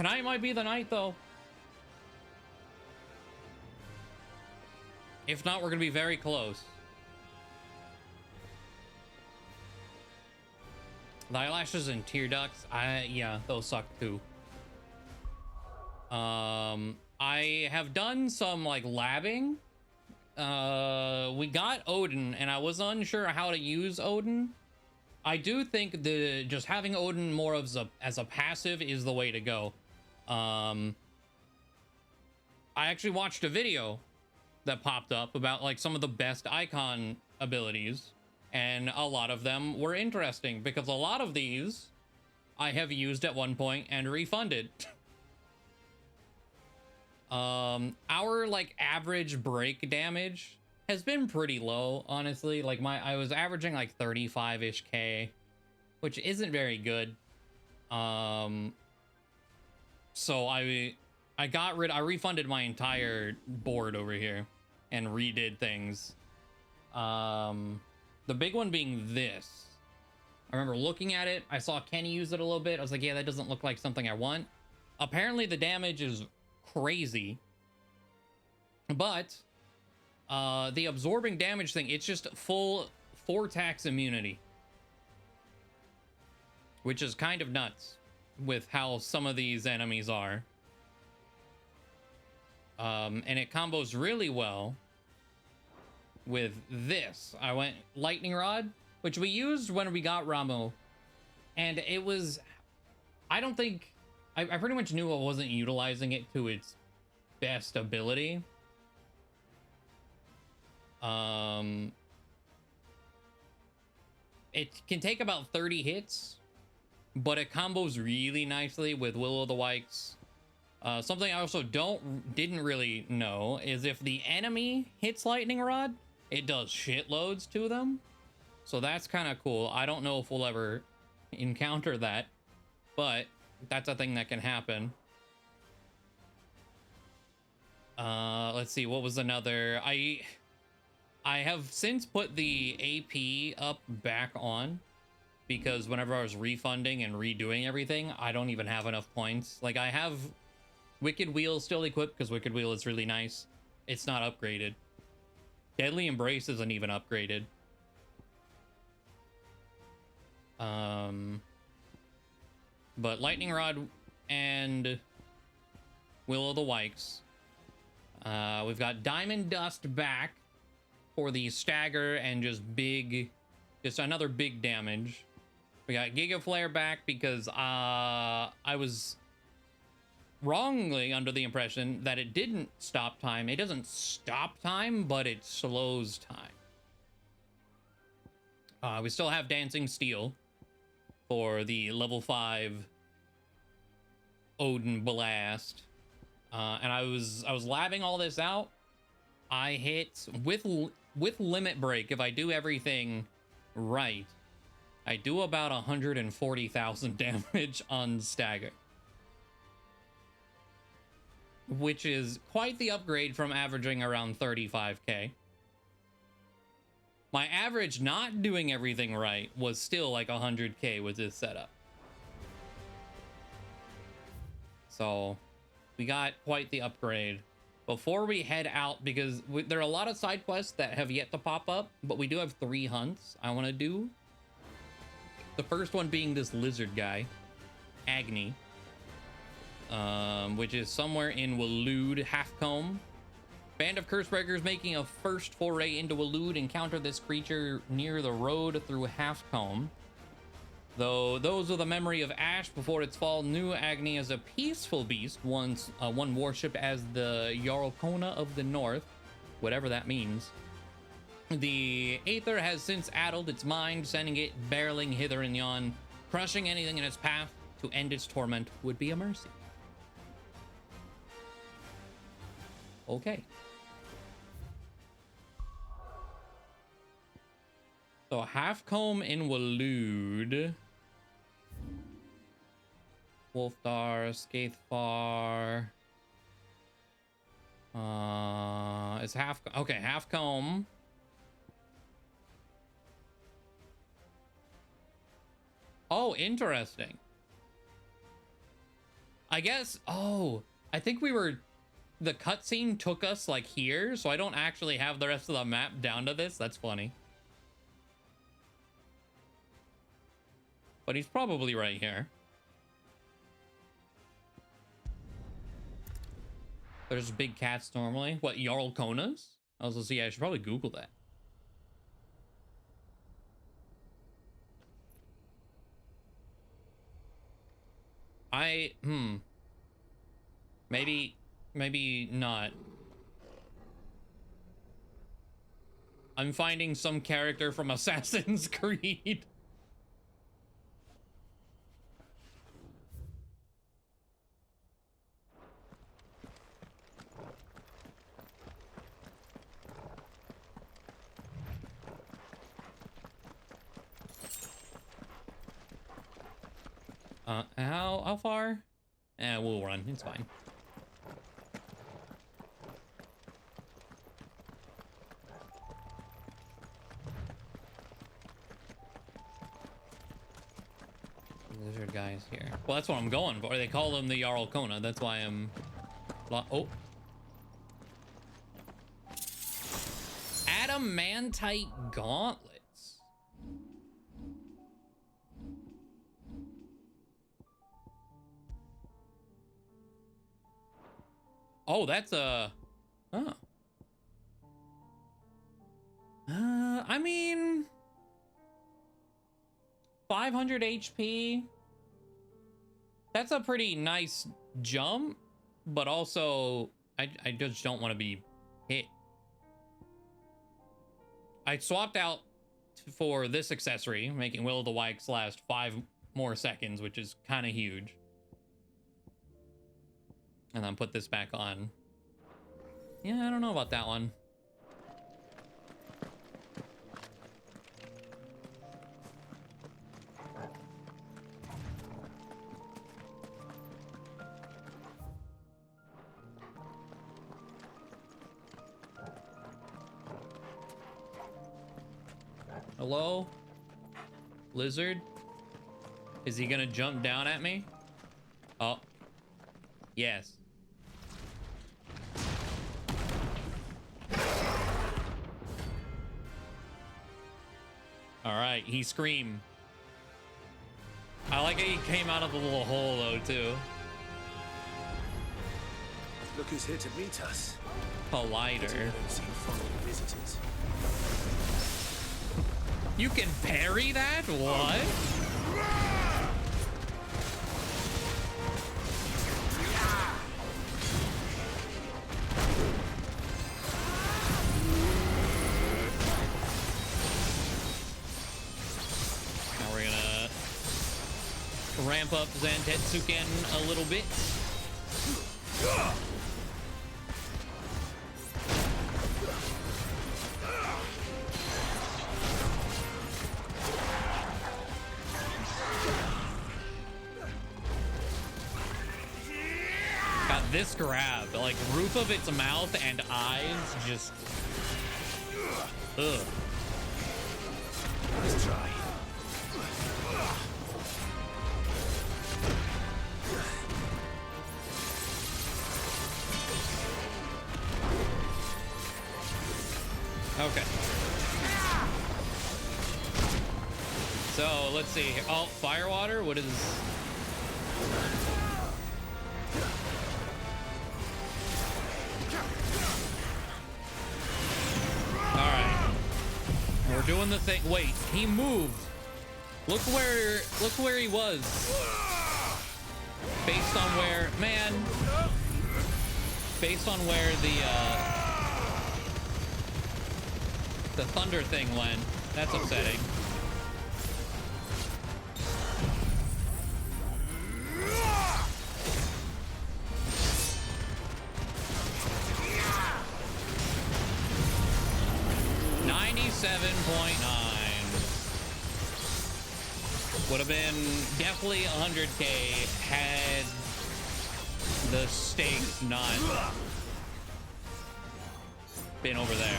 Tonight might be the night, though. If not, we're gonna be very close. The eyelashes and tear ducts, yeah, those suck too. I have done some like labbing. We got Odin, and I was unsure how to use Odin. I do think just having Odin more as a passive is the way to go. I actually watched a video that popped up about like some of the best icon abilities, and a lot of them were interesting because a lot of these I have used at one point and refunded. Our like average break damage has been pretty low, honestly. Like I was averaging like 35-ish K, which isn't very good. So I refunded my entire board over here and redid things. The big one being this. I remember looking at it, I saw Kenny use it a little bit. I was like, yeah, that doesn't look like something I want. Apparently the damage is crazy, but the absorbing damage thing, it's just full 4-tax immunity, which is kind of nuts with how some of these enemies are. And it combos really well with this. I went Lightning Rod, which we used when we got Ramo, and it was, I don't think, I pretty much knew I wasn't utilizing it to its best ability. It can take about 30 hits, but it combos really nicely with Will o' the Wisps. Something I also didn't really know is if the enemy hits Lightning Rod, it does shitloads to them. So that's kind of cool. I don't know if we'll ever encounter that, but that's a thing that can happen. Let's see, what was another? I have since put the AP up back on because whenever I was refunding and redoing everything, I don't even have enough points. Like, I have Wicked Wheel still equipped because Wicked Wheel is really nice. It's not upgraded. Deadly Embrace isn't even upgraded. But Lightning Rod and Will o' the Wisps. We've got Diamond Dust back for the stagger and just another big damage. We got Giga Flare back because I was wrongly under the impression that it didn't stop time. It doesn't stop time, but it slows time. We still have Dancing Steel for the level 5 Odin Blast. And I was labbing all this out. I hit with Limit Break. If I do everything right, I do about 140,000 damage on stagger, which is quite the upgrade from averaging around 35k. My average not doing everything right was still like 100k with this setup. So we got quite the upgrade. Before we head out, because there are a lot of side quests that have yet to pop up, but we do have 3 hunts I want to do. The first one being this lizard guy, Agni, which is somewhere in Waloed Halfcombe. Band of Cursebreakers making a first foray into Waloed encounter this creature near the road through Halfcombe. Though those with a memory of Ash before its fall knew Agni as a peaceful beast, one worshipped as the Yarlkona of the North, whatever that means. The Aether has since addled its mind, sending it barreling hither and yon. Crushing anything in its path to end its torment would be a mercy. Okay. So Halfcombe in Waloed. Wolfdar, Skaithfar. Is Halfcombe. Oh, interesting. I guess, oh, I think the cutscene took us like here, so I don't actually have the rest of the map down to this. That's funny. But he's probably right here. There's big cats normally. What, Jarl Konas? I was gonna see, I should probably Google that. Maybe not. I'm finding some character from Assassin's Creed. How far? We'll run. It's fine. Lizard guys here. Well, that's what I'm going for. They call them the Jarl Kona. That's why I'm... Oh. Adamantite gauntlets. Oh, that's a... Oh. I mean... 500 HP. That's a pretty nice jump, but also I just don't want to be hit. I swapped out for this accessory, making Will of the Wisps last 5 more seconds, which is kind of huge. And then put this back on. Yeah, I don't know about that one. Hello? Lizard? Is he gonna jump down at me? Oh. Yes. Alright, he screamed. I like how he came out of the little hole though, too. Look who's here to meet us. Collider. Visitors. You can parry that? What? Now we're gonna ramp up Zantetsuken a little bit. This grab, like roof of its mouth and eyes, just ugh. Let's try. Okay. So let's see here. Oh, firewater. What is? We're doing the thing. Wait, he moved. Look where he was. Based on where, man. Based on where the thunder thing went. That's upsetting. Would have been definitely 100K had the stakes not been over there.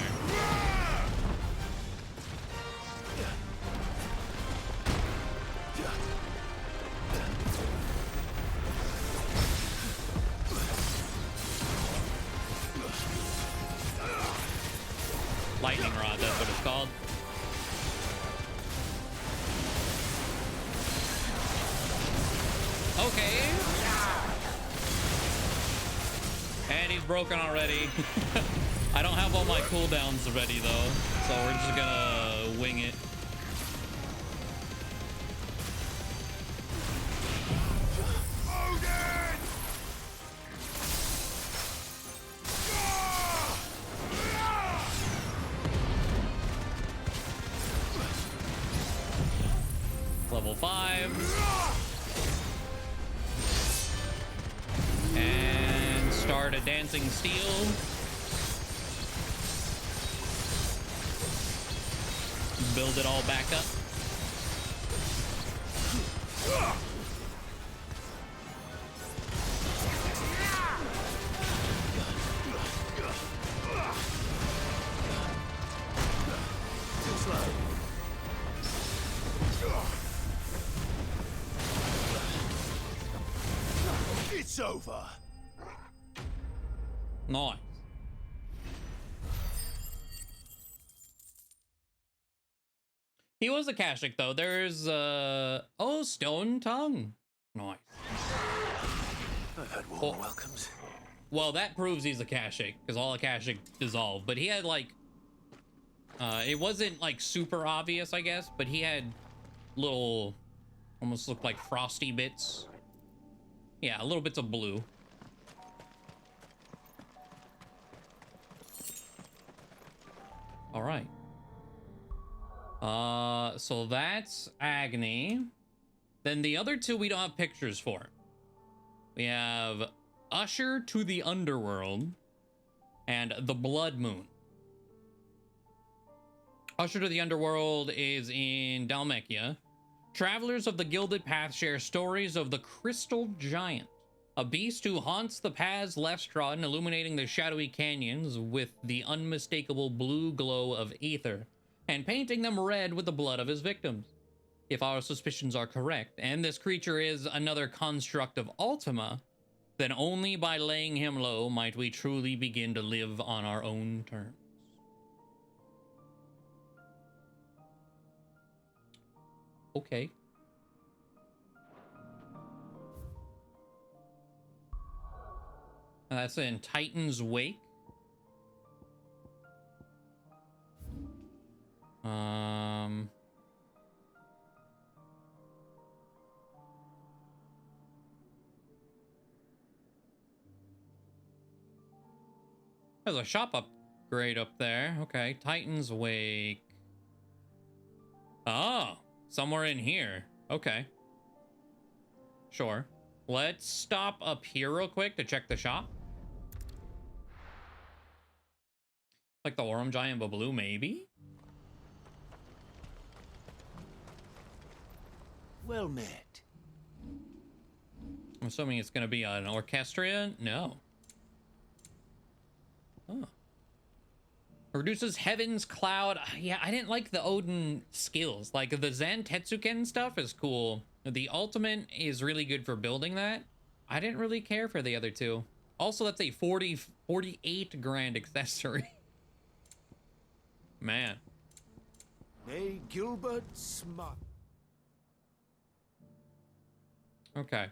Lightning rod, that's what it's called. Okay. And he's broken already. I don't have all my cooldowns ready though, so we're just gonna wing it. Level 5. And start a dancing steel. Build it all back up. Too slow. It's over. Nice. He was a Kashik though. There's oh, Stone Tongue. Nice. I've had warm welcomes. Well, that proves he's a Kashik, because all a Kashik dissolve. But he had like it wasn't like super obvious, I guess, but he had little almost looked like frosty bits. Yeah, little bits of blue. All right. So that's Agni. Then the other two we don't have pictures for. We have Usher to the Underworld and the Blood Moon. Usher to the Underworld is in Dalmekia. Travelers of the Gilded Path share stories of the Crystal Giant, a beast who haunts the paths less trodden, illuminating the shadowy canyons with the unmistakable blue glow of ether, and painting them red with the blood of his victims. If our suspicions are correct, and this creature is another construct of Ultima, then only by laying him low might we truly begin to live on our own terms. Okay. And that's in Titan's Wake. There's a shop upgrade up there. Okay, Titan's Wake. Oh, somewhere in here. Okay. Sure. Let's stop up here real quick to check the shop. Like the Aurum Giant but blue, maybe? Well met. I'm assuming it's going to be an Orchestria? No. Oh. Reduces Heaven's Cloud. Yeah, I didn't like the Odin skills. Like the Zen Tetsuken stuff is cool. The ultimate is really good for building that. I didn't really care for the other two. Also, that's a 48 grand accessory. Man. May Gilbert smile. Okay.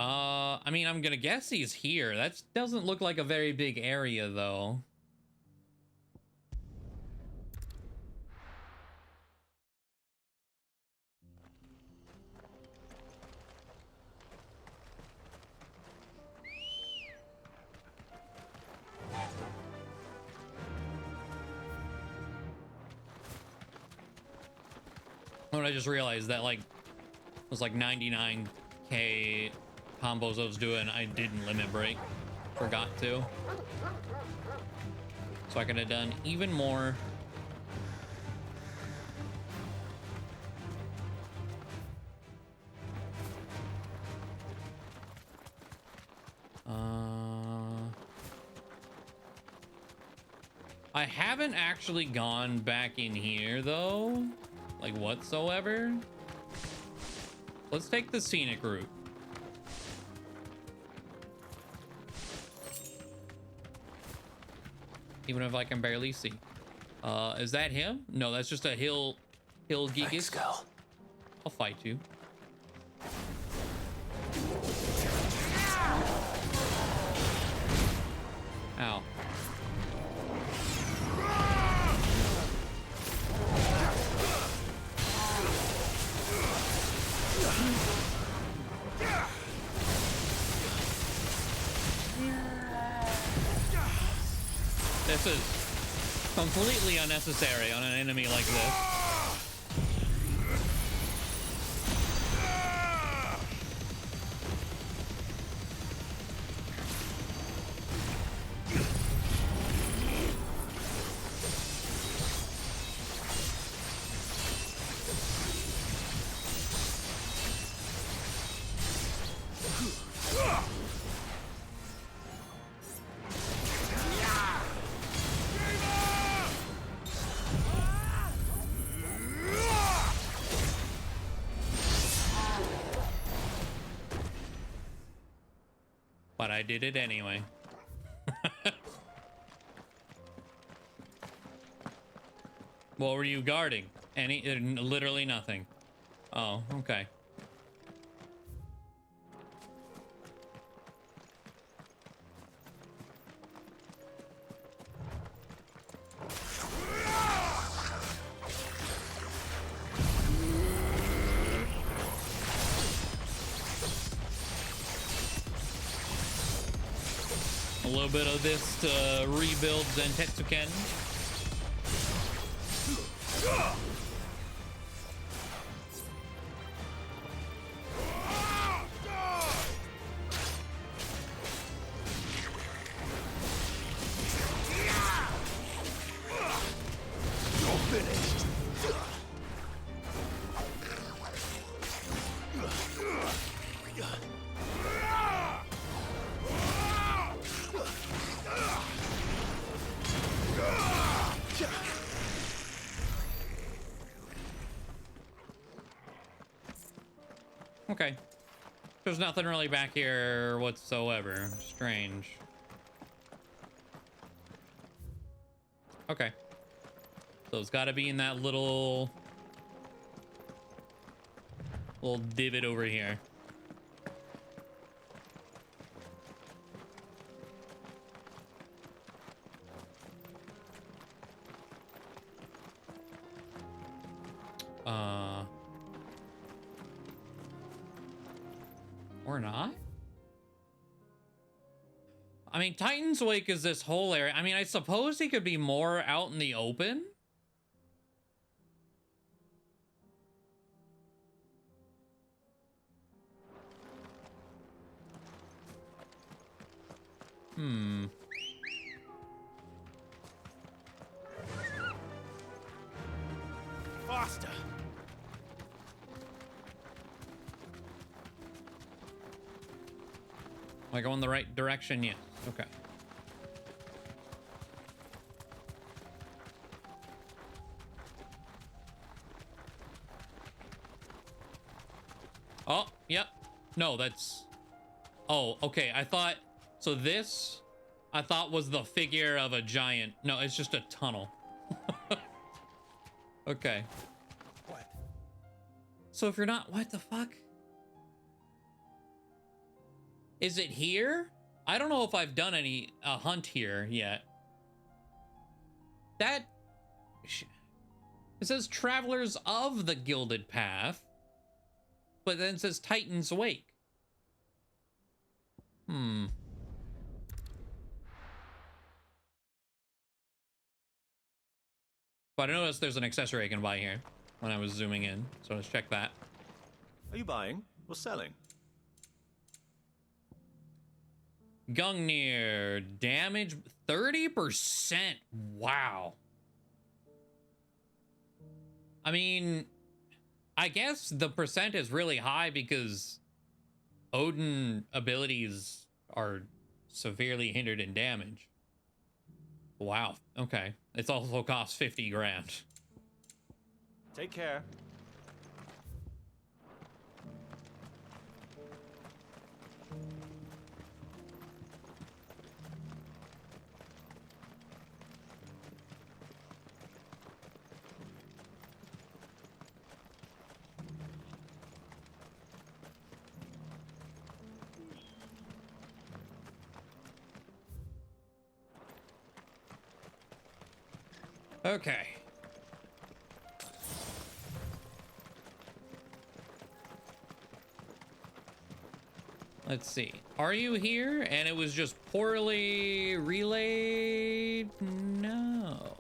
I mean, I'm gonna guess he's here. That doesn't look like a very big area, though. When I just realized that, like, it was like 99k combos I was doing, I didn't limit break. Forgot to. So I could have done even more. I haven't actually gone back in here though, like whatsoever. Let's take the scenic route. Even if I can barely see. Is that him? No, that's just a hill Thanks, geekus. girl. I'll fight you. Ow. This is completely unnecessary on an enemy like this. But I did it anyway. What were you guarding? Literally nothing. Oh, okay. A little bit of this to rebuild Zentetsuken. Okay. There's nothing really back here whatsoever. Strange. Okay. So it's got to be in that little divot over here. Or not? I mean, Titan's Wake is this whole area. I mean, I suppose he could be more out in the open. Faster. Am I going the right direction? Yes. Okay. Oh, yep. No, that's... Oh, okay. I thought... So this, I thought was the figure of a giant. No, it's just a tunnel. Okay. What? So if you're not... What the fuck? Is it here? I don't know if I've done a hunt here yet. That... It says Travelers of the Gilded Path. But then it says Titan's Wake. But I noticed there's an accessory I can buy here when I was zooming in. So let's check that. Are you buying or selling? Gungnir, damage 30%. Wow. I mean, I guess the percent is really high because Odin abilities are severely hindered in damage. Wow. Okay. It's also cost 50 grand. Take care. Okay. Let's see. Are you here? And it was just poorly relayed? No.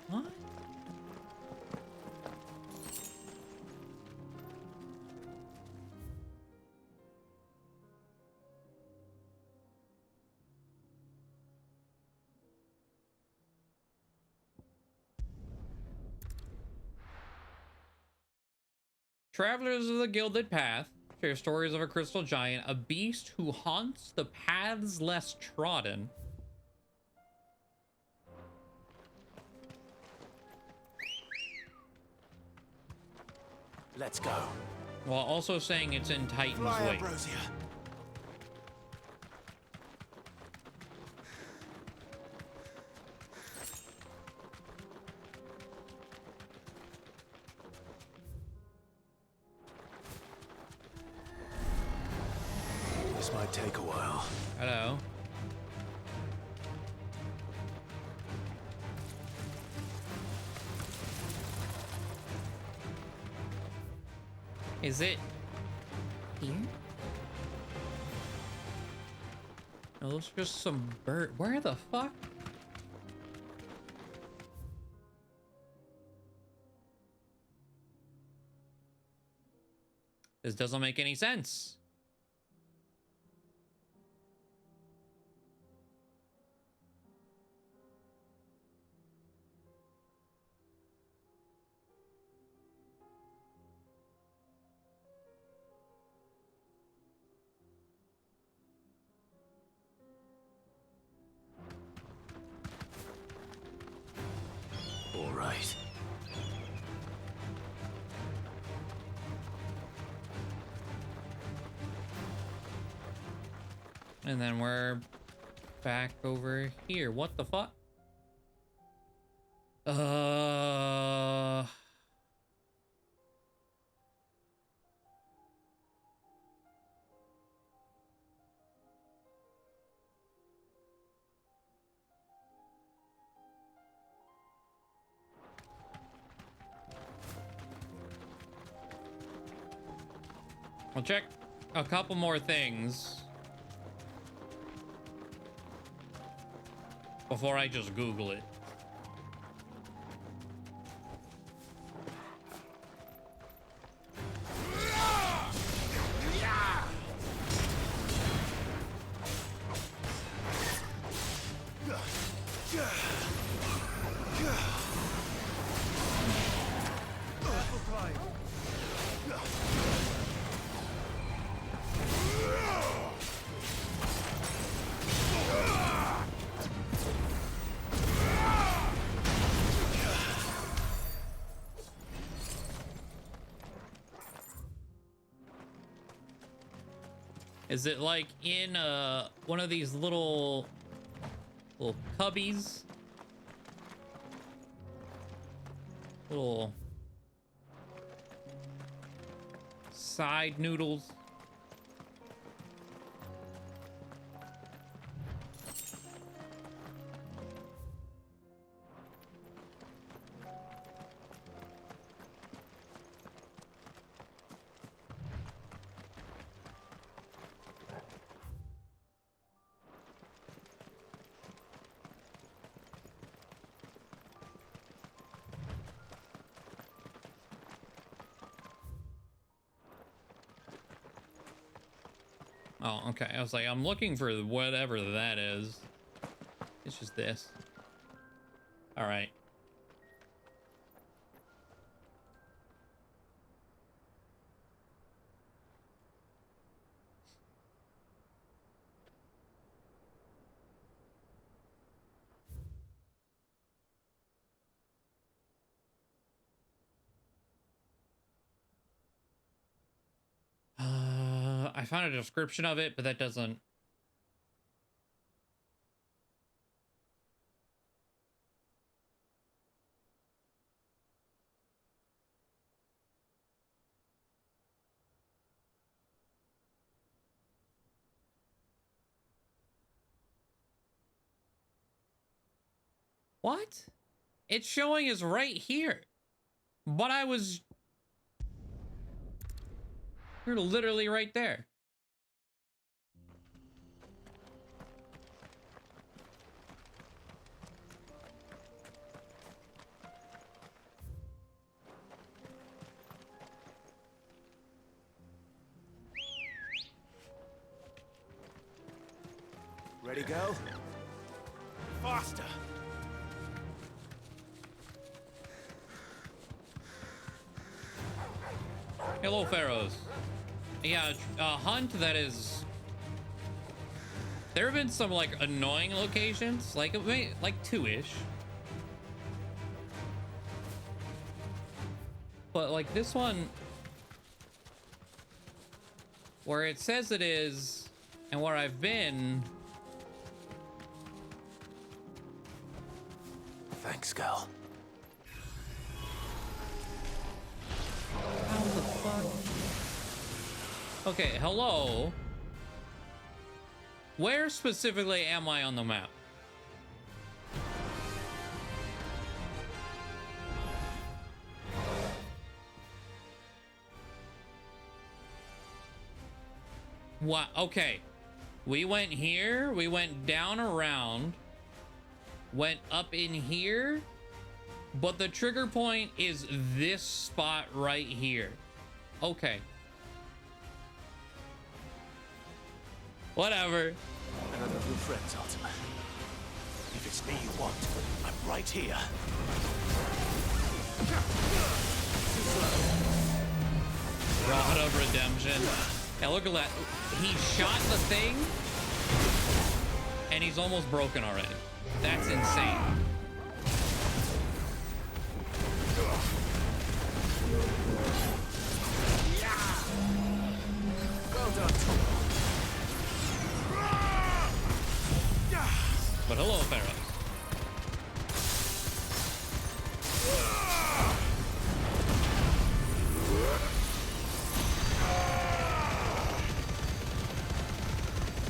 What? Travelers of the Gilded Path share stories of a crystal giant, a beast who haunts the paths less trodden. Let's go. While also saying it's in Titan's Fly, Wake. Ambrosia. This might take a while. Hello. Is it here? No, those are just some bird. Where the fuck? This doesn't make any sense. All right. And then we're back over here. What the fuck? I'll check a couple more things before I just Google it. Is it like in one of these little cubbies? Little side noodles. Oh, okay. I was like, I'm looking for whatever that is. It's just this. All right. I found a description of it, but that doesn't. What? It's showing is right here. But you're literally right there. Ready, go? Faster! Hello, Pharaohs. Yeah, a hunt that is... There have been some, like, annoying locations. Like two-ish. But, like, this one... Where it says it is, and where I've been... Thanks, girl. How the fuck? Okay, hello. Where specifically am I on the map? What? Okay. We went here, we went down around, went up in here, but the trigger point is this spot right here. Okay. Whatever. Another of your friends, Ultima. If it's me you want, I'm right here. Rod of Redemption. Yeah, look at that. He shot the thing, and he's almost broken already. That's insane. Well done. But hello, Pharaohs.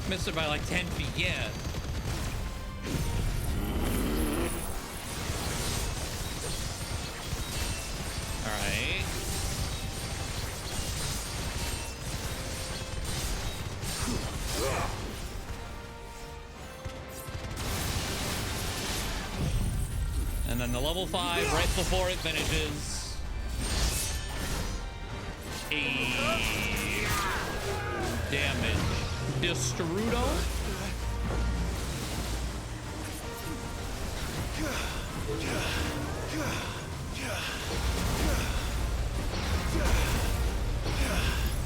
Missed it by like 10 feet, yeah. All right. And then the level 5 right before it finishes. Damage. Destrudo?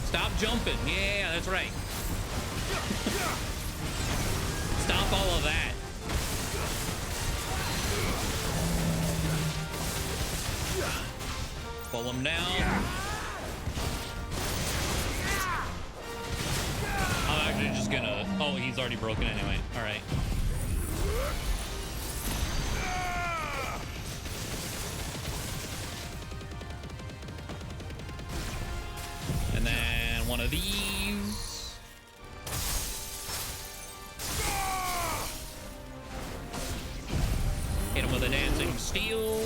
Stop jumping. Yeah, that's right. Stop all of that. Pull him down. I'm actually just gonna... Oh, he's already broken anyway. All right. And then one of these. Hit him with a dancing steel.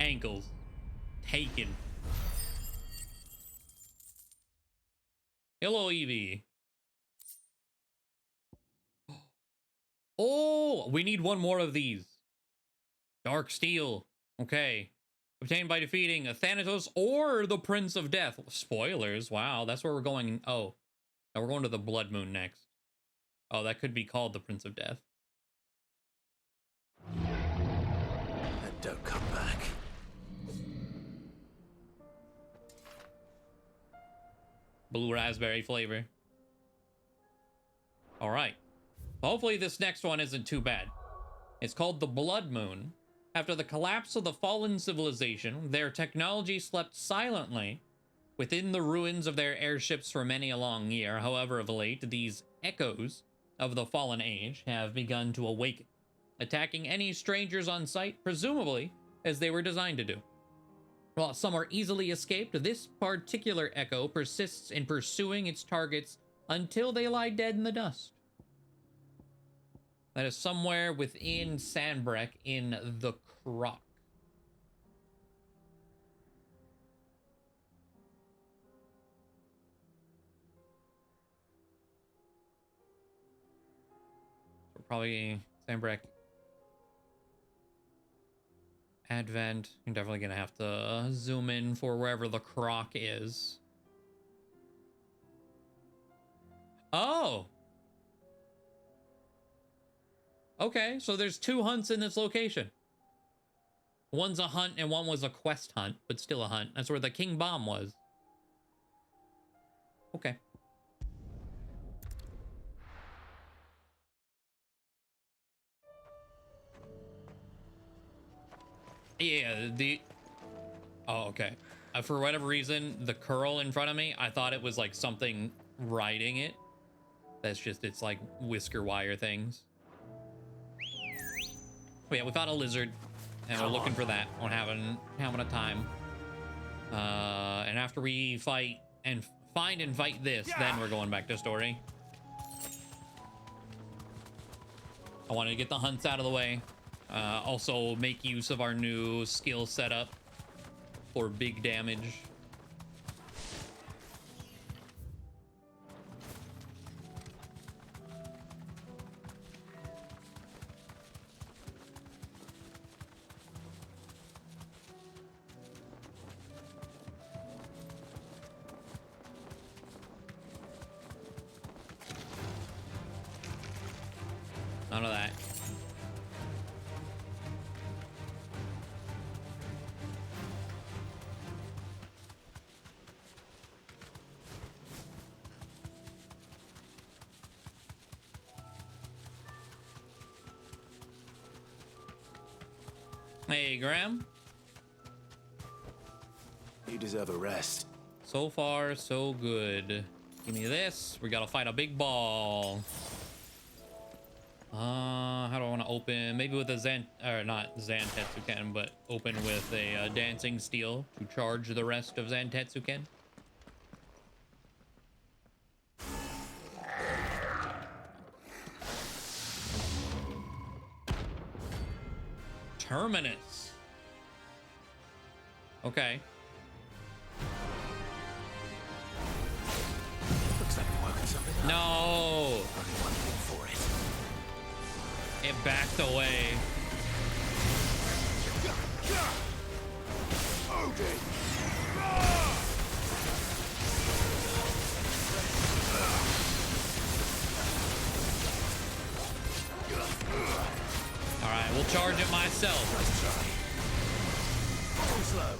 Ankles taken. Hello, Evie. Oh, we need one more of these. Dark steel. Okay. Obtained by defeating a Thanatos or the Prince of Death. Spoilers. Wow, that's where we're going. Oh, now we're going to the Blood Moon next. Oh, that could be called the Prince of Death. And don't come back. Blue raspberry flavor. All right. Hopefully this next one isn't too bad. It's called the Blood Moon. After the collapse of the fallen civilization, their technology slept silently within the ruins of their airships for many a long year. However, of late, these echoes of the fallen age have begun to awaken, attacking any strangers on sight, presumably as they were designed to do. While some are easily escaped, this particular echo persists in pursuing its targets until they lie dead in the dust. That is somewhere within Sandbreck in the Croc. So probably Sandbreck. Advent. You're definitely gonna have to zoom in for wherever the Croc is. Oh! Okay, so there's 2 hunts in this location. One's a hunt and one was a quest hunt, but still a hunt. That's where the King Bomb was. Okay. Yeah, Oh, okay. For whatever reason, the curl in front of me, I thought it was like something riding it. That's just its like whisker wire things. But yeah, we found a lizard, and we're looking for that. We're having a time. And after we fight and find and fight this, then we're going back to story. I wanted to get the hunts out of the way. Also make use of our new skill setup for big damage. None of that. Hey, Graham. You deserve a rest. So far, so good. Give me this. We gotta fight a big ball. How do I want to open? Maybe with a not Zantetsuken, but open with a dancing steel to charge the rest of Zantetsuken. Terminus. Okay. Looks like we're working something up. No. Only one thing for it. It backed away. Odin. All right, we'll charge it myself. Nice try. Too slow.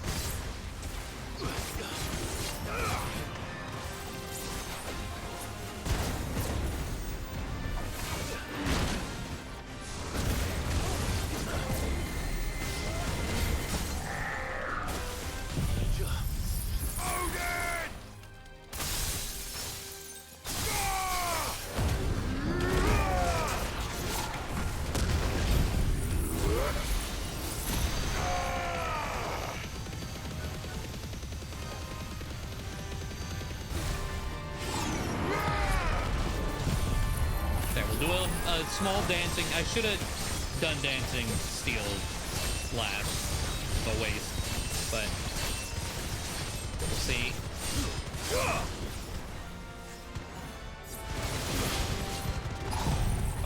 Small dancing. I should have done dancing steel last, the waist, but we'll see.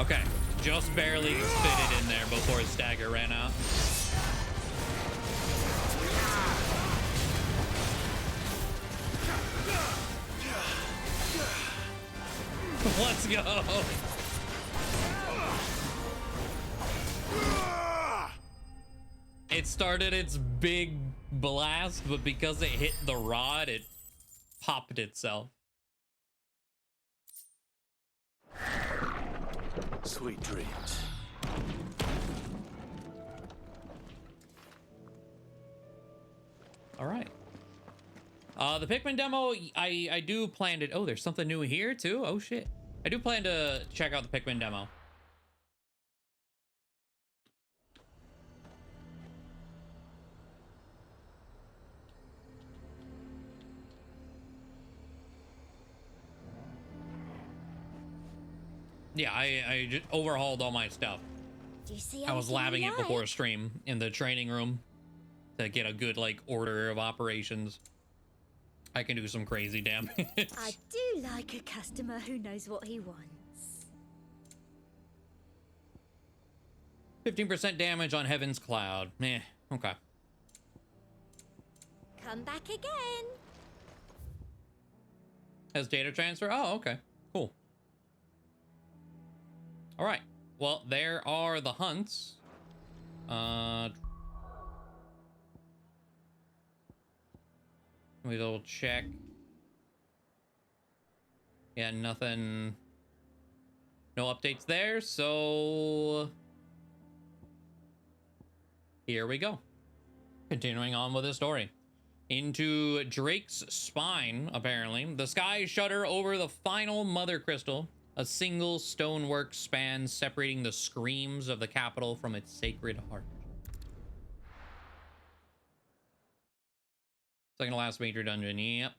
Okay, just barely fit it in there before his stagger ran out. Let's go. It started its big blast, but because it hit the rod, it popped itself. Sweet dreams. All right. The Pikmin demo, I do plan to... Oh, there's something new here, too? Oh, shit. I do plan to check out the Pikmin demo. Yeah, I just overhauled all my stuff. Do you see I was anything labbing you it before a like? stream in the training room to get a good, like, order of operations. I can do some crazy damage. I do like a customer who knows what he wants. 15% damage on Heaven's Cloud. Meh, okay. Come back again. Has data transfer? Oh, okay. Cool. All right. Well, there are the hunts. We'll check. Yeah, nothing. No updates there, so here we go. Continuing on with the story. Into Drake's spine, apparently. The sky shutter over the final mother crystal. A single stonework span separating the screams of the capital from its sacred heart. Second to last major dungeon, yep.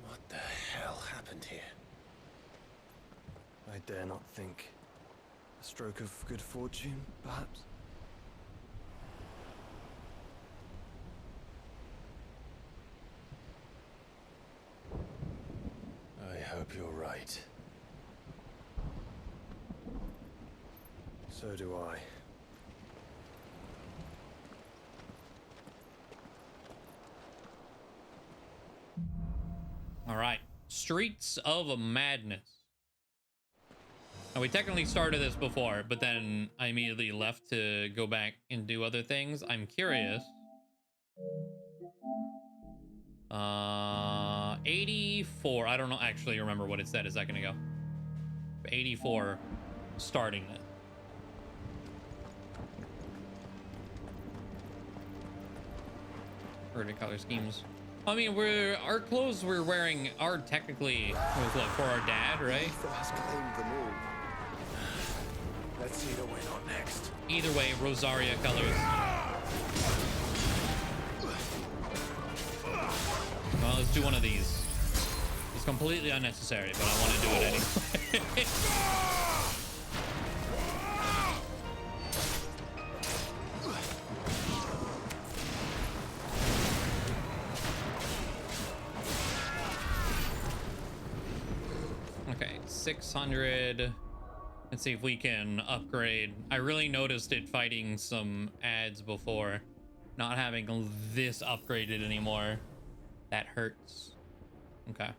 What the hell happened here? I dare not think. A stroke of good fortune, perhaps? I hope you're right. So do I. All right. Streets of Madness. Now, we technically started this before, but then I immediately left to go back and do other things. I'm curious. 84. I don't know. Actually remember what it said a second ago. 84 starting it. Urgent color schemes. I mean, our clothes we're wearing are technically what, for our dad, right? Frost claimed them all. Let's see the win on next. Either way, Rosaria colors. Well, let's do one of these. It's completely unnecessary, but I want to do it anyway. Okay, 600. Let's see if we can upgrade. I really noticed it fighting some ads before. Not having this upgraded anymore. That hurts. Okay.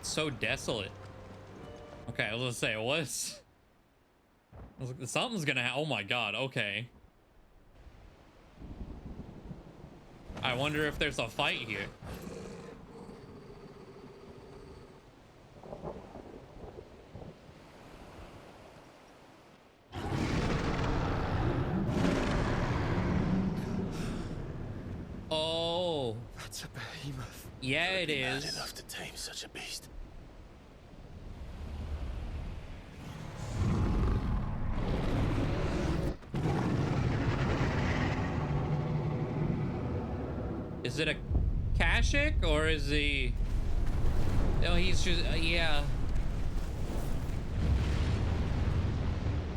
So desolate. Okay, I was gonna say, what's... Something's gonna oh my god, okay. I wonder if there's a fight here. Oh. That's a behemoth. Yeah, it Mad is. enough to tame such a beast. it a Kashyyyk or is he? No, he's just yeah.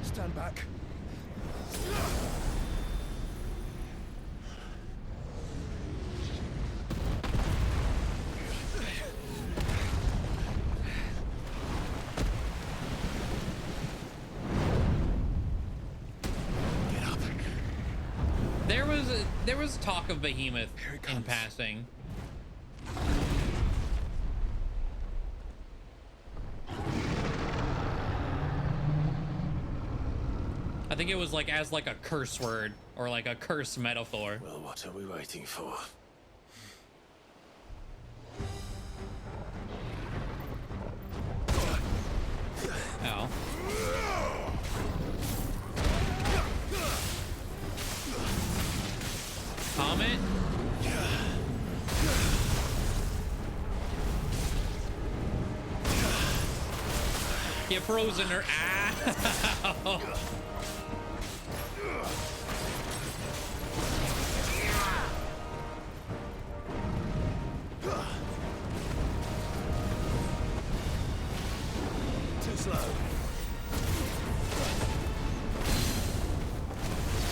Stand back. There was talk of Behemoth in passing. I think it was like as like a curse word or like a curse metaphor. Well, what are we waiting for? Ow. Comet? Get frozen or ow. Too slow.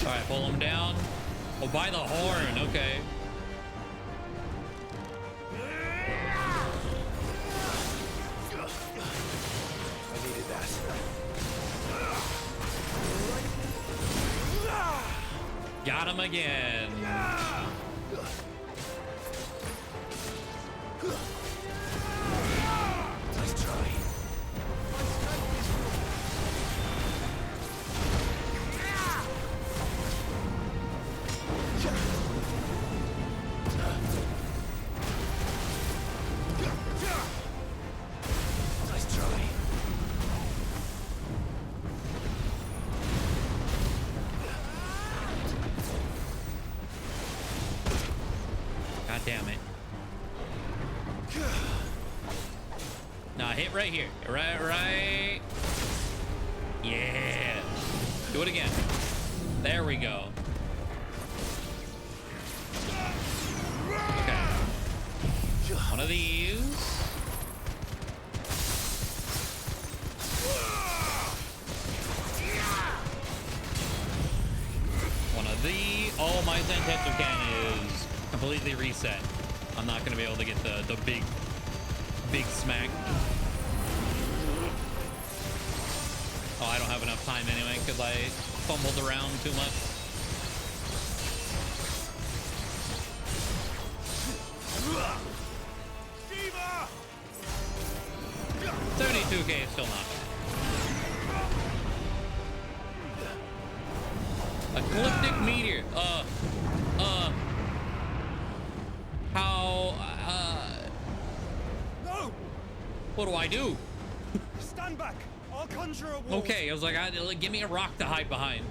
All right, pull him down. Oh, by the horn. Okay. I needed that. Got him again. Nice try. Nice try. God damn it. Nah, hit right here. Right. Yeah. Do it again. There we go. Okay. One of these. One of these. Oh, my Zentetsu cannon is completely reset. I'm not gonna be able to get the big smack. Oh, I don't have enough time anyway because I fumbled around too much. 72k is still not bad. Ecliptic meteor. How? No! What do I do? Stand back. I'll conjure a wall. Okay, I was like, give me a rock to hide behind.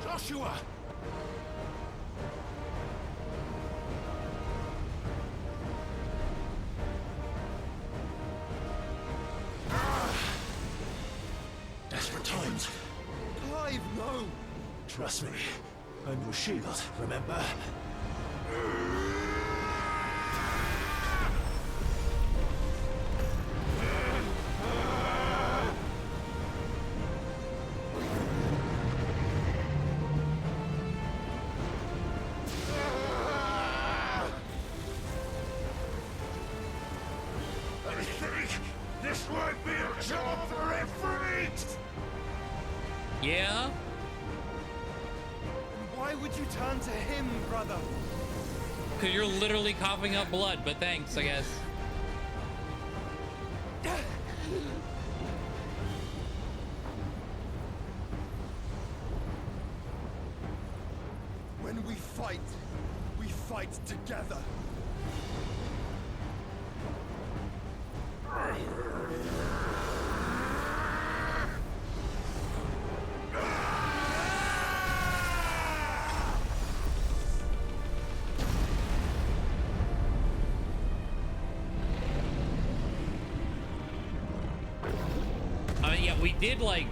Joshua! Desperate times. Clive, no! Trust me. I'm your shield, remember? I think this might be a job for a freak! Yeah? Why would you turn to him, brother? Because you're literally coughing up blood, but thanks, I guess. When we fight together. I mean, yeah, we did like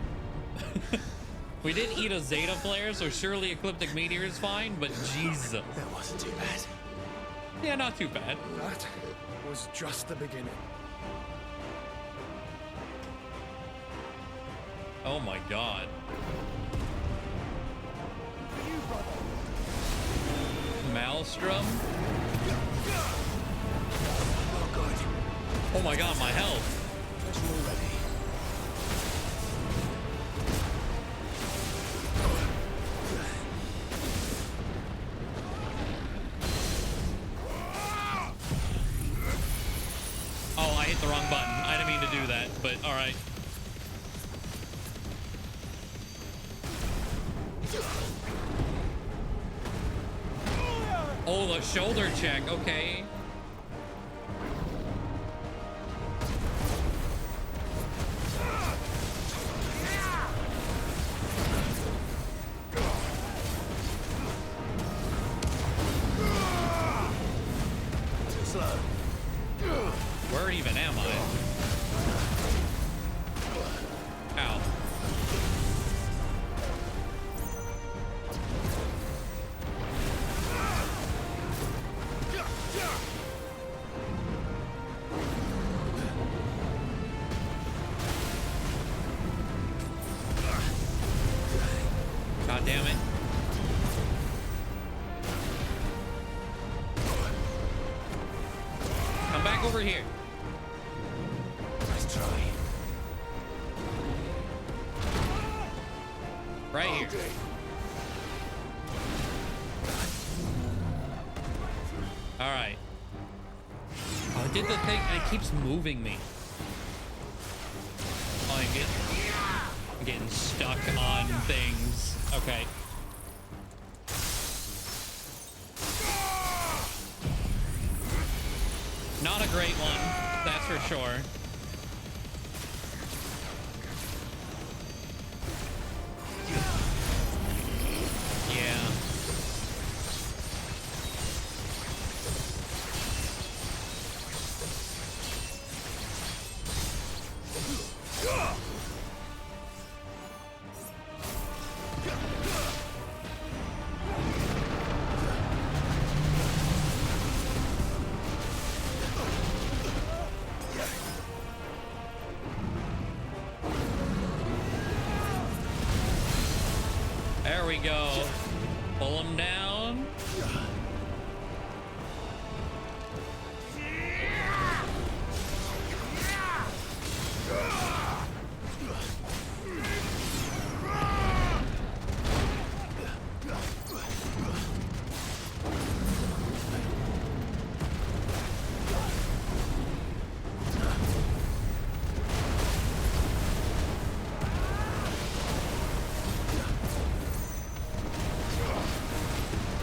We did eat a Zeta flare, so surely Ecliptic Meteor is fine, but Jesus. That wasn't too bad. Yeah, not too bad. That was just the beginning. Oh my god. Maelstrom? Oh, good. Oh my god, my health. But you're ready. Oh, I hit the wrong button. I didn't mean to do that, but alright. Oh, the shoulder check. Okay. Too slow. Where even am I? Ow. God damn it. Come back over here. Nice try. Right here. All right. Oh, it did the thing, and it keeps moving me. Oh, I'm getting stuck on things. Okay. Not a great one, that's for sure. Yeah. There we go. Pull him down.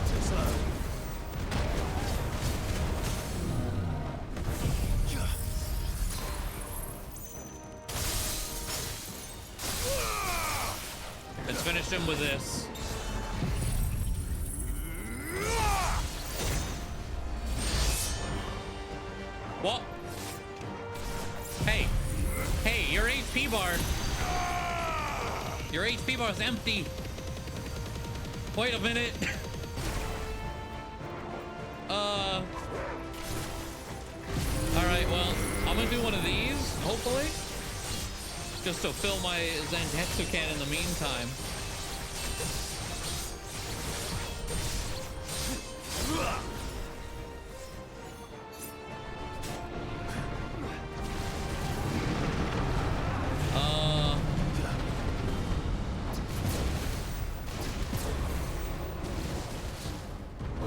Too slow. Let's finish him with this. What? Hey. Hey, your HP bar. Your HP bar is empty. Wait a minute. Alright, well, I'm gonna do one of these, hopefully. Just to fill my Zantetsu can in the meantime.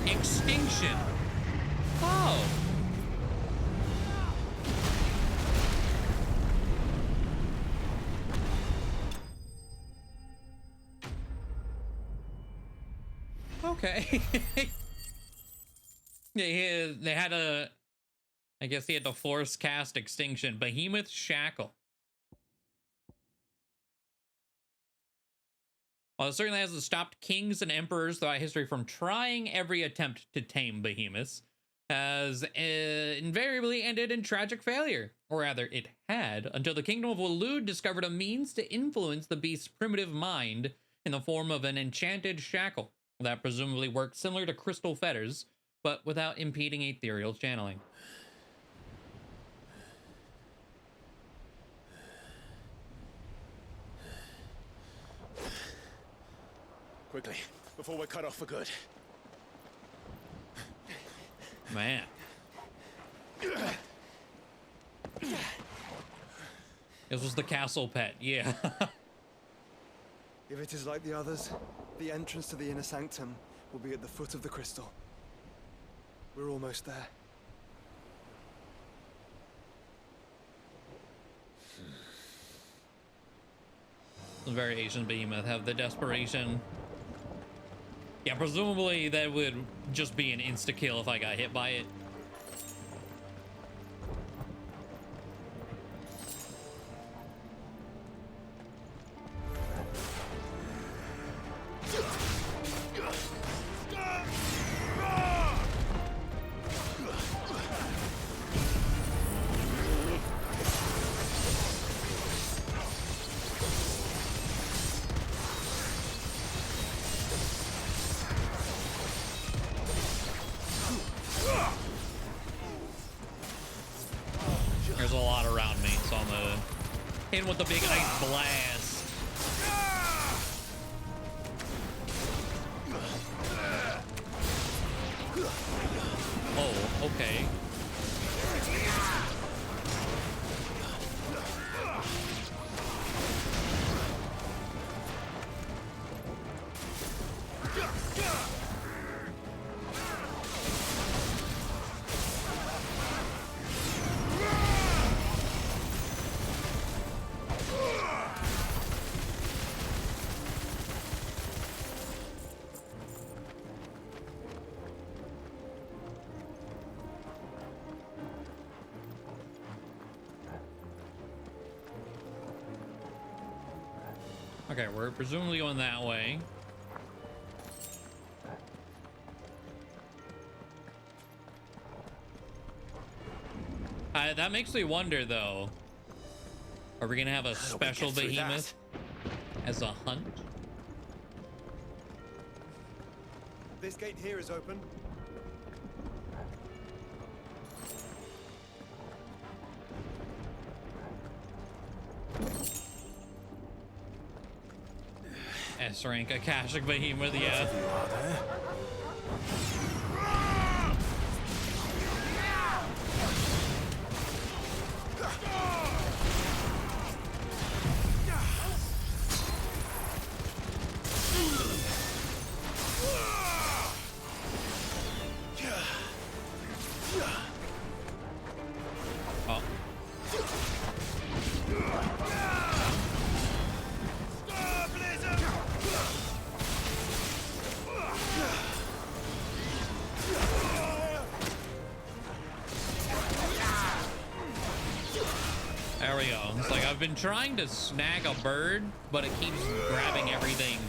Extinction. Oh. Okay. Yeah, they had a, I guess he had to force cast Extinction. Behemoth Shackle. While it certainly hasn't stopped kings and emperors throughout history from trying every attempt to tame behemoths, has invariably ended in tragic failure. Or rather, it had, until the kingdom of Waloed discovered a means to influence the beast's primitive mind in the form of an enchanted shackle that presumably worked similar to crystal fetters, but without impeding ethereal channeling. Quickly, before we're cut off for good. Man. This was the castle pet, yeah. If it is like the others, the entrance to the inner sanctum will be at the foot of the crystal. We're almost there. The variation behemoth have the desperation. Yeah, presumably that would just be an insta-kill if I got hit by it. There's a lot around me, so I'm gonna hit him with the big ice blast. Oh, okay. Okay, we're presumably going that way. That makes me wonder, though. Are we gonna have a special behemoth as a hunt? This gate here is open. S-rank Akashic behemoth, yeah. There we go. It's like I've been trying to snag a bird, but it keeps grabbing everything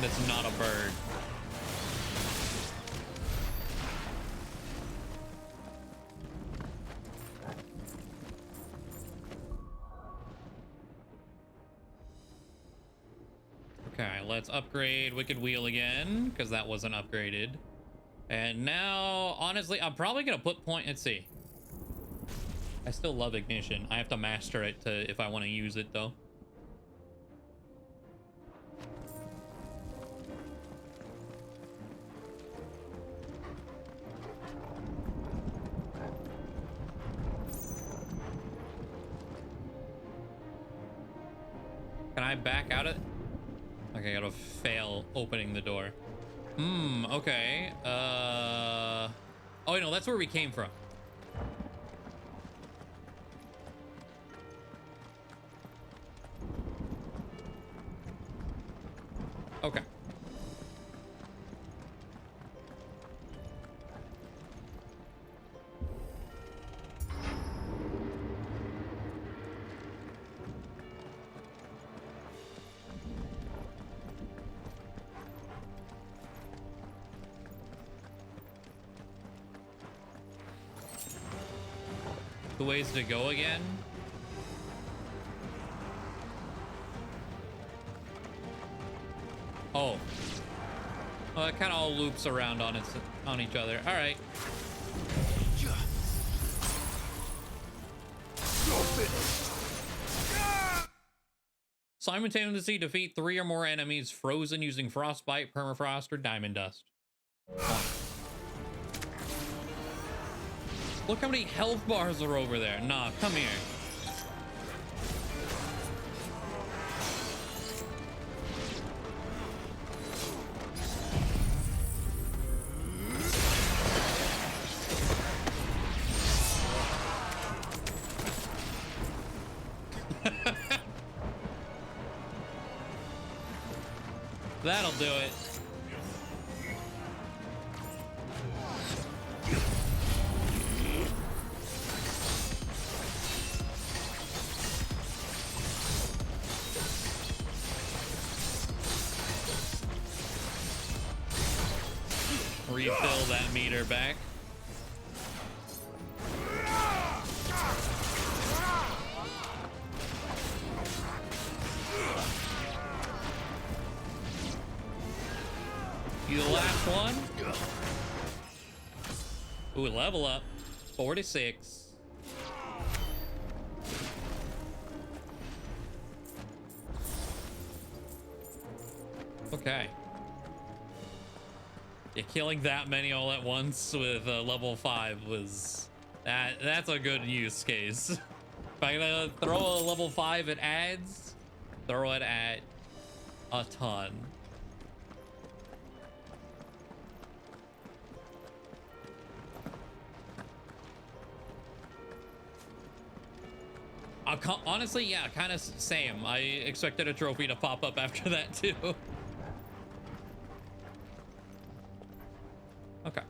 that's not a bird. Okay, let's upgrade Wicked Wheel again, because that wasn't upgraded. And now, honestly, I'm probably gonna put point. Let's see. I still love Ignition. I have to master it if I want to use it, though. Can I back out of it? Okay, I gotta fail opening the door. Okay. Oh, no, that's where we came from. Okay. two ways to go again. Oh. Well, it kind of all loops around on each other. All right. Simultaneously defeat 3 or more enemies frozen using frostbite, permafrost, or diamond dust. Look how many health bars are over there. Nah, come here. That'll do it. Refill that meter back. You the last one? Ooh, level up. 46. Okay. Yeah, killing that many all at once with level 5 was... That's a good use case. If I'm gonna throw a level 5 at ads, throw it at a ton. Honestly, yeah, kind of same. I expected a trophy to pop up after that too. Okay.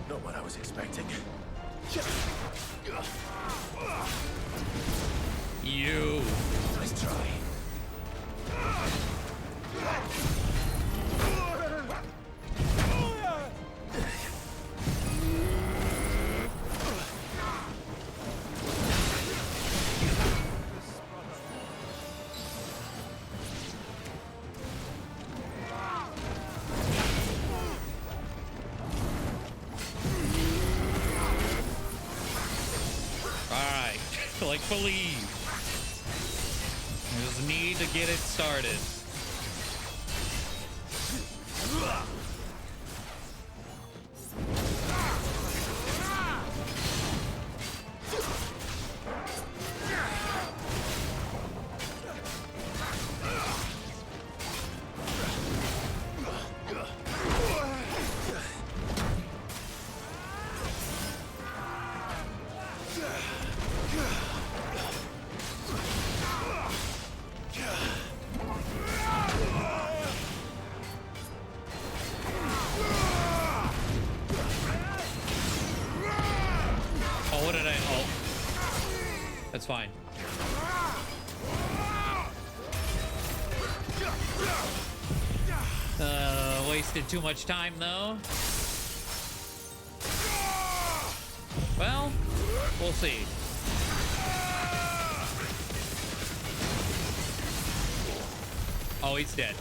Not what I was expecting. You. Nice try. Like, believe. I just need to get it started. That's fine. Wasted too much time though. Well, we'll see. Oh, he's dead.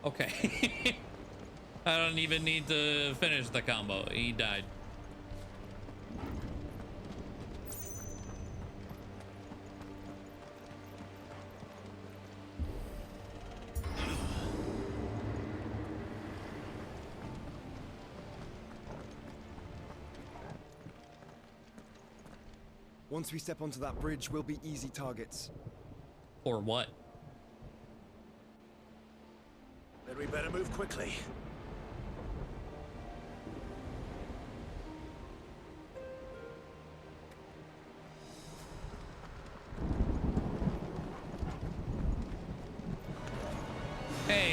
Okay. I don't even need to finish the combo. He died. Once we step onto that bridge, we'll be easy targets. Or what? Then we better move quickly.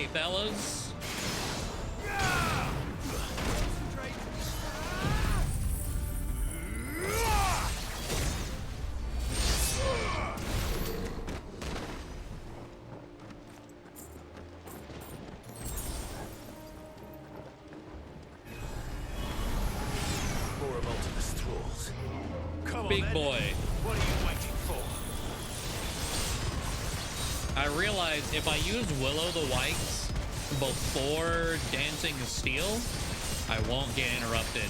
Okay, fellas. More of Ultimus thralls. Come on, Big then. boy. What are you waiting for? I realize if I use Willow the Whites before Dancing Steel, I won't get interrupted.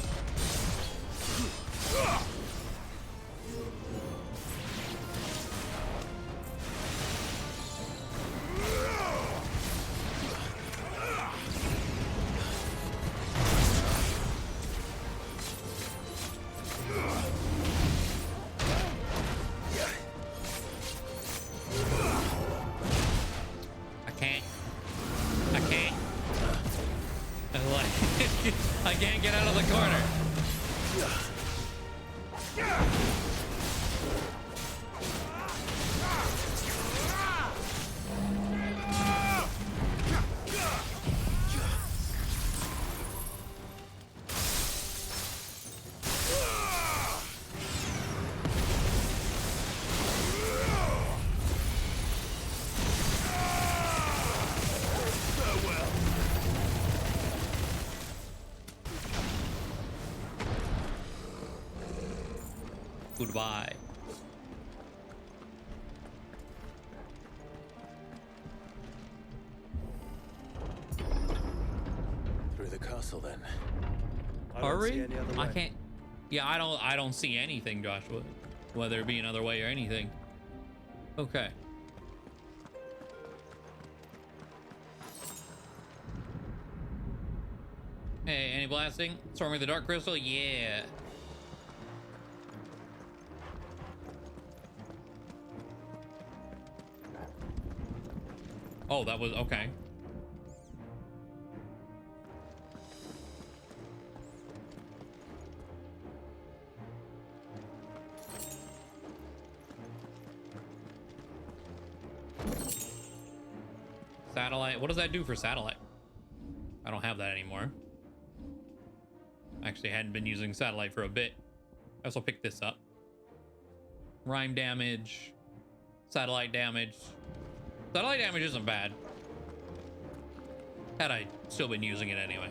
I can't get out of the corner. Goodbye. Through the castle, then. I don't see Hurry? any other I way. can't. Yeah, I don't see anything, Joshua. Whether it be another way or anything. Okay. Hey, any blasting? Storming the Dark Crystal? Yeah. Oh, that was okay. Satellite. What does that do for satellite? I don't have that anymore. Actually, I hadn't been using satellite for a bit. I also picked this up. Rhyme damage. Satellite damage. Satellite damage isn't bad. Had I still been using it anyway.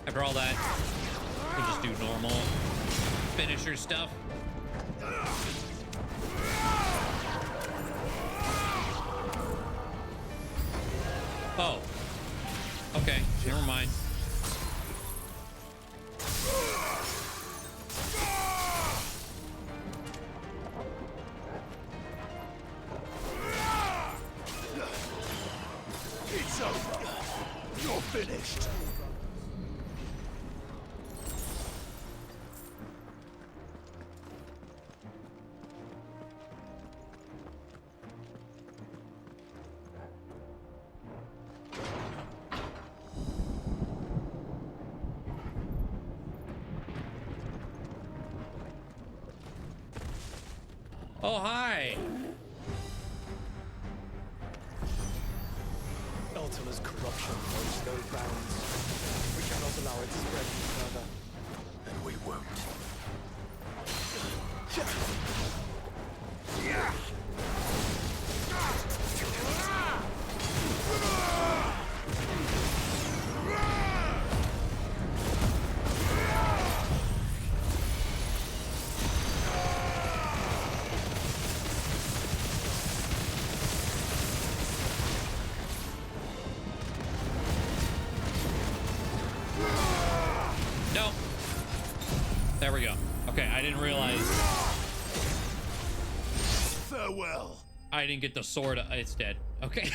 After all that, we'll just do normal finisher stuff. Oh. Okay, never mind. It's over. You're finished. Oh, hi. Ultima's corruption knows no bounds. We cannot allow it to spread any further. And we won't. I didn't realize. Farewell. I didn't get the sword. It's dead. Okay.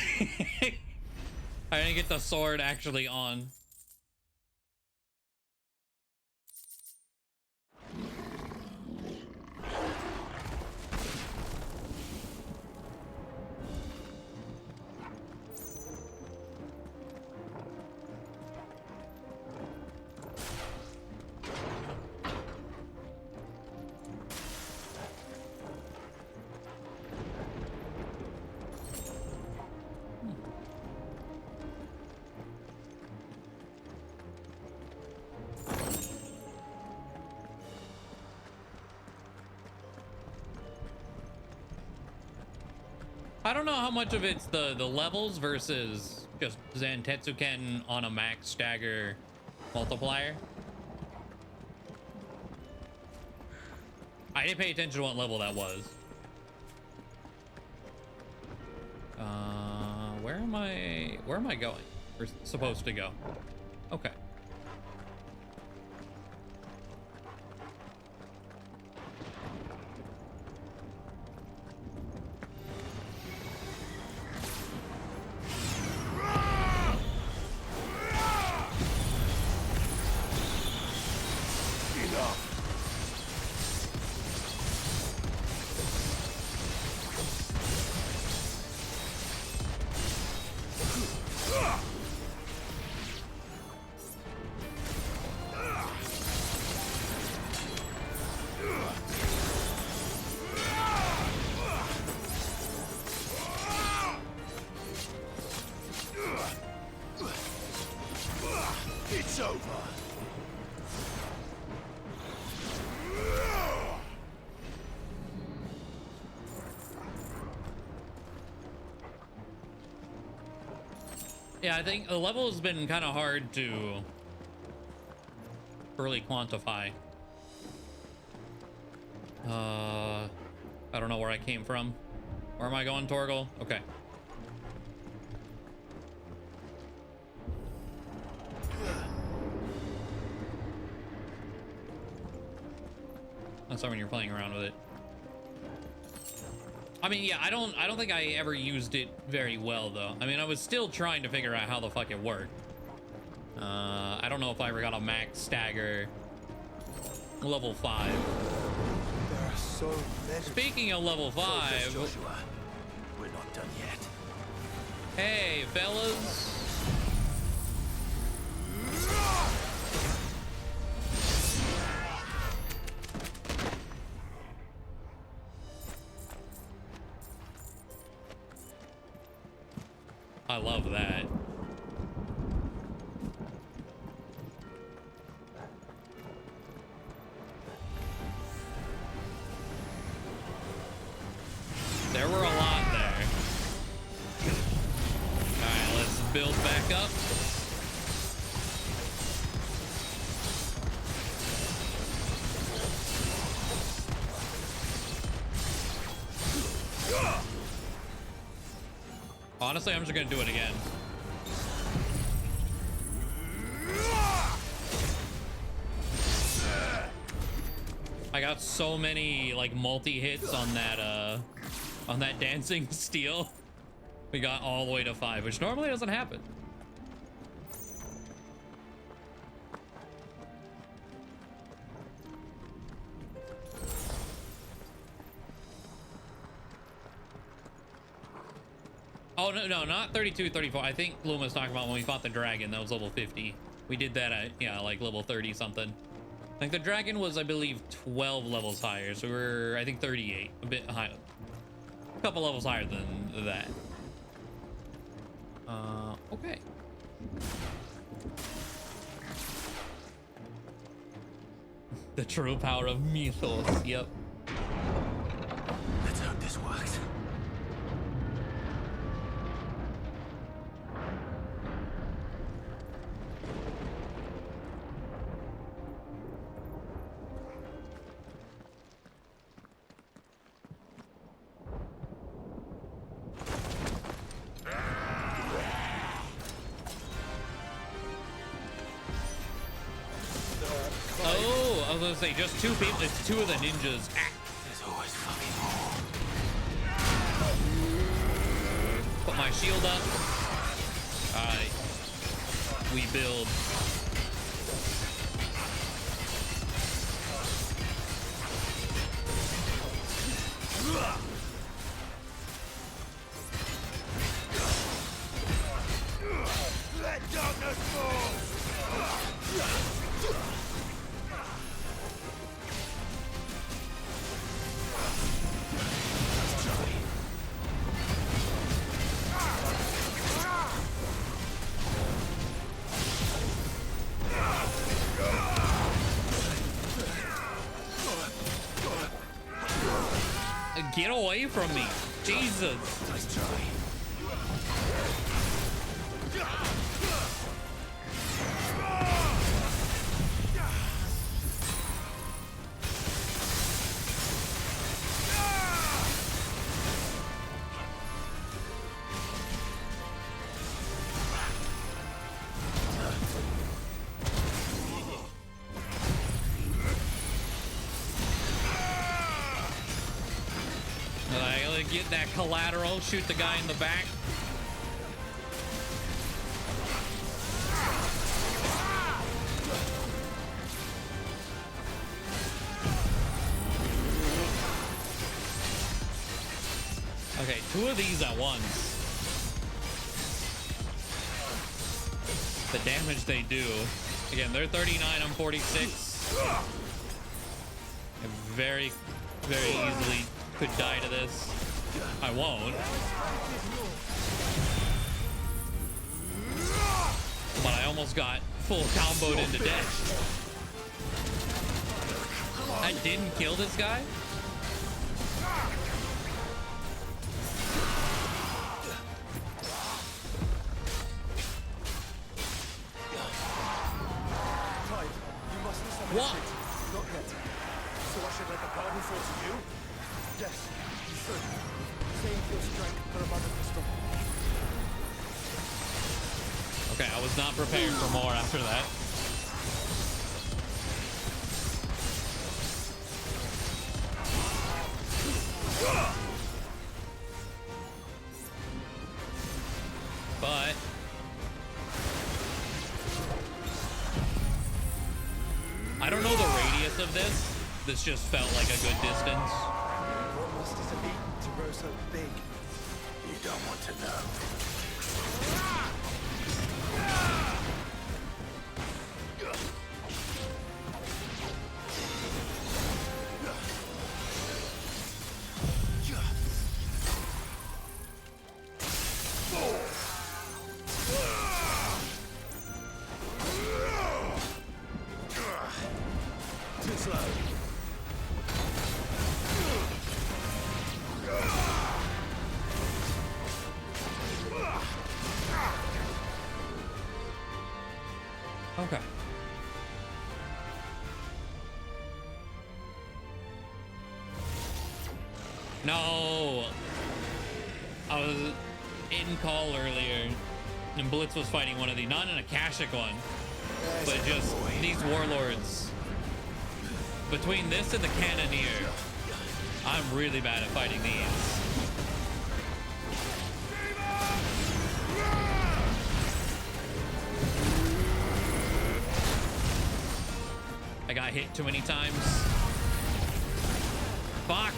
I didn't get the sword actually on. I don't know how much of it's the levels versus just Zantetsuken on a max stagger multiplier. I didn't pay attention to what level that was. Where am I going? We're supposed to go. Okay. It's over. Yeah, I think the level has been kind of hard to really quantify. I don't know where I came from. Where am I going, Torgal? Okay. That's not when you're playing around with it. I mean, yeah, I don't think I ever used it very well, though. I mean, I was still trying to figure out how the fuck it worked. I don't know if I ever got a max stagger level 5. There are so many. Speaking of level 5, Joshua, we're not done yet. hey, fellas. I love that. There were a lot there. All right, let's build back up. Honestly, I'm just gonna do it again. I got so many like multi-hits on that dancing steel. We got all the way to 5, which normally doesn't happen. Oh, no, not 32, 34. I think Bloom was talking about when we fought the dragon. That was level 50. We did that at, yeah, like level 30 something. Like the dragon was, I believe, 12 levels higher. So we're, I think, 38. A bit higher. A couple levels higher than that. Okay. The true power of mythos. Yep. Let's hope this works. was gonna say, just two people. It's two of the ninjas. Ah. There's always fucking more. Put my shield up. Alright. We build. Let darkness fall! Get away from me. Jesus. Nice try. Get that collateral, shoot the guy in the back. Okay, two of these at once. The damage they do. Again, they're 39, I'm 46. I very, very easily could die to this. I won't. But I almost got full comboed into death. I didn't kill this guy? What? Not yet. So I should let the garden fall to you? Yes, you should. Save your strength for a mother crystal. Okay, I was not prepared for more after that. But I don't know the radius of this. This just felt like a good distance. What must it have eaten to grow so big? You don't want to know. Too slow. Okay. No. I was in call earlier, and Blitz was fighting one of these, not an Akashic one, but just these warlords. Between this and the Cannoneer, I'm really bad at fighting these. I got hit too many times. Fuck.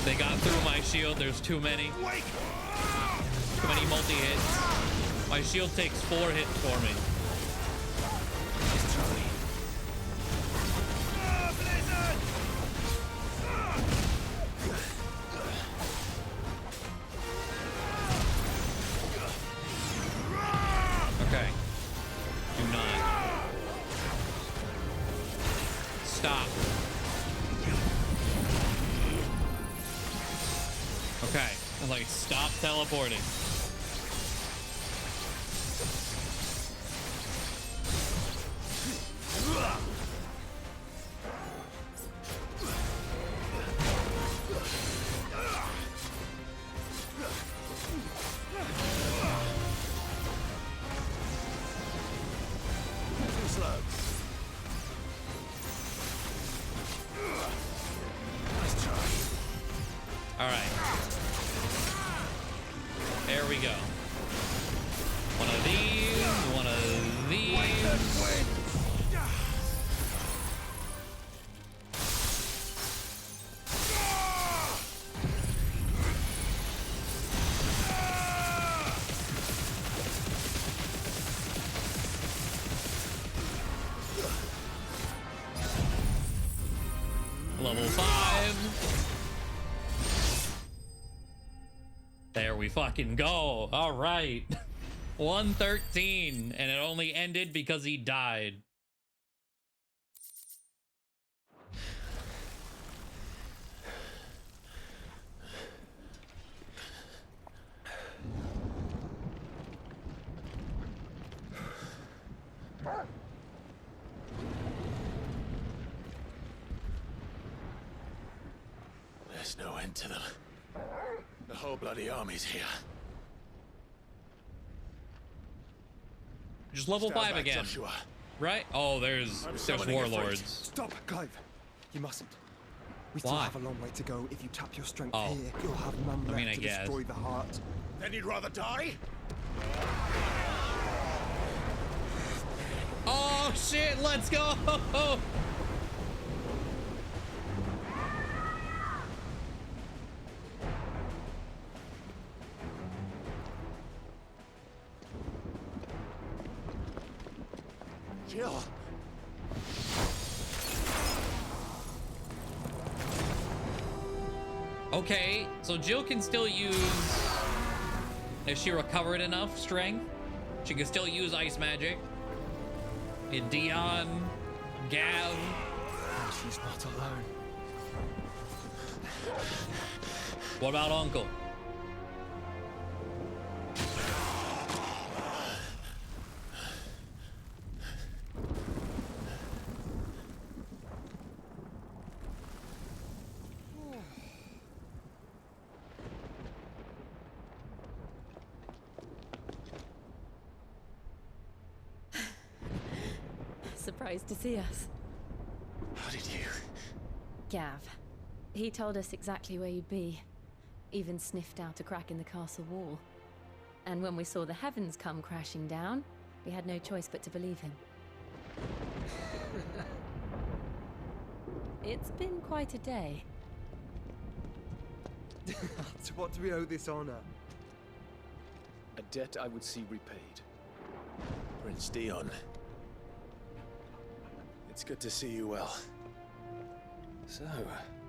They got through my shield. There's too many. Too many multi-hits. My shield takes 4 hits for me. Okay. Do not. Stop. Okay. I was like, stop teleporting. All right. There we go. One of these, one of these. Level 5. There we fucking go. All right. 113, and it only ended because he died. There's no end to them. The whole bloody army's here. Just level Stand 5 back, again. Joshua. Right? Oh, there's summoning a warlords. Stop, Clive. You mustn't. We Why? still have a long way to go. If you tap your strength Oh. here, you'll have none left I to guess. destroy the heart. Then you'd rather die? Oh shit, let's go! Jill. Okay, so Jill can still use, if she recovered enough strength, she can still use ice magic. And Dion, Gav. And she's not alone. What about Uncle? Surprised to see us. How did you? Gav. He told us exactly where you'd be. Even sniffed out a crack in the castle wall. And when we saw the heavens come crashing down, we had no choice but to believe him. It's been quite a day. To what do we owe this honor? A debt I would see repaid. Prince Dion. It's good to see you well. So,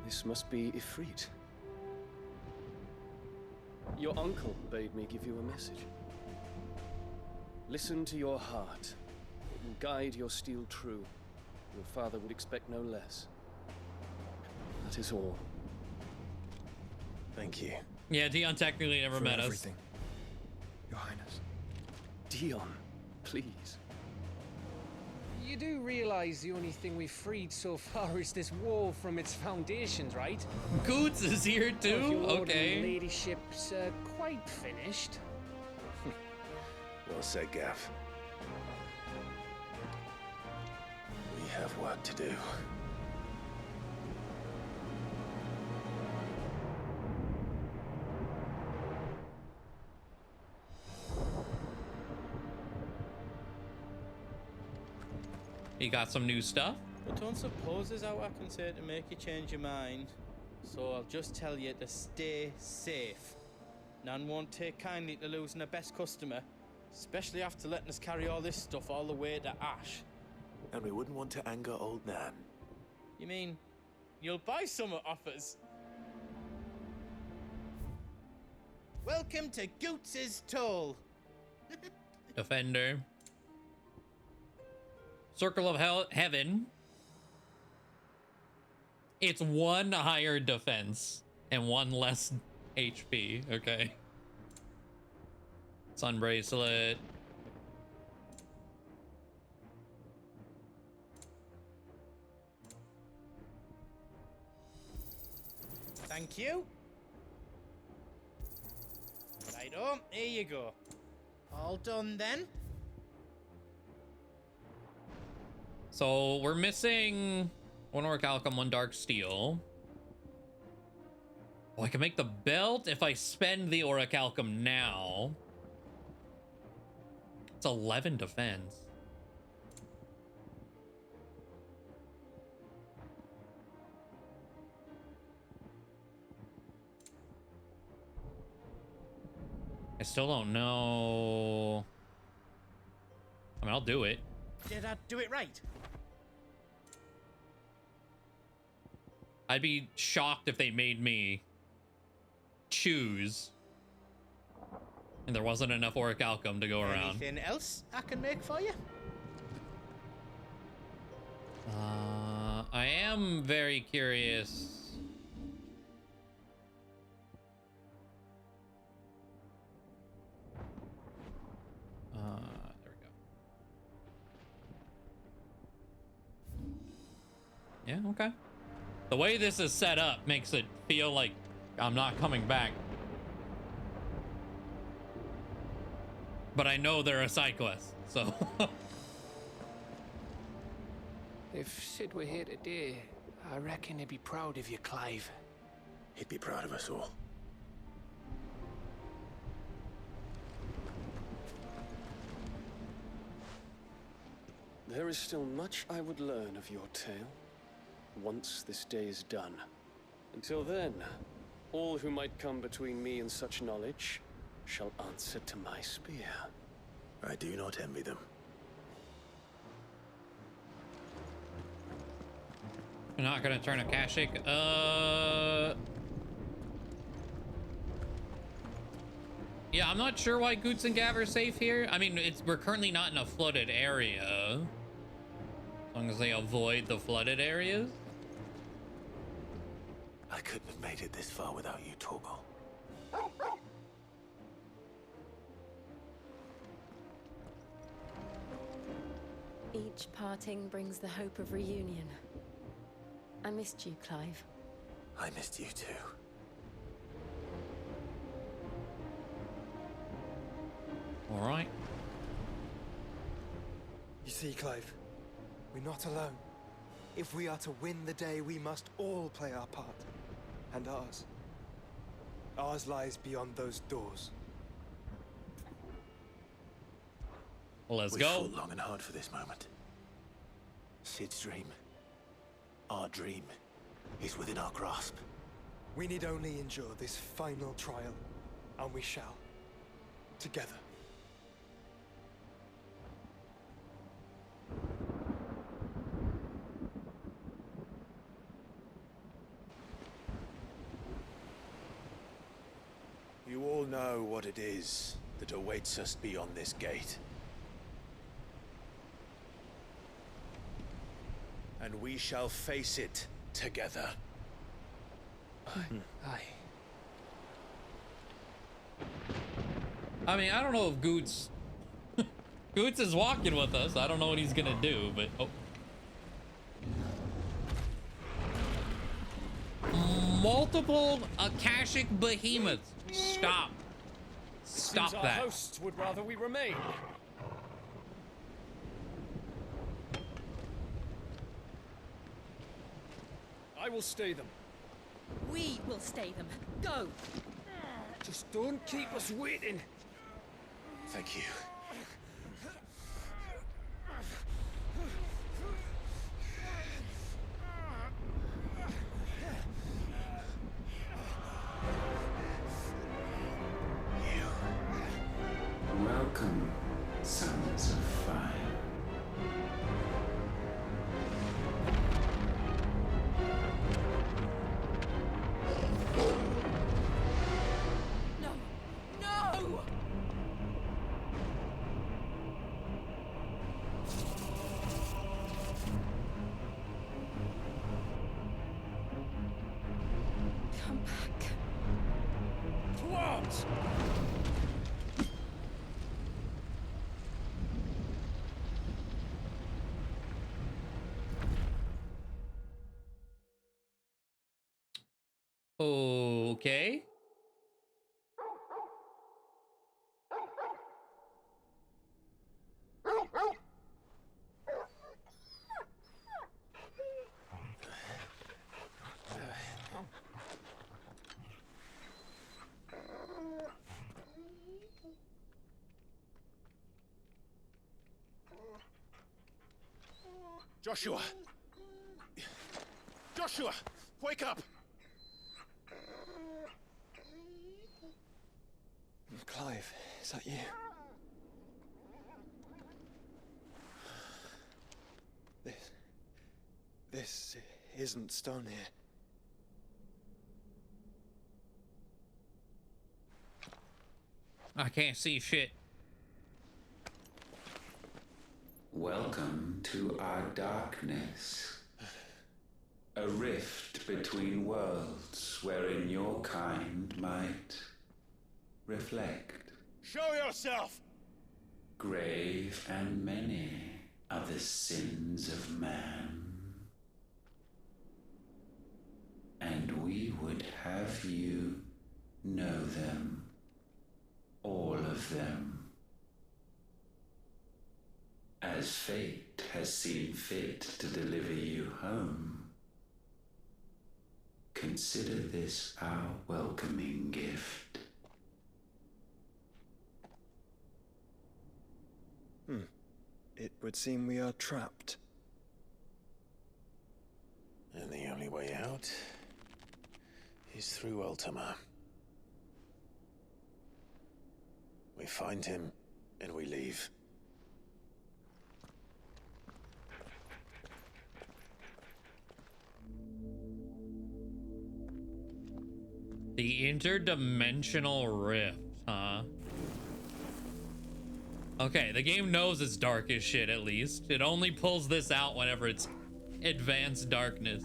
this must be Ifrit. Your uncle bade me give you a message. Listen to your heart. It will guide your steel true. Your father would expect no less. That is all. Thank you. Yeah, Dion technically never For met everything, Your Highness. Dion, please. You do realize the only thing we've freed so far is this wall from its foundations, right? us. Goots is here Well, if too? your lord Okay. and ladyship's quite finished. Well said, Gav. We have work to do. You got some new stuff? But don't suppose there's out I can say to make you change your mind. So I'll just tell you to stay safe. None won't take kindly to losing a best customer, especially after letting us carry all this stuff all the way to Ash. And we wouldn't want to anger old Nan. You mean you'll buy some off us? Welcome to Goots's Toll. Defender. Circle of Heaven. It's 1 higher defense and 1 less HP. Okay. Sun bracelet. Thank you. Righto, here you go. All done then? So we're missing 1 orichalcum, 1 dark steel. Oh, I can make the belt if I spend the orichalcum now. It's 11 defense. I still don't know. I mean, I'll do it. Did I do it right? I'd be shocked if they made me choose and there wasn't enough orichalcum to go around. Anything else I can make for you? I am very curious. There we go. Yeah, okay. The way this is set up makes it feel like I'm not coming back. But I know they're a side quest, so. If Sid were here today, I reckon he'd be proud of you, Clive. He'd be proud of us all. There is still much I would learn of your tale, once this day is done. Until then, all who might come between me and such knowledge shall answer to my spear. I do not envy them. You're not gonna turn a Kashik. Yeah, I'm not sure why Goots and Gav are safe here. I mean, we're currently not in a flooded area. As long as they avoid the flooded areas. I couldn't have made it this far without you, Torgal. Each parting brings the hope of reunion. I missed you, Clive. I missed you too. All right. You see, Clive, we're not alone. If we are to win the day, we must all play our part. And ours. Ours lies beyond those doors. Let's We go. fought long and hard for this moment. Sid's dream, our dream, is within our grasp. We need only endure this final trial, and we shall. Together. You all know what it is that awaits us beyond this gate. And we shall face it together. Aye. I mean, I don't know if Goots... Goots is walking with us. I don't know what he's gonna do, but... Oh. Multiple Akashic behemoths. Stop. Stop Seems that. Our hosts would rather we remain. I will stay them. We will stay them. Go! Just don't keep us waiting. Thank you. Welcome, sons of fire. No! No! Come back. What? Okay. Joshua! Joshua! Wake up! Clive, is that you? This isn't stone here. I can't see shit. Welcome to our darkness. A rift between worlds wherein your kind might reflect. Show yourself! Grave and many are the sins of man. And we would have you know them. All of them. As fate has seen fit to deliver you home, consider this our welcoming gift. It would seem we are trapped. And the only way out is through Ultima. We find him, and we leave. The interdimensional rift, huh? Okay, the game knows it's dark as shit, at least. It only pulls this out whenever it's advanced darkness.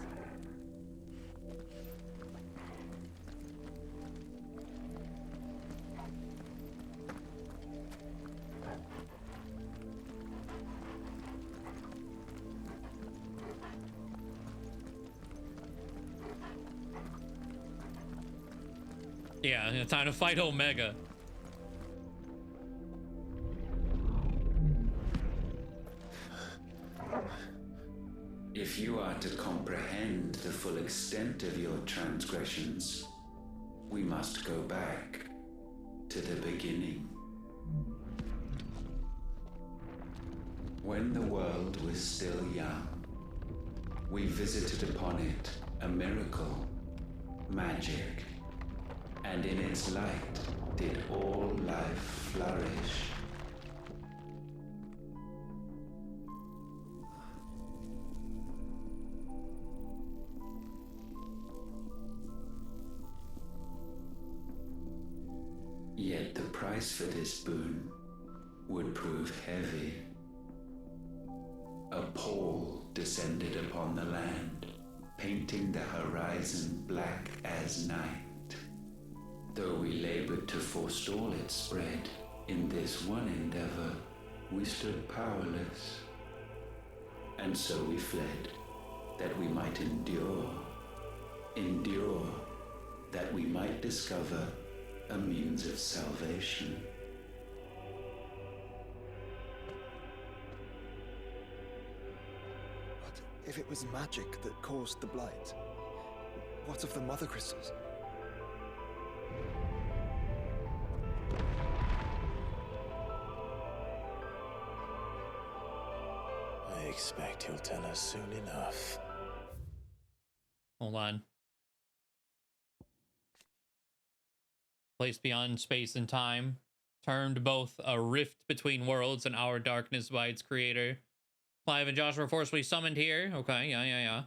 Yeah, time to fight Omega. If you are to comprehend the full extent of your transgressions, we must go back to the beginning. When the world was still young, we visited upon it a miracle, magic, and in its light did all life flourish. Yet the price for this boon would prove heavy. A pall descended upon the land, painting the horizon black as night. Though we labored to forestall its spread, in this one endeavor we stood powerless. And so we fled, that we might endure, that we might discover a means of salvation. But if it was magic that caused the blight, what of the mother crystals? I expect he'll tell us soon enough. Hold on. Placed beyond space and time, termed both a rift between worlds and our darkness by its creator. Clive and Josh were forcibly summoned here. Okay, yeah.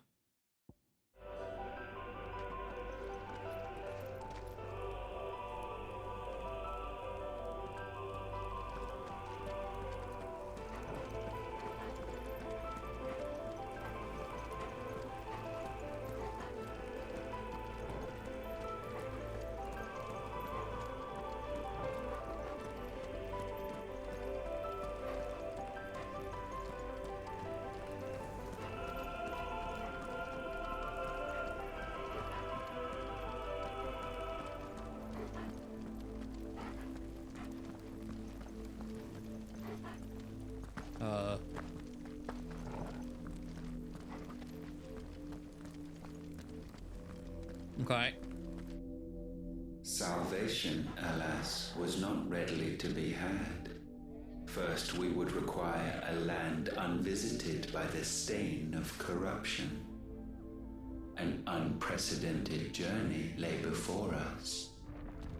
Okay. Salvation, alas, was not readily to be had, First, we would require a land unvisited by the stain of corruption. An unprecedented journey lay before us,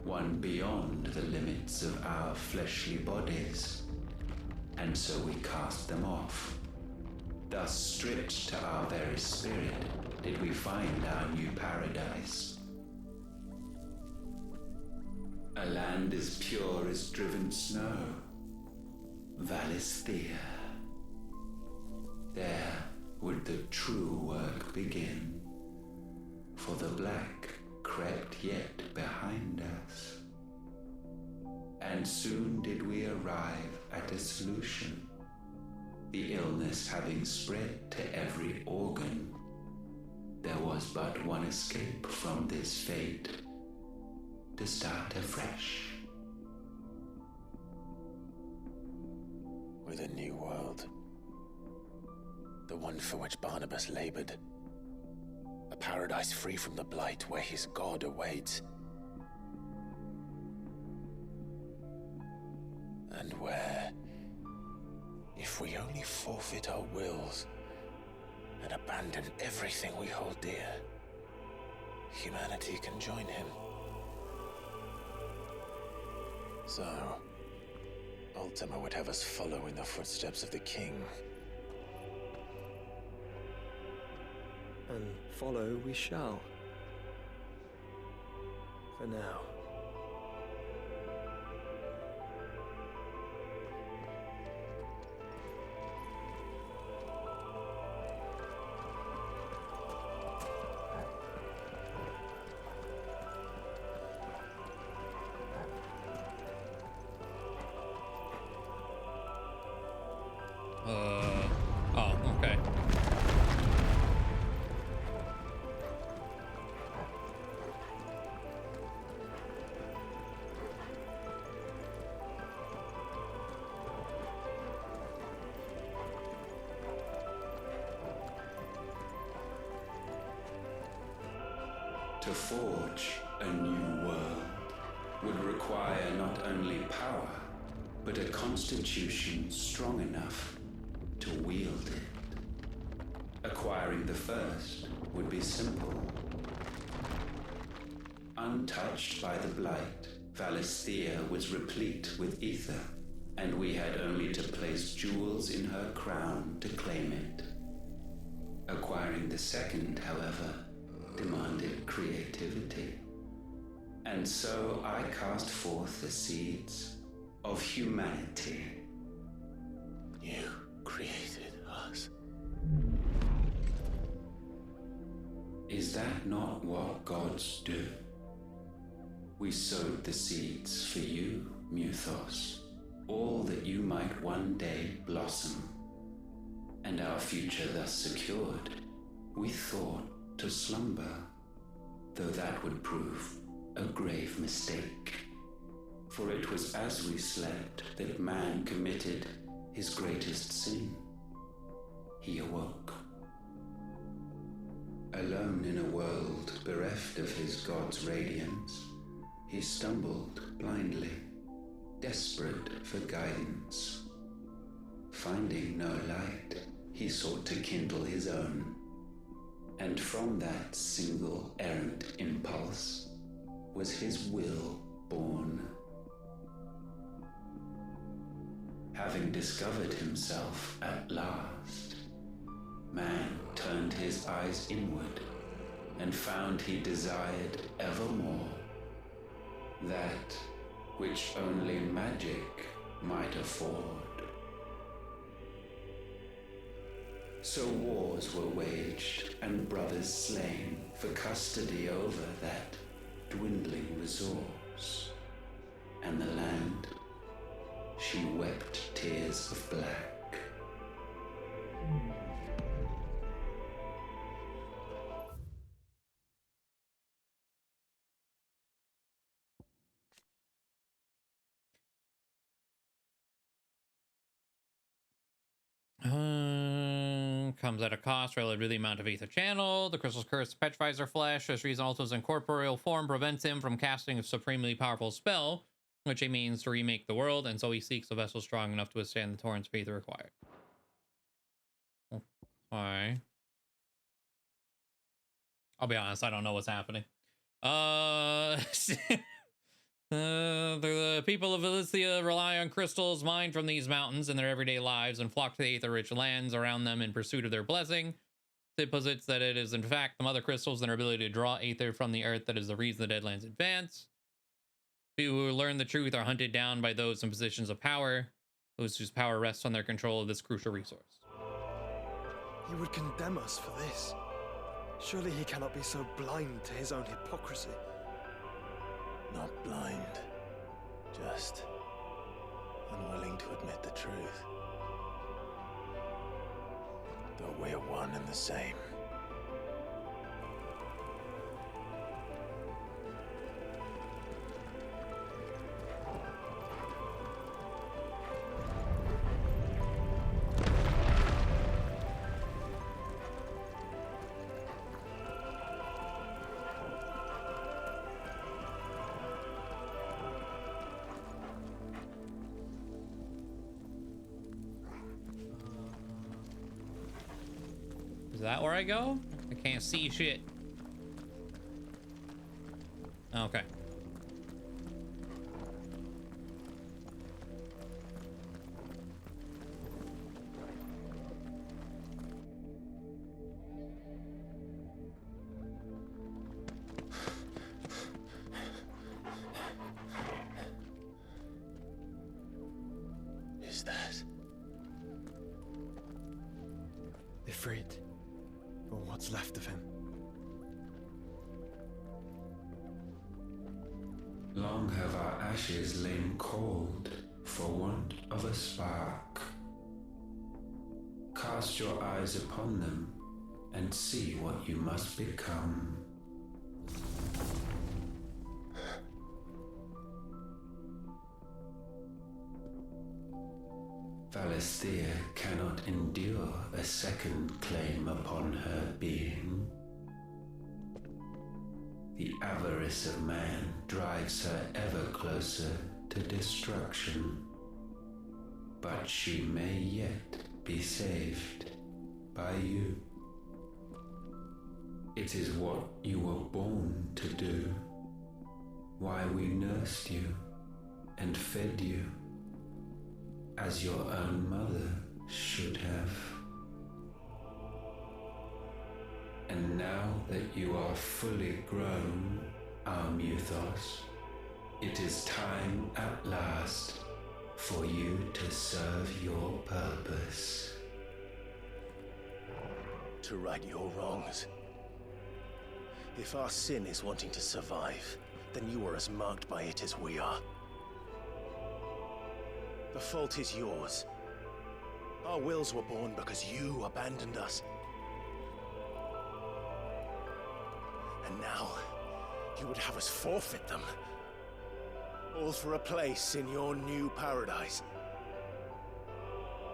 one beyond the limits of our fleshly bodies, and so we cast them off. Thus, stripped to our very spirit, did we find our new paradise. A land as pure as driven snow, Valisthea. There would the true work begin, for the black crept yet behind us. And soon did we arrive at a solution, the illness having spread to every organ. There was but one escape from this fate, to start afresh. With a new world. The one for which Barnabas labored. A paradise free from the blight where his god awaits. And where, if we only forfeit our wills and abandon everything we hold dear, humanity can join him. So, Ultima would have us follow in the footsteps of the king. And follow we shall. For now. Oh, okay. To forge a new world would require not only power, but a constitution strong enough to wield it. Acquiring the first would be simple. Untouched by the blight, Valisthea was replete with ether, and we had only to place jewels in her crown to claim it. Acquiring the second, however, demanded creativity. And so I cast forth the seeds of humanity. You created us. Is that not what gods do? We sowed the seeds for you, Muthos, all that you might one day blossom. And our future thus secured, we thought to slumber, though that would prove a grave mistake. For it was as we slept that man committed his greatest sin. He awoke. Alone in a world bereft of his god's radiance, he stumbled blindly, desperate for guidance. Finding no light, he sought to kindle his own. And from that single errant impulse was his will born. Having discovered himself at last, man turned his eyes inward and found he desired evermore that which only magic might afford. So wars were waged and brothers slain for custody over that dwindling resource, and the land, she wept tears of black. Comes at a cost relative to the amount of ether channel. The crystal's curse petrifies their flesh. This reason Ultima's incorporeal form prevents him from casting a supremely powerful spell. which he means to remake the world, and so he seeks a vessel strong enough to withstand the torrent's fate required. Okay. I'll be honest, I don't know what's happening. The people of Elysia rely on crystals mined from these mountains in their everyday lives and flock to the aether-rich lands around them in pursuit of their blessing. It posits that it is in fact the mother crystals and their ability to draw aether from the earth that is the reason the Deadlands advance. People who learn the truth are hunted down by those in positions of power, those whose power rests on their control of this crucial resource. He would condemn us for this. Surely he cannot be so blind to his own hypocrisy. Not blind, just unwilling to admit the truth. Though we're one and the same. Is that where I go? I can't see shit. Okay. Is that Ifrit, or what's left of him? Long have our ashes lain cold for want of a spark. Cast your eyes upon them and see what you must become. Valisthea cannot endure a second claim upon her being. The avarice of man drives her ever closer to destruction. But she may yet be saved by you. It is what you were born to do, why we nursed you and fed you, as your own mother should have. And now that you are fully grown, our Muthos, it is time at last for you to serve your purpose. to right your wrongs? If our sin is wanting to survive, then you are as marked by it as we are. The fault is yours. Our wills were born because you abandoned us. And now, you would have us forfeit them. All for a place in your new paradise.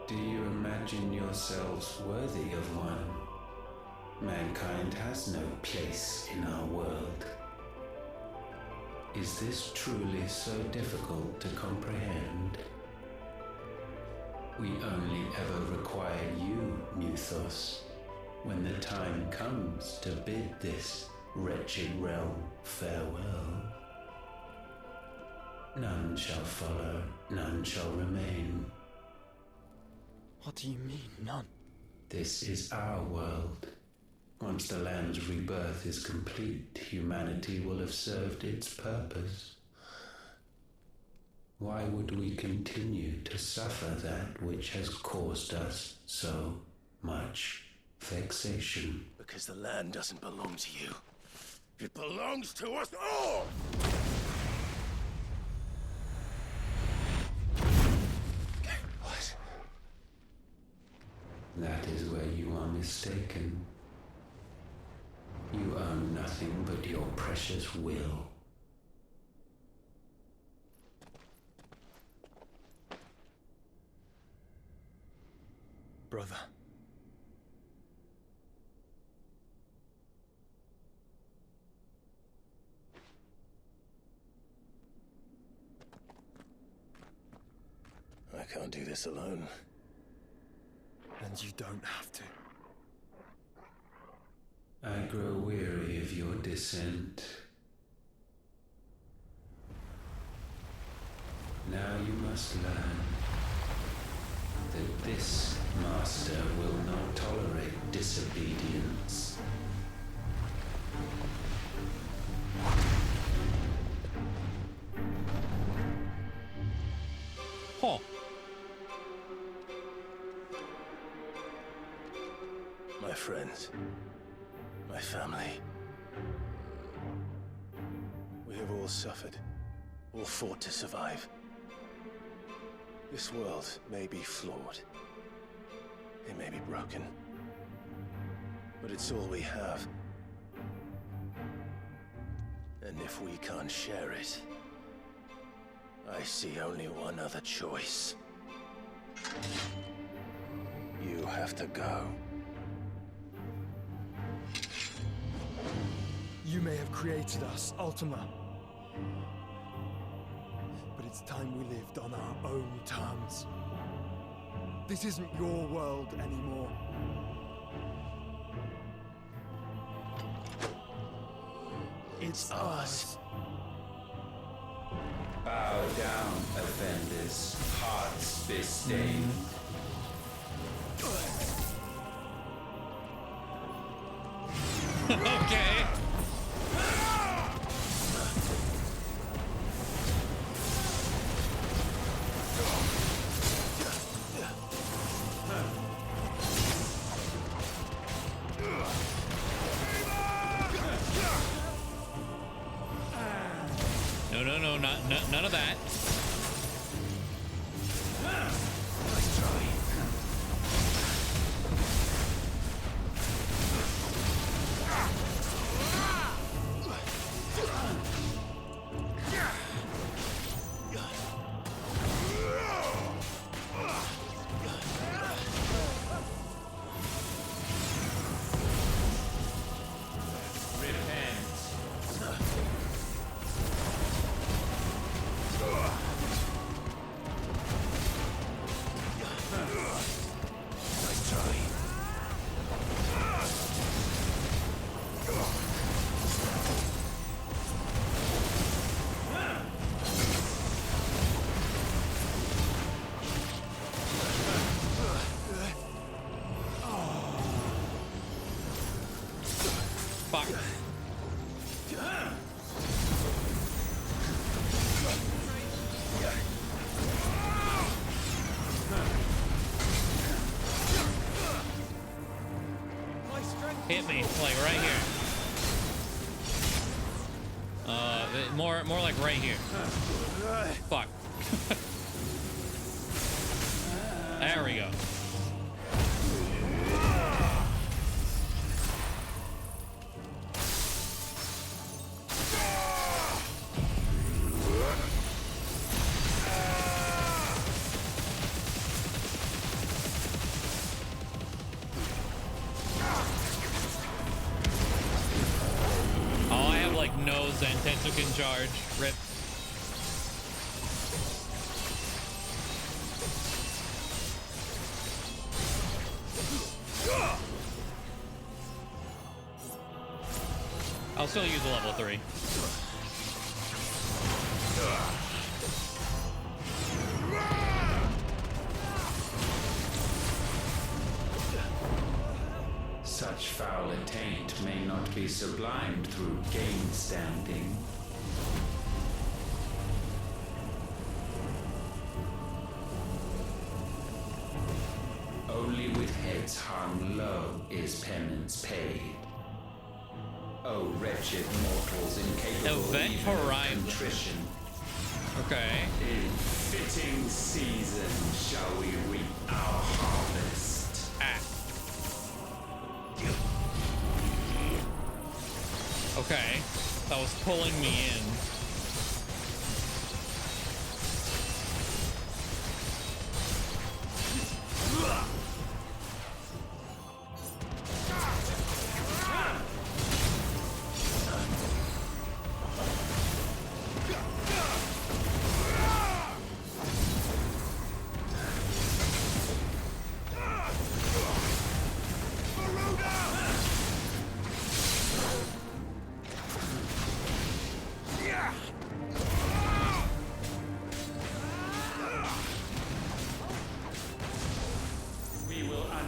Do you imagine yourselves worthy of one? Mankind has no place in our world. Is this truly so difficult to comprehend? We only ever require you, Muthos, when the time comes to bid this wretched realm farewell. None shall follow, none shall remain. What do you mean, none? This is our world. Once the land's rebirth is complete, humanity will have served its purpose. Why would we continue to suffer that which has caused us so much vexation? Because the land doesn't belong to you. It belongs to us all! What? That is where you are mistaken. You own nothing but your precious will. Brother. can't do this alone. And you don't have to. I grow weary of your dissent. Now you must learn that this master will not tolerate disobedience. Huh. My friends, my family. We have all suffered, all fought to survive. This world may be flawed. It may be broken. But it's all we have. And if we can't share it, I see only one other choice. You have to go. You may have created us, Ultima. But it's time we lived on our own terms. This isn't your world anymore. It's ours. Bow down, offenders, hearts be stained. Okay. No, none of that. Hit me, like right here. More like right here. Fuck. There we go. Took in charge. Rip. I'll still use a level 3. Such foul attaint may not be sublimed through game standing. Only with heads hung low is penance paid. Oh, wretched mortals incapable even of contrition. Okay. In fitting season shall we reap our harvest. Ah. Okay. That was pulling me in.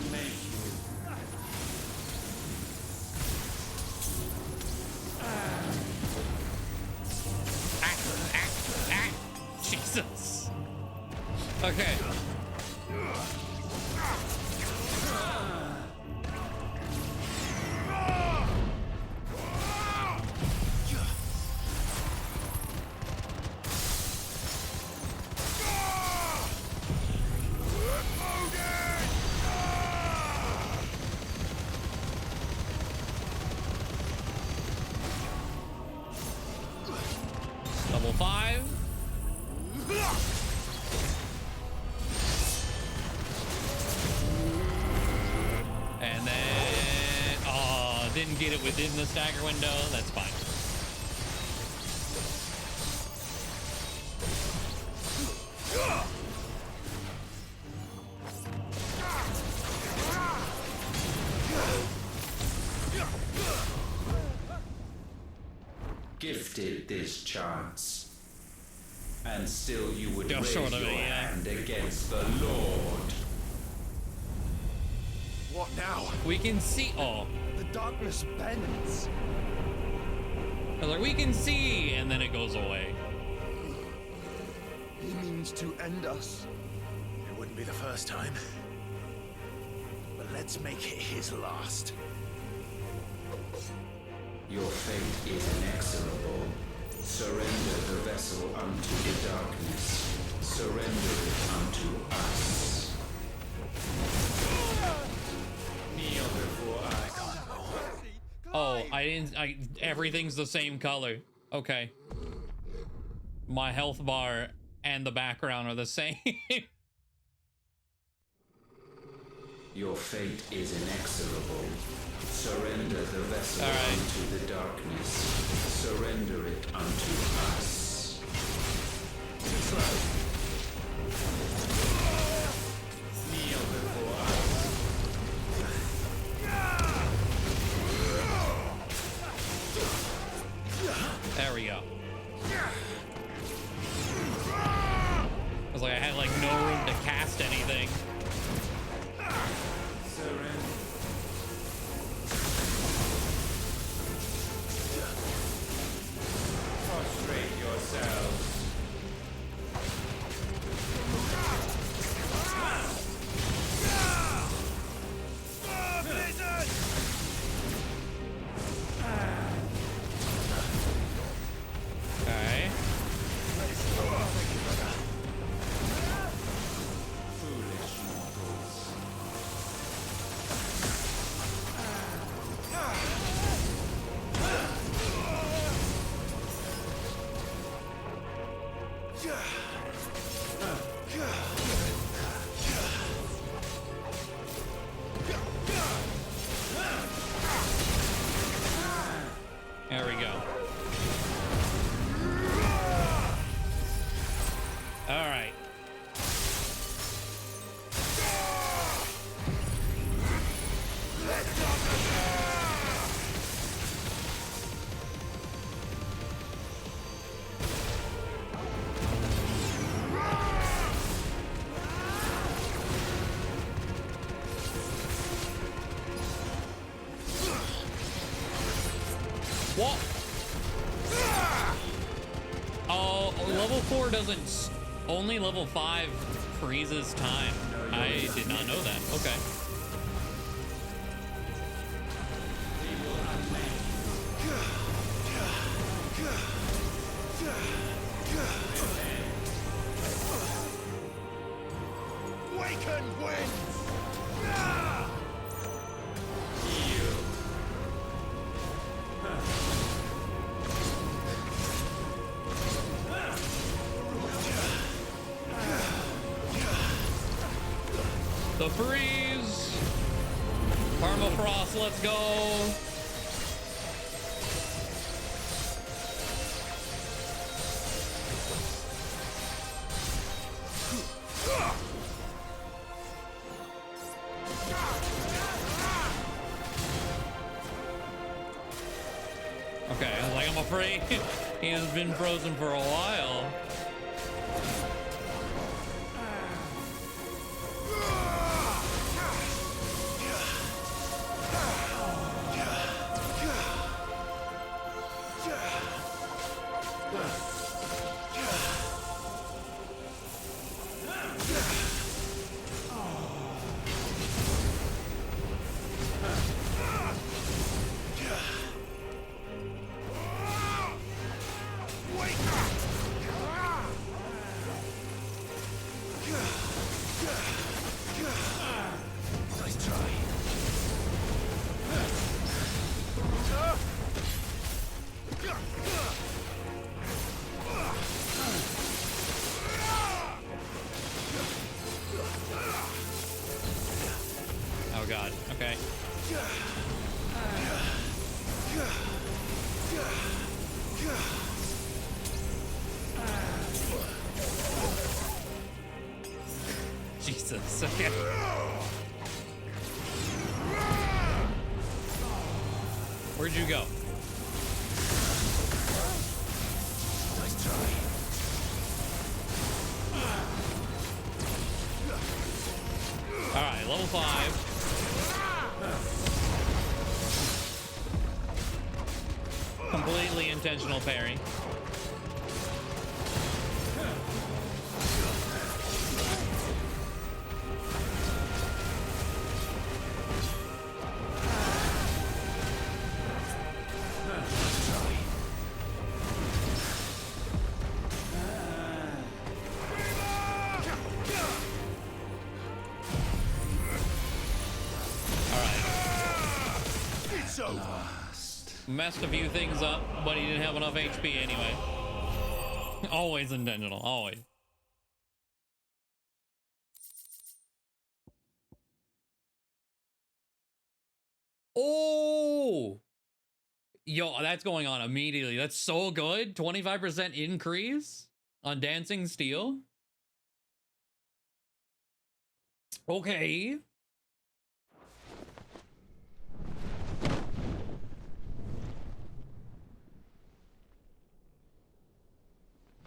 unmake you. Jesus. Okay. Level 5. And then, oh, didn't get it within the stagger window. That's fine. Gifted this chance, and still you would Just raise short your of it, yeah. hand against the Lord. What now? We can see. Oh, The darkness bends. I was like, we can see, and then it goes away. He means to end us. It wouldn't be the first time. But let's make it his last. Your fate is inexorable. Surrender the vessel unto the darkness. Surrender it unto us. Kneel before us. Oh, I didn't. Everything's the same color. Okay. My health bar and the background are the same. Your fate is inexorable. Surrender the vessel All right. unto the darkness. Surrender it unto us. Kneel before us. There we go. I was like, I had like no room to cast anything. Surrender. Prostrate yourselves. Okay. Foolish mortals. There we go. All right. What? Oh, level 4 doesn't. Only level 5 freezes time. I did not know that. Okay. Waken winds! The freeze. Permafrost, let's go. Okay, I was like, I'm afraid he has been frozen for a while. god. Okay. Jesus. Okay. Where'd you go? Nice try. All right, level 5. Completely intentional parry. Messed a few things up, but he didn't have enough HP anyway. Always intentional, always. Oh! Yo, that's going on immediately. That's so good. 25% increase on Dancing Steel. Okay.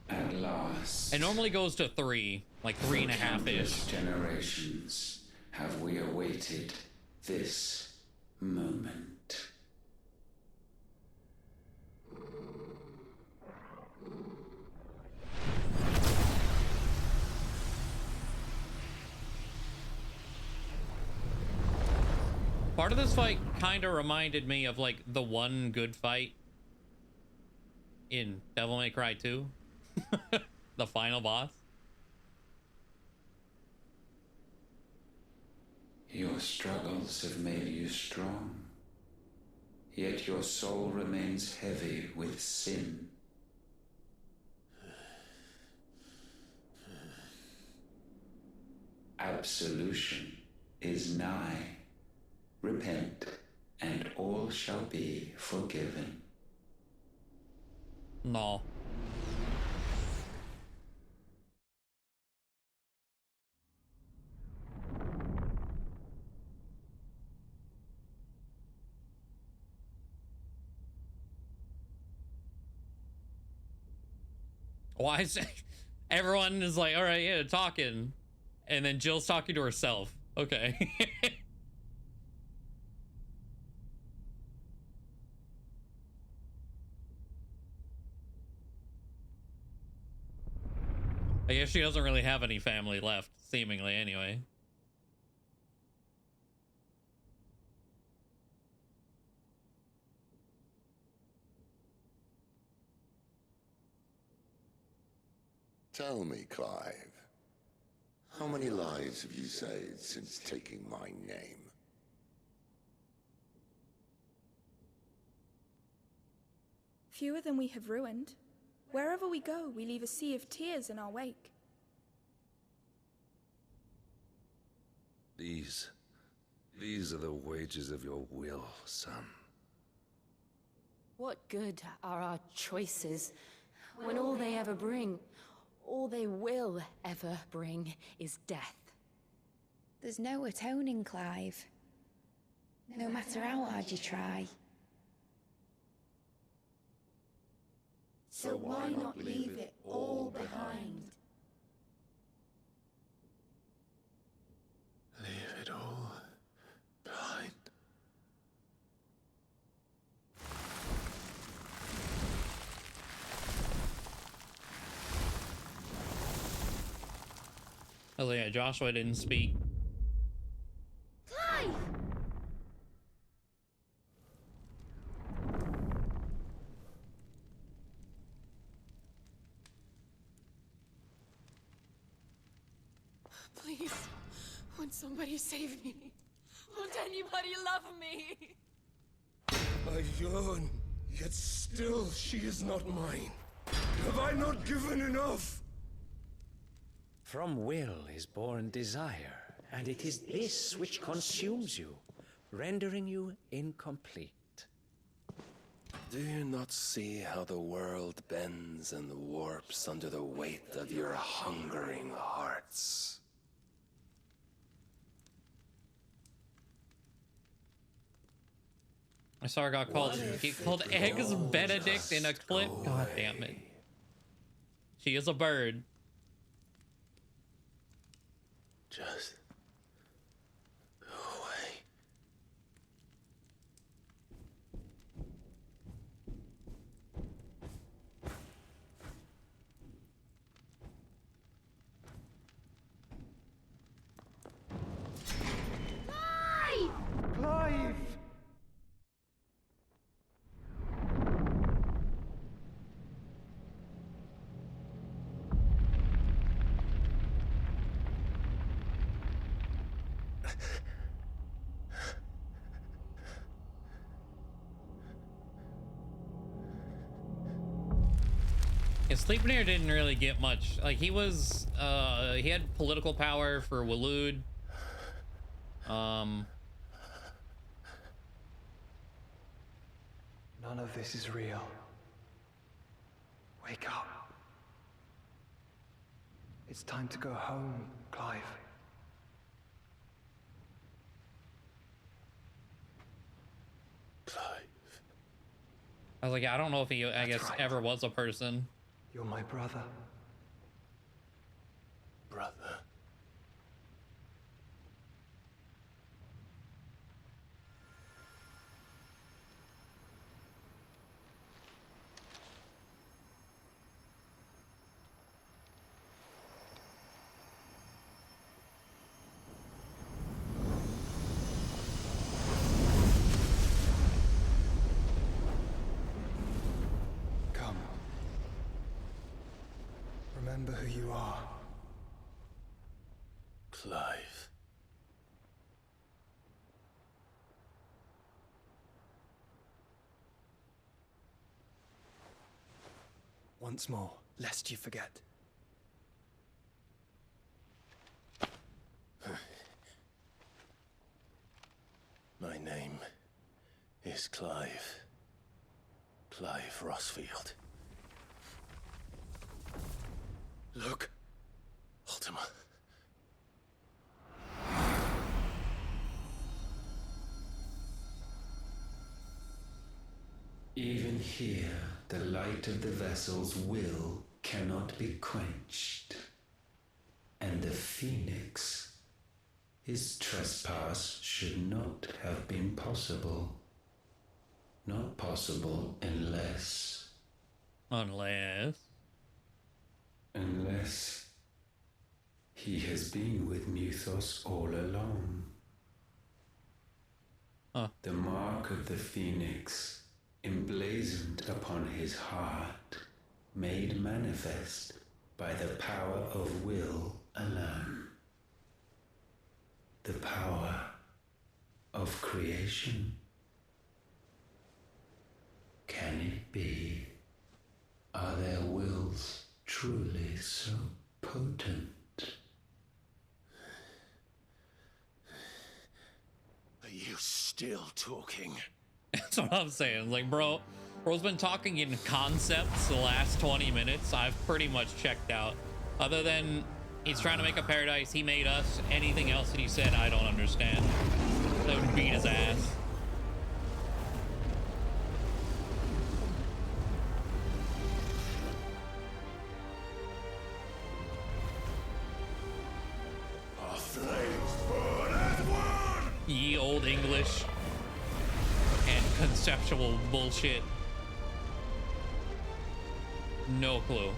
At last. It normally goes to 3, like 3.5-ish. Generations have we awaited this moment. Part of this fight kind of reminded me of like the one good fight in Devil May Cry 2. The final boss. Your struggles have made you strong, yet your soul remains heavy with sin. Absolution is nigh. Repent, and all shall be forgiven. No. Why is everyone is like, all right, yeah, talking, and then Jill's talking to herself. Okay. I guess she doesn't really have any family left, seemingly, anyway. Tell me, Clive, how many lives have you saved since taking my name? Fewer than we have ruined. Wherever we go, we leave a sea of tears in our wake. These are the wages of your will, son. What good are our choices when all they ever bring, all they will ever bring, is death? There's no atoning, Clive. No matter how hard you try. So why not leave it all behind? Leave it all behind. Oh yeah, Joshua didn't speak. Clive! Please, won't somebody save me? Won't anybody love me? I yearn, yet still she is not mine. Have I not given enough? From will is born desire, And it is this which consumes you, rendering you incomplete. Do you not see how the world bends and warps under the weight of your hungering hearts? I saw her got called Eggs Benedict in a clip. God damn it. She is a bird. Just go away. Clive! Yeah, Sleipnir didn't really get much. Like, he was, he had political power for Waloed. None of this is real. Wake up. It's time to go home, Clive. I was like, I don't know if he, I guess, ever was a person. You're my brother. Brother. Come. Remember who you are. Clive. Once more, lest you forget. My name is Clive. Clive Rossfield. Look, Ultima. Even here, the light of the vessel's will cannot be quenched. And the Phoenix, his trespass should not have been possible. Not possible unless... Unless he has been with Muthos all along. The mark of the Phoenix, emblazoned upon his heart, made manifest by the power of will alone. The power of creation. Can it be? Are their wills truly so potent? Are you still talking? That's what I'm saying. Like, bro's been talking in concepts the last 20 minutes. I've pretty much checked out. Other than he's trying to make a paradise, he made us. Anything else that he said, I don't understand. That would beat his ass. Our flames burn as one! Ye old English and conceptual bullshit. No clue.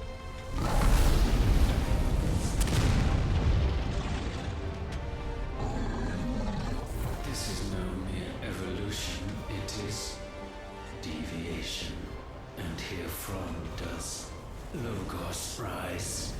This is no mere evolution, it is deviation. And herefrom does Logos rise.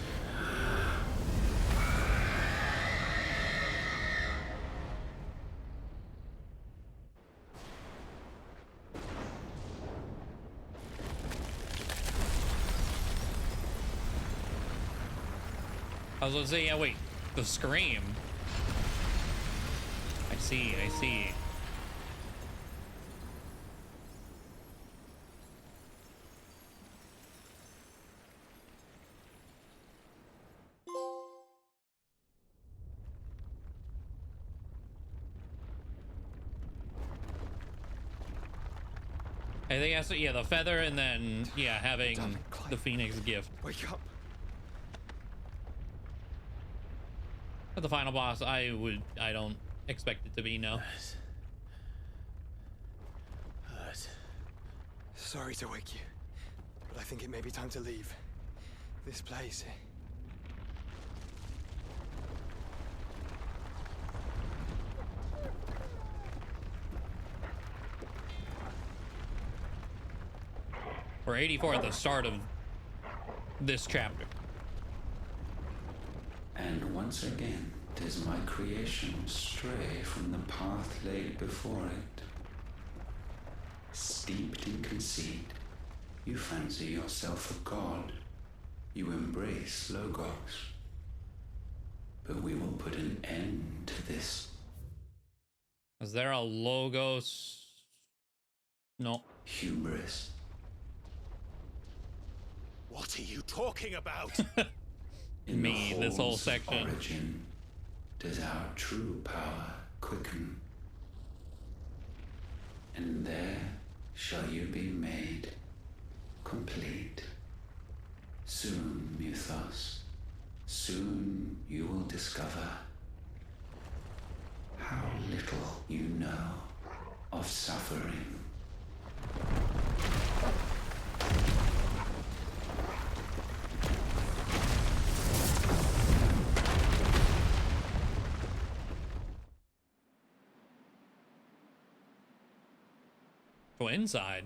I was gonna say, yeah, wait, the scream. see, I see. I think that's, yeah, the feather, and then, yeah, having the Phoenix gift. Wake up. But the final boss, I don't expect it to be, no. Sorry to wake you, but I think it may be time to leave this place. We're 84 at the start of this chapter. And once again does my creation stray from the path laid before it. Steeped in conceit, you fancy yourself a god. You embrace Logos. But we will put an end to this. Is there a Logos? No. Hubris. What are you talking about? In Me, this whole section. Origin does our true power quicken. And there shall you be made complete. Soon, Muthos, soon you will discover how little you know of suffering. Go inside.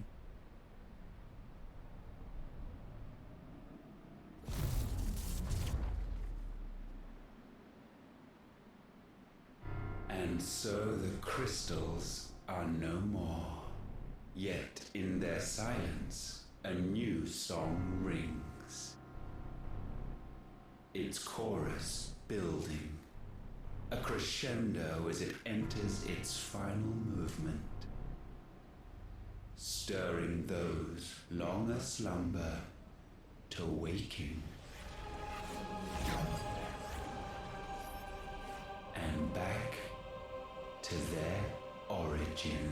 And so the crystals are no more. Yet in their silence, a new song rings. Its chorus building, a crescendo as it enters its final movement, stirring those long aslumber to waking. And back to their origin.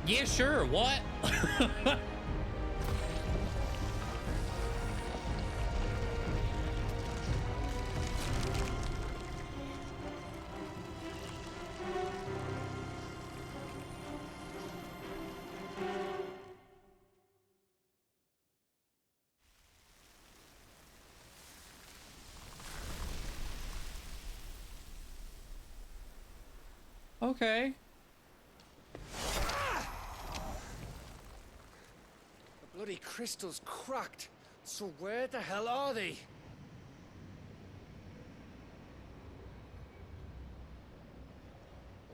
Yeah, sure, what? Okay. Bloody crystal's cracked. So where the hell are they?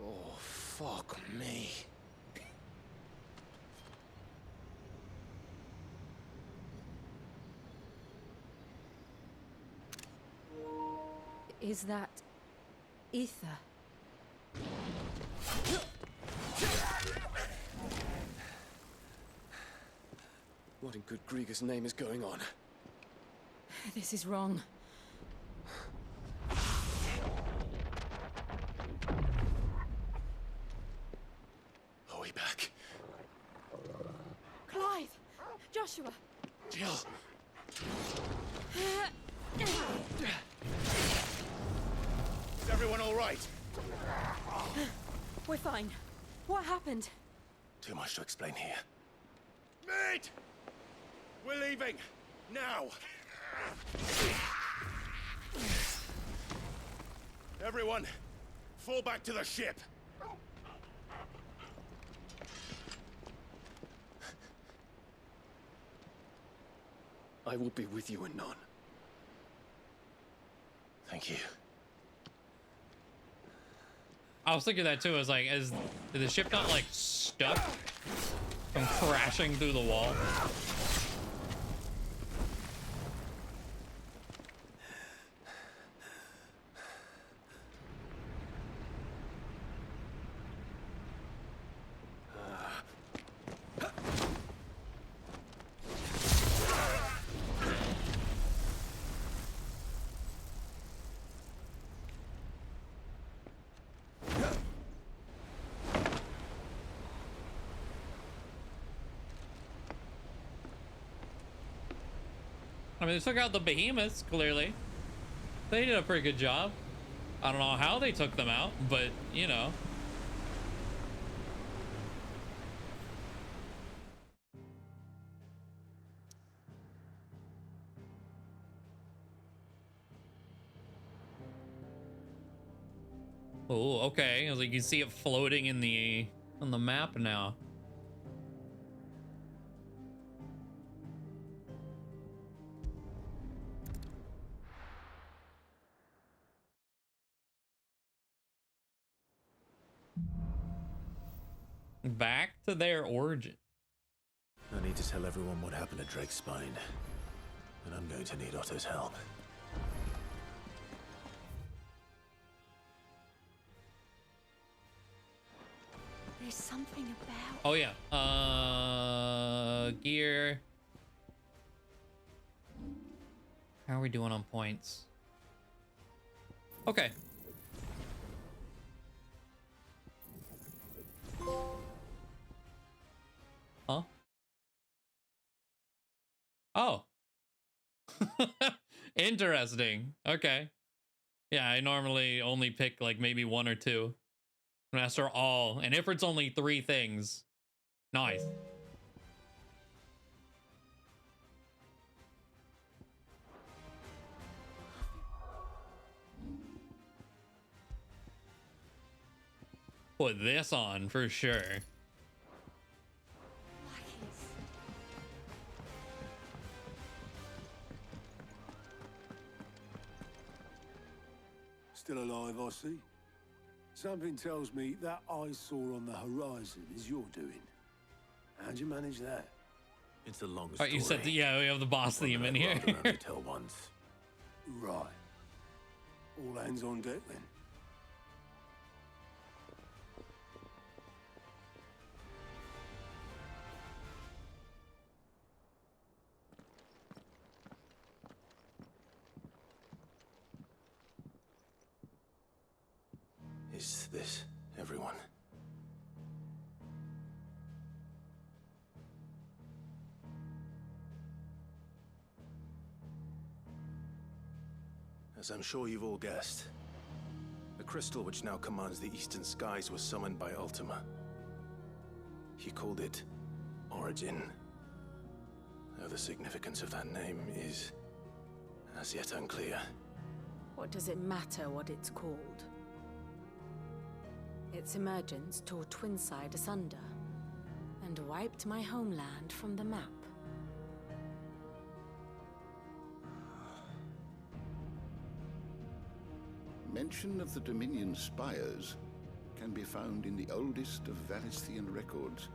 Oh, fuck me. Is that ether? What in good Grieger's name is going on? This is wrong. Are we back? Clive! Joshua! Jill! Is everyone all right? We're fine. What happened? Too much to explain here. Mate! We're leaving! Now! Everyone, Fall back to the ship! I will be with you anon. Thank you. I was thinking that too. I was like, is the ship not like stuck from crashing through the wall? I mean, they took out the behemoths, clearly. They did a pretty good job. I don't know how they took them out, but, you know. Oh, okay. I was like, you can see it floating in the on the map now. Back to their origin. I need to tell everyone what happened at Drake's Spine, and I'm going to need Otto's help. There's something about... Oh yeah. Gear. How are we doing on points? Okay. Huh? Oh. Interesting. Okay. Yeah, I normally only pick like maybe one or two. Master all. And if it's only 3 things. Nice. Put this on for sure. Still alive, I see. Something tells me that eyesore on the horizon is your doing. How'd you manage that? It's a long Oh, story. you said, yeah, we have the boss theme in here. I'd rather only tell once. Right. All hands on deck then. Is this everyone? As I'm sure you've all guessed, the crystal which now commands the eastern skies was summoned by Ultima. He called it Origin. Though the significance of that name is as yet unclear. What does it matter what it's called? Its emergence tore Twinside asunder and wiped my homeland from the map. Mention of the Dominion spires can be found in the oldest of Valisthian records.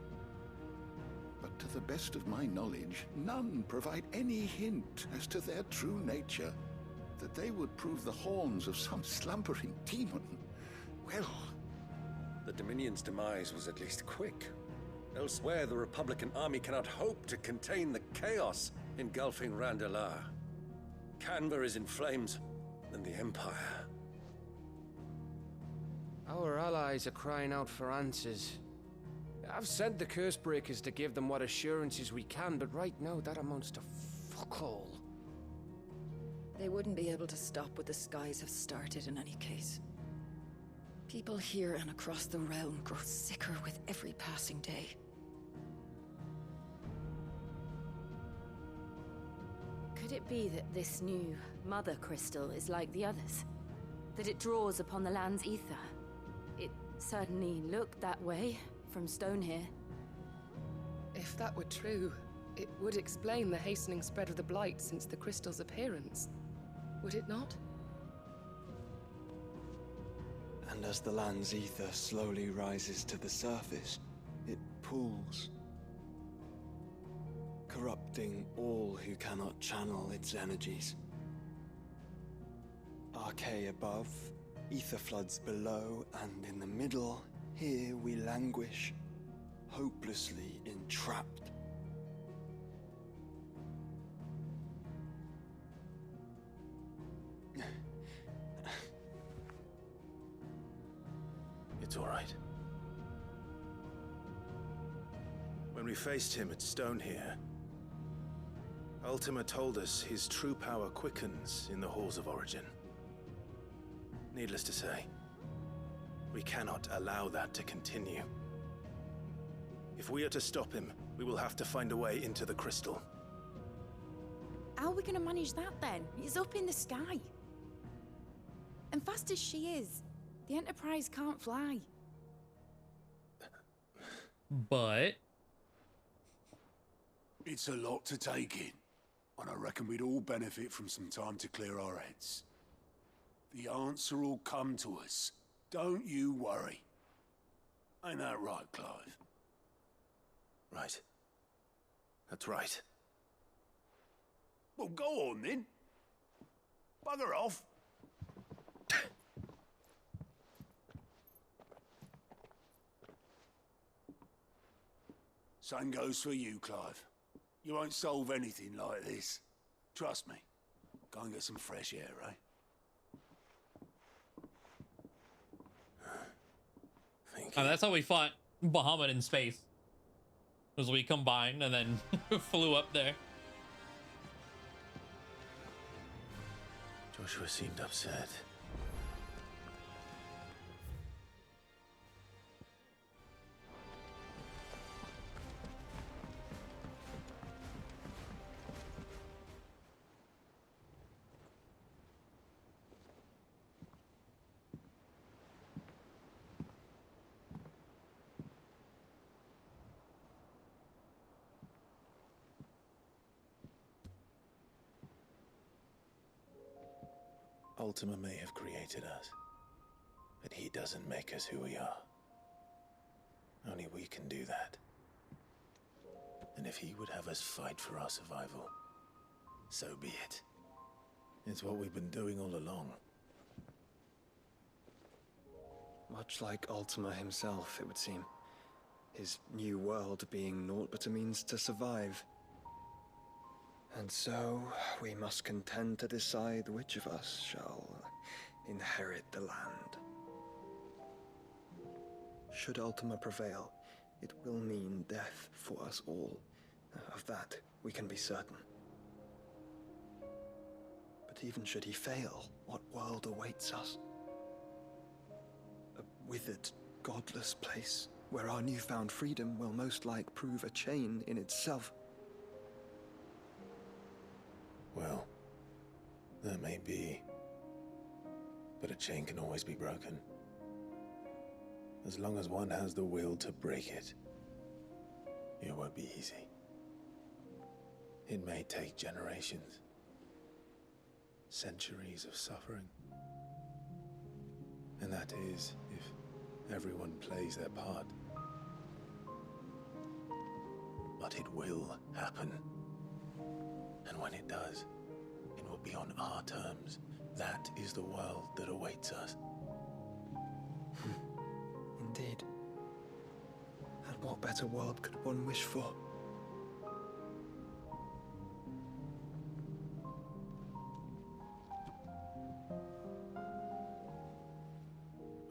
But to the best of my knowledge, none provide any hint as to their true nature. That they would prove the horns of some slumbering demon. Well... The Dominion's demise was at least quick. Elsewhere, the Republican army cannot hope to contain the chaos engulfing Randalar. Canva is in flames, and the Empire. Our allies are crying out for answers. I've sent the Cursebreakers to give them what assurances we can, but right now that amounts to fuck all. They wouldn't be able to stop what the skies have started in any case. People here and across the realm grow sicker with every passing day. Could it be that this new Mother Crystal is like the others? That it draws upon the land's ether? Certainly looked that way from stone here. If that were true, it would explain the hastening spread of the blight since the crystal's appearance. Would it not? And as the land's ether slowly rises to the surface, it pools, corrupting all who cannot channel its energies. Archay above, ether floods below, and in the middle, here we languish, hopelessly entrapped. It's all right. When we faced him at Stone here, Ultima told us his true power quickens in the halls of origin. Needless to say, we cannot allow that to continue. If we are to stop him, we will have to find a way into the crystal. How are we gonna manage that then? It's up in the sky. And fast as she is, the Enterprise can't fly. But it's a lot to take in, and I reckon we'd all benefit from some time to clear our heads. The answer will come to us. Don't you worry. Ain't that right, Clive? Right. That's right. Well, go on then. Bugger off. Same goes for you, Clive. You won't solve anything like this. Trust me. Go and get some fresh air, eh? Oh, that's how we fought Bahamut in space. Was we combined and then flew up there. Joshua seemed upset. Ultima may have created us, but he doesn't make us who we are. Only we can do that. And if he would have us fight for our survival, so be it. It's what we've been doing all along. Much like Ultima himself, it would seem. His new world being naught but a means to survive. And so, we must contend to decide which of us shall inherit the land. Should Ultima prevail, it will mean death for us all. Of that, we can be certain. But even should he fail, what world awaits us? A withered, godless place, where our newfound freedom will most like prove a chain in itself. Well, that may be. But a chain can always be broken. As long as one has the will to break it. It won't be easy. It may take generations. Centuries of suffering. And that is if everyone plays their part. But it will happen. And when it does, it will be on our terms. That is the world that awaits us. Indeed. And what better world could one wish for?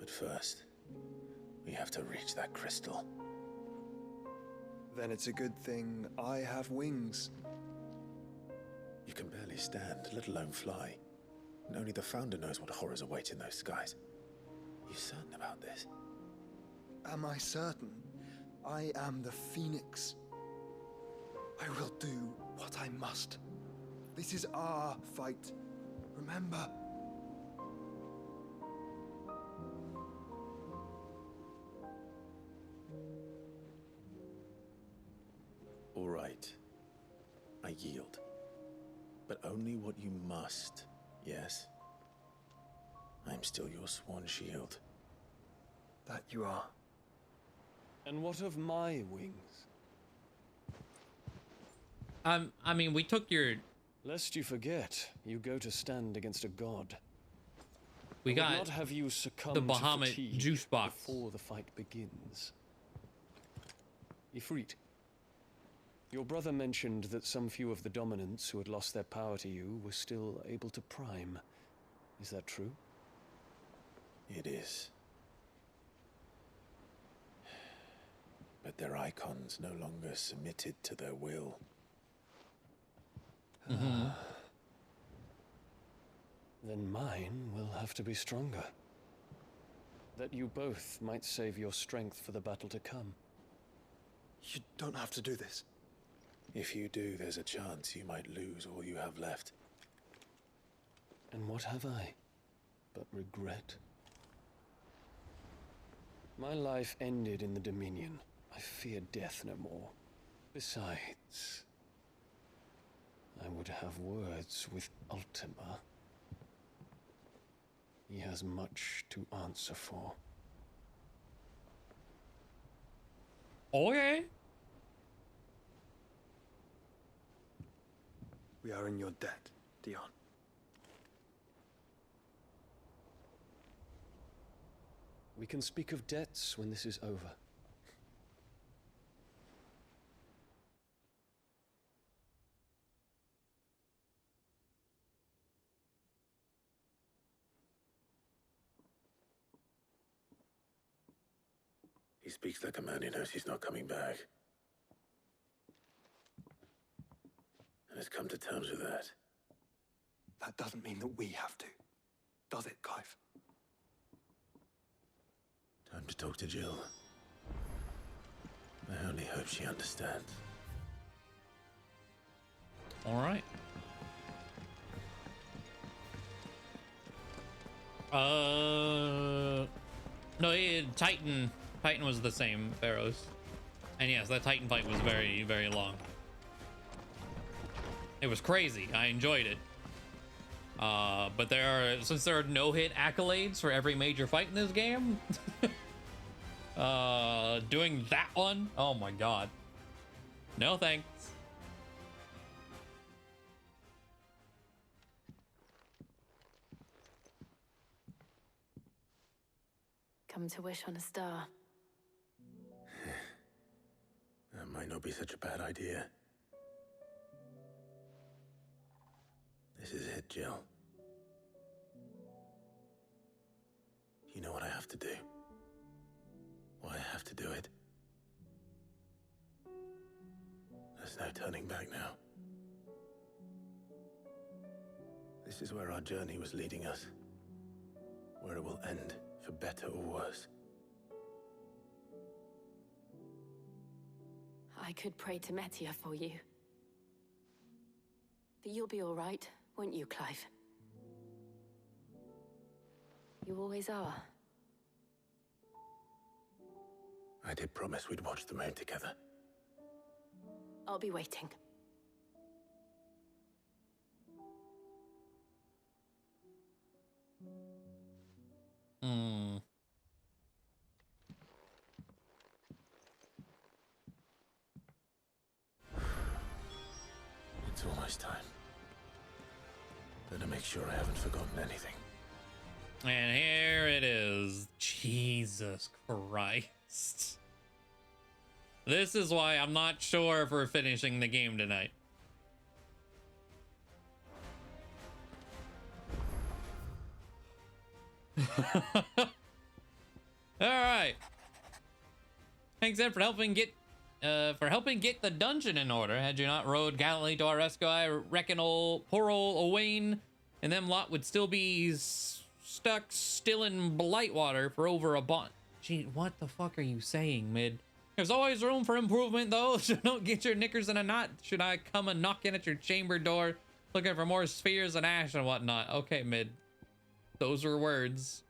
But first, we have to reach that crystal. Then it's a good thing I have wings. You can barely stand, let alone fly. And only the Founder knows what horrors await in those skies. You certain about this? Am I certain? I am the Phoenix. I will do what I must. This is our fight. Remember? right. I yield. But only what you must, yes? I'm still your sworn shield. That you are. And what of my wings? I mean, we took your... Lest you forget, you go to stand against a god. We got not have you succumb the to Bahamut fatigue juice box before the fight begins. Ifrit, your brother mentioned that some few of the dominants who had lost their power to you were still able to prime. Is that true? It is. But their icons no longer submitted to their will. Then mine will have to be stronger. That you both might save your strength for the battle to come. You don't have to do this. If you do, there's a chance you might lose all you have left. And what have I but regret? My life ended in the Dominion. I fear death no more. Besides, I would have words with Ultima. He has much to answer for. Okay. We are in your debt, Dion. We can speak of debts when this is over. He speaks like a man who knows he's not coming back. And has come to terms with that. That doesn't mean that we have to, does it, Clive? Time to talk to Jill. I only hope she understands. All right. No, Titan was the same, Pharaohs. And yes, that Titan fight was very, very long. It was crazy. I enjoyed it. But since there are no-hit accolades for every major fight in this game, doing that one, oh my god. No thanks. Come to wish on a star. That might not be such a bad idea. This is it, Jill. You know what I have to do. Why I have to do it. There's no turning back now. This is where our journey was leading us. Where it will end, for better or worse. I could pray to Metia for you. But you'll be all right, won't you, Clive? You always are. I did promise we'd watch the moon together. I'll be waiting. It's almost time. Better make sure I haven't forgotten anything. And here it is. Jesus Christ. This is why I'm not sure if we're finishing the game tonight. All right. Thanks, Ed, for helping get the dungeon in order. Had you not rode gallantly to our rescue, I reckon poor old Owain and them lot would still be stuck still in Blightwater for over a bond. Gee, what the fuck are you saying, Mid? There's always room for improvement, though, so don't get your knickers in a knot should I come and knock in at your chamber door looking for more spheres and ash and whatnot. Okay, Mid. Those were words.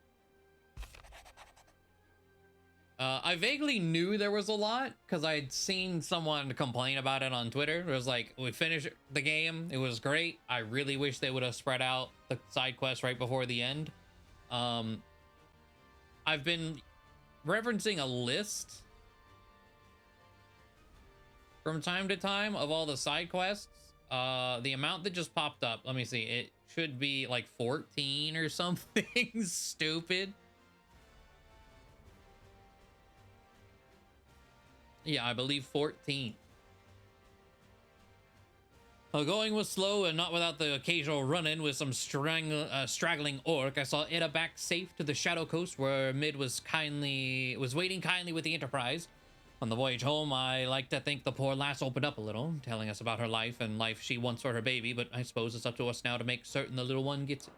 I vaguely knew there was a lot because I'd seen someone complain about it on Twitter. It was like, we finished the game, it was great. I really wish they would have spread out the side quests right before the end. I've been referencing a list from time to time of all the side quests. The amount that just popped up, let me see, it should be like 14 or something stupid. Yeah, I believe 14. Going was slow and not without the occasional run-in with some straggling orc. I saw Ada back safe to the Shadow Coast, where Mid was waiting kindly with the Enterprise. On the voyage home, I like to think the poor lass opened up a little, telling us about her life and life she wants for her baby, but I suppose it's up to us now to make certain the little one gets it.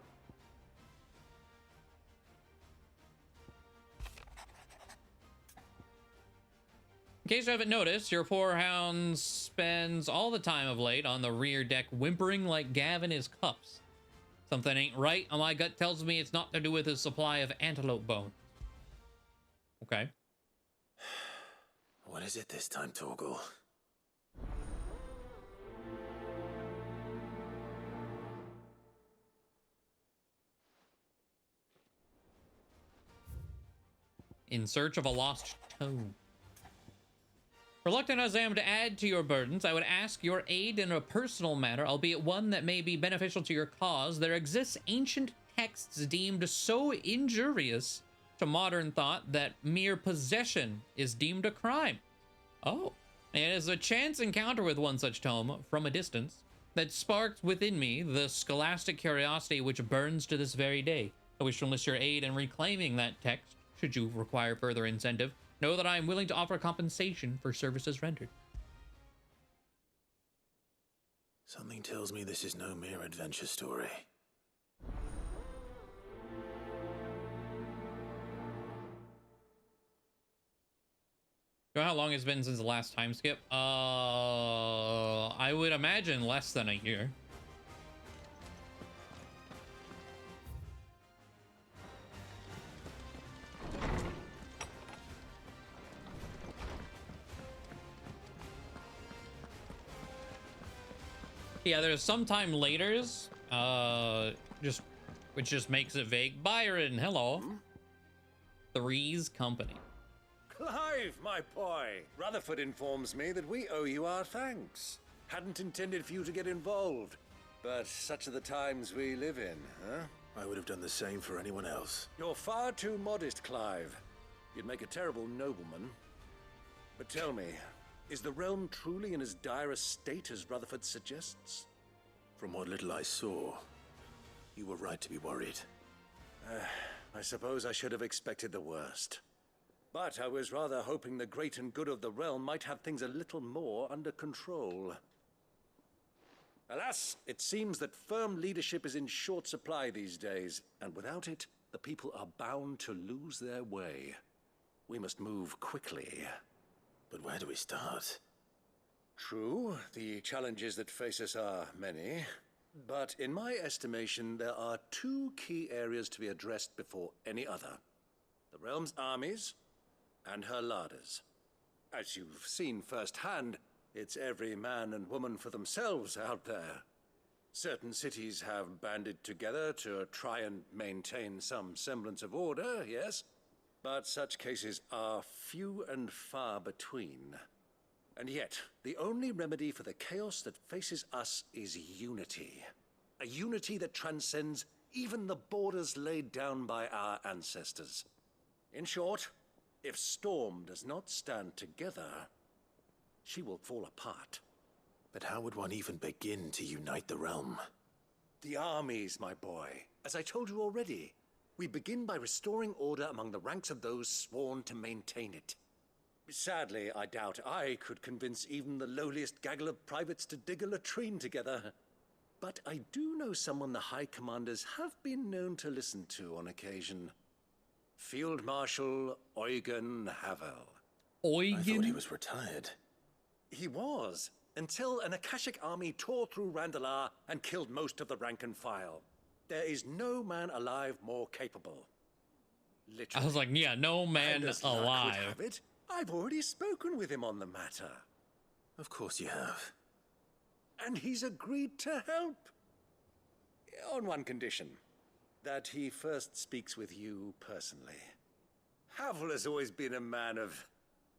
In case you haven't noticed, your poor hound spends all the time of late on the rear deck whimpering like Gav in his cups. Something ain't right, and my gut tells me it's not to do with his supply of antelope bone. Okay. What is it this time, Torgal? In search of a lost tome. Reluctant as I am to add to your burdens, I would ask your aid in a personal matter, albeit one that may be beneficial to your cause. There exists ancient texts deemed so injurious to modern thought that mere possession is deemed a crime. Oh, and it is a chance encounter with one such tome from a distance that sparked within me the scholastic curiosity which burns to this very day. I wish to enlist your aid in reclaiming that text, should you require further incentive. Know that I am willing to offer compensation for services rendered. Something tells me this is no mere adventure story. You know how long it's been since the last time skip? I would imagine less than a year. Yeah, there's sometime laters, which just makes it vague. Byron, hello. Three's Company. Clive, my boy! Rutherford informs me that we owe you our thanks. Hadn't intended for you to get involved, but such are the times we live in, huh? I would have done the same for anyone else. You're far too modest, Clive. You'd make a terrible nobleman. But tell me, is the realm truly in as dire a state as Rutherford suggests? From what little I saw, you were right to be worried. I suppose I should have expected the worst. But I was rather hoping the great and good of the realm might have things a little more under control. Alas, it seems that firm leadership is in short supply these days, and without it, the people are bound to lose their way. We must move quickly. But where do we start? True, the challenges that face us are many. But in my estimation, there are two key areas to be addressed before any other. The realm's armies and her larders. As you've seen firsthand, it's every man and woman for themselves out there. Certain cities have banded together to try and maintain some semblance of order, yes? But such cases are few and far between. And yet, the only remedy for the chaos that faces us is unity. A unity that transcends even the borders laid down by our ancestors. In short, if Storm does not stand together, she will fall apart. But how would one even begin to unite the realm? The armies, my boy. As I told you already, we begin by restoring order among the ranks of those sworn to maintain it. Sadly, I doubt I could convince even the lowliest gaggle of privates to dig a latrine together. But I do know someone the High Commanders have been known to listen to on occasion. Field Marshal Eugen Havel. Eugen? I thought he was retired. He was, until an Akashic army tore through Randalar and killed most of the rank and file. There is no man alive more capable. Literally. I was like, yeah, no man And as luck would alive. have it, I've already spoken with him on the matter. Of course you have. And he's agreed to help. On one condition. That he first speaks with you personally. Havel has always been a man of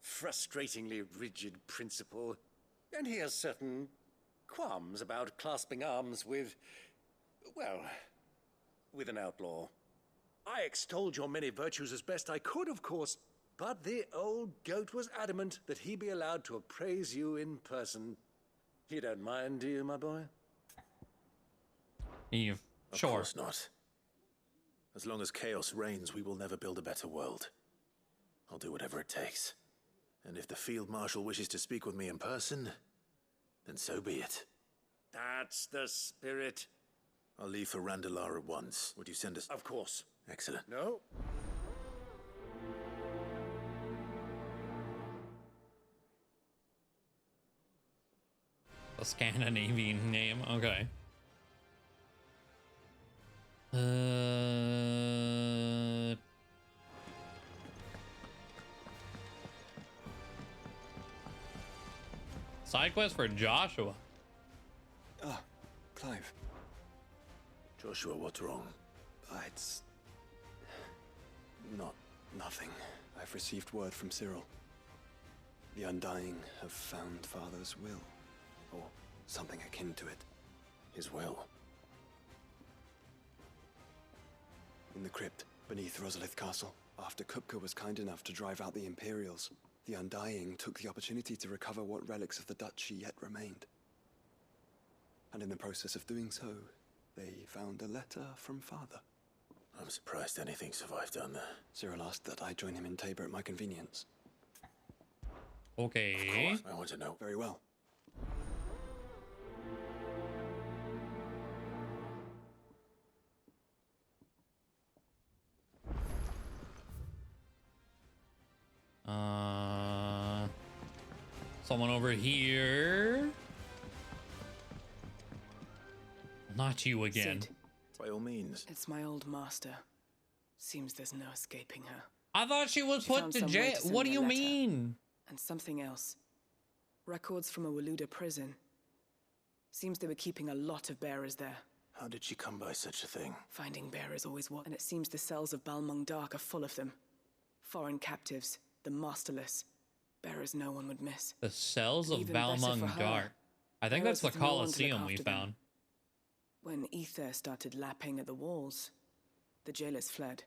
frustratingly rigid principle, and he has certain qualms about clasping arms with, well, with an outlaw. I extolled your many virtues as best I could, of course, but the old goat was adamant that he be allowed to appraise you in person. You don't mind, do you, my boy? Eve, Of sure. course not. As long as chaos reigns, we will never build a better world. I'll do whatever it takes. And if the Field Marshal wishes to speak with me in person, then so be it. That's the spirit. I'll leave for Randalar at once. Would you send us? Of course. Excellent. No? A Scandinavian name. Okay. Side quest for Joshua. Ah, Clive. Joshua, what's wrong? It's... nothing. I've received word from Cyril. The Undying have found Father's will. Or something akin to it. His will? In the crypt, beneath Rosalith Castle. After Kupka was kind enough to drive out the Imperials, the Undying took the opportunity to recover what relics of the Duchy yet remained. And in the process of doing so, they found a letter from Father. I'm surprised anything survived down there. Cyril asked that I join him in Tabor at my convenience. Okay. Of course, I want to know. Very well. Someone over here. Not you again. Sid. By all means. It's my old master. Seems there's no escaping her. I thought she was She put found to some way jail. to send What do me a you letter. mean? And something else. Records from a Waluda prison. Seems they were keeping a lot of bearers there. How did she come by such a thing? Finding bearers always was, and it seems the cells of Balmung Dark are full of them. Foreign captives, the masterless. Bearers no one would miss. The cells of Even better for Balmung her. Dark. I think that's Bearers the with no one to look Colosseum we after them. found. When ether started lapping at the walls, the jailers fled.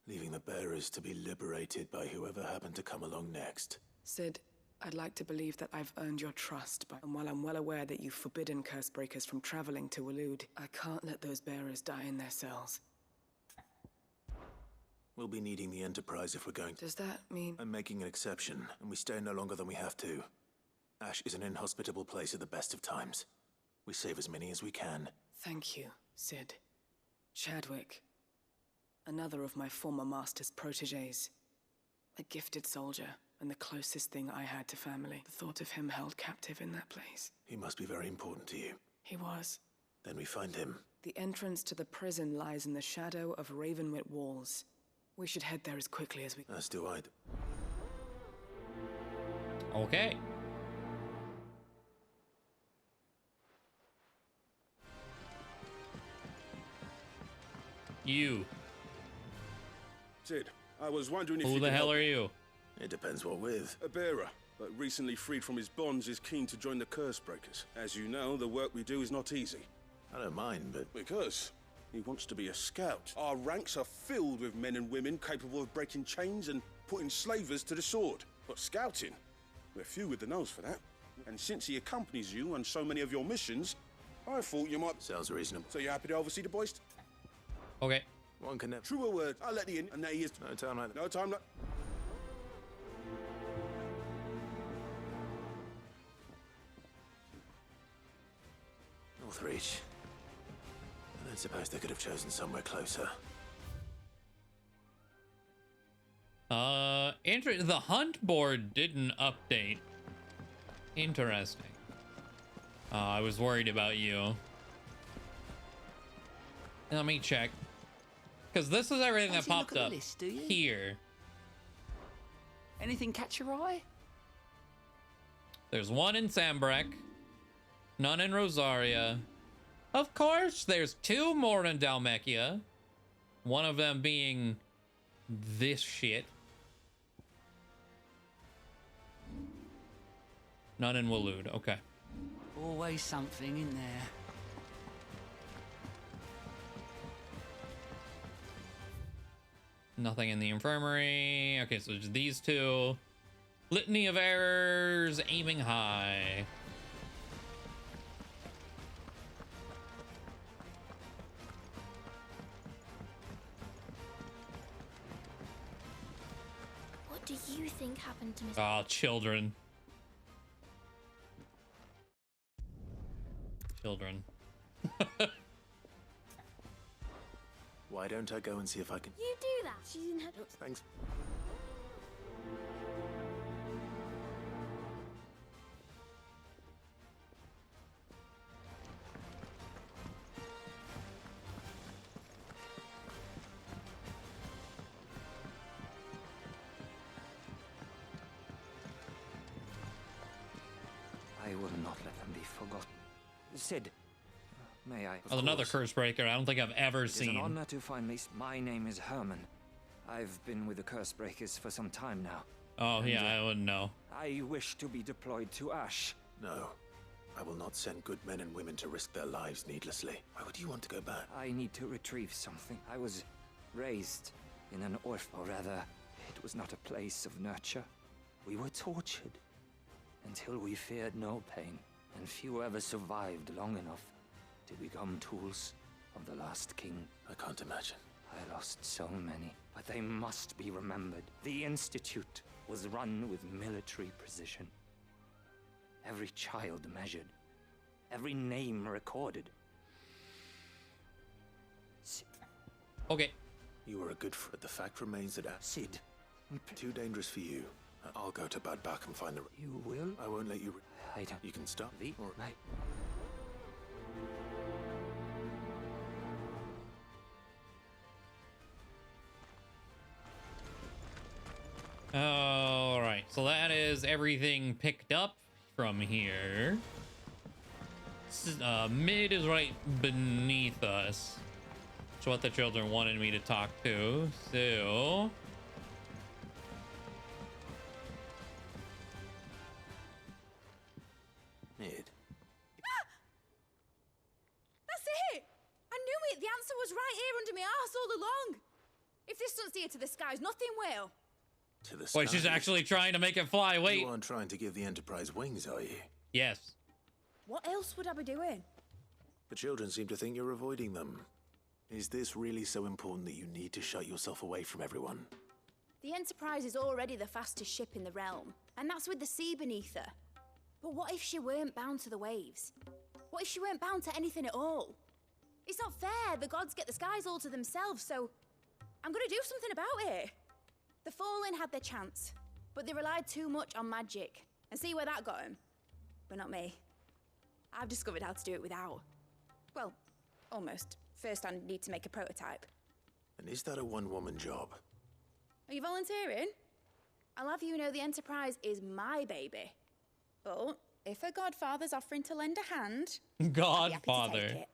Leaving the bearers to be liberated by whoever happened to come along next. Sid, I'd like to believe that I've earned your trust, and while I'm well aware that you've forbidden Cursebreakers from traveling to Walud, I can't let those bearers die in their cells. We'll be needing the Enterprise if we're going to... Does that mean... I'm making an exception, and we stay no longer than we have to. Ash is an inhospitable place at the best of times. We save as many as we can. Thank you, Sid. Chadwick. Another of my former master's protégés. A gifted soldier, and the closest thing I had to family. The thought of him held captive in that place. He must be very important to you. He was. Then we find him. The entrance to the prison lies in the shadow of Ravenwit walls. We should head there as quickly as we... As do I. Okay. You. Sid, I was wondering if Who you the could hell help. are you? It depends what with. A bearer, but recently freed from his bonds, is keen to join the Cursebreakers. As you know, the work we do is not easy. I don't mind, but... Because he wants to be a scout. Our ranks are filled with men and women capable of breaking chains and putting slavers to the sword. But scouting, we're few with the nose for that. And since he accompanies you on so many of your missions, I thought you might... Sounds reasonable. So you happy to oversee the boys? Okay. One can never... Truer word. I'll let you in, and there he is. No time like that. No time like... Northreach. I don't suppose they could have chosen somewhere closer. The hunt board didn't update. Interesting. I was worried about you. Let me check. Because this is everything that Fancy a look popped at the up list, do you? here. Anything catch your eye? There's one in Sambrek, none in Rosaria. Of course, there's 2 more in Dalmekia. One of them being this shit. None in Waloed. Okay. Always something in there. Nothing in the infirmary. Okay, so just these 2. Litany of errors, aiming high. What do you think happened to Miss? Oh, children. Children. Why don't I go and see if I can... You do that. She's in her... Thanks. I will not let them be forgotten. Sid, may I? Oh, another curse breaker. I don't think I've ever It is seen. an honor to find me. My name is Herman. I've been with the curse breakers for some time now. Oh, And, yeah, I wouldn't know. I wish to be deployed to Ash. No. I will not send good men and women to risk their lives needlessly. Why would you want to go back? I need to retrieve something. I was raised in an orphan, or rather, it was not a place of nurture. We were tortured until we feared no pain, and few ever survived long enough to become tools of the last king. I can't imagine. I lost so many, but they must be remembered. The Institute was run with military precision. Every child measured, every name recorded. Sid. Okay. You were a good friend. The fact remains that... Sid. Too dangerous for you. I'll go to Bad Back and find the... You will? I won't let you... I don't... You can stop. Or... All right, so that is everything picked up from here. Mid is right beneath us. It's what the children wanted me to talk to. So Mid. That's it! I knew it! The answer was right here under my arse all along! If this doesn't steer to the skies, nothing will. To the wait, she's skies. actually trying to make it fly. Wait. You aren't trying to give the Enterprise wings, are you? Yes. What else would I be doing? The children seem to think you're avoiding them. Is this really so important that you need to shut yourself away from everyone? The Enterprise is already the fastest ship in the realm, and that's with the sea beneath her. But what if she weren't bound to the waves? What if she weren't bound to anything at all? It's not fair. The gods get the skies all to themselves, so I'm gonna do something about it. The Fallen had their chance, but they relied too much on magic. And see where that got them? But not me. I've discovered how to do it without. Well, almost. First, I need to make a prototype. And is that a one-woman job? Are you volunteering? I'll have you know the Enterprise is my baby. But if a godfather's offering to lend a hand, I'll be happy to Godfather. take it.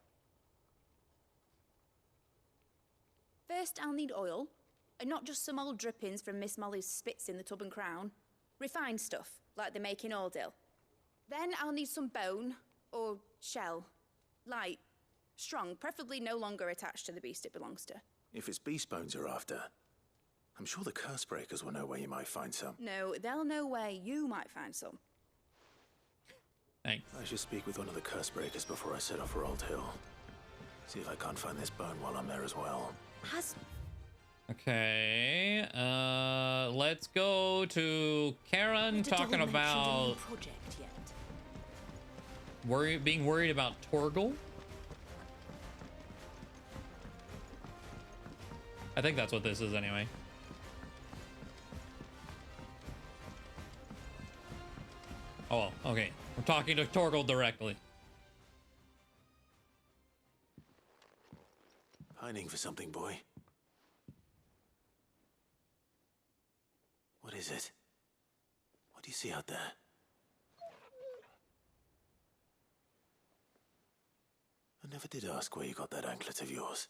First, I'll need oil, and not just some old drippings from Miss Molly's spits in the Tub and Crown. Refined stuff, like they make in Ordil. Then I'll need some bone, or shell. Light, strong, preferably no longer attached to the beast it belongs to. If it's beast bones you're after, I'm sure the curse breakers will know where you might find some. No, they'll know where you might find some. Thanks. I should speak with one of the curse breakers before I set off for Old Hill. See if I can't find this bone while I'm there as well. Okay. Let's go to Karen talking about project yet. being worried about Torgal. I think that's what this is anyway. Oh, well, okay. We're talking to Torgal directly. Pining for something, boy. What is it? What do you see out there? I never did ask where you got that anklet of yours.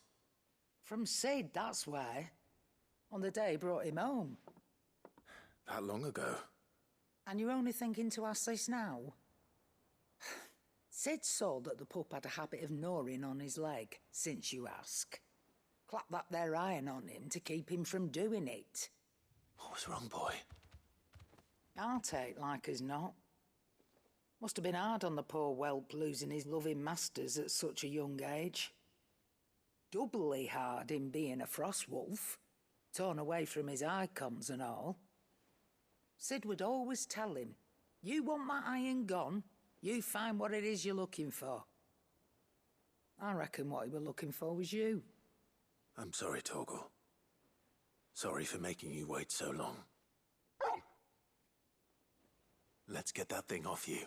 From Sid, that's why. On the day he brought him home. That long ago? And you're only thinking to ask this now? Sid saw that the pup had a habit of gnawing on his leg, since you ask. Clap that there iron on him to keep him from doing it. What was wrong, boy? I'll take like as not. Must have been hard on the poor whelp losing his loving masters at such a young age. Doubly hard in being a frost wolf, torn away from his icons and all. Sid would always tell him, you want that iron gone, you find what it is you're looking for. I reckon what he were looking for was you. I'm sorry, Torgal. Sorry for making you wait so long. Let's get that thing off you.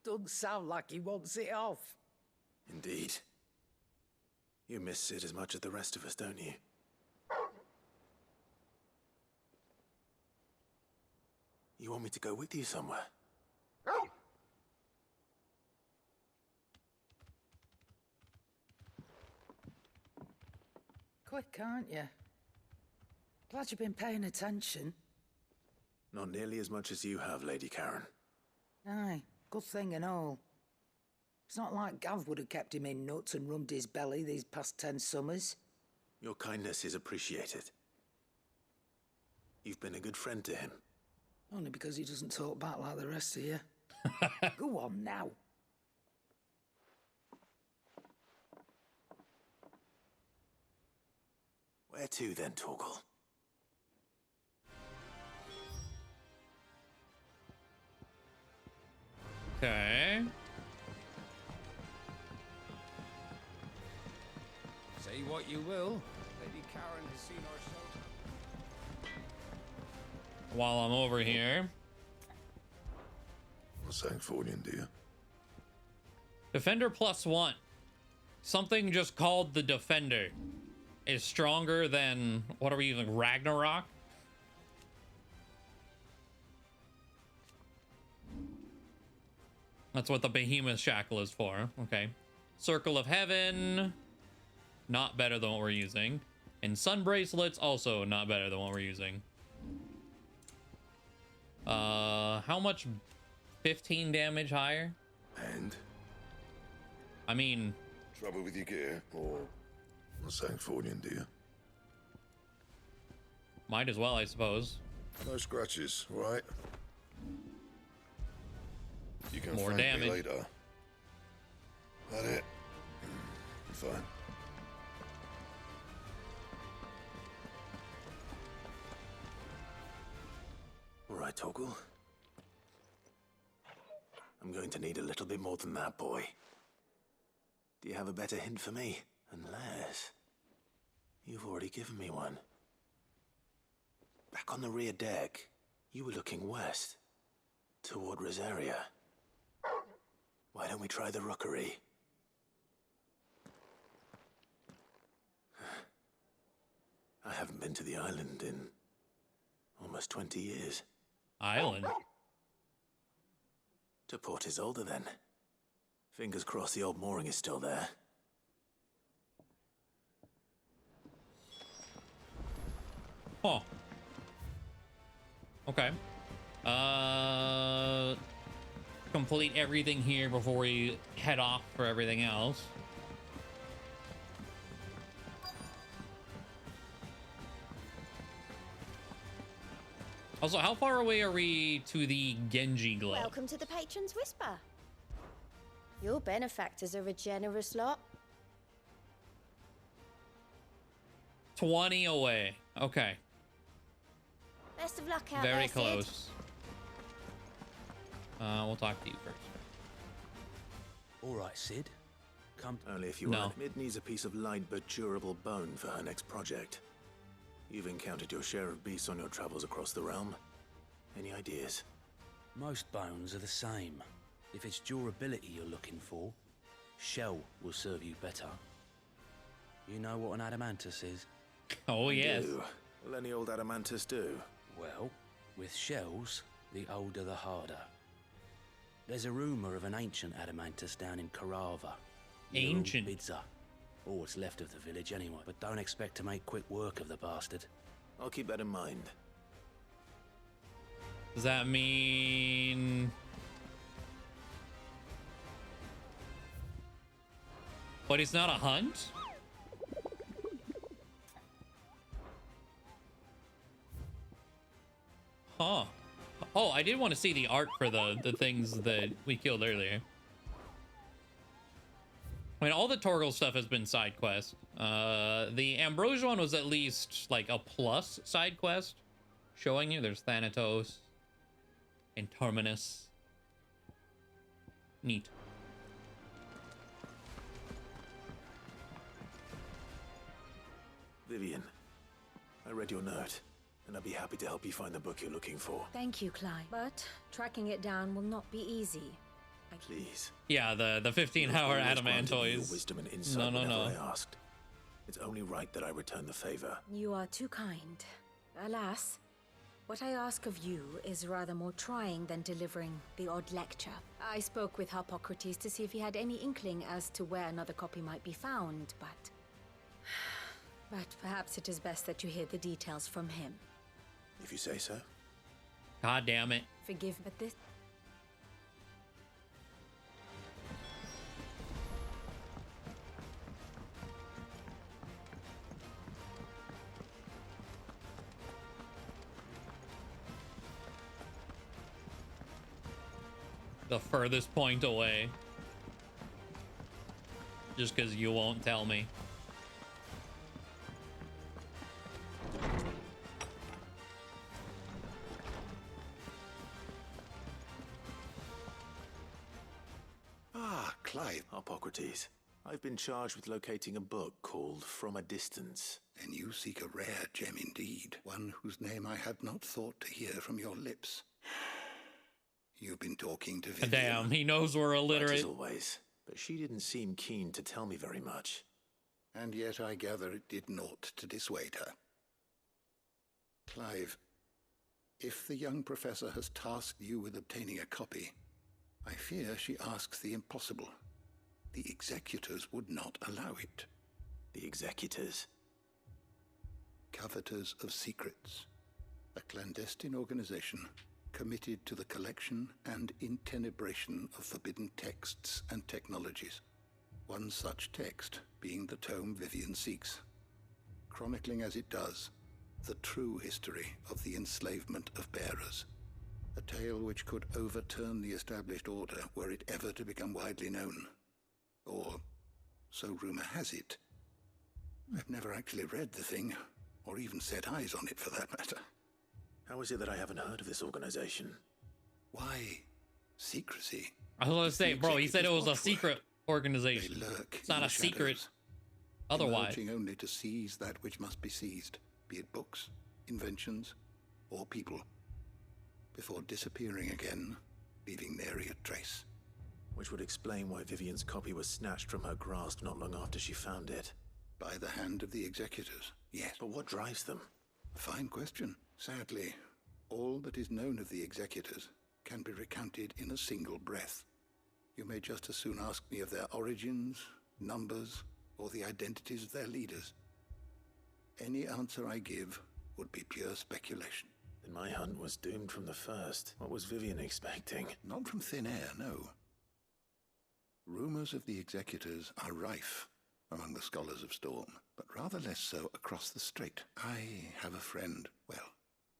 Doesn't sound like he wants it off. Indeed. You miss Sid as much as the rest of us, don't you? You want me to go with you somewhere? Quick, aren't you? Glad you've been paying attention. Not nearly as much as you have, Lady Karen. Aye, good thing and all. It's not like Gav would have kept him in nuts and rubbed his belly these past 10 summers. Your kindness is appreciated. You've been a good friend to him. Only because he doesn't talk back like the rest of you. Go on now. Where to then, Torgal? Okay. Say what you will, Lady Karen has seen herself. While I'm over here. What's that for you, dear? Defender +1. Something just called the Defender is stronger than, what are we using, Ragnarok? That's what the Behemoth Shackle is for. Okay. Circle of Heaven. Not better than what we're using. And Sun Bracelets, also not better than what we're using. How much? 15 damage higher? And? I mean... Trouble with your gear, or... What's that for you, dear? Might as well, I suppose. No scratches, right? You can More thank damage. me later. That it? Fine. All right, Torgal. I'm going to need a little bit more than that, boy. Do you have a better hint for me? Unless... you've already given me one. Back on the rear deck, you were looking west. Toward Rosaria. Why don't we try the rookery? I haven't been to the island in almost 20 years. Island? To Port Isolde, then. Fingers crossed the old mooring is still there. Huh. Okay. Complete everything here before we head off for everything else. Also, how far away are we to the Genji Glow? Welcome to the Patron's Whisper. Your benefactors are a generous lot. 20 away. Okay. Best of luck out Very there, Sid. close. We'll talk to you first. All right, Sid. Come. Only if you want. Mid needs a piece of light but durable bone for her next project. You've encountered your share of beasts on your travels across the realm. Any ideas? Most bones are the same. If it's durability you're looking for, Shell will serve you better. You know what an adamantus is? Oh, yes. Will any old adamantus do? Well, with shells, the older the harder. There's a rumour of an ancient adamantus down in Carava. Ancient? Bidza. All what's left of the village anyway. But don't expect to make quick work of the bastard. I'll keep that in mind. Does that mean... But it's not a hunt? Huh. Oh, I did want to see the art for the things that we killed earlier. I mean, all the Torgal stuff has been side quest. The Ambrosia one was at least like a plus side quest, showing you there's Thanatos and Terminus. Neat. Vivian, I read your note, and I'd be happy to help you find the book you're looking for. Thank you, Clive. But tracking it down will not be easy. Please. Yeah, the 15-hour adamantoids. Wisdom and insight No. I asked. It's only right that I return the favor. You are too kind. Alas, what I ask of you is rather more trying than delivering the odd lecture. I spoke with Hippocrates to see if he had any inkling as to where another copy might be found, but perhaps it is best that you hear the details from him. If you say so. God damn it. Forgive, but this... The furthest point away. Just because you won't tell me. Clive. Hippocrates. I've been charged with locating a book called From a Distance. Then you seek a rare gem indeed, one whose name I had not thought to hear from your lips. You've been talking to Vivian. Damn, he knows we're illiterate. Right as always, but she didn't seem keen to tell me very much. And yet I gather it did naught to dissuade her. Clive, if the young professor has tasked you with obtaining a copy, I fear she asks the impossible. The executors would not allow it. The executors? Coveters of Secrets, a clandestine organization committed to the collection and intenebration of forbidden texts and technologies. One such text being the tome Vivian seeks, chronicling as it does the true history of the enslavement of bearers. A tale which could overturn the established order were it ever to become widely known. Or, so rumor has it. I've never actually read the thing, or even set eyes on it for that matter. How is it that I haven't heard of this organization? Why? Secrecy. I was gonna say, bro, he said it was a secret organization. They lurk it's not a secret. Otherwise. Emerging only to seize that which must be seized, be it books, inventions, or people, before disappearing again, leaving nary a trace. Which would explain why Vivian's copy was snatched from her grasp not long after she found it. By the hand of the executors, yes. But what drives them? A fine question. Sadly, all that is known of the executors can be recounted in a single breath. You may just as soon ask me of their origins, numbers, or the identities of their leaders. Any answer I give would be pure speculation. Then my hunt was doomed from the first. What was Vivian expecting? Not from thin air, no. Rumors of the executors are rife among the scholars of Storm, but rather less so across the strait. I have a friend, well,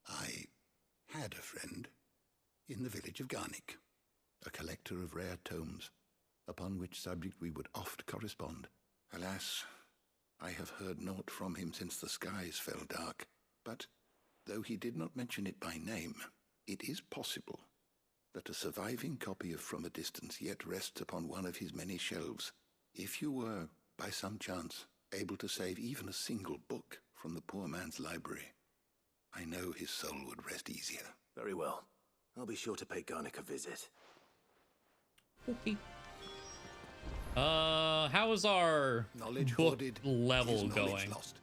I had a friend in the village of Garnick, a collector of rare tomes, upon which subject we would oft correspond. Alas, I have heard naught from him since the skies fell dark, but though he did not mention it by name, it is possible that a surviving copy of From a Distance yet rests upon one of his many shelves. If you were, by some chance, able to save even a single book from the poor man's library, I know his soul would rest easier. Very well. I'll be sure to pay Garnick a visit. Okay. How is our Knowledge book hoarded level is knowledge going? lost.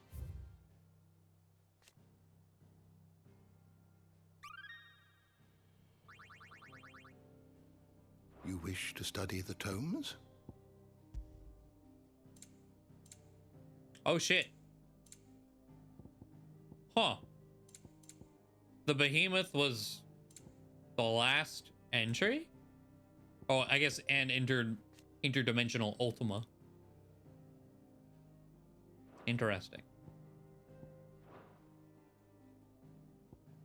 You wish to study the tomes? Oh shit. Huh. The behemoth was the last entry? Oh, I guess and interdimensional Ultima. Interesting.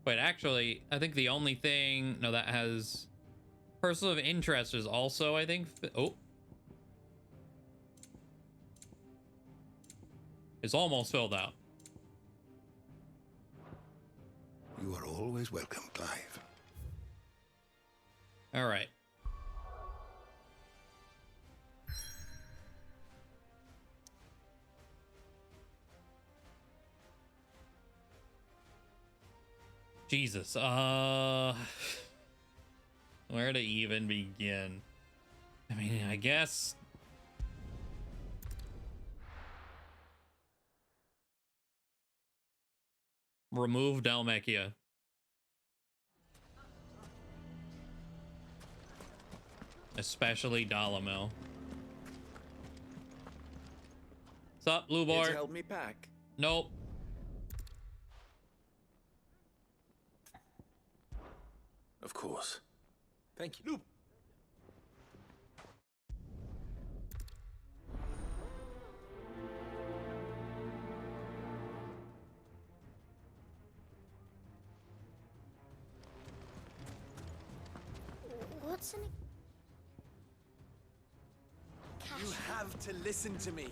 But actually, I think the only thing that has person of interest is also, I think, it's almost filled out. You are always welcome, Clive. All right. Jesus. Where to even begin? I mean, I guess remove Dalmekia. Especially Dalamel. What's up, Blue Boy? Here to help me pack. Nope. Of course. Thank you. What's an... You have to listen to me.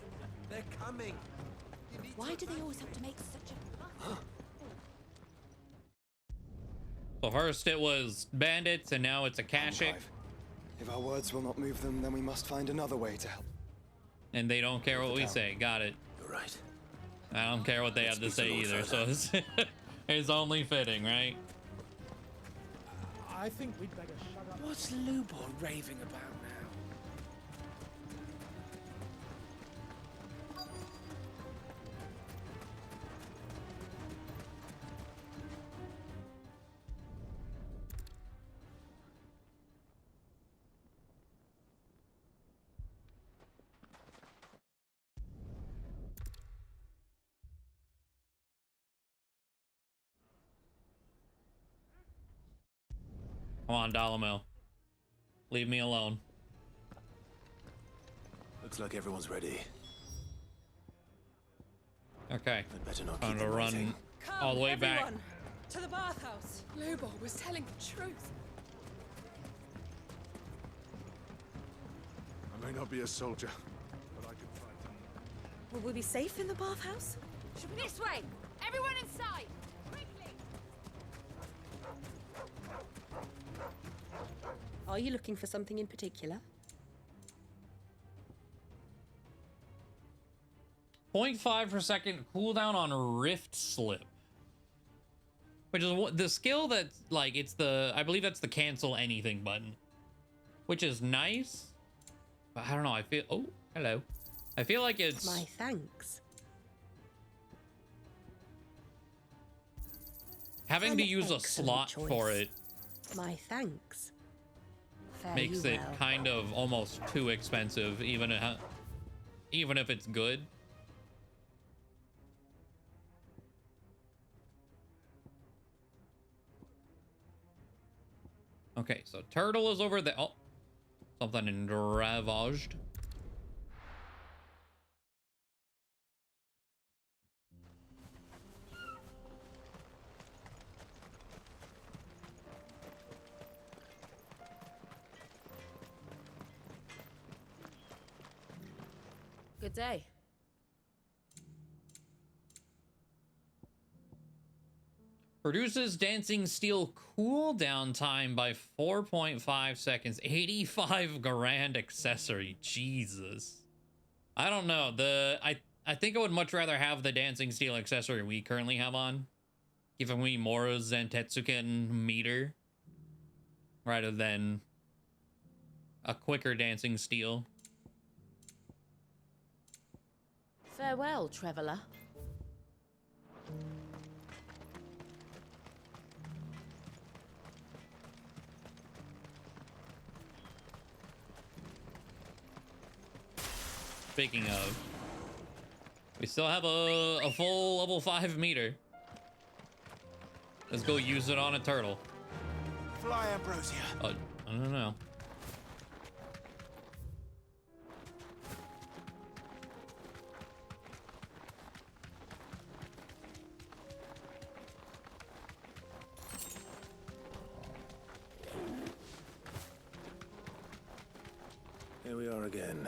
They're coming. Why do they always have to make such a... So first it was bandits, and now it's a Kashik. If our words will not move them, then we must find another way to help. And they don't care what we say. Got it. You're right. I don't care what they have to say either, so it's only fitting, right? I think we'd better shut up. What's Lubor raving about now? Come on, Dalamel. Leave me alone. Looks like everyone's ready. Okay. I'd better not Time keep to them run waiting. all the way back. Everyone, to the bathhouse. Lubor was telling the truth. I may not be a soldier, but I can fight. Will we be safe in the bathhouse? This way! Everyone inside! Quickly! Are you looking for something in particular? 0.5 per second cooldown on Rift Slip. Which is what the skill that's like, it's the, I believe that's the cancel anything button. Which is nice. But I don't know, I feel, oh, hello. I feel like it's... My thanks. Having to use a slot for it My thanks. Fare makes you it well. kind of almost too expensive, even if it's good. Okay, so turtle is over there. Oh, something enravaged. Good day. Reduces dancing steel cooldown time by 4.5 seconds. 85 grand accessory. Jesus. I don't know. I think I would much rather have the dancing steel accessory we currently have on, giving me more Zantetsuken meter rather than a quicker dancing steel. Farewell, traveler. Speaking of, we still have a full level 5 meter. Let's go use it on a turtle. Fly, Ambrosia. I don't know. Here we are again.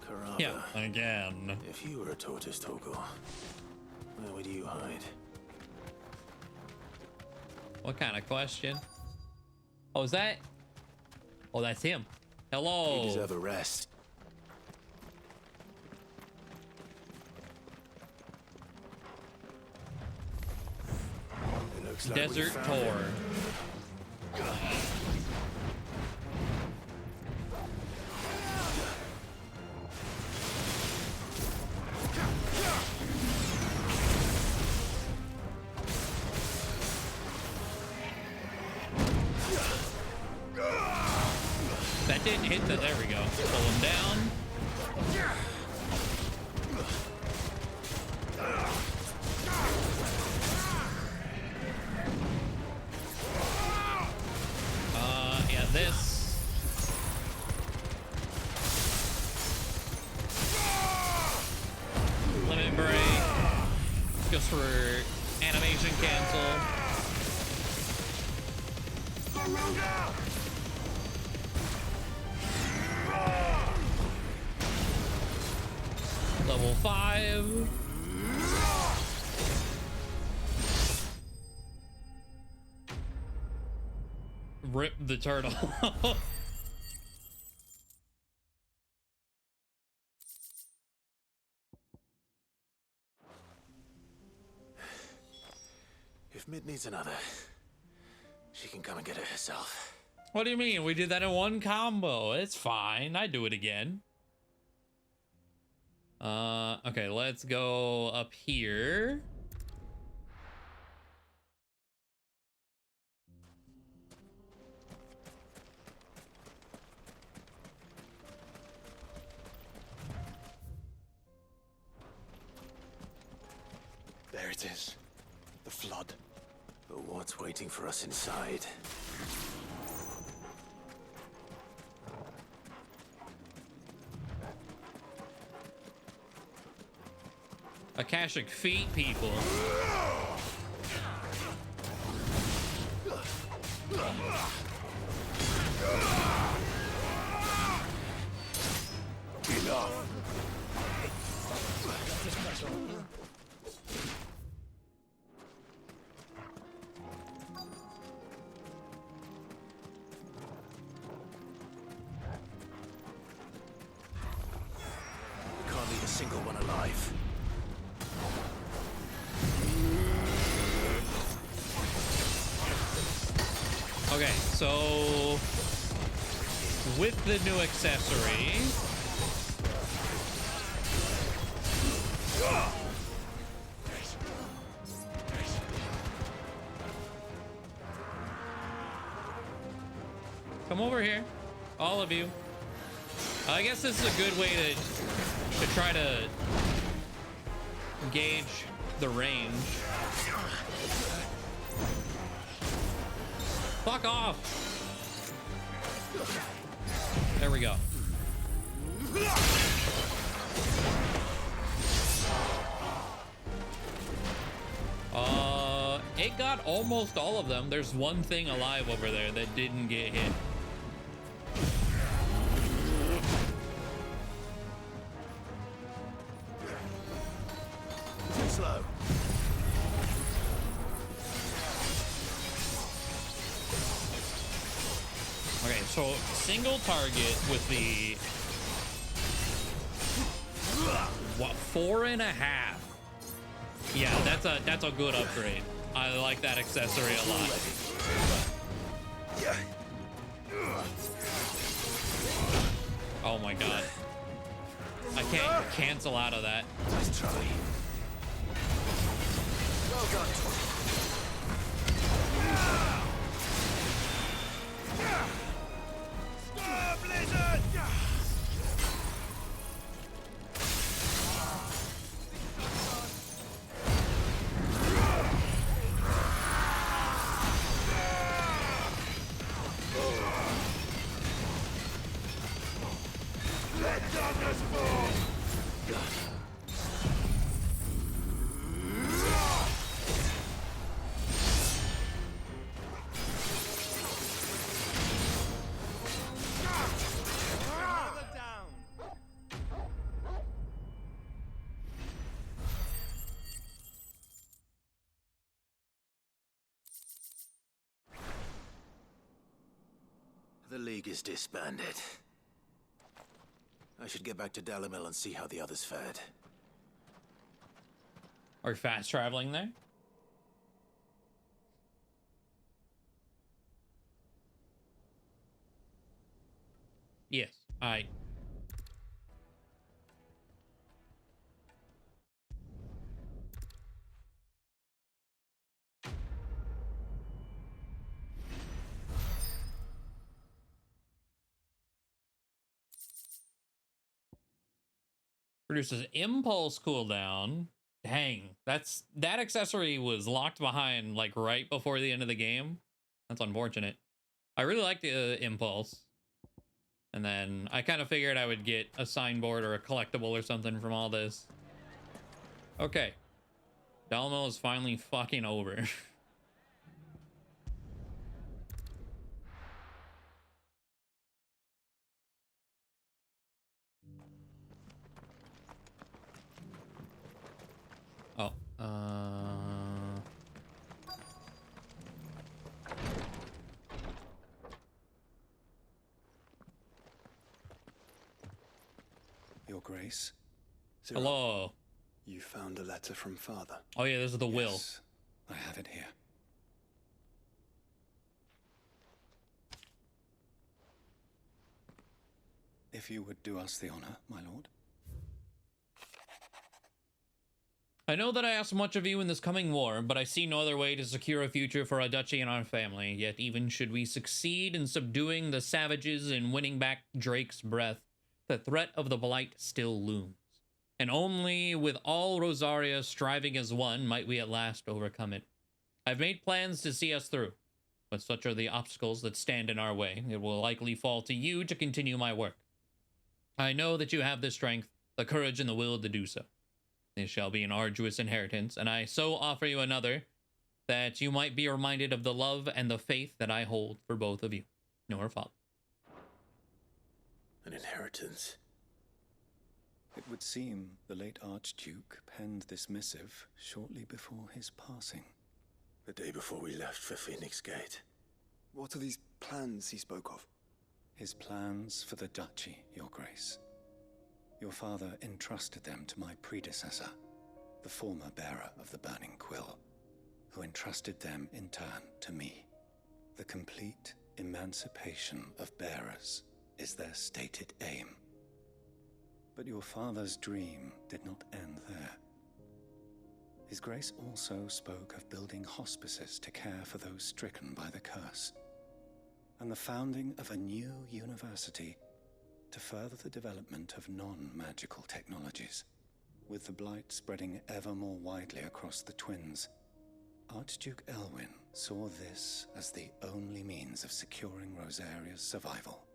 Karama. Yeah, again. If you were a tortoise, Torgal, where would you hide? What kind of question? Oh, is that? Oh, that's him. Hello. You deserve a rest. It looks like Desert we found Tour. him. That didn't hit the. There we go. Pull him down. Yeah, this. Limit break. Just for animation cancel. Level 5. Rip the turtle. If Mid needs another, she can come and get it herself. What do you mean? We did that in one combo. It's fine. I do it again. Okay, let's go up here. There it is. The flood. But what's waiting for us inside? Akashic feet, people. Enough. We can't leave a single one alive. Okay, so with the new accessory, come over here, all of you. I guess this is a good way to try to gauge the range. Fuck off. There we go. It got almost all of them. There's one thing alive over there that didn't get hit. Too slow. Okay, so single target with the what, 4.5? Yeah, that's a good upgrade. I like that accessory a lot. Oh my god. I can't cancel out of that. Let's try. Well done. Stop, Blizzard! Let darkness fall! The League is disbanded. I should get back to Dalamil and see how the others fared. Are we fast traveling there? Yes. I. Produces impulse cooldown. Dang, that accessory was locked behind like right before the end of the game. That's unfortunate. I really like the impulse. And then I kind of figured I would get a signboard or a collectible or something from all this. Okay. Dalmo is finally fucking over. Oh, Your Grace. Hello. You found a letter from Father. Oh yeah, this is the will. Yes, I have it here. If you would do us the honor, my lord. I know that I ask much of you in this coming war, but I see no other way to secure a future for our duchy and our family. Yet even should we succeed in subduing the savages and winning back Drake's breath, the threat of the Blight still looms. And only with all Rosaria striving as one might we at last overcome it. I've made plans to see us through, but such are the obstacles that stand in our way. It will likely fall to you to continue my work. I know that you have the strength, the courage, and the will to do so. This shall be an arduous inheritance, and I so offer you another, that you might be reminded of the love and the faith that I hold for both of you, your father. An inheritance? It would seem the late Archduke penned this missive shortly before his passing. The day before we left for Phoenix Gate. What are these plans he spoke of? His plans for the duchy, Your Grace. Your father entrusted them to my predecessor, the former bearer of the Burning Quill, who entrusted them in turn to me. The complete emancipation of bearers is their stated aim. But your father's dream did not end there. His Grace also spoke of building hospices to care for those stricken by the curse, and the founding of a new university to further the development of non-magical technologies. With the Blight spreading ever more widely across the Twins, Archduke Elwyn saw this as the only means of securing Rosaria's survival.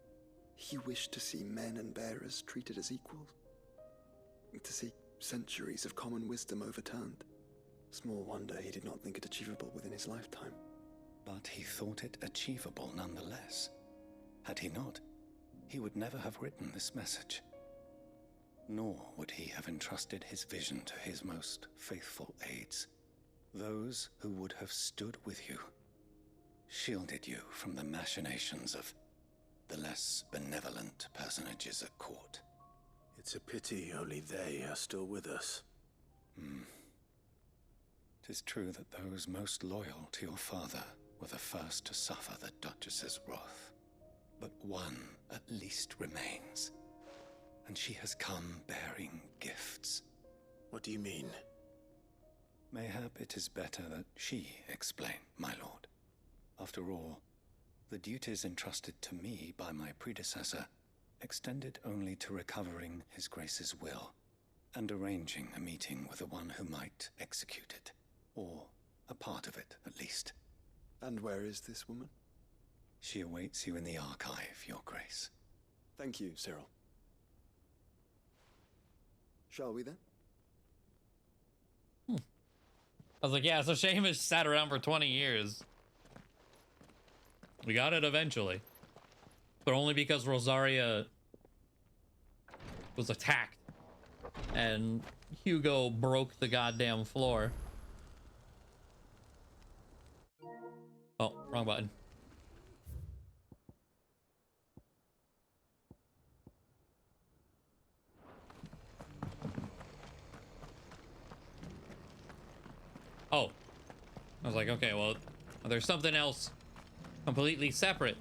He wished to see men and bearers treated as equals. To see centuries of common wisdom overturned. Small wonder he did not think it achievable within his lifetime. But he thought it achievable nonetheless. Had he not, he would never have written this message. Nor would he have entrusted his vision to his most faithful aides, those who would have stood with you, shielded you from the machinations of the less benevolent personages at court. It's a pity only they are still with us. 'Tis true that those most loyal to your father were the first to suffer the Duchess's wrath. But one at least remains, and she has come bearing gifts. What do you mean? Mayhap it is better that she explain, my lord. After all, the duties entrusted to me by my predecessor extended only to recovering His Grace's will and arranging a meeting with the one who might execute it, or a part of it, at least. And where is this woman? She awaits you in the archive, Your Grace. Thank you, Cyril. Shall we then? I was like, yeah, it's a shame it sat around for 20 years. We got it eventually. But only because Rosaria was attacked. And Hugo broke the goddamn floor. Oh, wrong button. Oh. I was like, okay, well, there's something else completely separate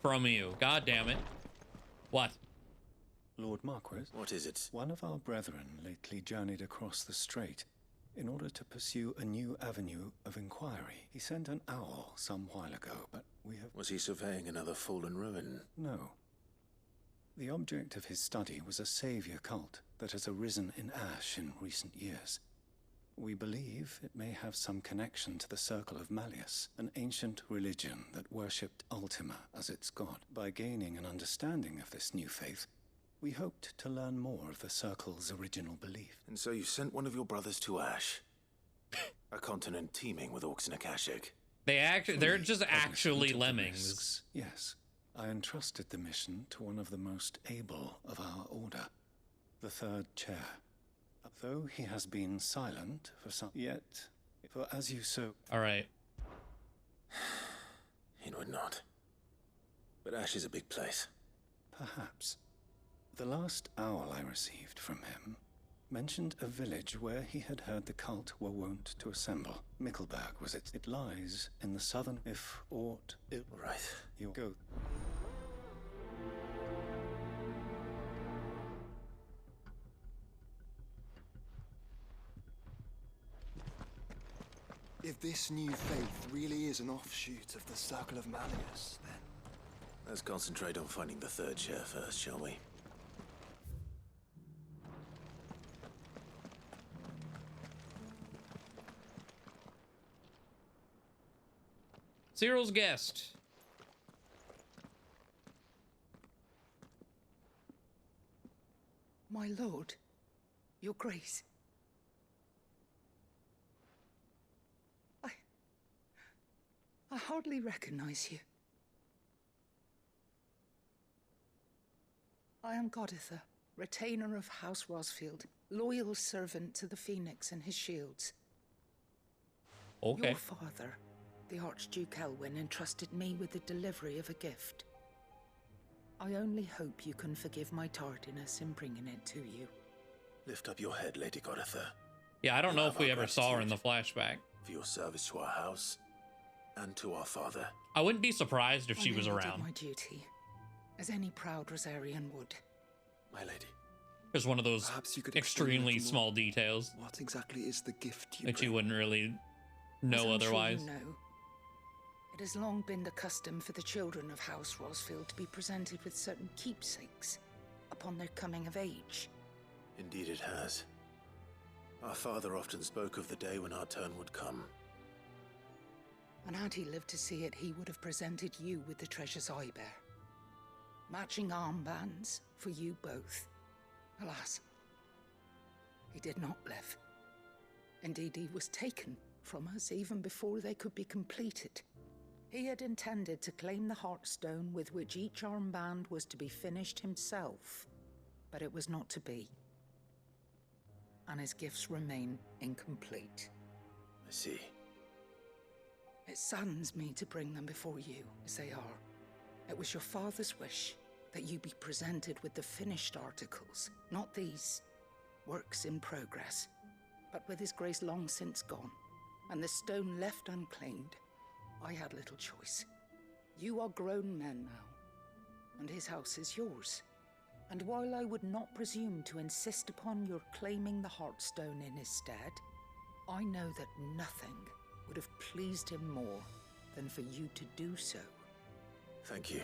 from you. God damn it. What? Lord Marquis? What is it? One of our brethren lately journeyed across the strait in order to pursue a new avenue of inquiry. He sent an owl some while ago, but we have... Was he surveying another fallen ruin? No. The object of his study was a savior cult that has arisen in Ash in recent years. We believe it may have some connection to the Circle of Malleus, an ancient religion that worshipped Ultima as its god. By gaining an understanding of this new faith, we hoped to learn more of the Circle's original belief. And so you sent one of your brothers to Ash? A continent teeming with orcs and Akashic? They're just actually lemmings. Yes. I entrusted the mission to one of the most able of our order, the third chair. Though he has been silent for some... Yet, for as you so... Alright. He would not. But Ash is a big place. Perhaps. The last owl I received from him mentioned a village where he had heard the cult were wont to assemble. Mickleberg was it. It lies in the southern... If aught... Right. You'll go... If this new faith really is an offshoot of the Circle of Malleus, then... Let's concentrate on finding the third chair first, shall we? Cyril's guest. My lord, your grace. I hardly recognize you. I am Goditha, retainer of House Rosfield, loyal servant to the Phoenix and his shields. Okay. Your father, the Archduke Elwyn, entrusted me with the delivery of a gift. I only hope you can forgive my tardiness in bringing it to you. Lift up your head, Lady Goditha. Yeah, I don't know if we ever saw her in the flashback. For your service to our house and to our father. I wouldn't be surprised if she was I around. did my duty, as any proud Rosarian would. My lady. There's one of those extremely small details. What exactly is the gift you that bring? you wouldn't really know otherwise. Sure you know, it has long been the custom for the children of House Rosfield to be presented with certain keepsakes upon their coming of age. Indeed it has. Our father often spoke of the day when our turn would come. And had he lived to see it, he would have presented you with the treasures I bear. Matching armbands for you both. Alas, he did not live. Indeed, he was taken from us even before they could be completed. He had intended to claim the Heartstone with which each armband was to be finished himself, but it was not to be. And his gifts remain incomplete. I see. It saddens me to bring them before you, as they are. It was your father's wish that you be presented with the finished articles, not these works in progress. But with his grace long since gone, and the stone left unclaimed, I had little choice. You are grown men now, and his house is yours. And while I would not presume to insist upon your claiming the Heartstone in his stead, I know that nothing would have pleased him more than for you to do so. Thank you,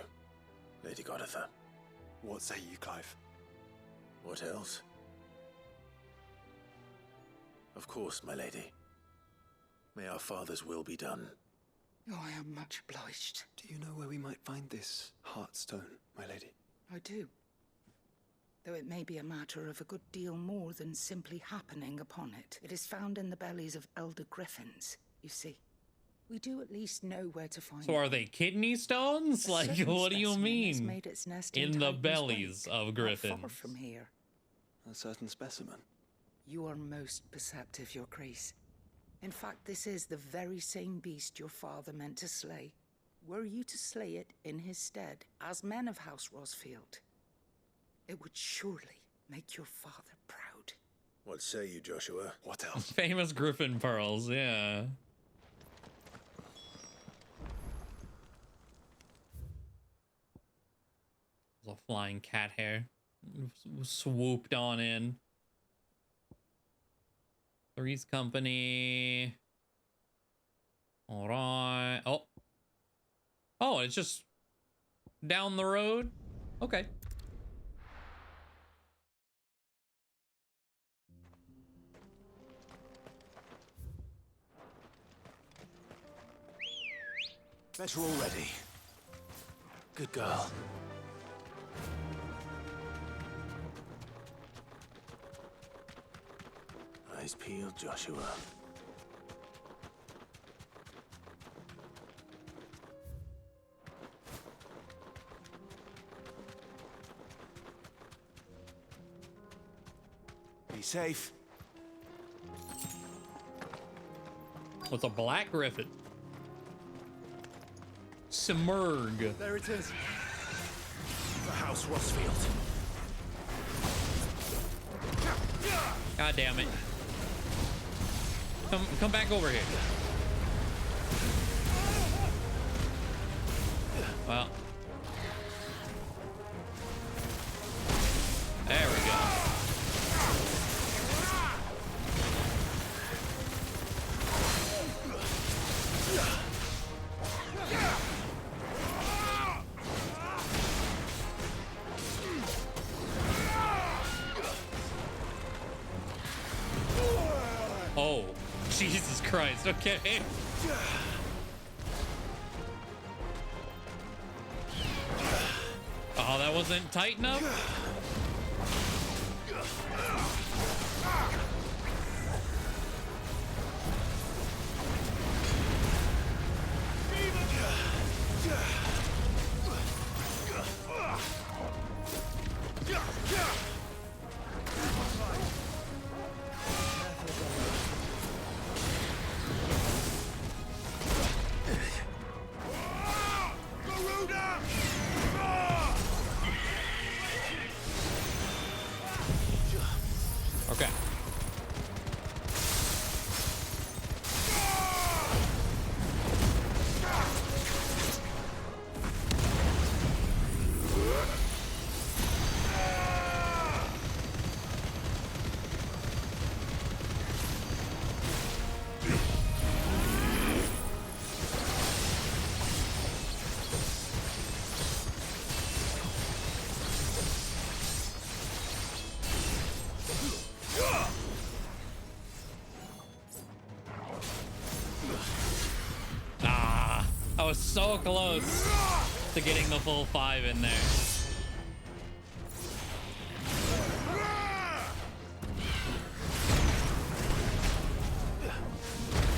Lady Goditha. What say you, Clive? What else? Of course, my lady. May our father's will be done. Oh, I am much obliged. Do you know where we might find this Heartstone, my lady? I do. Though it may be a matter of a good deal more than simply happening upon it. It is found in the bellies of elder griffins, you see. We do at least know where to find So are they kidney stones? Like, what do you mean? Made its nest in the bellies of griffins. Far from here. A certain specimen. You are most perceptive, Your Grace. In fact, this is the very same beast your father meant to slay. Were you to slay it in his stead, as men of House Rosfield, it would surely make your father proud. What say you, Joshua? What else? Famous griffin pearls, yeah. A flying cat hair swooped on in. Three's Company. All right. Oh, it's just down the road. Okay. Better already. Good girl. Eyes peeled, Joshua. Be safe. What's a black griffin? Simurg. There it is. The House Rosfield. God damn it. Come back over here. Well. There we go. Oh, Jesus Christ, okay. Oh, that wasn't tight enough? Okay. I was so close to getting the full 5 in there.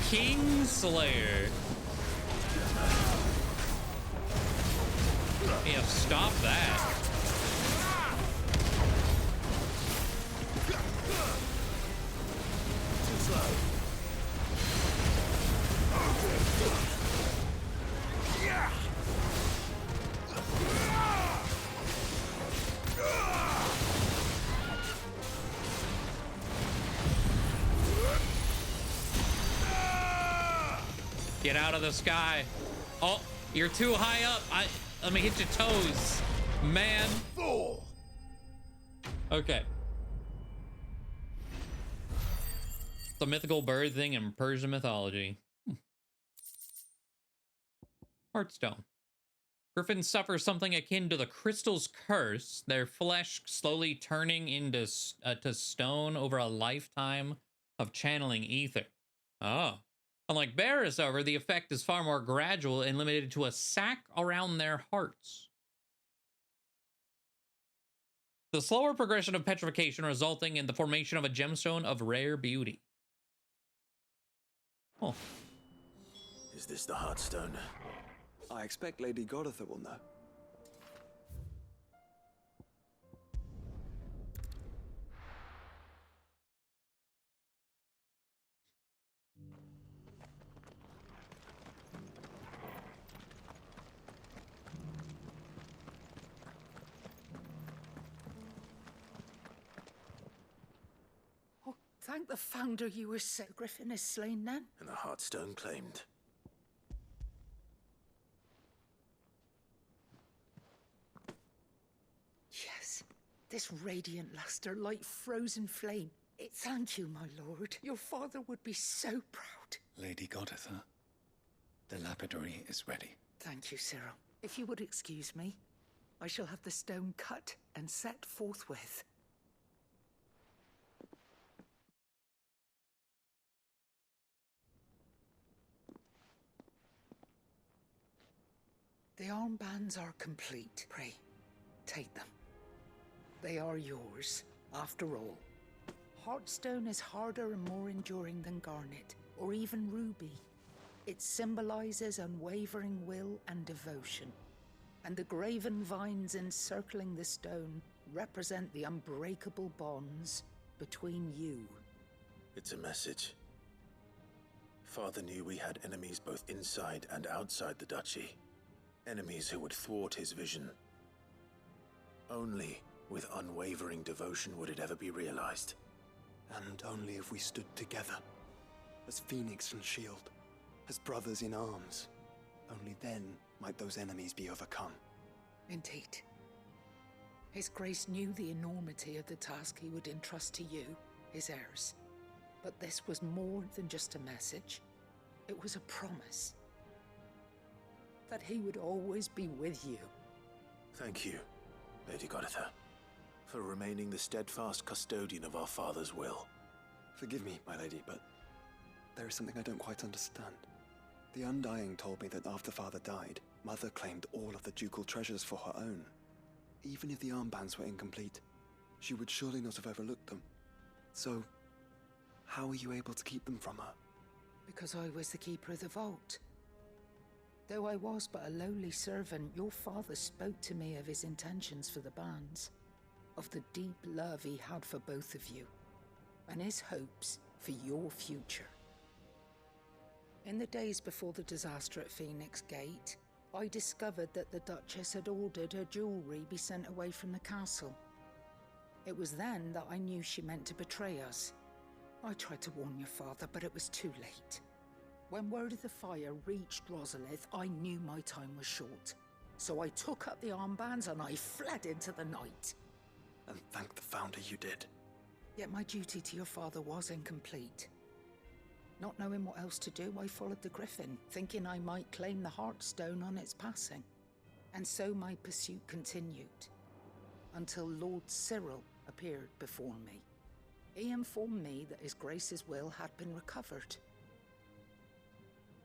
Kingslayer. Yeah, stop that. Too slow. Get out of the sky. Oh, you're too high up. Let me hit your toes, man. Fool. Okay. It's a mythical bird thing in Persian mythology. Heartstone. Griffins suffer something akin to the crystal's curse, their flesh slowly turning into to stone over a lifetime of channeling ether. Oh. Unlike Barris, however, the effect is far more gradual and limited to a sac around their hearts. The slower progression of petrification resulting in the formation of a gemstone of rare beauty. Oh. Is this the Heartstone? I expect Lady Goditha will know. Oh, thank the Founder you were set. Griffin is slain then. And the Heartstone claimed. Yes, this radiant luster like frozen flame. Thank you, my lord. Your father would be so proud. Lady Goditha, the lapidary is ready. Thank you, Cyril. If you would excuse me, I shall have the stone cut and set forthwith. The armbands are complete. Pray, take them. They are yours, after all. Heartstone is harder and more enduring than garnet, or even ruby. It symbolizes unwavering will and devotion. And the graven vines encircling the stone represent the unbreakable bonds between you. It's a message. Father knew we had enemies both inside and outside the duchy. Enemies who would thwart his vision. Only with unwavering devotion would it ever be realized. And only if we stood together, as Phoenix and Shield, as brothers in arms. Only then might those enemies be overcome. Indeed. His Grace knew the enormity of the task he would entrust to you, his heirs. But this was more than just a message. It was a promise. That he would always be with you. Thank you, Lady Goditha, for remaining the steadfast custodian of our father's will. Forgive me, my lady, but there is something I don't quite understand. The Undying told me that after Father died, Mother claimed all of the ducal treasures for her own. Even if the armbands were incomplete, she would surely not have overlooked them. So, how were you able to keep them from her? Because I was the keeper of the vault. Though I was but a lowly servant, your father spoke to me of his intentions for the bands, of the deep love he had for both of you, and his hopes for your future. In the days before the disaster at Phoenix Gate, I discovered that the Duchess had ordered her jewelry be sent away from the castle. It was then that I knew she meant to betray us. I tried to warn your father, but it was too late. When word of the fire reached Rosalith, I knew my time was short. So I took up the armbands and I fled into the night. And thank the Founder you did. Yet my duty to your father was incomplete. Not knowing what else to do, I followed the Griffin, thinking I might claim the Heartstone on its passing. And so my pursuit continued, until Lord Cyril appeared before me. He informed me that His Grace's will had been recovered,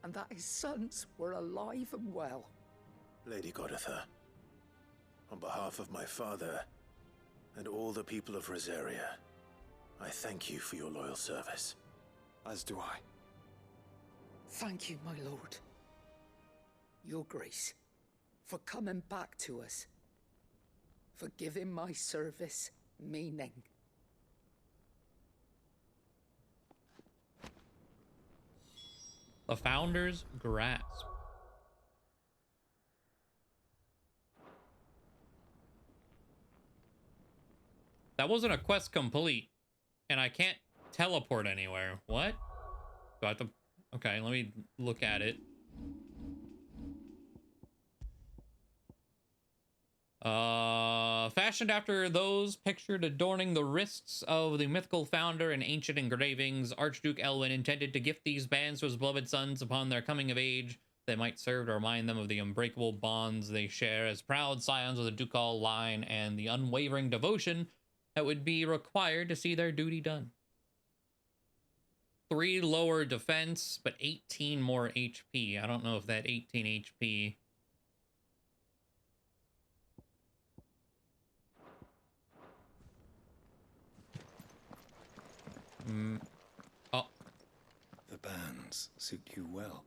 and that his sons were alive and well. Lady Goditha, on behalf of my father and all the people of Rosaria, I thank you for your loyal service. As do I. Thank you, my lord. Your Grace, for coming back to us, for giving my service meaning. The Founder's Grasp. That wasn't a quest complete, and I can't teleport anywhere. What? Do I have to... Okay, let me look at it. Fashioned after those pictured adorning the wrists of the mythical founder in ancient engravings, Archduke Elwin intended to gift these bands to his beloved sons upon their coming of age. They might serve to remind them of the unbreakable bonds they share as proud scions of the ducal line and the unwavering devotion that would be required to see their duty done. 3 lower defense, but 18 more HP. I don't know if that 18 HP... Oh. The bands suit you well.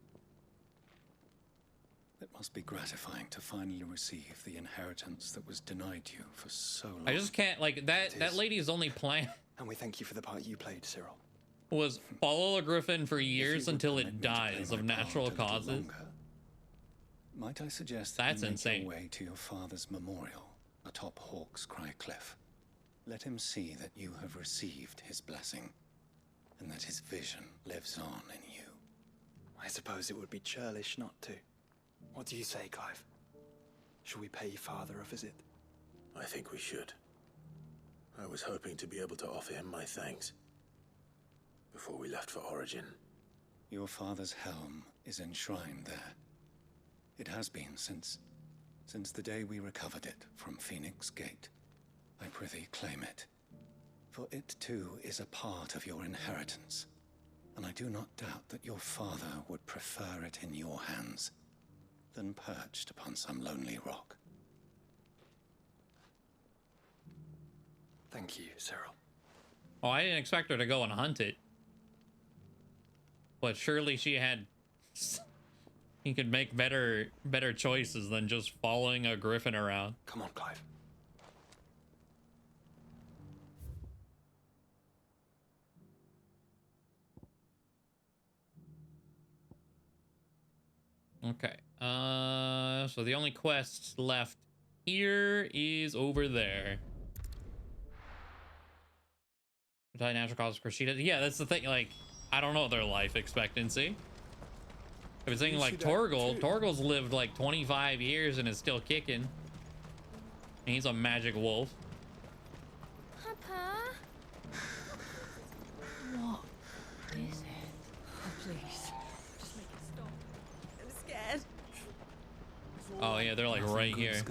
It must be gratifying to finally receive the inheritance that was denied you for so long. I just can't, like, that lady's only plan... And we thank you for the part you played, Cyril. ...was follow a griffin for years until it dies of natural causes. Might I suggest that that's you make insane. your way to your father's memorial atop Hawk's Cry Cliff. Let him see that you have received his blessing, and that his vision lives on in you. I suppose it would be churlish not to. What do you say, Clive? Shall we pay Father a visit? I think we should. I was hoping to be able to offer him my thanks before we left for Origin. Your father's helm is enshrined there. It has been since the day we recovered it from Phoenix Gate. I prithee claim it, for it too is a part of your inheritance, and I do not doubt that your father would prefer it in your hands than perched upon some lonely rock. Thank you, Cyril. Oh, I didn't expect her to go and hunt it. But surely she had... He could make better choices than just following a griffin around. Come on, Clive. Okay. So the only quest left here is over there. Natural causes Cressida. Yeah, that's the thing. Like, I don't know their life expectancy. If it's thinking like Torgal's lived like 25 years and is still kicking. And he's a magic wolf. Papa? What is it? Oh, please. Just make it stop. I'm scared. Oh yeah, they're like right here.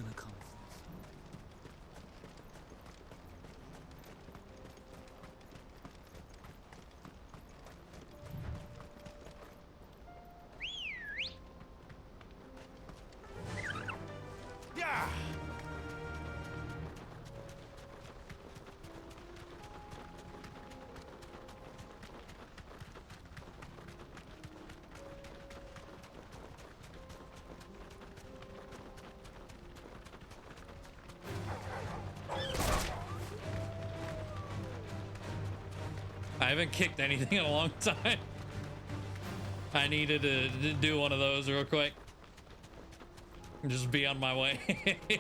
I haven't kicked anything in a long time. I needed to do one of those real quick. Just be on my way. It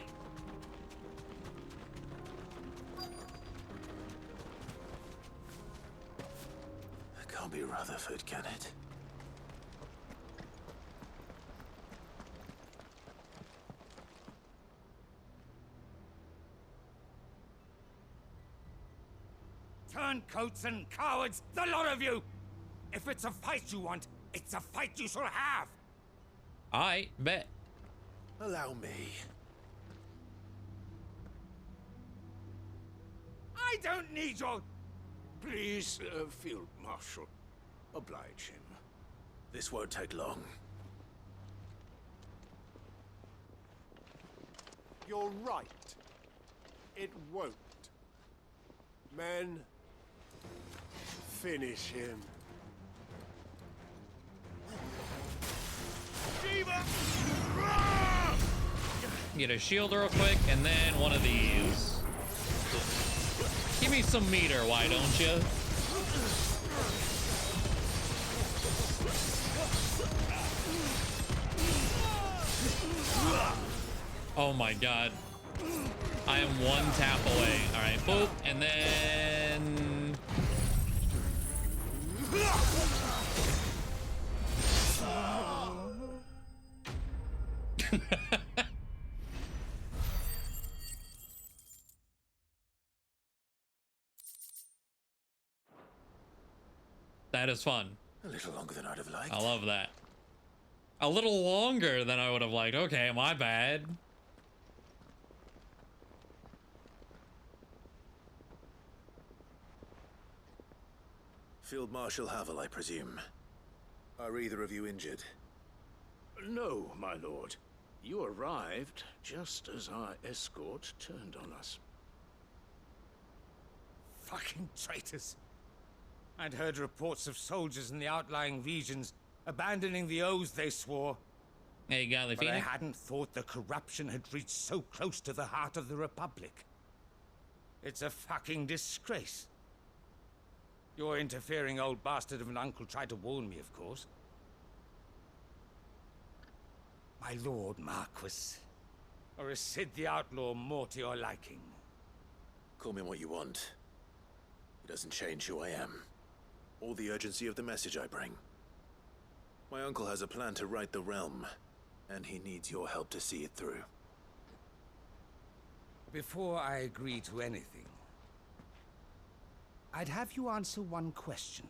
can't be Rutherford, can it? Turncoats and cowards, the lot of you! If it's a fight you want, it's a fight you shall have! I bet. Allow me. I don't need your... Please, Field Marshal, oblige him. This won't take long. You're right. It won't. Men, finish him. Get a shield real quick, and then one of these. Give me some meter, why don't you? Oh my god. I am one tap away. Alright, boop, and then... That is fun. A little longer than I'd have liked. I love that. A little longer than I would have liked. Okay, my bad. Field Marshal Havel, I presume. Are either of you injured? No, my lord. You arrived just as our escort turned on us. Fucking traitors. I'd heard reports of soldiers in the outlying regions abandoning the oaths they swore. Hey, you got the but I feeling? hadn't thought the corruption had reached so close to the heart of the Republic. It's a fucking disgrace. Your interfering old bastard of an uncle tried to warn me, of course. My lord Marquis. Or is Sid the Outlaw more to your liking? Call me what you want. It doesn't change who I am, or the urgency of the message I bring. My uncle has a plan to right the realm, and he needs your help to see it through. Before I agree to anything, I'd have you answer one question.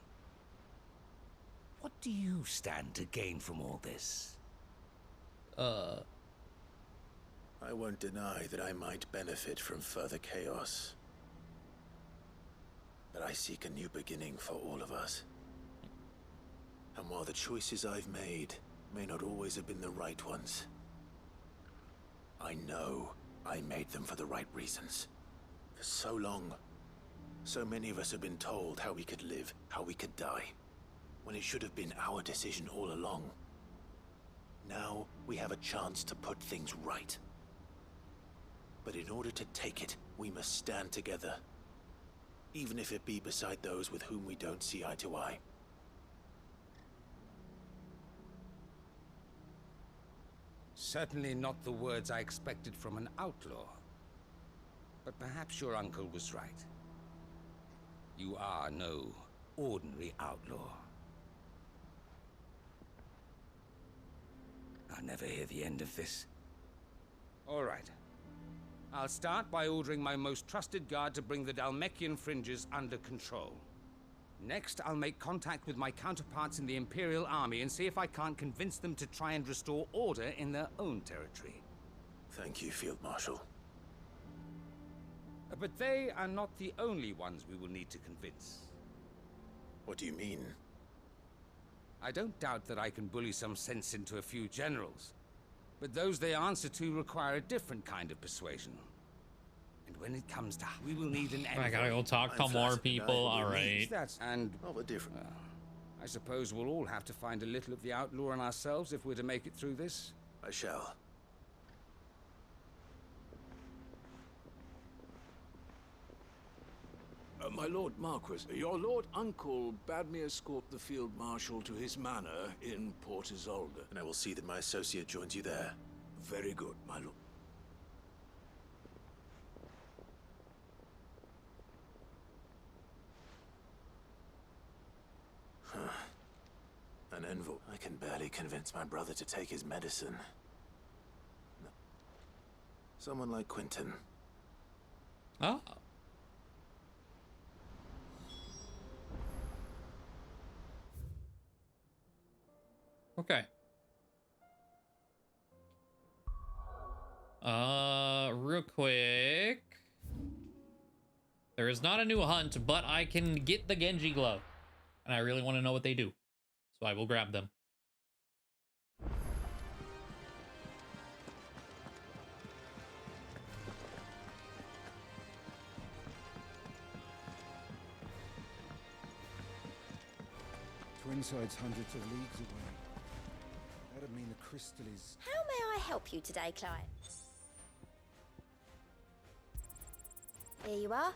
What do you stand to gain from all this? I won't deny that I might benefit from further chaos. But I seek a new beginning for all of us. And while the choices I've made may not always have been the right ones, I know I made them for the right reasons. For so long, so many of us have been told how we could live, how we could die, when it should have been our decision all along. Now, we have a chance to put things right. But in order to take it, we must stand together. Even if it be beside those with whom we don't see eye to eye. Certainly not the words I expected from an outlaw. But perhaps your uncle was right. You are no ordinary outlaw. I'll never hear the end of this. All right. I'll start by ordering my most trusted guard to bring the Dalmekian fringes under control. Next, I'll make contact with my counterparts in the Imperial Army and see if I can't convince them to try and restore order in their own territory. Thank you, Field Marshal. But they are not the only ones we will need to convince. What do you mean? I don't doubt that I can bully some sense into a few generals. But those they answer to require a different kind of persuasion. And when it comes to, we will need an envoy. I gotta go talk to more people. All right. And of a different. I suppose we'll all have to find a little of the outlaw in ourselves if we're to make it through this. I shall. My Lord Marquis, your Lord Uncle bade me escort the Field Marshal to his manor in Port Isolde. And I will see that my associate joins you there. Very good, my lord. An envoy. I can barely convince my brother to take his medicine. No. Someone like Quentin. Oh. Okay. Real quick. There is not a new hunt, but I can get the Genji glove. And I really want to know what they do. So I will grab them. Twinside's hundreds of leagues away. That'd mean the crystal is... How may I help you today, Clive? Here you are.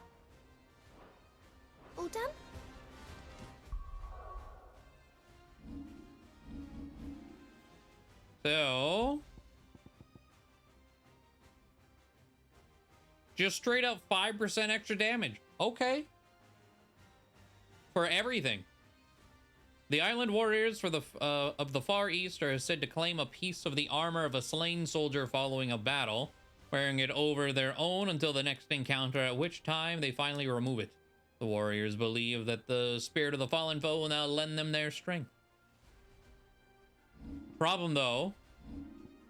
All done? So... just straight up 5% extra damage. Okay. For everything. The island warriors for the of the Far East are said to claim a piece of the armor of a slain soldier following a battle, wearing it over their own until the next encounter, at which time they finally remove it. The warriors believe that the spirit of the fallen foe will now lend them their strength. Problem, though,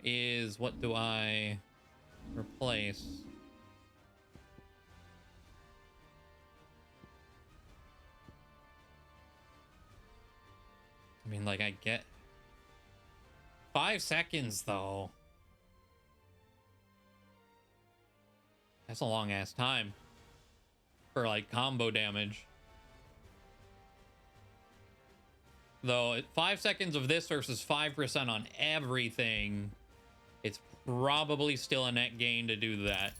is what do I replace? I mean, like, I get 5 seconds, though. That's a long ass time for like combo damage. Though 5 seconds of this versus 5% on everything, it's probably still a net gain to do that.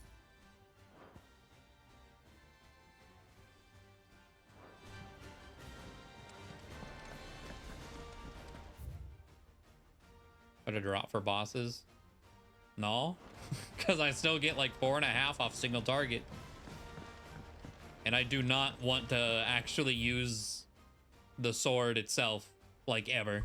Put a drop for bosses? No, because I still get like 4.5 off single target. And I do not want to actually use the sword itself, like, ever.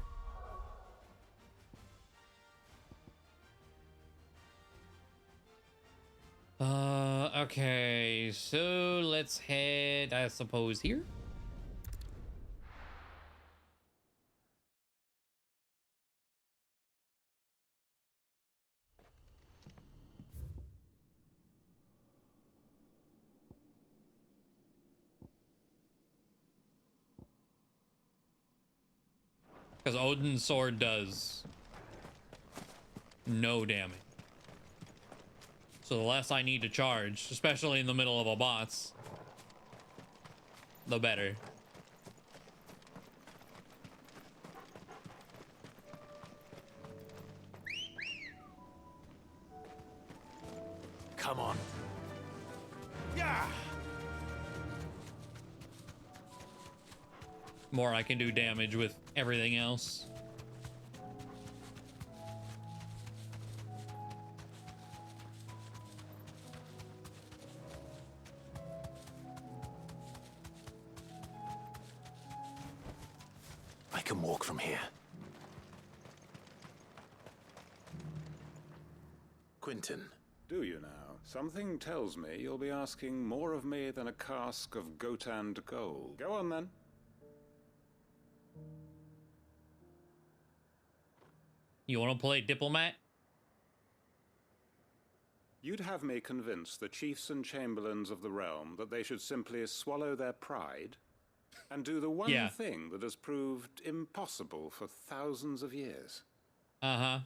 Okay, so let's head, I suppose, here. Because Odin's sword does no damage. So the less I need to charge, especially in the middle of a boss, the better. Come on. Yeah. More I can do damage with everything else. I can walk from here. Quinton. Do you now? Something tells me you'll be asking more of me than a cask of Gotand gold. Go on, then. You want to play diplomat? You'd have me convince the chiefs and chamberlains of the realm that they should simply swallow their pride and do the one thing that has proved impossible for thousands of years. Uh-huh.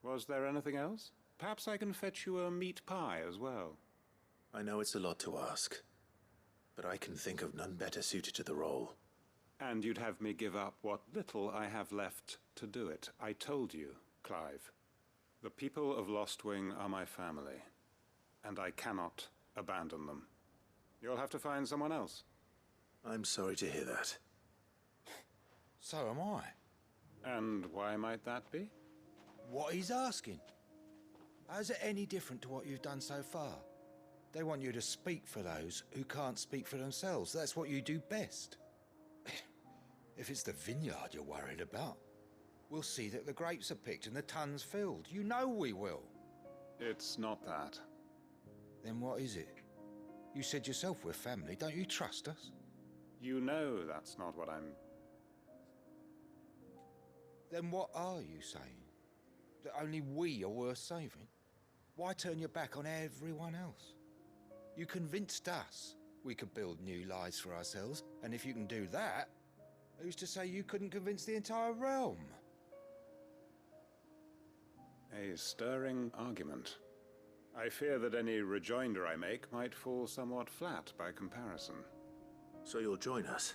Was there anything else? Perhaps I can fetch you a meat pie as well. I know it's a lot to ask, but I can think of none better suited to the role. And you'd have me give up what little I have left to do it. I told you, Clive. The people of Lostwing are my family, and I cannot abandon them. You'll have to find someone else. I'm sorry to hear that. So am I. And why might that be? What he's asking. How's it any different to what you've done so far? They want you to speak for those who can't speak for themselves. That's what you do best. If it's the vineyard you're worried about, we'll see that the grapes are picked and the tons filled. You know we will. It's not that. Then what is it? You said yourself we're family. Don't you trust us? You know that's not what I'm... Then what are you saying? That only we are worth saving? Why turn your back on everyone else? You convinced us we could build new lives for ourselves, and if you can do that, who's to say you couldn't convince the entire realm? A stirring argument. I fear that any rejoinder I make might fall somewhat flat by comparison. So you'll join us?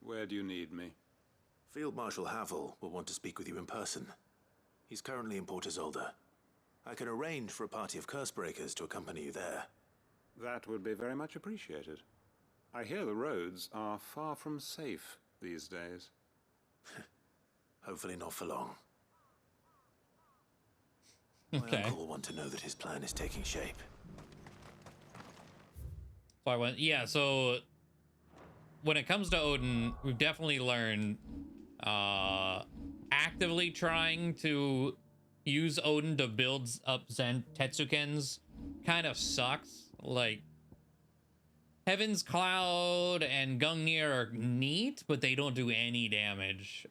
Where do you need me? Field Marshal Havel will want to speak with you in person. He's currently in Port Isolde. I can arrange for a party of Cursebreakers to accompany you there. That would be very much appreciated. I hear the roads are far from safe these days. Hopefully not for long. Okay. My uncle will want to know that his plan is taking shape. So I went, yeah, so when it comes to Odin, we've definitely learned actively trying to use Odin to build up Tetsukens kind of sucks. Like, Heaven's Cloud and Gungnir are neat, but they don't do any damage.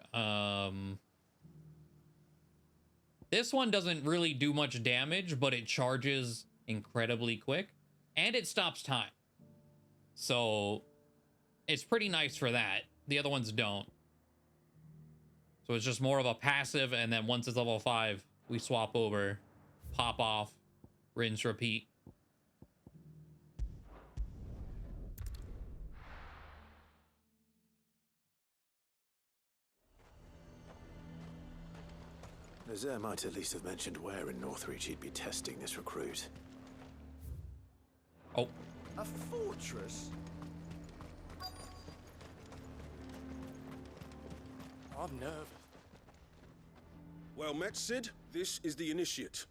This one doesn't really do much damage, but it charges incredibly quick, and it stops time. So it's pretty nice for that. The other ones don't. So it's just more of a passive, and then once it's level 5, we swap over, pop off, rinse, repeat. Nazaire might at least have mentioned where in Northreach he'd be testing this recruit. Oh. A fortress? I'm nervous. Well met, Sid. This is the Initiate.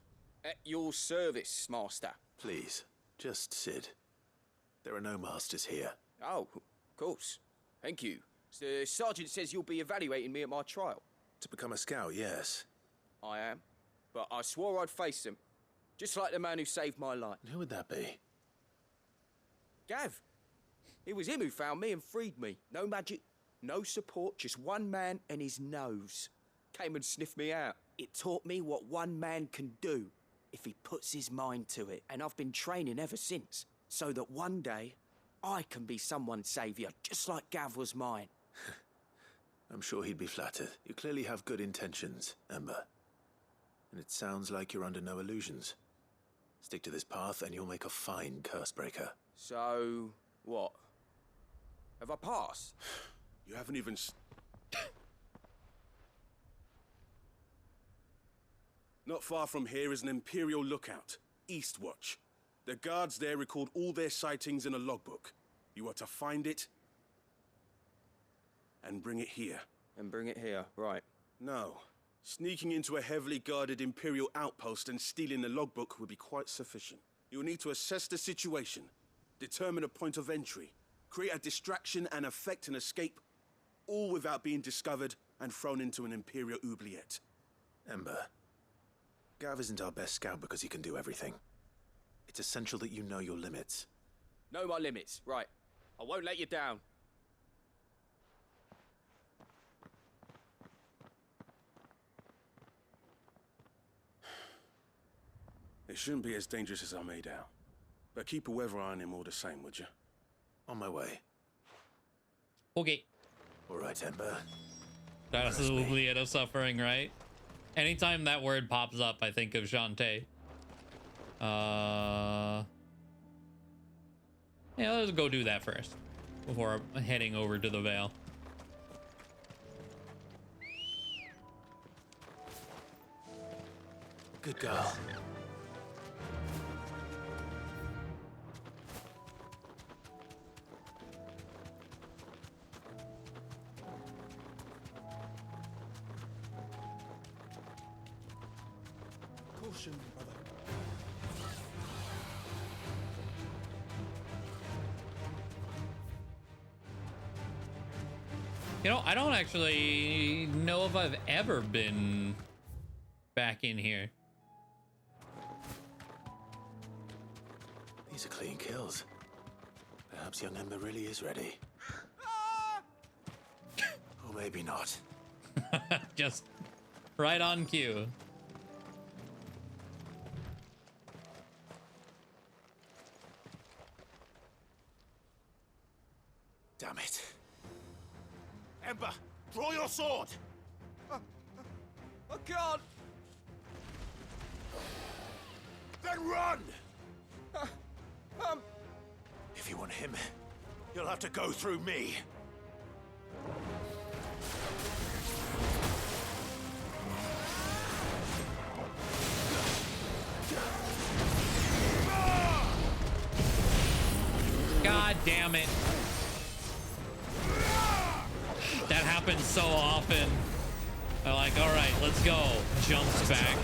At your service, Master. Please, just Sid. There are no masters here. Oh, of course. Thank you. The sergeant says you'll be evaluating me at my trial. To become a scout, yes. I am. But I swore I'd face him. Just like the man who saved my life. Who would that be? Gav. It was him who found me and freed me. No magic, no support, just one man and his nose. Came and sniffed me out. It taught me what one man can do if he puts his mind to it. And I've been training ever since, so that one day I can be someone's saviour, just like Gav was mine. I'm sure he'd be flattered. You clearly have good intentions, Ember. And it sounds like you're under no illusions. Stick to this path and you'll make a fine Cursebreaker. So, what? Have I passed? You haven't even... Not far from here is an Imperial lookout, Eastwatch. The guards there record all their sightings in a logbook. You are to find it and bring it here. And bring it here, right. No. Sneaking into a heavily guarded Imperial outpost and stealing the logbook would be quite sufficient. You'll need to assess the situation, determine a point of entry, create a distraction and effect an escape, all without being discovered and thrown into an Imperial oubliette. Ember, Gav isn't our best scout because he can do everything. It's essential that you know your limits. Know my limits, right. I won't let you down. It shouldn't be as dangerous as I made out. But keep a weather eye on him all the same, would you? On my way. Okay. All right, Ember. That's the oubliette of suffering, right? Anytime that word pops up, I think of Shantae. Yeah, let's go do that first before heading over to the Vale. Good girl. Caution, brother. You know, I don't actually know if I've ever been back in here. These are clean kills. Perhaps young Ember really is ready. Or maybe not. Just right on cue. Damn it. Ember, draw your sword! I can't! Then run! If you want him, you'll have to go through me. God damn it. That happens so often. I'm like, all right, let's go. Jumps back.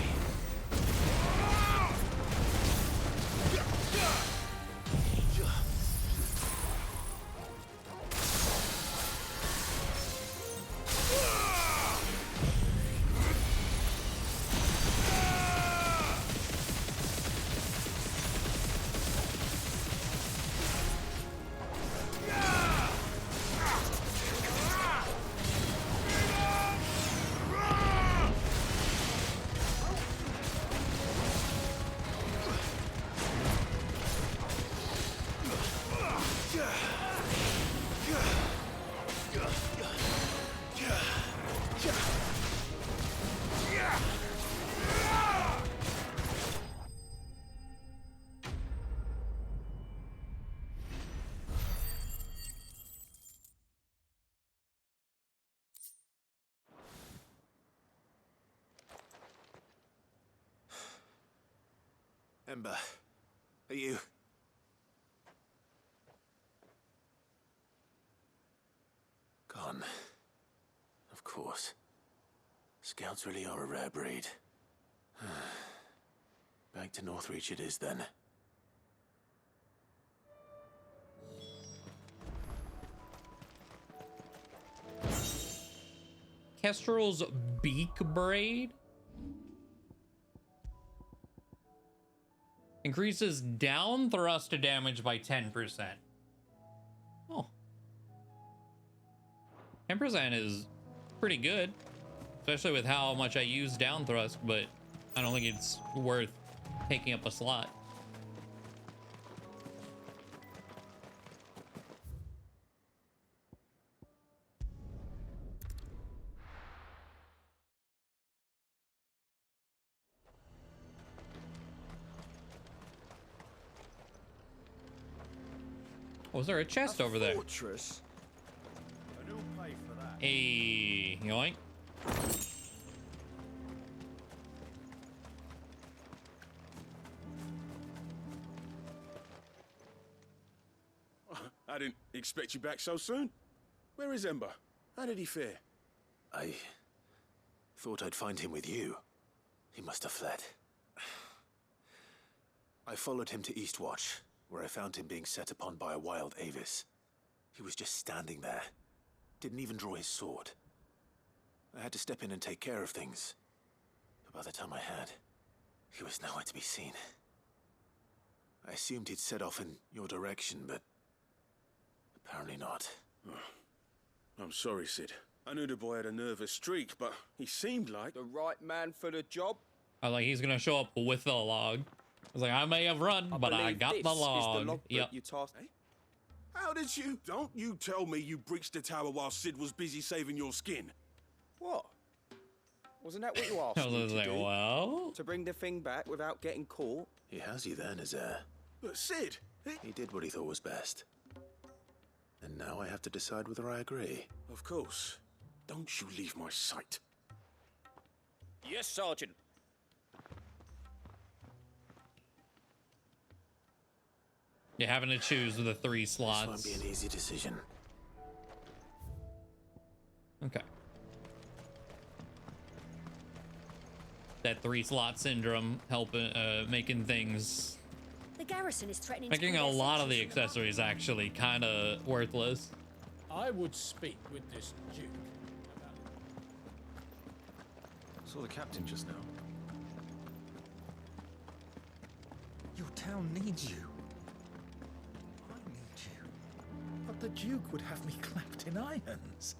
Ember, are you... Gone. Of course. Scouts really are a rare breed. Back to Northreach it is then. Kestrel's beak braid increases down thrust damage by 10%. Oh. 10% is pretty good, especially with how much I use down thrust, but I don't think it's worth taking up a slot. Was there a chest over there? Fortress? And who'll pay for that? Hey, yoink. I didn't expect you back so soon. Where is Ember? How did he fare? I thought I'd find him with you. He must have fled. I followed him to Eastwatch, where I found him being set upon by a wild Avis. He was just standing there. Didn't even draw his sword. I had to step in and take care of things. But by the time I had, he was nowhere to be seen. I assumed he'd set off in your direction, but apparently not. I'm sorry, Sid. I knew the boy had a nervous streak, but he seemed like... The right man for the job? I was like, he's gonna show up with the log. I was like, I may have run, but I got the log. Yep. How did you... Don't you tell me you breached the tower while Sid was busy saving your skin. What? Wasn't that what you asked I me was to like, do? well... To bring the thing back without getting caught? He has you then, his heir. But Sid... He did what he thought was best. And now I have to decide whether I agree. Of course. Don't you leave my sight. Yes, Sergeant. You're having to choose the 3 slots. This won't be an easy decision. Okay. That 3-slot syndrome helping, making things... The garrison is threatening Making to a pull their lot of the sentries from accessories actually kind of worthless. I would speak with this Duke about... Saw the captain just now. Your town needs you. I need you. But the Duke would have me clapped in irons.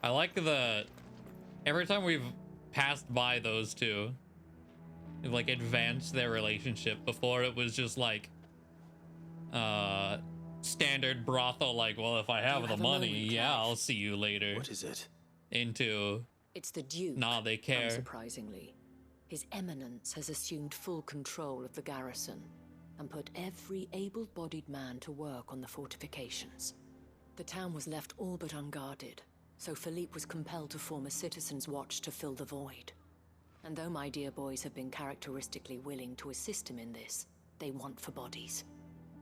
I like the... Every time we've passed by those two, we've like advanced their relationship. Before it was just like standard brothel, like, well, if I have the money, yeah, I'll see you later. What is it? Into... It's the Duke. Nah, they care. Unsurprisingly, His Eminence has assumed full control of the garrison and put every able-bodied man to work on the fortifications. The town was left all but unguarded, so Philippe was compelled to form a citizens' watch to fill the void. And though my dear boys have been characteristically willing to assist him in this, they want for bodies.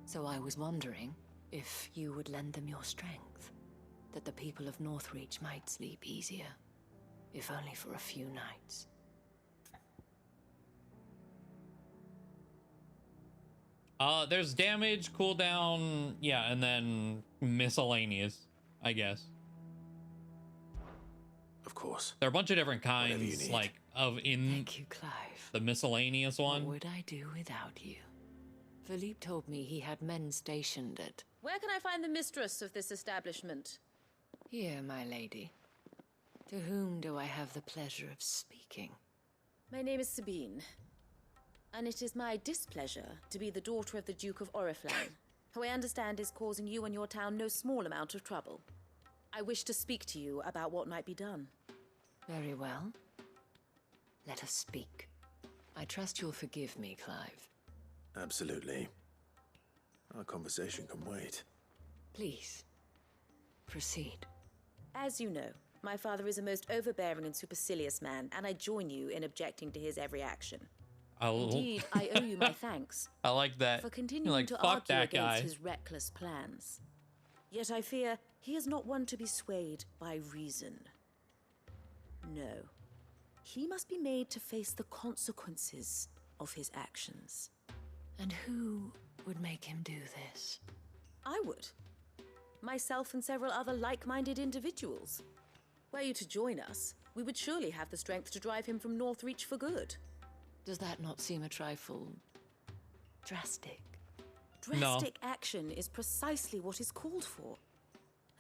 So I was wondering if you would lend them your strength, that the people of Northreach might sleep easier, if only for a few nights. There's damage, cooldown, yeah, and then miscellaneous, I guess. Of course. There are a bunch of different kinds, like, Thank you, Clive. the miscellaneous one. What would I do without you? Philippe told me he had men stationed at... Where can I find the mistress of this establishment? Here, my lady. To whom do I have the pleasure of speaking? My name is Sabine, and it is my displeasure to be the daughter of the Duke of Oriflamme, who I understand is causing you and your town no small amount of trouble. I wish to speak to you about what might be done. Very well. Let us speak. I trust you'll forgive me, Clive. Absolutely. Our conversation can wait. Please, proceed. As you know, my father is a most overbearing and supercilious man, and I join you in objecting to his every action. Indeed, I owe you my thanks. I like that. For continuing to fuck argue that against guy. his reckless plans. Yet I fear he is not one to be swayed by reason. No. He must be made to face the consequences of his actions. And who would make him do this? I would. Myself and several other like-minded individuals. Were you to join us, we would surely have the strength to drive him from Northreach for good. Does that not seem a trifle drastic? Drastic action is precisely what is called for.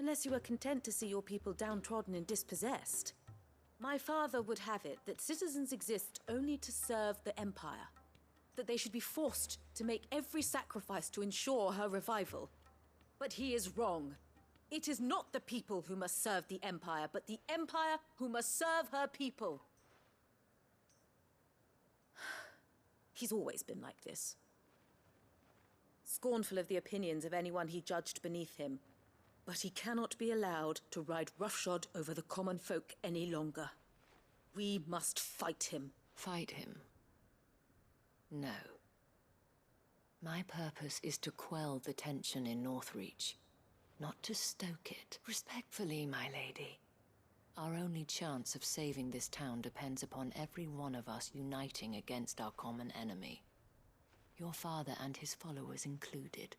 Unless you are content to see your people downtrodden and dispossessed. My father would have it that citizens exist only to serve the Empire. That they should be forced to make every sacrifice to ensure her revival. But he is wrong. It is not the people who must serve the Empire, but the Empire who must serve her people. He's always been like this. Scornful of the opinions of anyone he judged beneath him. But he cannot be allowed to ride roughshod over the common folk any longer. We must fight him. Fight him? No. My purpose is to quell the tension in Northreach, not to stoke it. Respectfully, my lady. Our only chance of saving this town depends upon every one of us uniting against our common enemy. Your father and his followers included.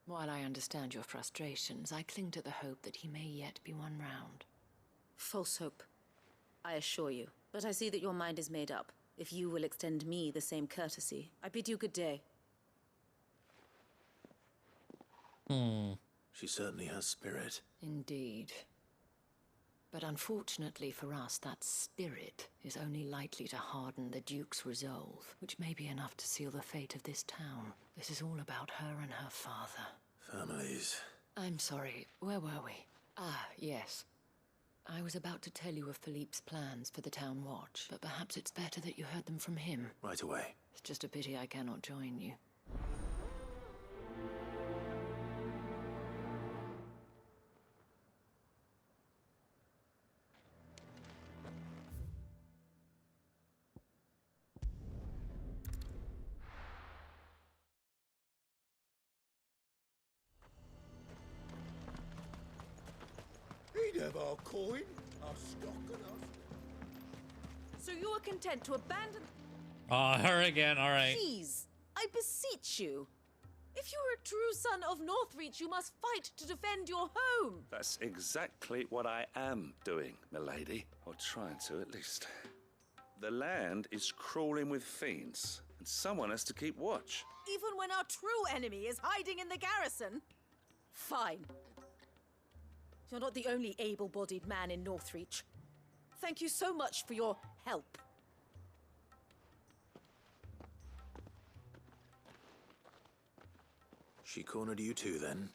While I understand your frustrations, I cling to the hope that he may yet be won round. False hope, I assure you. But I see that your mind is made up. If you will extend me the same courtesy, I bid you good day. She certainly has spirit. Indeed. But unfortunately for us, that spirit is only likely to harden the Duke's resolve, which may be enough to seal the fate of this town. This is all about her and her father. Families. I'm sorry, where were we? Ah, yes. I was about to tell you of Philippe's plans for the town watch, but perhaps it's better that you heard them from him. Right away. It's just a pity I cannot join you. He'd have our coin, our stock and our... So you are content to abandon... Oh, her again, alright. Please, I beseech you. If you are a true son of Northreach, you must fight to defend your home. That's exactly what I am doing, milady. Or trying to, at least. The land is crawling with fiends, and someone has to keep watch. Even when our true enemy is hiding in the garrison? Fine. You're not the only able-bodied man in Northreach. Thank you so much for your help. She cornered you too, then?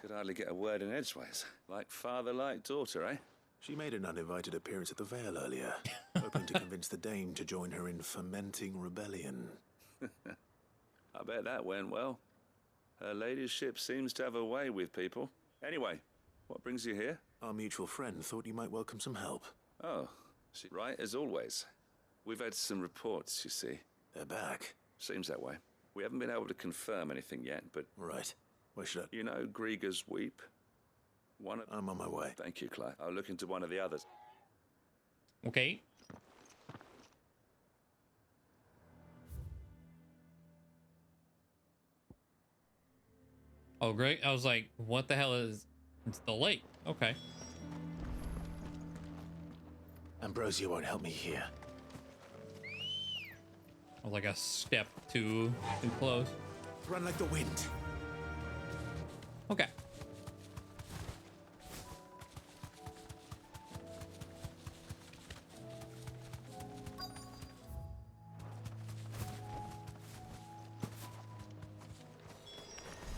Could hardly get a word in edgeways. Like father, like daughter, eh? She made an uninvited appearance at the Vale earlier, hoping to convince the Dame to join her in fomenting rebellion. I bet that went well. Her ladyship seems to have a way with people. Anyway, what brings you here? Our mutual friend thought you might welcome some help. Oh, right as always. We've had some reports, you see. They're back. Seems that way. We haven't been able to confirm anything yet, but... Right. Where should I... You know Grieger's Weep? I'm on my way. Thank you, Clay. I'll look into one of the others. Okay. Oh, great. I was like, what the hell is... It's the lake. Okay. Ambrosia won't help me here. I was like a step too close. Run like the wind. Okay.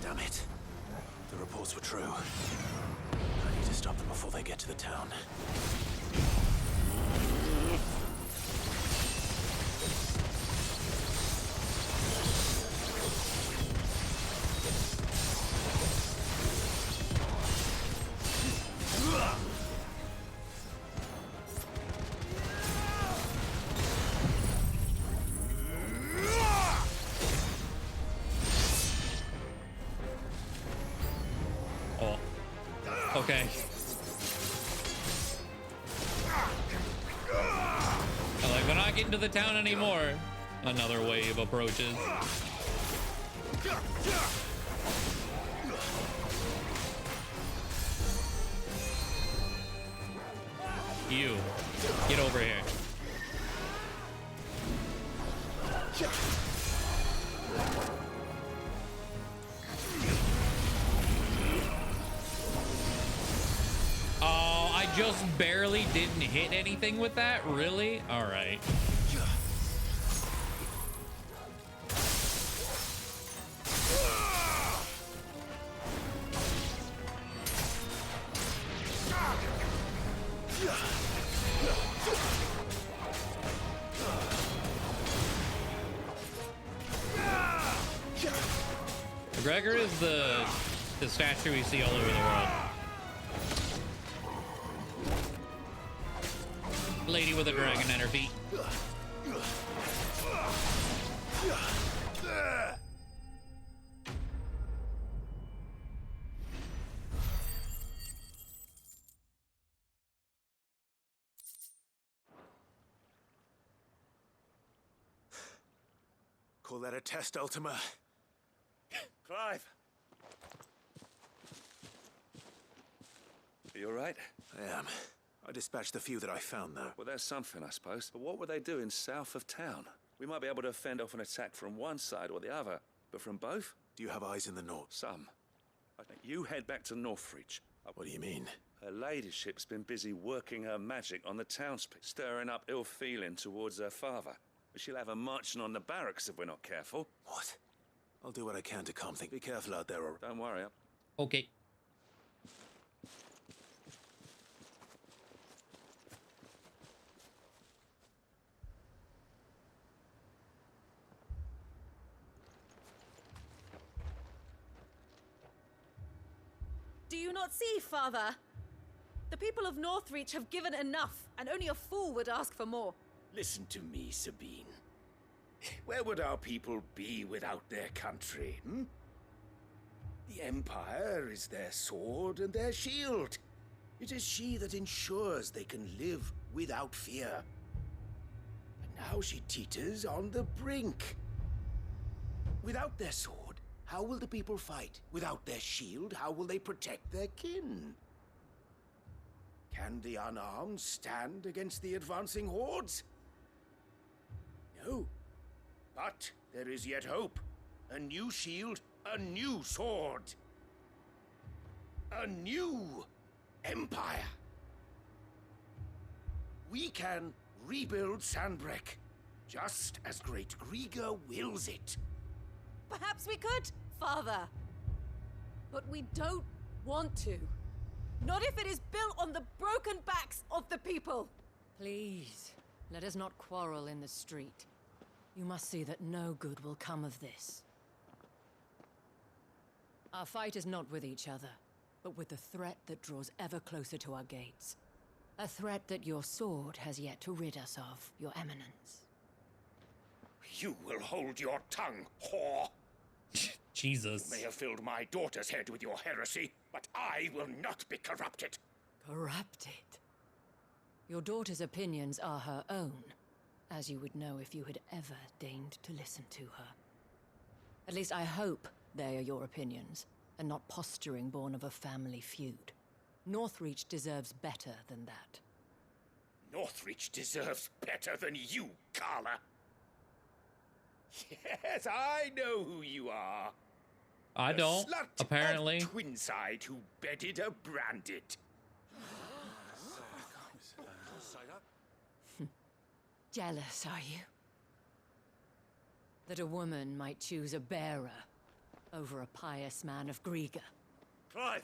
Damn it. The reports were true. I need to stop them before they get to the town. Okay. Like, we're not getting to the town anymore. Another wave approaches. You, get over here. Oh, I just barely didn't hit anything with that? Really? All right. Gregor is the statue we see all over the world. Lady with a dragon at her feet. Call that a test, Ultima? Clive! Are you alright? I am. I dispatched the few that I found, though. Well, there's something, I suppose. But what were they doing south of town? We might be able to fend off an attack from one side or the other, but from both? Do you have eyes in the north? Some. I think you head back to Northreach. What do you mean? Her ladyship's been busy working her magic on the townspeople, stirring up ill feeling towards her father. She'll have her marching on the barracks if we're not careful. What? I'll do what I can to calm things. Be careful out there, or... Don't worry. Okay. Do you not see, Father? The people of Northreach have given enough, and only a fool would ask for more. Listen to me, Sabine. Where would our people be without their country, hmm? The Empire is their sword and their shield. It is she that ensures they can live without fear. But now she teeters on the brink. Without their sword, how will the people fight? Without their shield, how will they protect their kin? Can the unarmed stand against the advancing hordes? No. But there is yet hope. A new shield, a new sword. A new empire. We can rebuild Sandbreck, just as Great Grieger wills it. Perhaps we could, Father. But we don't want to. Not if it is built on the broken backs of the people. Please, let us not quarrel in the street. You must see that no good will come of this. Our fight is not with each other, but with the threat that draws ever closer to our gates. A threat that your sword has yet to rid us of, Your Eminence. You will hold your tongue, whore! Jesus. You may have filled my daughter's head with your heresy, but I will not be corrupted. Corrupted? Your daughter's opinions are her own, as you would know if you had ever deigned to listen to her. At least I hope they are your opinions, and not posturing born of a family feud. Northreach deserves better than that. Northreach deserves better than you, Carla. Yes, I know who you are. I don't, slut apparently. Of Twinside who bedded a branded. Jealous, are you? That a woman might choose a bearer over a pious man of Grieger. Clive!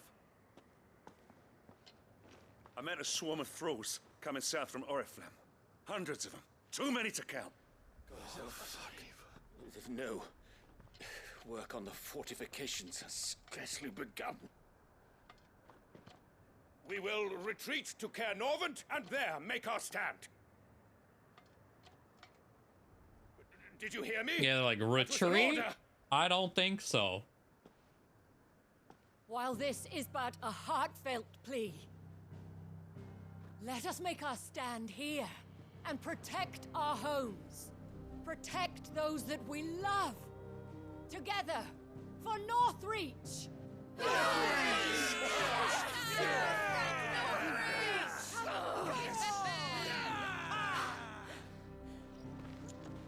I met a swarm of thralls coming south from Oriflamme. Hundreds of them. Too many to count. Oh, fuck. No. Work on the fortifications has scarcely begun. We will retreat to Caer Norvent and there make our stand. Did you hear me? Yeah, like retreat? I don't think so. While this is but a heartfelt plea, let us make our stand here and protect our homes. Protect those that we love. Together, for Northreach!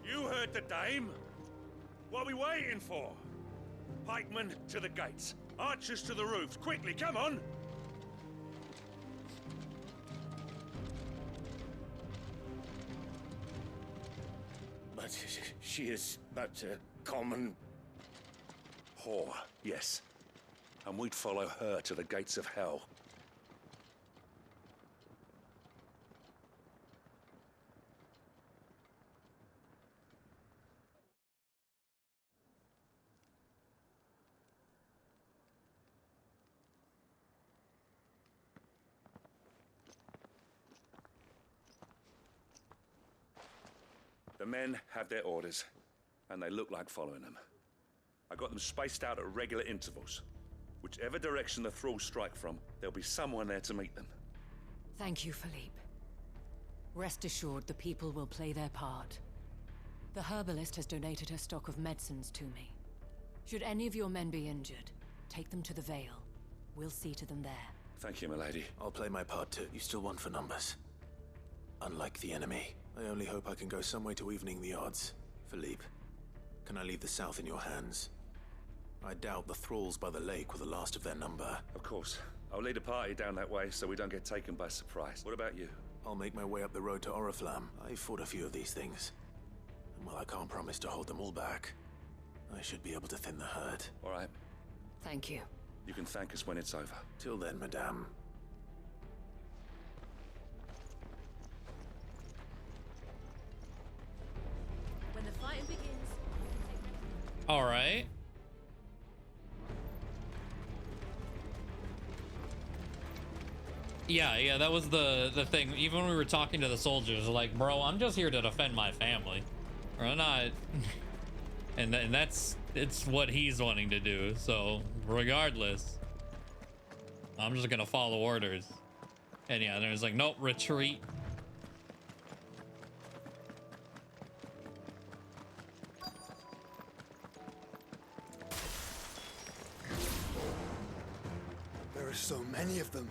You heard the dame. What are we waiting for? Pikemen to the gates. Archers to the roofs. Quickly, come on! But she is but a common... whore, yes. And we'd follow her to the gates of hell. The men have their orders, and they look like following them. I got them spaced out at regular intervals. Whichever direction the thralls strike from, there'll be someone there to meet them. Thank you, Philippe. Rest assured, the people will play their part. The herbalist has donated her stock of medicines to me. Should any of your men be injured, take them to the Vale. We'll see to them there. Thank you, milady. I'll play my part too. You still won for numbers. Unlike the enemy, I only hope I can go some way to evening the odds. Philippe, can I leave the south in your hands? I doubt the thralls by the lake were the last of their number. Of course. I'll lead a party down that way so we don't get taken by surprise. What about you? I'll make my way up the road to Oriflamme. I fought a few of these things. And while I can't promise to hold them all back, I should be able to thin the herd. All right. Thank you. You can thank us when it's over. Till then, madame. When the fighting begins... All right. Yeah, that was the thing. Even when we were talking to the soldiers, like, bro, I'm just here to defend my family. Or I'm not. and it's what he's wanting to do. So regardless, I'm just gonna follow orders. And yeah, there's like, nope, retreat. There are so many of them.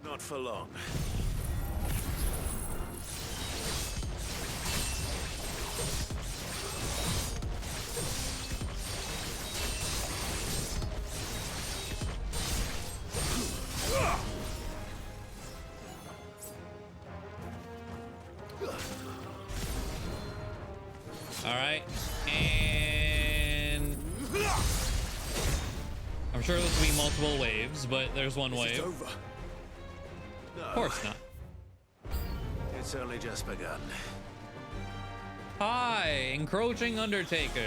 Not for long. All right, and I'm sure this will be multiple waves, but there's one wave. Over. No. Of course not. It's only just begun. Hi, encroaching Undertaker.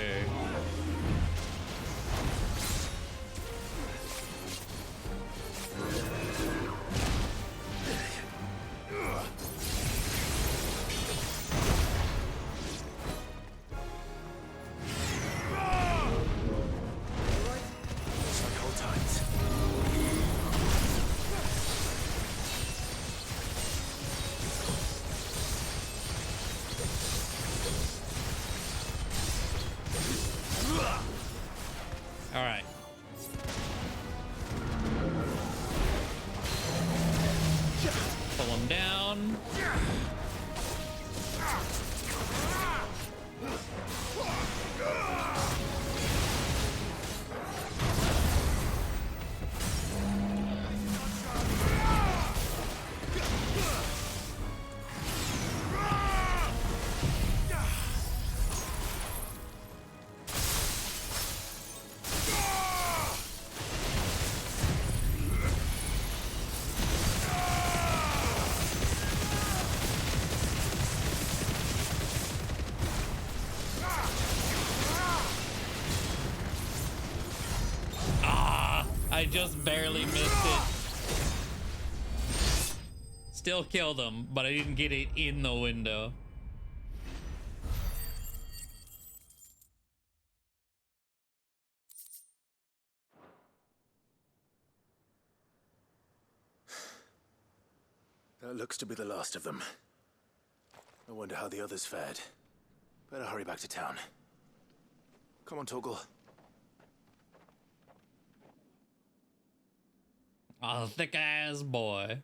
All right. Pull him down. I just barely missed it. Still killed him, but I didn't get it in the window. That looks to be the last of them. I wonder how the others fared. Better hurry back to town. Come on, Torgal. A thick-ass boy.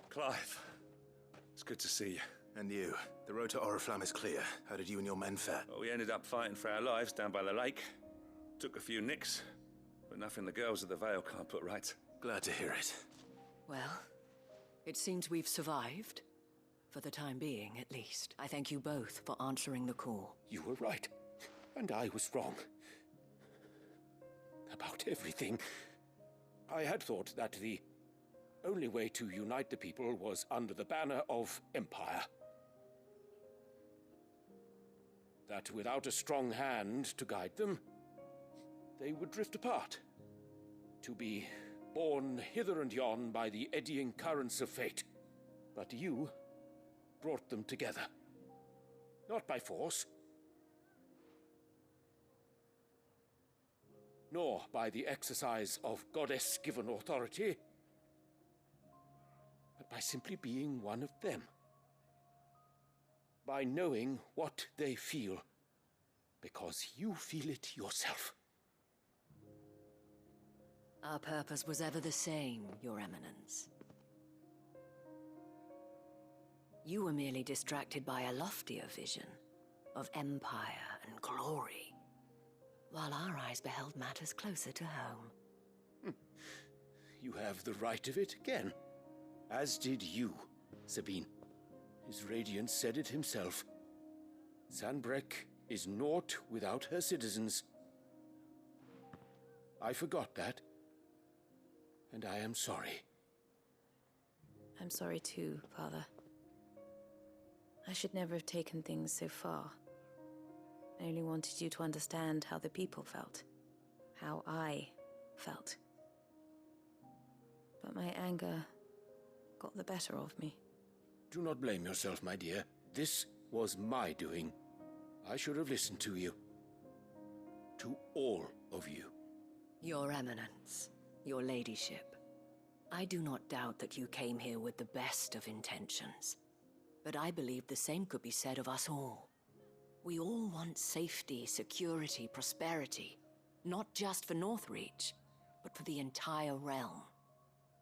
Clive, it's good to see you. And you. The road to Oriflamme is clear. How did you and your men fare? Well, we ended up fighting for our lives down by the lake. Took a few nicks, but nothing the girls of the Vale can't put right. Glad to hear it. Well, it seems we've survived. For the time being, at least. I thank you both for answering the call. You were right, and I was wrong. About everything. I had thought that the only way to unite the people was under the banner of Empire. That without a strong hand to guide them, they would drift apart. To be borne hither and yon by the eddying currents of fate. But you brought them together. Not by force, nor by the exercise of goddess-given authority, but by simply being one of them. By knowing what they feel, because you feel it yourself. Our purpose was ever the same, Your Eminence. You were merely distracted by a loftier vision of empire and glory, while our eyes beheld matters closer to home. You have the right of it again. As did you, Sabine. His Radiance said it himself. Sanbreque is naught without her citizens. I forgot that, and I am sorry. I'm sorry too, Father. I should never have taken things so far. I only wanted you to understand how the people felt. How I felt. But my anger got the better of me. Do not blame yourself, my dear. This was my doing. I should have listened to you. To all of you. Your Eminence, your Ladyship, I do not doubt that you came here with the best of intentions. But I believe the same could be said of us all. We all want safety, security, prosperity. Not just for Northreach, but for the entire realm.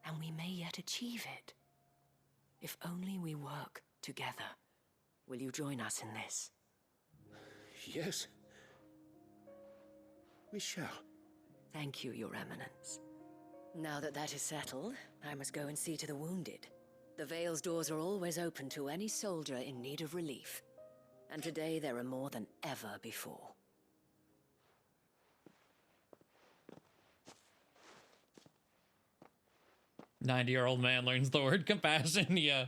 And we may yet achieve it. If only we work together. Will you join us in this? Yes. We shall. Thank you, Your Eminence. Now that that is settled, I must go and see to the wounded. The Vale's doors are always open to any soldier in need of relief. And today there are more than ever before. "90-year-old man learns the word compassion." Yeah.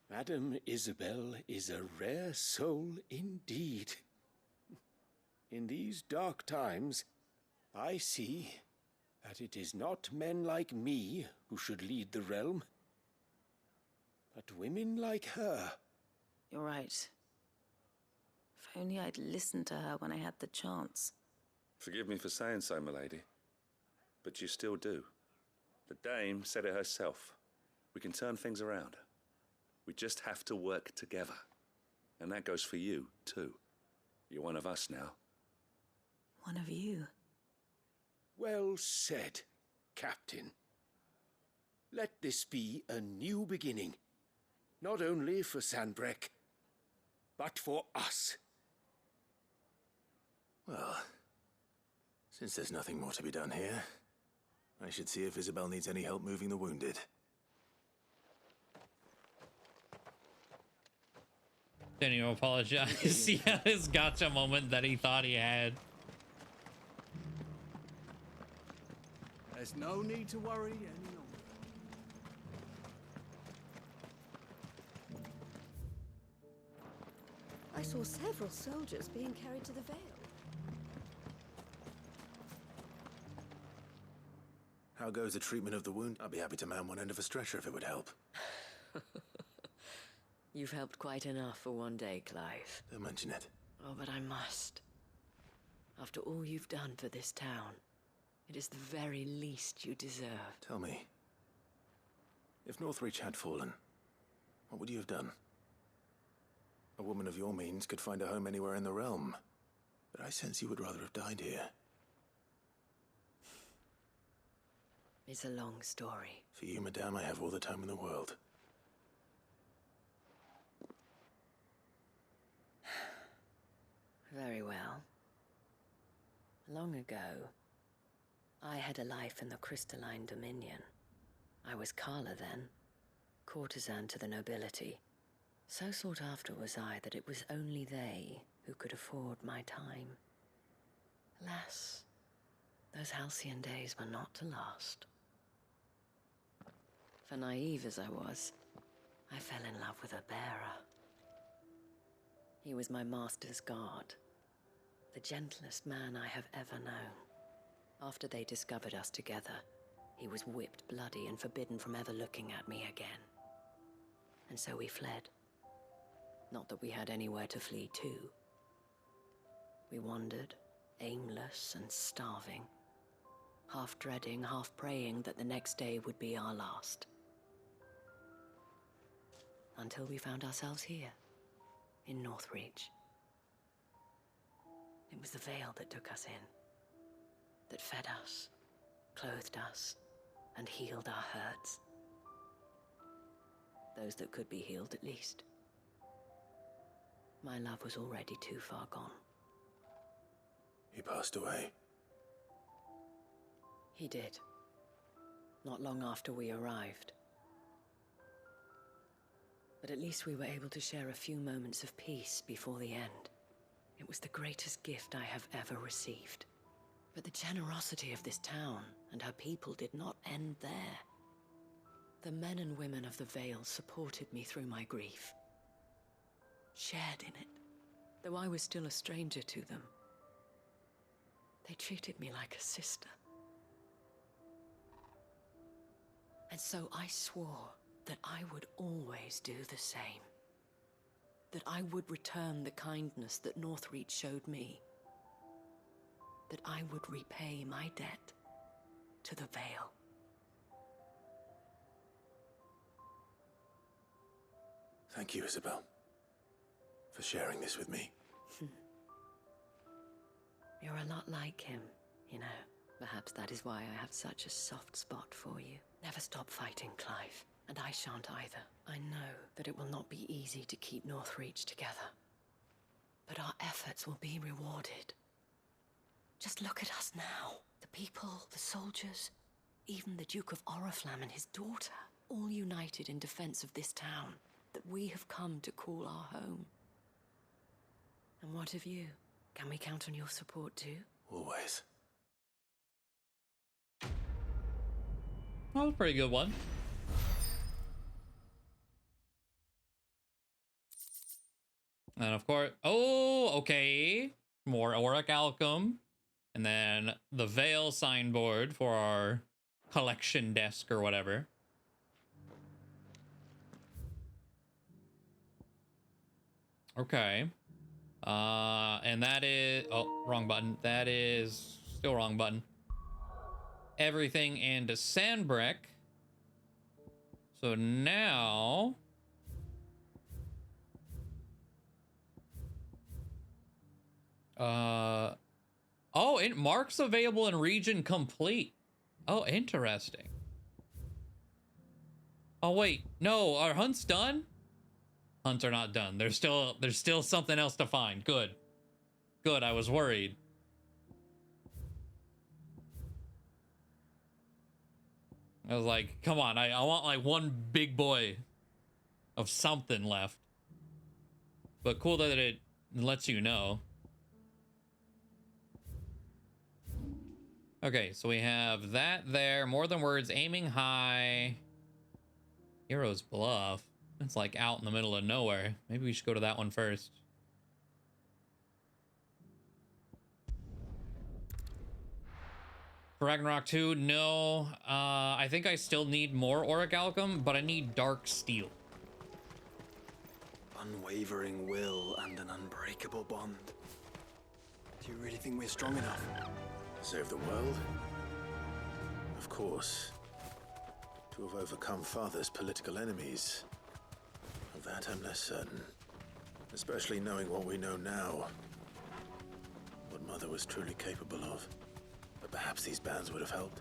Madame Isabel is a rare soul indeed. In these dark times, I see that it is not men like me who should lead the realm, but women like her. You're right. If only I'd listened to her when I had the chance. Forgive me for saying so, milady, but you still do. The Dame said it herself. We can turn things around. We just have to work together. And that goes for you, too. You're one of us now. One of you? Well said, Captain. Let this be a new beginning. Not only for Sanbreque, but for us. Well, since there's nothing more to be done here, I should see if Isabel needs any help moving the wounded. Didn't even apologize. Yeah, his gotcha moment that he thought he had. There's no need to worry any longer. I saw several soldiers being carried to the Vale. How goes the treatment of the wound? I'd be happy to man one end of a stretcher if it would help. You've helped quite enough for one day, Clive. Don't mention it. Oh, but I must. After all you've done for this town, it is the very least you deserve. Tell me, if Northreach had fallen, what would you have done? A woman of your means could find a home anywhere in the realm, but I sense you would rather have died here. It's a long story. For you, madame, I have all the time in the world. Very well. Long ago, I had a life in the Crystalline Dominion. I was Carla then, courtesan to the nobility. So sought after was I that it was only they who could afford my time. Alas, those halcyon days were not to last. For naive as I was, I fell in love with a bearer. He was my master's guard, the gentlest man I have ever known. After they discovered us together, he was whipped bloody and forbidden from ever looking at me again. And so we fled. Not that we had anywhere to flee to. We wandered, aimless and starving, half dreading, half praying that the next day would be our last. Until we found ourselves here, in Northreach. It was the veil that took us in, that fed us, clothed us, and healed our hurts. Those that could be healed, at least. My love was already too far gone. He passed away. He did. Not long after we arrived. But at least we were able to share a few moments of peace before the end. It was the greatest gift I have ever received. But the generosity of this town and her people did not end there. The men and women of the Vale supported me through my grief. Shared in it, though I was still a stranger to them. They treated me like a sister. And so I swore that I would always do the same. That I would return the kindness that Northreach showed me. That I would repay my debt to the Vale. Thank you, Isabel, for sharing this with me. You're a lot like him, you know. Perhaps that is why I have such a soft spot for you. Never stop fighting, Clive, and I shan't either. I know that it will not be easy to keep Northreach together, but our efforts will be rewarded. Just look at us now. The people, the soldiers, even the Duke of Oriflamme and his daughter, all united in defense of this town that we have come to call our home. And what of you? Can we count on your support too? Always. That was a pretty good one. And of course, oh, okay. More Auric Alchem. And then the Veil signboard for our collection desk or whatever. Okay. And that is, oh, wrong button. That is still wrong button. Everything into Sandbreck. So now, oh, it marks available in region complete. Oh, interesting. Oh wait, no, our hunt's done? Hunts are not done. There's still something else to find. Good. Good, I was worried. I was like, come on, I want like one big boy of something left. But cool that it lets you know. Okay, so we have that there. More than words, aiming high. Hero's Bluff. It's like out in the middle of nowhere. Maybe we should go to that one first. Ragnarok 2, no. I think I still need more orichalcum, but I need dark steel. Unwavering will and an unbreakable bond. Do you really think we're strong enough? Save the world? Of course. To have overcome Father's political enemies. Of that I'm less certain. Especially knowing what we know now. What Mother was truly capable of. But perhaps these bands would have helped.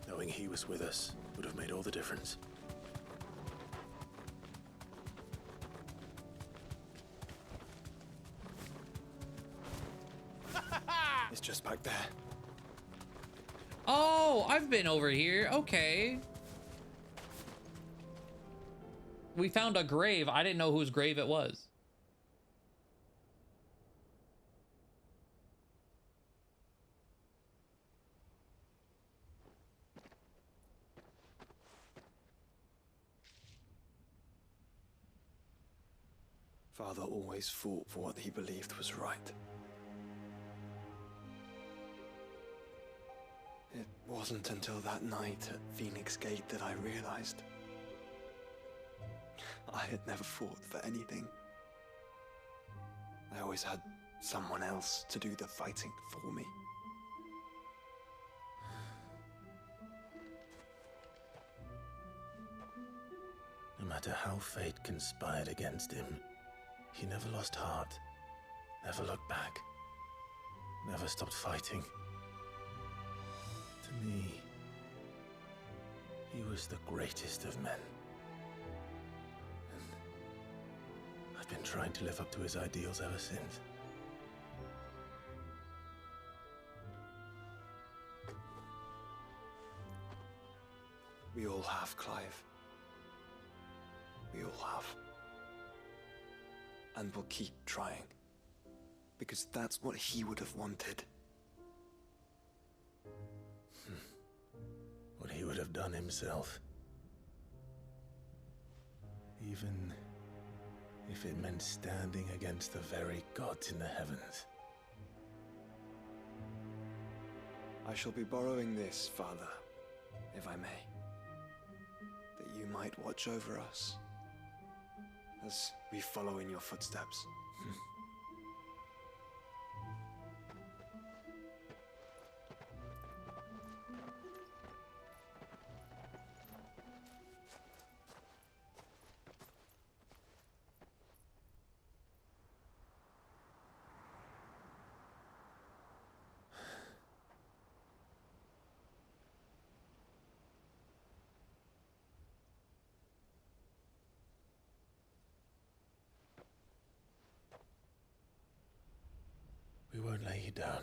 Knowing he was with us would have made all the difference. It's just back there. Oh, I've been over here. Okay. We found a grave. I didn't know whose grave it was. Father always fought for what he believed was right. It wasn't until that night at Phoenix Gate that I realized I had never fought for anything. I always had someone else to do the fighting for me. No matter how fate conspired against him, he never lost heart, never looked back, never stopped fighting. To me, he was the greatest of men. And I've been trying to live up to his ideals ever since. We all have, Clive. We all have. And we'll keep trying. Because that's what he would have wanted. What he would have done himself. Even if it meant standing against the very gods in the heavens. I shall be borrowing this, Father, if I may. That you might watch over us as we follow in your footsteps. We won't lay you down.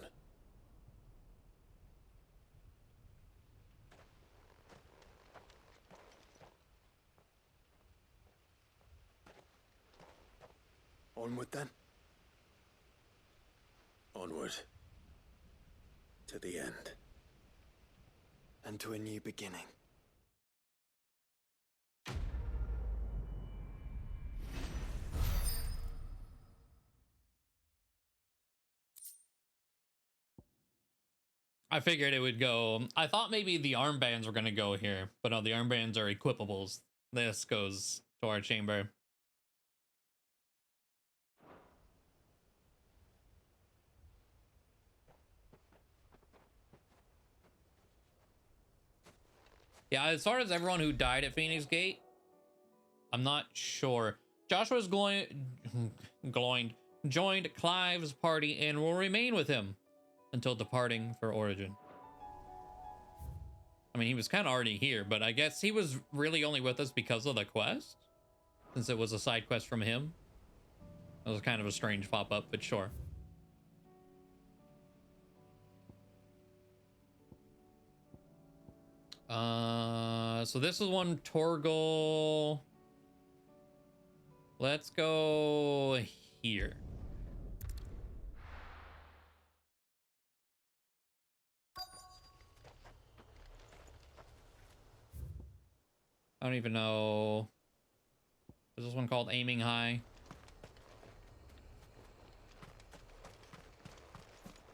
Onward then. Onward. To the end. And to a new beginning. I figured it would go. I thought maybe the armbands were going to go here, but no, the armbands are equipables. This goes to our chamber. Yeah, as far as everyone who died at Phoenix Gate, I'm not sure. Joshua's joined Clive's party and will remain with him until departing for Origin. I mean, he was kind of already here, but I guess he was really only with us because of the quest, since it was a side quest from him. It was kind of a strange pop-up, but sure. So this is one Torgal. Let's go here. I don't even know. Is this one called Aiming High?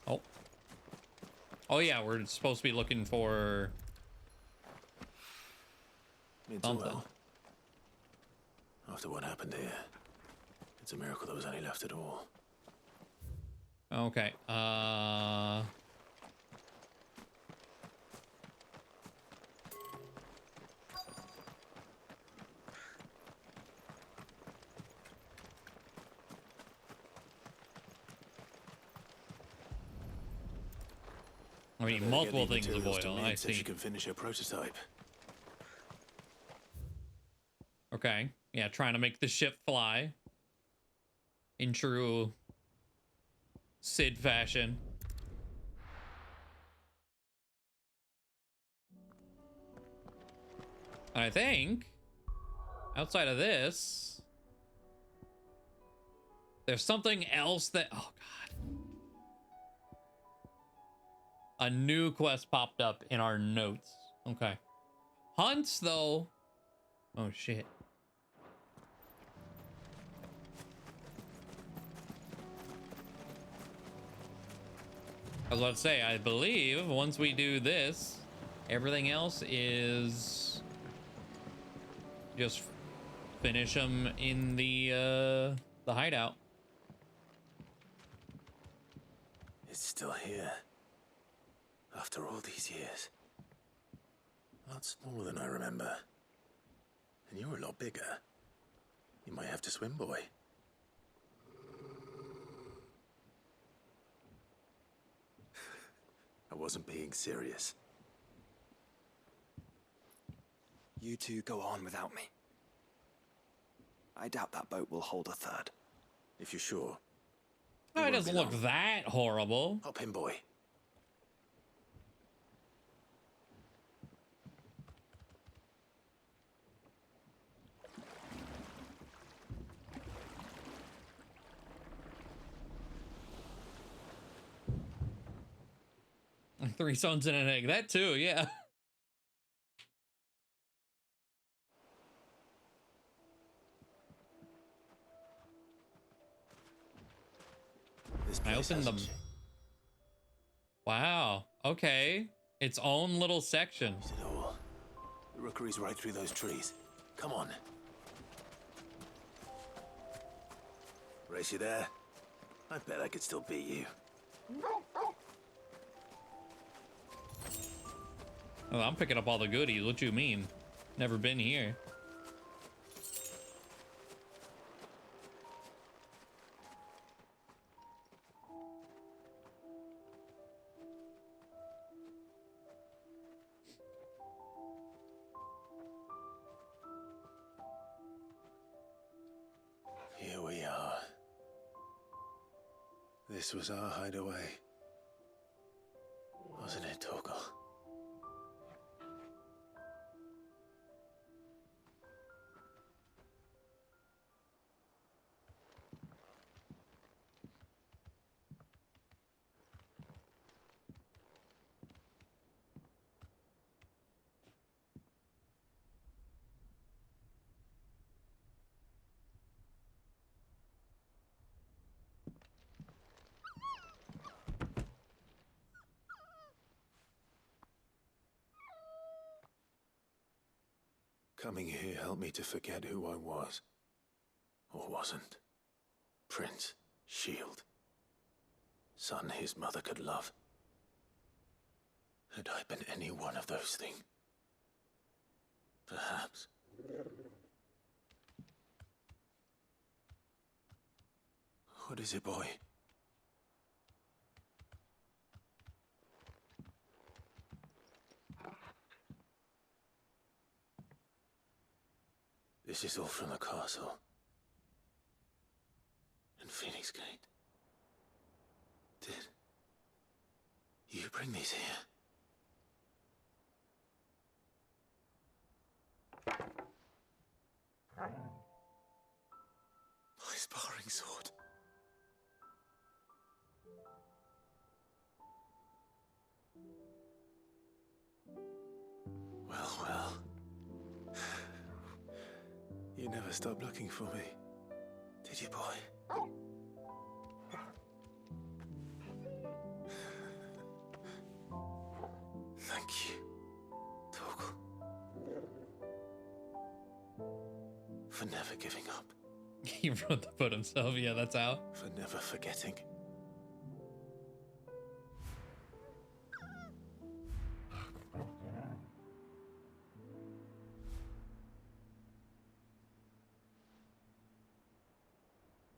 Oh. Oh yeah, we're supposed to be looking for something. Well, after what happened here, it's a miracle there was any left at all. Okay. I mean, multiple things of oil. I see. You can finish your prototype. Okay. Yeah, trying to make the ship fly in true Sid fashion. I think outside of this, there's something else that, oh God. A new quest popped up in our notes. Okay. Hunts, though. Oh, shit. I was about to say, I believe once we do this, everything else is just finish them in the hideout. It's still here. After all these years. A lot smaller than I remember. And you're a lot bigger. You might have to swim, boy. I wasn't being serious. You two go on without me. I doubt that boat will hold a third. If you're sure. Oh, it doesn't look that horrible. Hop in, boy. Three sons and an egg. That too, yeah. I opened them. Wow. Okay. Its own little section. The rookery's right through those trees. Come on. Race you there? I bet I could still beat you. Oh, I'm picking up all the goodies. What you mean? Never been here. Here we are. This was our hideaway. Wasn't it, Torgal? Coming here helped me to forget who I was. Or wasn't. Prince, shield. Son his mother could love. Had I been any one of those things? Perhaps. What is it, boy? This is all from the castle. And Phoenix Gate. Did you bring these here? My sparring sword. Well, well. You never stopped looking for me, did you, boy? For never giving up. He wrote the book himself. Yeah, that's how. For never forgetting.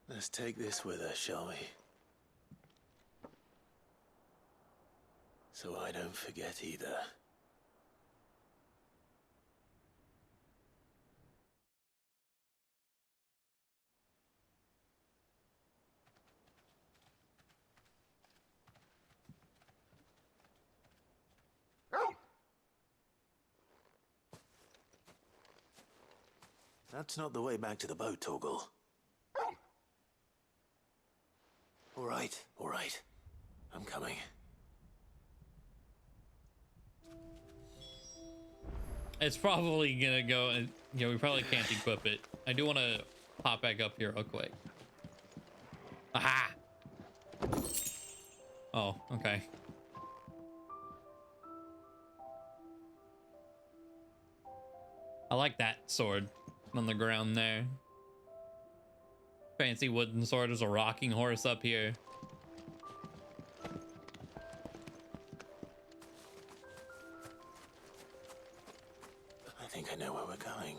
Let's take this with us, shall we? So I don't forget either. That's not the way back to the boat, Torgal. All right. I'm coming. It's probably gonna go, you know, we probably can't equip it. I do want to pop back up here real quick. Aha! Oh, okay. I like that sword on the ground there. Fancy wooden sword. There's a rocking horse up here. I think I know where we're going.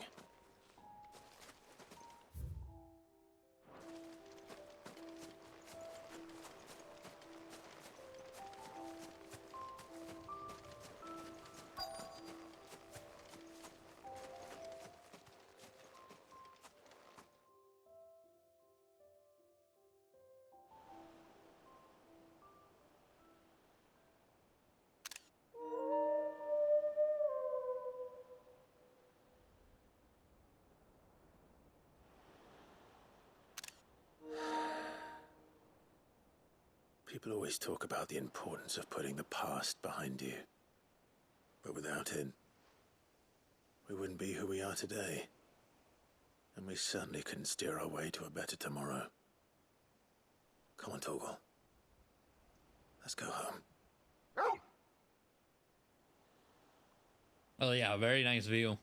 People always talk about the importance of putting the past behind you. But without it, we wouldn't be who we are today. And we certainly couldn't steer our way to a better tomorrow. Come on, Torgal. Let's go home. Oh yeah, very nice view.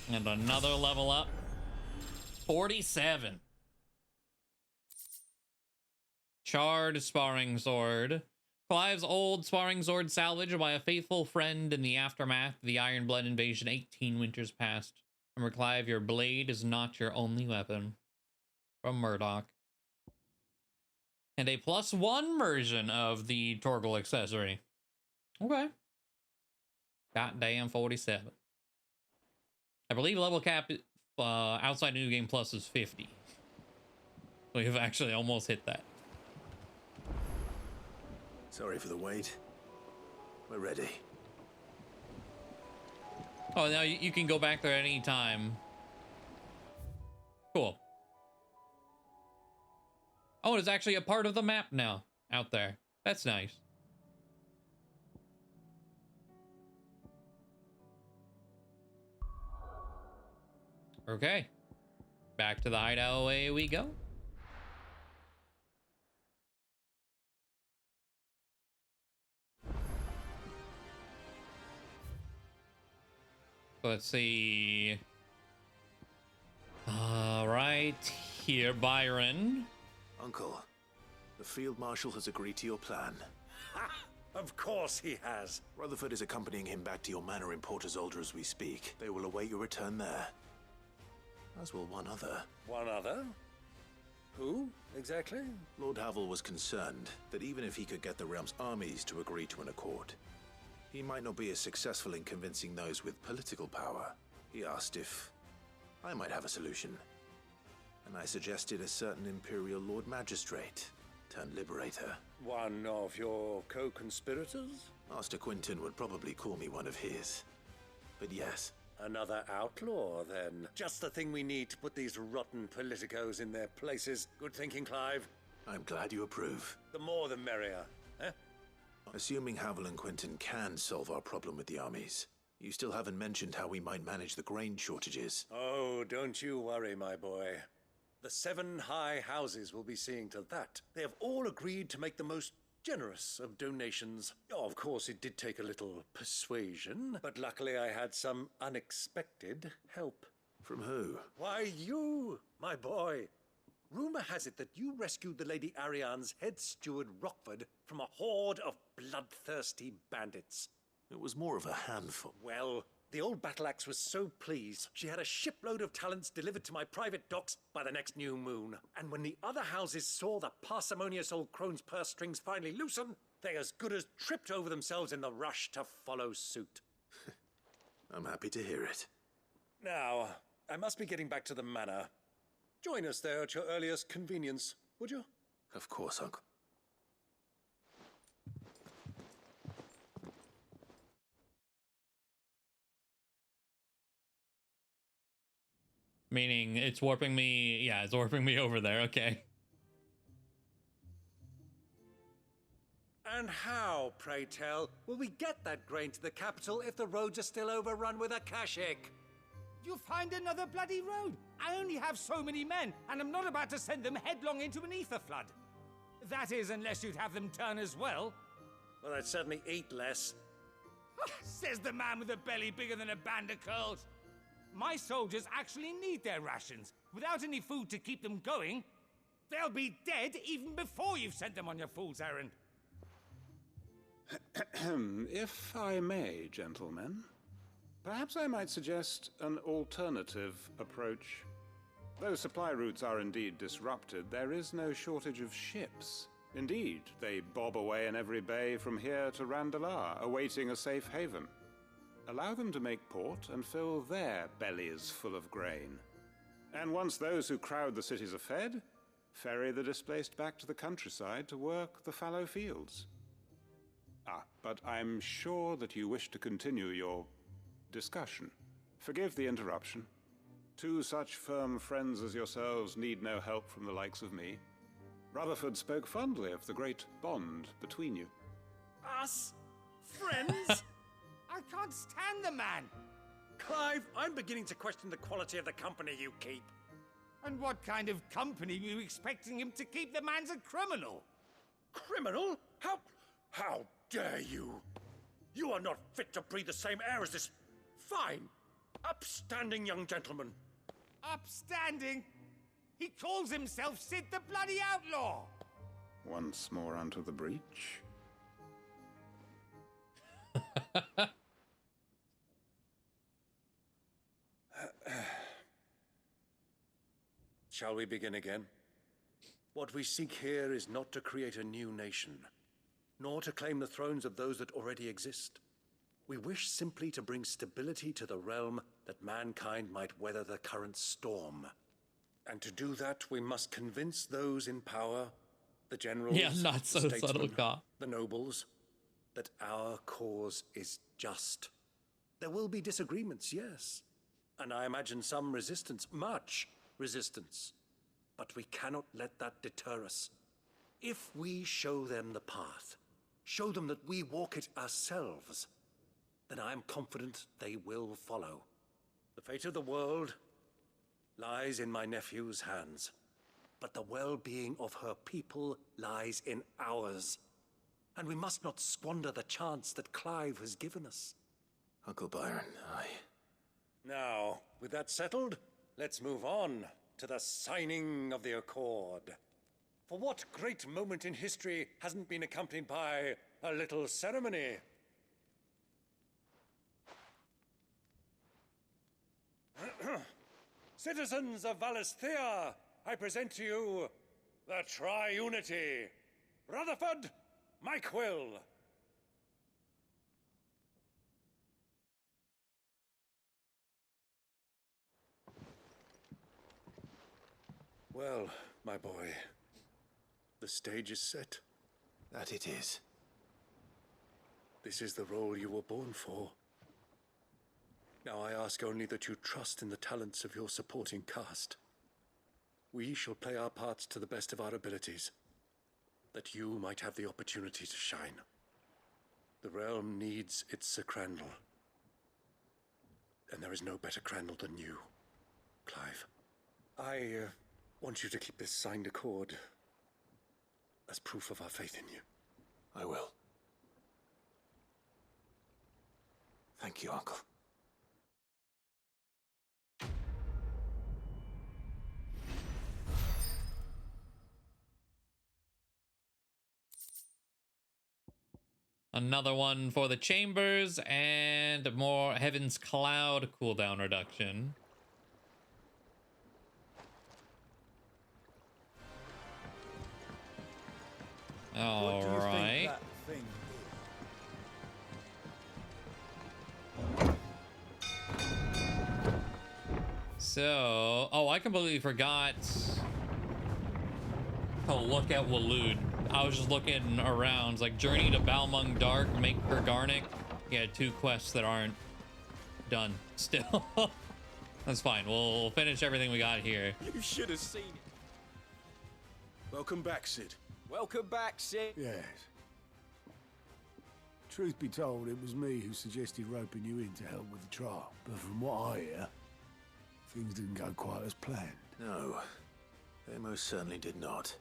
And another level up. 47. Charred sparring sword. Clive's old sparring sword salvaged by a faithful friend in the aftermath of the Iron Blood invasion 18 winters past. Remember, Clive, your blade is not your only weapon. From Murdoch. And a +1 version of the Torgal accessory. Okay. Goddamn 47. I believe level cap outside New Game Plus is 50. We've actually almost hit that. Sorry for the wait. We're ready. Oh, now you can go back there at any time. Cool. Oh, it's actually a part of the map now out there. That's nice. Okay. Back to the hideout away we go. Let's see. Right here, Byron. Uncle, the Field Marshal has agreed to your plan. Ha! Of course he has. Rutherford is accompanying him back to your manor in Porter's Alder as we speak. They will await your return there. As will one other. One other? Who, exactly? Lord Havel was concerned that even if he could get the realm's armies to agree to an accord, he might not be as successful in convincing those with political power. He asked if I might have a solution. And I suggested a certain Imperial Lord Magistrate turned Liberator. One of your co-conspirators? Master Quinton would probably call me one of his. But yes. Another outlaw, then. Just the thing we need to put these rotten politicos in their places. Good thinking, Clive. I'm glad you approve. The more the merrier, eh? Assuming Havel and Quinton can solve our problem with the armies, you still haven't mentioned how we might manage the grain shortages. Oh, don't you worry, my boy. The 7 high houses will be seeing to that. They have all agreed to make the most generous of donations. Oh, of course, it did take a little persuasion, but luckily I had some unexpected help. From who? Why, you, my boy. Rumor has it that you rescued the Lady Ariane's head steward Rockford from a horde of bloodthirsty bandits. It was more of a handful. Well, the old battle axe was so pleased, she had a shipload of talents delivered to my private docks by the next new moon. And when the other houses saw the parsimonious old crone's purse strings finally loosen, they as good as tripped over themselves in the rush to follow suit. I'm happy to hear it. Now, I must be getting back to the manor. Join us there at your earliest convenience, would you? Of course, Uncle. Meaning it's warping me. Yeah, it's warping me over there. Okay. And how, pray tell, will we get that grain to the capital if the roads are still overrun with Akashic? You'll find another bloody road. I only have so many men, and I'm not about to send them headlong into an ether flood. That is, unless you'd have them turn as well. Well, I'd certainly eat less. Says the man with a belly bigger than a band of curls. My soldiers actually need their rations. Without any food to keep them going, they'll be dead even before you've sent them on your fool's errand. If I may, gentlemen, perhaps I might suggest an alternative approach. Though supply routes are indeed disrupted, there is no shortage of ships. Indeed, they bob away in every bay from here to Randalar, awaiting a safe haven. Allow them to make port and fill their bellies full of grain. And once those who crowd the cities are fed, ferry the displaced back to the countryside to work the fallow fields. But I'm sure that you wish to continue your discussion. Forgive the interruption. 2 such firm friends as yourselves need no help from the likes of me. Rutherford spoke fondly of the great bond between you. Us? Friends? I can't stand the man! Clive, I'm beginning to question the quality of the company you keep. And what kind of company were you expecting him to keep? The man's a criminal! Criminal? How dare you? You are not fit to breathe the same air as this fine, upstanding young gentleman. Upstanding? He calls himself Sid the Bloody Outlaw! Once more onto the breach. Shall we begin again? What we seek here is not to create a new nation, nor to claim the thrones of those that already exist. We wish simply to bring stability to the realm that mankind might weather the current storm. And to do that, we must convince those in power, the generals, yeah, not so the statesmen, subtle, Ka. the nobles, that our cause is just. There will be disagreements, yes. And I imagine some resistance, much resistance. But we cannot let that deter us. If we show them the path, show them that we walk it ourselves, then I am confident they will follow. The fate of the world lies in my nephew's hands, but the well-being of her people lies in ours. And we must not squander the chance that Clive has given us. Uncle Byron, Now, with that settled, let's move on to the signing of the Accord. For what great moment in history hasn't been accompanied by a little ceremony? Citizens of Valisthea, I present to you the Tri-Unity. Rutherford, Mike Will. Well, my boy, the stage is set. That it is. This is the role you were born for. Now I ask only that you trust in the talents of your supporting cast. We shall play our parts to the best of our abilities, that you might have the opportunity to shine. The realm needs its Sir Crandall. And there is no better Crandall than you, Clive. want you to keep this signed accord as proof of our faith in you. I will. Thank you, Uncle. Another one for the chambers and more Heaven's Cloud cooldown reduction. All right. So, oh, I completely forgot to look at Waloed. I was just looking around. It's like Journey to Balmung Dark, make for Garnick. Yeah, 2 quests that aren't done still. That's fine. We'll finish everything we got here. You should have seen it. Welcome back, Sid. Welcome back, Sid. Yes. Truth be told, it was me who suggested roping you in to help with the trial. But from what I hear, things didn't go quite as planned. No, they most certainly did not.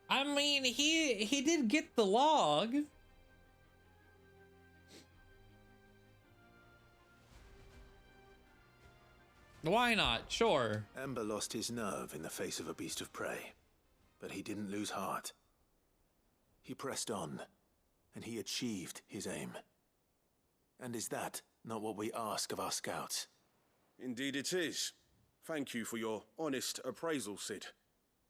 I mean, he did get the log. Why not? Sure. Ember lost his nerve in the face of a beast of prey, but he didn't lose heart. He pressed on, and he achieved his aim. And is that not what we ask of our scouts? Indeed it is. Thank you for your honest appraisal, Sid.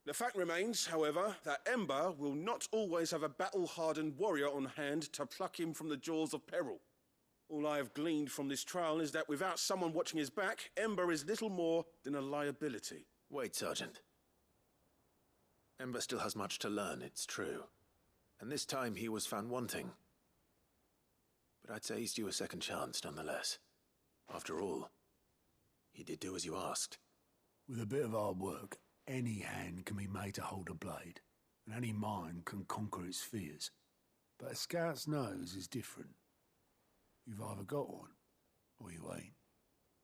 The fact remains, however, that Ember will not always have a battle-hardened warrior on hand to pluck him from the jaws of peril. All I have gleaned from this trial is that without someone watching his back, Ember is little more than a liability. Wait, Sergeant. Ember still has much to learn, it's true. And this time he was found wanting. But I'd say he's due a second chance, nonetheless. After all, he did do as you asked. With a bit of hard work, any hand can be made to hold a blade, and any mind can conquer its fears. But a scout's nose is different. You've either got one, or you ain't.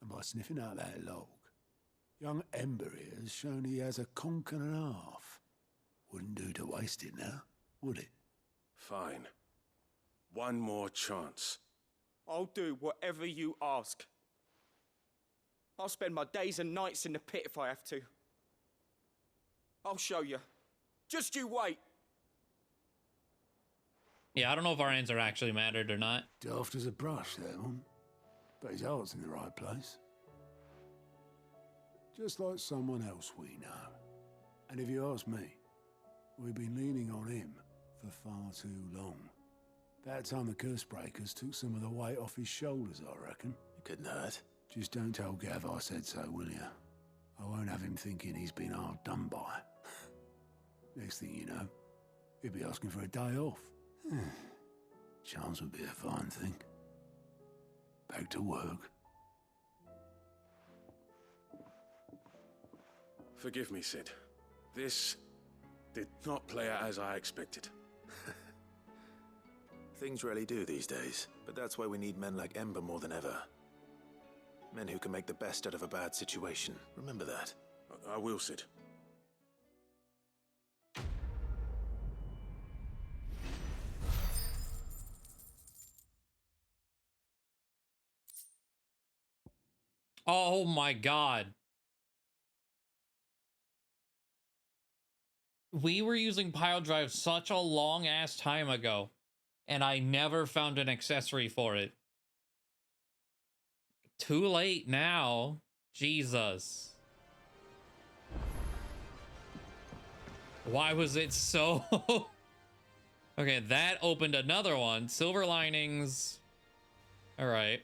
And by sniffing out that log, young Ember here has shown he has a conch and a half. Wouldn't do to waste it now, would it? Fine. One more chance. I'll do whatever you ask. I'll spend my days and nights in the pit if I have to. I'll show you. Just you wait. Yeah, I don't know if our answer actually mattered or not. Daft as a brush, that one. But his heart's in the right place. Just like someone else we know. And if you ask me, we've been leaning on him for far too long. That time the Cursebreakers took some of the weight off his shoulders, I reckon. It couldn't hurt. Just don't tell Gav I said so, will you? I won't have him thinking he's been hard done by. Next thing you know, he'll be asking for a day off. Chance would be a fine thing. Back to work. Forgive me, Sid. This did not play out as I expected. Things rarely do these days, but that's why we need men like Ember more than ever. Men who can make the best out of a bad situation. Remember that. I will, Sid. Oh my god. We were using pile drive such a long ass time ago, and I never found an accessory for it. Too late now. Jesus. Why was it so... Okay, that opened another one. Silver linings. All right.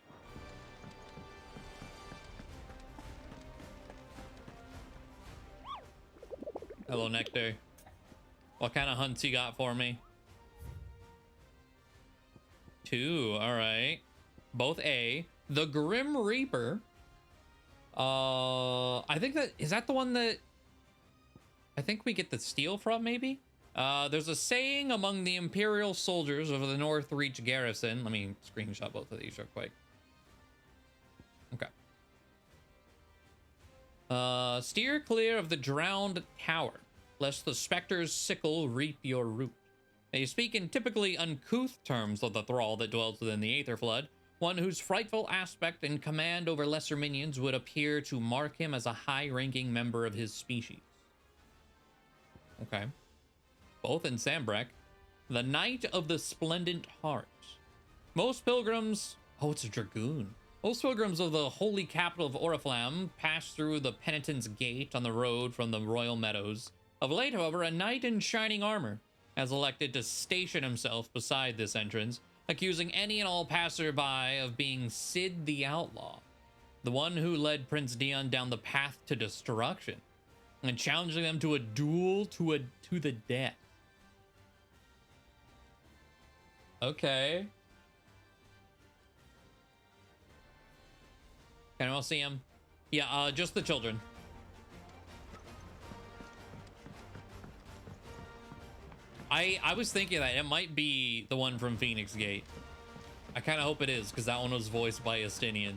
Hello, Nectar. What kind of hunts you got for me? 2, all right. Both A. The Grim Reaper. I think that... Is that the one that... I think we get the steel from, maybe? There's a saying among the Imperial soldiers of the North Reach garrison. Let me screenshot both of these real quick. Okay. Steer clear of the drowned tower, lest the specter's sickle reap your root. They speak in typically uncouth terms of the thrall that dwells within the Aether Flood, one whose frightful aspect and command over lesser minions would appear to mark him as a high-ranking member of his species. Okay. Both in Sambrek. The Knight of the Splendent Heart. Most pilgrims... Oh, it's a dragoon. Most pilgrims of the holy capital of Oriflamme pass through the Penitent's Gate on the road from the Royal Meadows. Of late, however, a knight in shining armor has elected to station himself beside this entrance, accusing any and all passerby of being Cid the Outlaw, the one who led Prince Dion down the path to destruction, and challenging them to a duel to the death. Okay. Can I see him? Yeah, just the children. I was thinking that it might be the one from Phoenix Gate. I kind of hope it is, because that one was voiced by Estinian.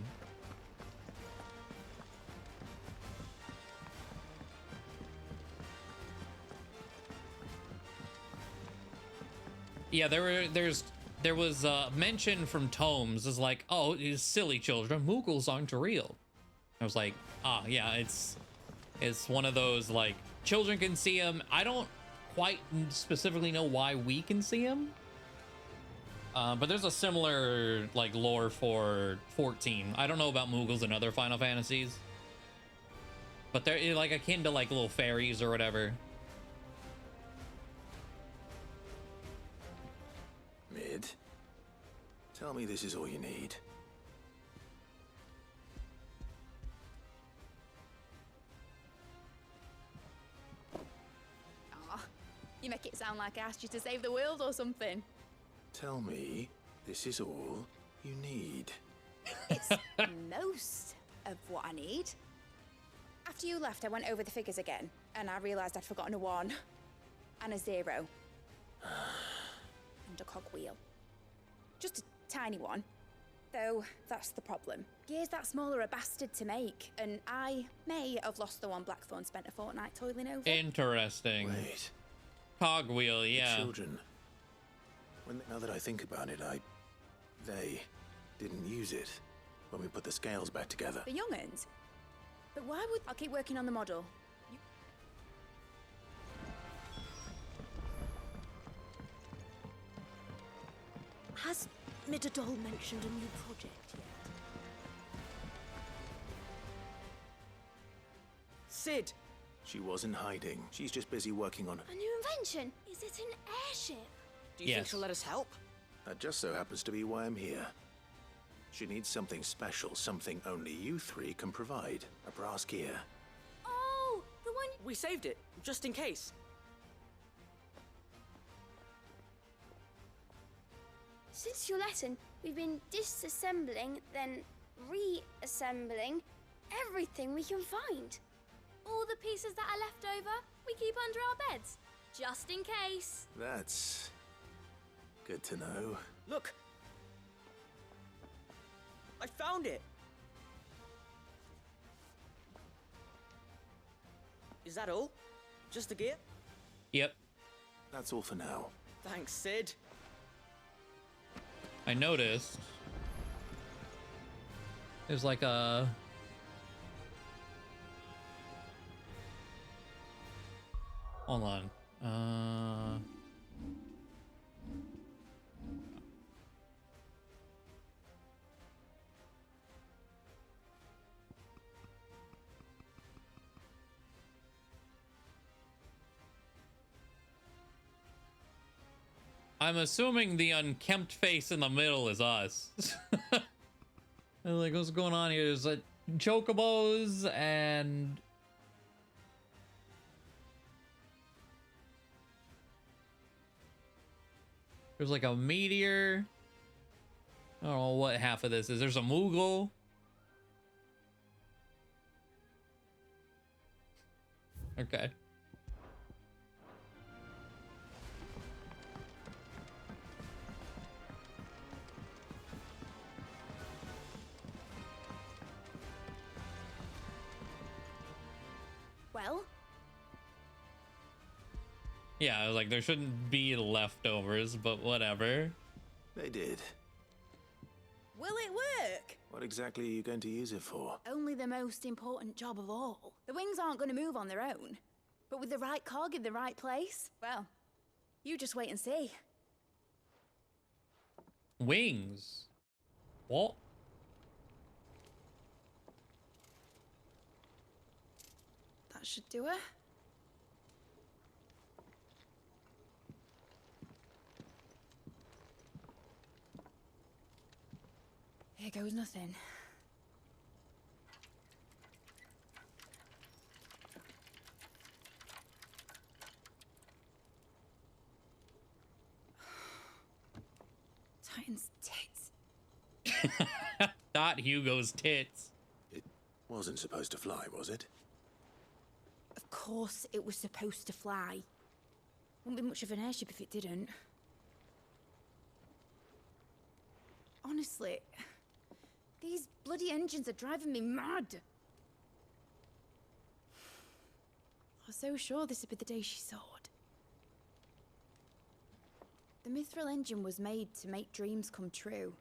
Yeah, there was mention from Tomes as like, oh, it's silly children, Moogles aren't real. I was like, ah, yeah, it's one of those like children can see them. I don't quite specifically know why we can see them, but there's a similar like lore for 14. I don't know about Moogles and other Final Fantasies, but they're like akin to like little fairies or whatever. Mid, tell me this is all you need. Aw, you make it sound like I asked you to save the world or something. Tell me this is all you need. It's most of what I need. After you left, I went over the figures again, and I realised I'd forgotten a 1 and a 0. And a cogwheel. Just a tiny one. Though, that's the problem. Gears that small are a bastard to make, and I may have lost the one Blackthorn spent a fortnight toiling over. Interesting. Wait. Cogwheel, yeah. The children. Now that I think about it, they didn't use it when we put the scales back together. The young'uns? But why would... I'll keep working on the model. Has Midadol mentioned a new project yet? Cid! She wasn't hiding. She's just busy working on... A new invention? Is it an airship? Do you think she'll let us help? That just so happens to be why I'm here. She needs something special, something only you three can provide. A brass gear. Oh, the one... We saved it, just in case. Since your lesson, we've been disassembling, then reassembling everything we can find. All the pieces that are left over, we keep under our beds, just in case. That's good to know. Look! I found it! Is that all? Just the gear? Yep. That's all for now. Thanks, Cid. I noticed there's like a hold on. I'm assuming the unkempt face in the middle is us. Like, what's going on here? There's like chocobos and there's like a meteor. I don't know what half of this is. There's a Moogle. Okay. Yeah, I was like, there shouldn't be leftovers, but whatever. They did. Will it work? What exactly are you going to use it for? Only the most important job of all. The wings aren't going to move on their own. But with the right cog in the right place, well, you just wait and see. Wings? What? That should do it. Here goes nothing. Titan's tits. Not Hugo's tits. It wasn't supposed to fly, was it? Of course it was supposed to fly. Wouldn't be much of an airship if it didn't. Honestly, these bloody engines are driving me mad. I was so sure this would be the day she soared. The mithril engine was made to make dreams come true.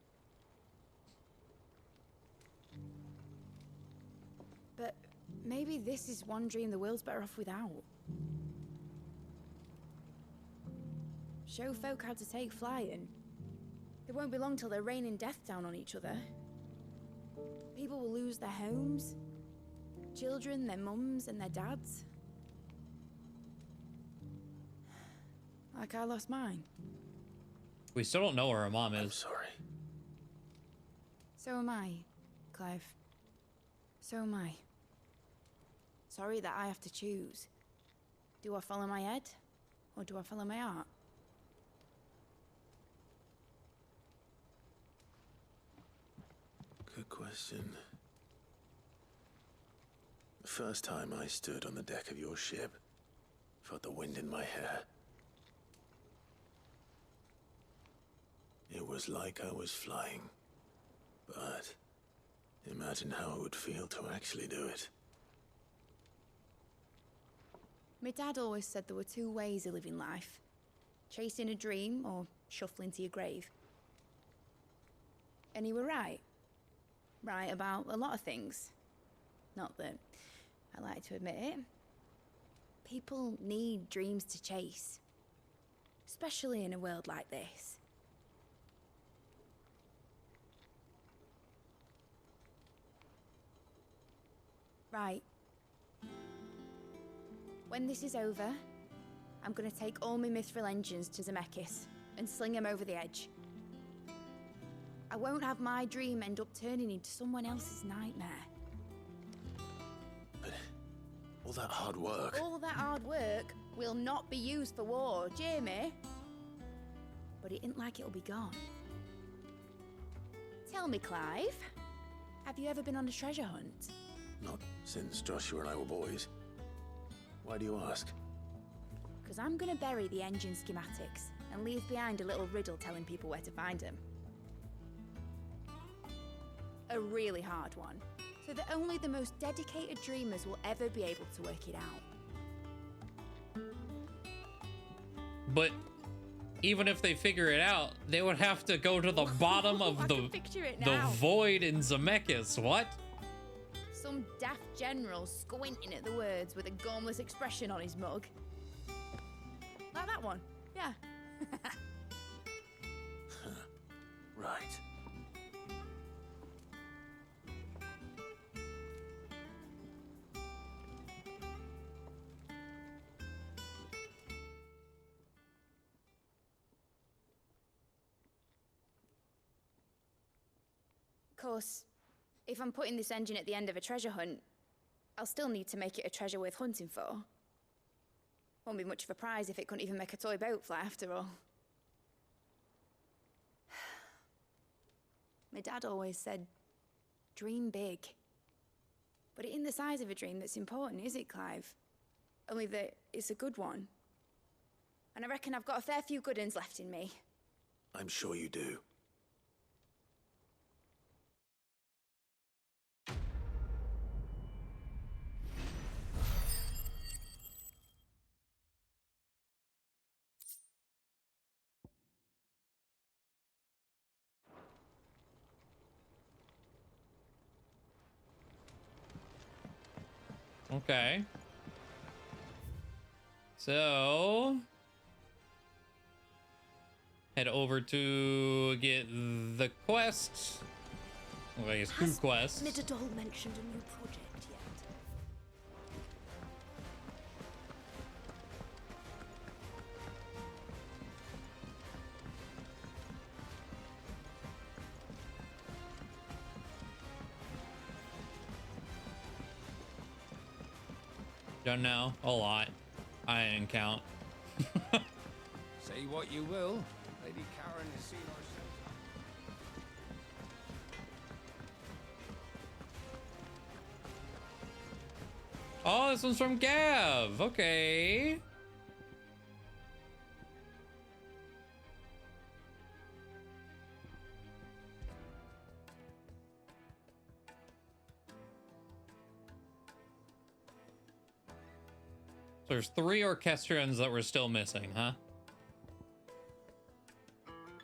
But maybe this is one dream the world's better off without. Show folk how to take flying. It won't be long till they're raining death down on each other. People will lose their homes, children, their mums and their dads. Like I lost mine. We still don't know where her mom is. I'm sorry. So am I, Clive. So am I. Sorry that I have to choose. Do I follow my head, or do I follow my heart? Good question. The first time I stood on the deck of your ship, felt the wind in my hair. It was like I was flying. But imagine how it would feel to actually do it. My dad always said there were two ways of living life. Chasing a dream or shuffling to your grave. And he were right. Right about a lot of things. Not that I like to admit it. People need dreams to chase. Especially in a world like this. Right. When this is over, I'm gonna take all my mithril engines to Zemeckis and sling them over the edge. I won't have my dream end up turning into someone else's nightmare. But all that hard work... All that hard work will not be used for war, Jamie. But it ain't like it'll be gone. Tell me, Clive, have you ever been on a treasure hunt? Not since Joshua and I were boys. Why do you ask? Because I'm gonna bury the engine schematics and leave behind a little riddle telling people where to find them. A really hard one, so that only the most dedicated dreamers will ever be able to work it out. But even if they figure it out, they would have to go to the bottom of the void in Zemeckis. What? Some daft general squinting at the words with a gormless expression on his mug. Like that one, yeah. Right. Of course, if I'm putting this engine at the end of a treasure hunt, I'll still need to make it a treasure worth hunting for. Won't be much of a prize if it couldn't even make a toy boat fly after all. My dad always said, dream big. But it ain't the size of a dream that's important, is it, Clive? Only that it's a good one. And I reckon I've got a fair few good uns left in me. I'm sure you do. Okay. So head over to get the quest. Well, I guess two quests. Has Midadol mentioned a new project yet? Don't know. A lot. I didn't count. Say what you will, Lady Karen has seen herself. Oh, this one's from Gav. Okay. So there's 3 orchestrions that we're still missing, huh?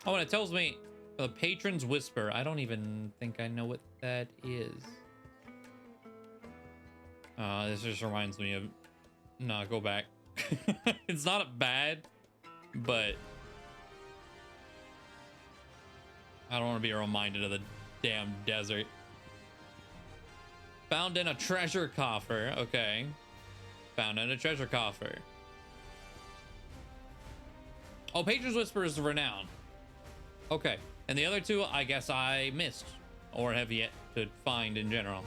Oh, and it tells me the Patron's Whisper. I don't even think I know what that is. This just reminds me of... Nah, go back. It's not bad, but... I don't want to be reminded of the damn desert. Found in a treasure coffer. Okay. Found in a treasure coffer. Oh, Patron's Whisper is the renown. Okay. And the other 2, I guess I missed. Or have yet to find in general.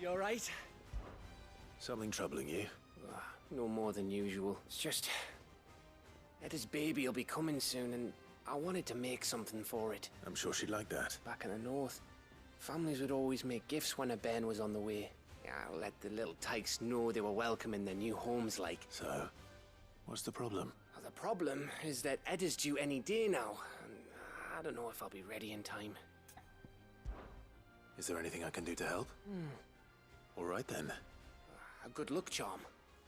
You alright? Something troubling you? No more than usual. It's just... Etta's baby will be coming soon, and I wanted to make something for it. I'm sure she'd like that. Back in the north, families would always make gifts when a bairn was on the way. Yeah, let the little tykes know they were welcome in their new homes, like. So, what's the problem? Well, the problem is that Etta's due any day now, and I don't know if I'll be ready in time. Is there anything I can do to help? All right then. A good luck charm.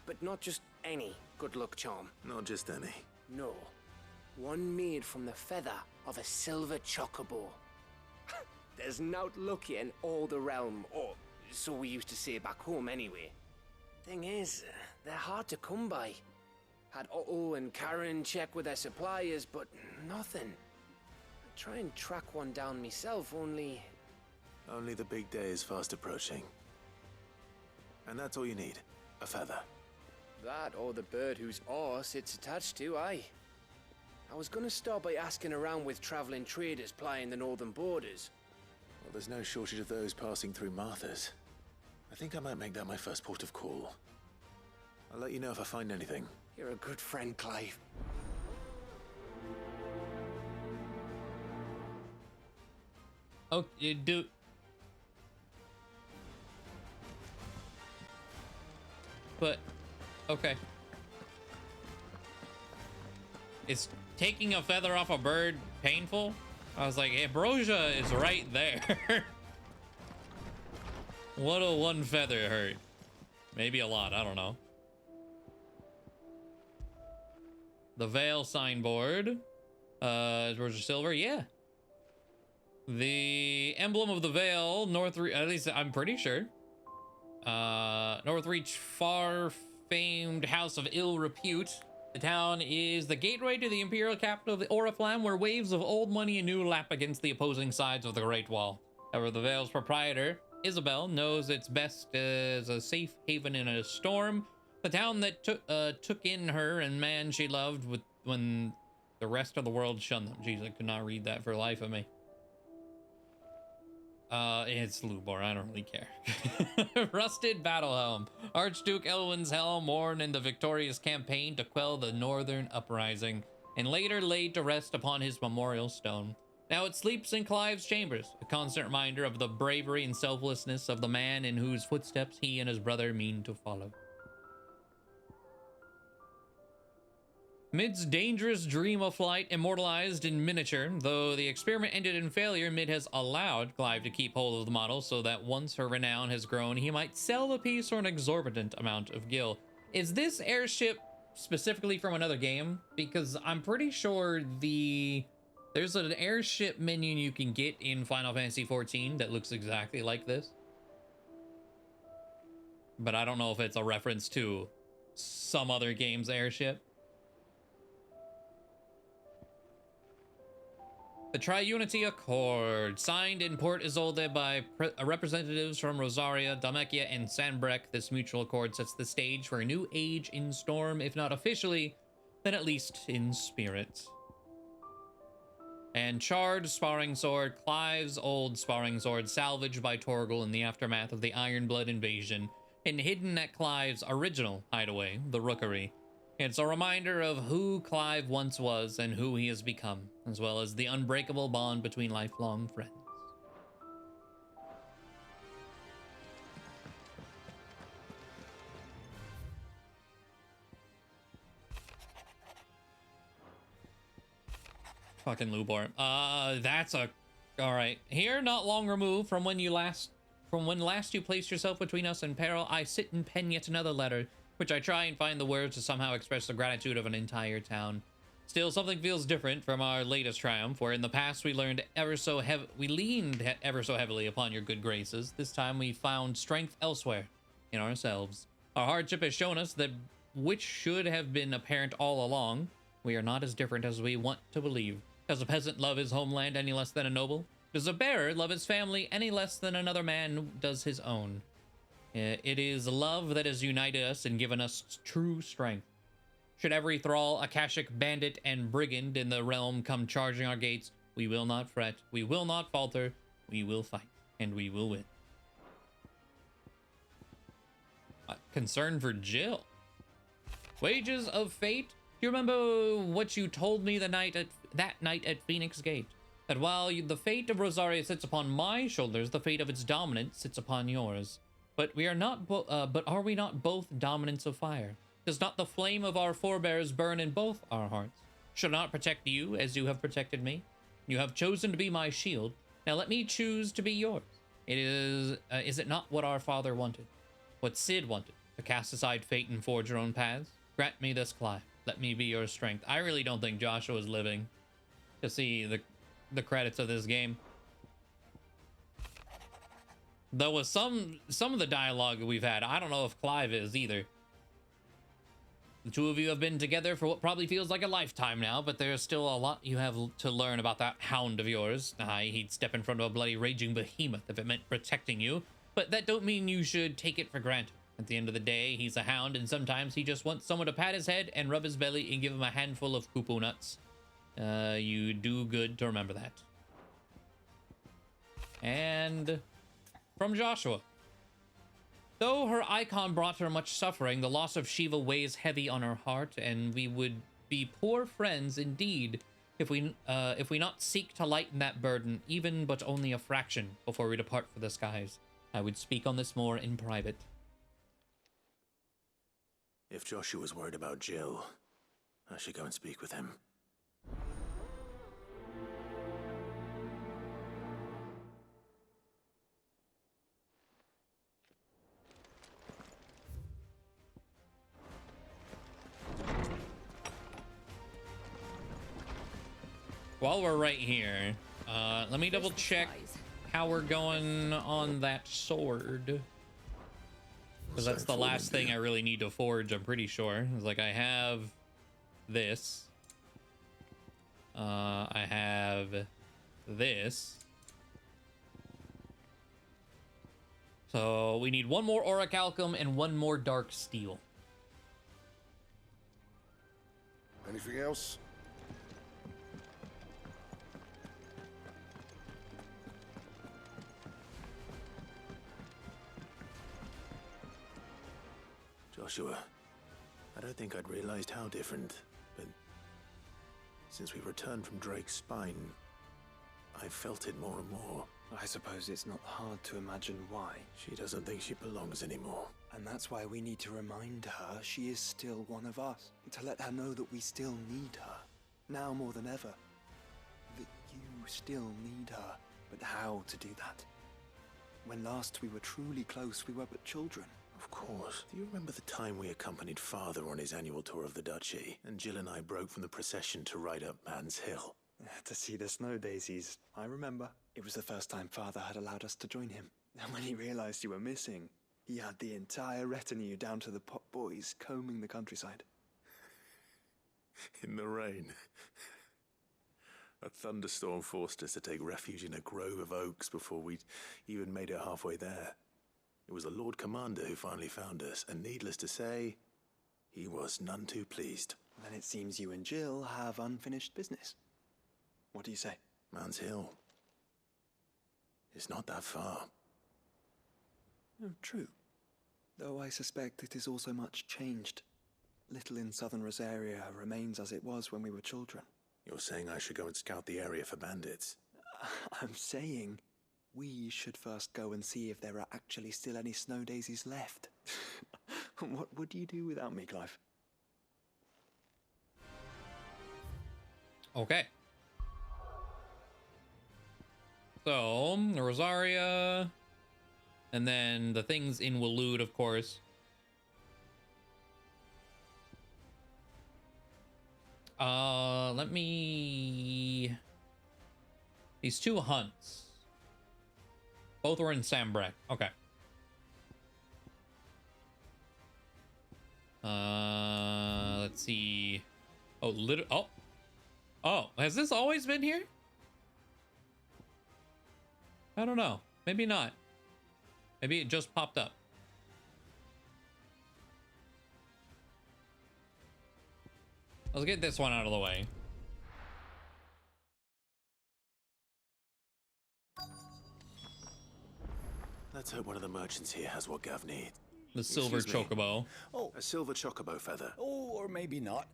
But not just any good luck charm. Not just any. No. One made from the feather of a silver chocobo. There's naught lucky in all the realm, or so we used to say back home anyway. Thing is, they're hard to come by. Had Otto and Karen check with their suppliers, but nothing. I try and track one down myself, only... Only the big day is fast approaching. And that's all you need. A feather. That or the bird whose horse it's attached to, aye. I was gonna start by asking around with traveling traders plying the northern borders. Well, there's no shortage of those passing through Martha's. I think I might make that my first port of call. I'll let you know if I find anything. You're a good friend, Clive. Oh, you do... But, okay. Is taking a feather off a bird painful? I was like, Ambrosia is right there. What'll one feather hurt? Maybe a lot, I don't know. The Veil signboard. Ambrosia Silver, yeah. The emblem of the Veil, at least I'm pretty sure. Northreach, far famed house of ill repute. The town is the gateway to the imperial capital of the Oriflamme, where waves of old money and new lap against the opposing sides of the Great Wall. However, the Vale's proprietor, Isabel, knows it's best as a safe haven in a storm. The town that took in her and man she loved when the rest of the world shunned them. Jeez, I could not read that for the life of me. It's Lubor, I don't really care. Rusted battle helm. Archduke Elwin's helm worn in the victorious campaign to quell the northern uprising, and later laid to rest upon his memorial stone. Now it sleeps in Clive's chambers, a constant reminder of the bravery and selflessness of the man in whose footsteps he and his brother mean to follow. Mid's dangerous dream of flight immortalized in miniature. Though the experiment ended in failure, Mid has allowed Clive to keep hold of the model so that once her renown has grown, he might sell the piece for an exorbitant amount of gil. Is this airship specifically from another game? Because I'm pretty sure the There's an airship minion you can get in Final Fantasy XIV that looks exactly like this. But I don't know if it's a reference to some other game's airship. The Triunity Accord, signed in Port Isolde by representatives from Rosaria, Dhalmekia, and Sanbreque. This mutual accord sets the stage for a new age in Storm, if not officially, then at least in spirit. And Charred Sparring Sword, Clive's old sparring sword, salvaged by Torgal in the aftermath of the Ironblood invasion, and hidden at Clive's original hideaway, the Rookery. It's a reminder of who Clive once was and who he has become, as well as the unbreakable bond between lifelong friends. Fucking Lubor. That's a... Alright. Here, not long removed from when last you placed yourself between us and peril, I sit and pen yet another letter, which I try and find the words to somehow express the gratitude of an entire town. Still, something feels different from our latest triumph, where in the past we leaned ever so heavily upon your good graces. This time we found strength elsewhere, in ourselves. Our hardship has shown us that which should have been apparent all along. We are not as different as we want to believe. Does a peasant love his homeland any less than a noble? Does a bearer love his family any less than another man does his own? It is love that has united us and given us true strength. Should every thrall, Akashic bandit, and brigand in the realm come charging our gates, we will not fret, we will not falter, we will fight, and we will win. Concern for Jill. Wages of fate? Do you remember what you told me that night at Phoenix Gate? That while the fate of Rosaria sits upon my shoulders, the fate of its dominant sits upon yours. But we are not. But are we not both dominants of fire? Does not the flame of our forebears burn in both our hearts? Should I not protect you as you have protected me? You have chosen to be my shield. Now let me choose to be yours. Is it not what our father wanted? What Sid wanted? To cast aside fate and forge your own paths? Grant me this, Clive. Let me be your strength. I really don't think Joshua is living to see the credits of this game. Though with some of the dialogue we've had, I don't know if Clive is either. The two of you have been together for what probably feels like a lifetime now, but there's still a lot you have to learn about that hound of yours. He'd step in front of a bloody raging behemoth if it meant protecting you, but that don't mean you should take it for granted. At the end of the day, he's a hound, and sometimes he just wants someone to pat his head and rub his belly and give him a handful of cuckoo nuts. You do good to remember that. And from Joshua. Though her icon brought her much suffering, the loss of Shiva weighs heavy on her heart, and we would be poor friends indeed if we not seek to lighten that burden, even but only a fraction, before we depart for the skies. I would speak on this more in private. If Joshua's worried about Jill, I should go and speak with him. While we're right here, let me double check how we're going on that sword. Because that's the last thing I really need to forge, I'm pretty sure. It's like I have this. I have this. So we need one more orichalcum and one more dark steel. Anything else? Joshua, I don't think I'd realized how different, but since we returned from Drake's spine, I've felt it more and more. I suppose it's not hard to imagine why. She doesn't think she belongs anymore. And that's why we need to remind her she is still one of us. To let her know that we still need her. Now more than ever. That you still need her. But how to do that? When last we were truly close, we were but children. Of course. Do you remember the time we accompanied Father on his annual tour of the Duchy, and Jill and I broke from the procession to ride up Man's Hill? To see the snow daisies, I remember. It was the first time Father had allowed us to join him. And when he realized you were missing, he had the entire retinue down to the pot boys combing the countryside. In the rain. A thunderstorm forced us to take refuge in a grove of oaks before we'd even made it halfway there. It was the Lord Commander who finally found us, and needless to say, he was none too pleased. Then it seems you and Jill have unfinished business. What do you say? Man's Hill. It's not that far. Oh, true. Though I suspect it is also much changed. Little in southern Rosaria remains as it was when we were children. You're saying I should go and scout the area for bandits? I'm saying we should first go and see if there are actually still any snow daisies left. What would you do without me, Clive? Okay. So, Rosaria, and then the things in Waloed, of course. Let me... These two hunts. Both were in Sambrek. Okay. Let's see. Oh, oh, has this always been here? I don't know. Maybe not. Maybe it just popped up. Let's get this one out of the way. Let's hope one of the merchants here has what Gav needs. The silver chocobo. Oh, a silver chocobo feather. Oh, or maybe not.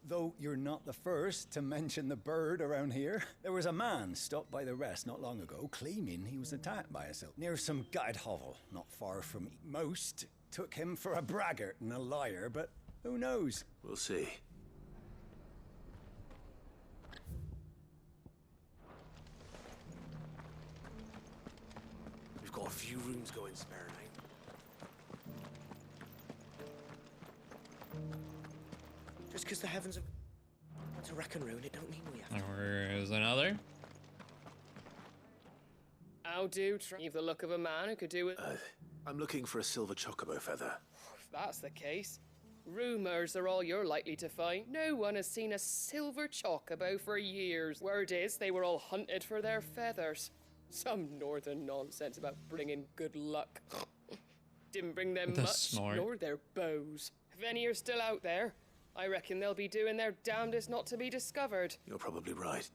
Though you're not the first to mention the bird around here. There was a man stopped by the rest not long ago, claiming he was attacked by a silk near some gad hovel, not far from most. Took him for a braggart and a liar, but who knows? We'll see. We've got a few rooms going spare now. Just because the heavens are to wreck and ruin, it don't mean we have to. There's another. How do you've the look of a man who could do it? I'm looking for a silver chocobo feather. If that's the case, rumors are all you're likely to find. No one has seen a silver chocobo for years. Word is they were all hunted for their feathers. Some northern nonsense about bringing good luck. Didn't bring them much, snort. nor their bows. If any are still out there, I reckon they'll be doing their damnedest not to be discovered. You're probably right.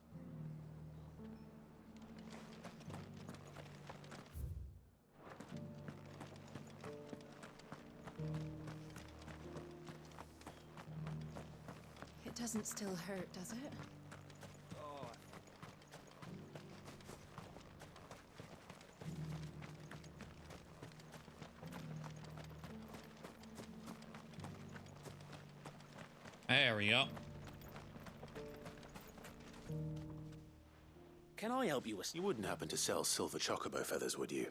It doesn't still hurt, does it? There we go. Can I help you with... You wouldn't happen to sell silver chocobo feathers, would you?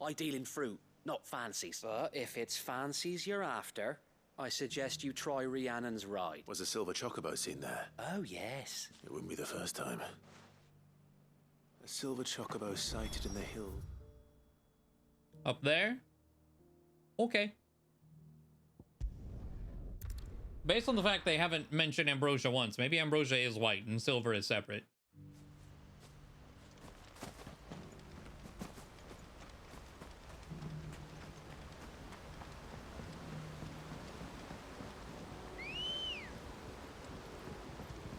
I deal in fruit, not fancies. But if it's fancies you're after, I suggest you try Rhiannon's ride. Was a silver chocobo seen there? Oh, yes. It wouldn't be the first time. A silver chocobo sighted in the hill. Up there? Okay. Based on the fact they haven't mentioned ambrosia once, maybe ambrosia is white and silver is separate.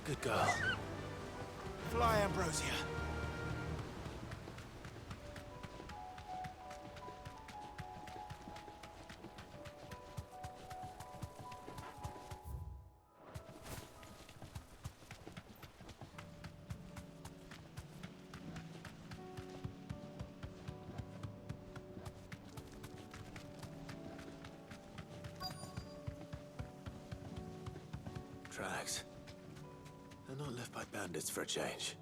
Good girl. Fly, Ambrosia. Tracks. They're not left by bandits for a change.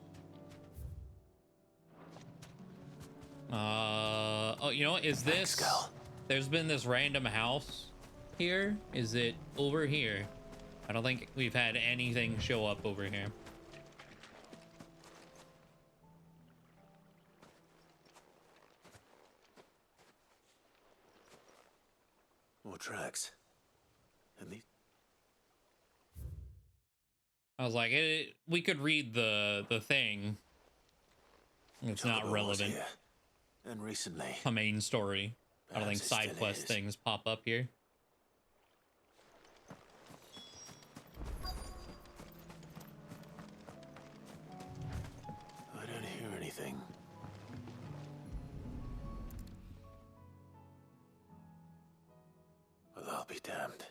Oh, you know what? Is this... There's been this random house here. Is it over here? I don't think we've had anything show up over here. tracks. And the I was like, we could read the thing. It's not relevant. Here. And recently, a main story. I don't think it side still quest is. things pop up here. I don't hear anything. Well, I'll be damned.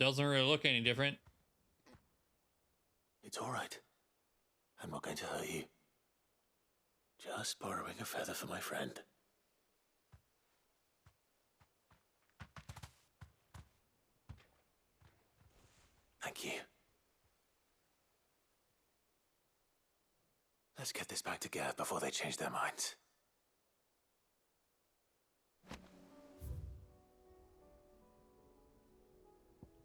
Doesn't really look any different. It's all right. I'm not going to hurt you. Just borrowing a feather for my friend. Thank you. Let's get this back to Gav before they change their minds.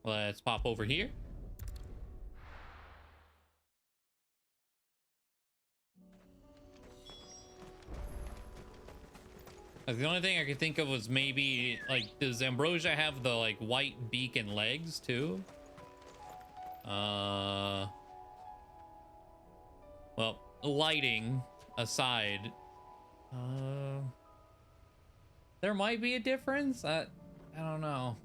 Let's pop over here. The only thing I could think of was maybe, like, does Ambrosia have the, like, white beak and legs, too? Well, lighting aside, there might be a difference. I don't know.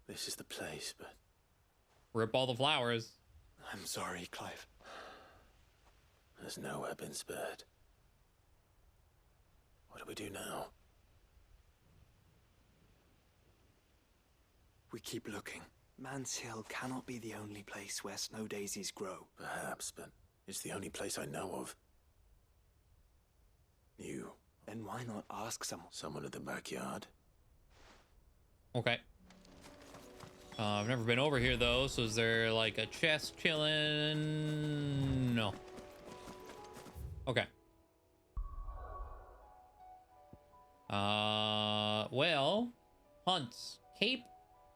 This is the place, but... Rip all the flowers. I'm sorry, Clive. There's nowhere been spared. What do we do now? We keep looking. Man's Hill cannot be the only place where snow daisies grow. Perhaps, but it's the only place I know of. You. Then why not ask someone? Someone at the backyard. Okay. I've never been over here, though, so is there, like, a chest chilling? No. Okay. Well, hunts. Cape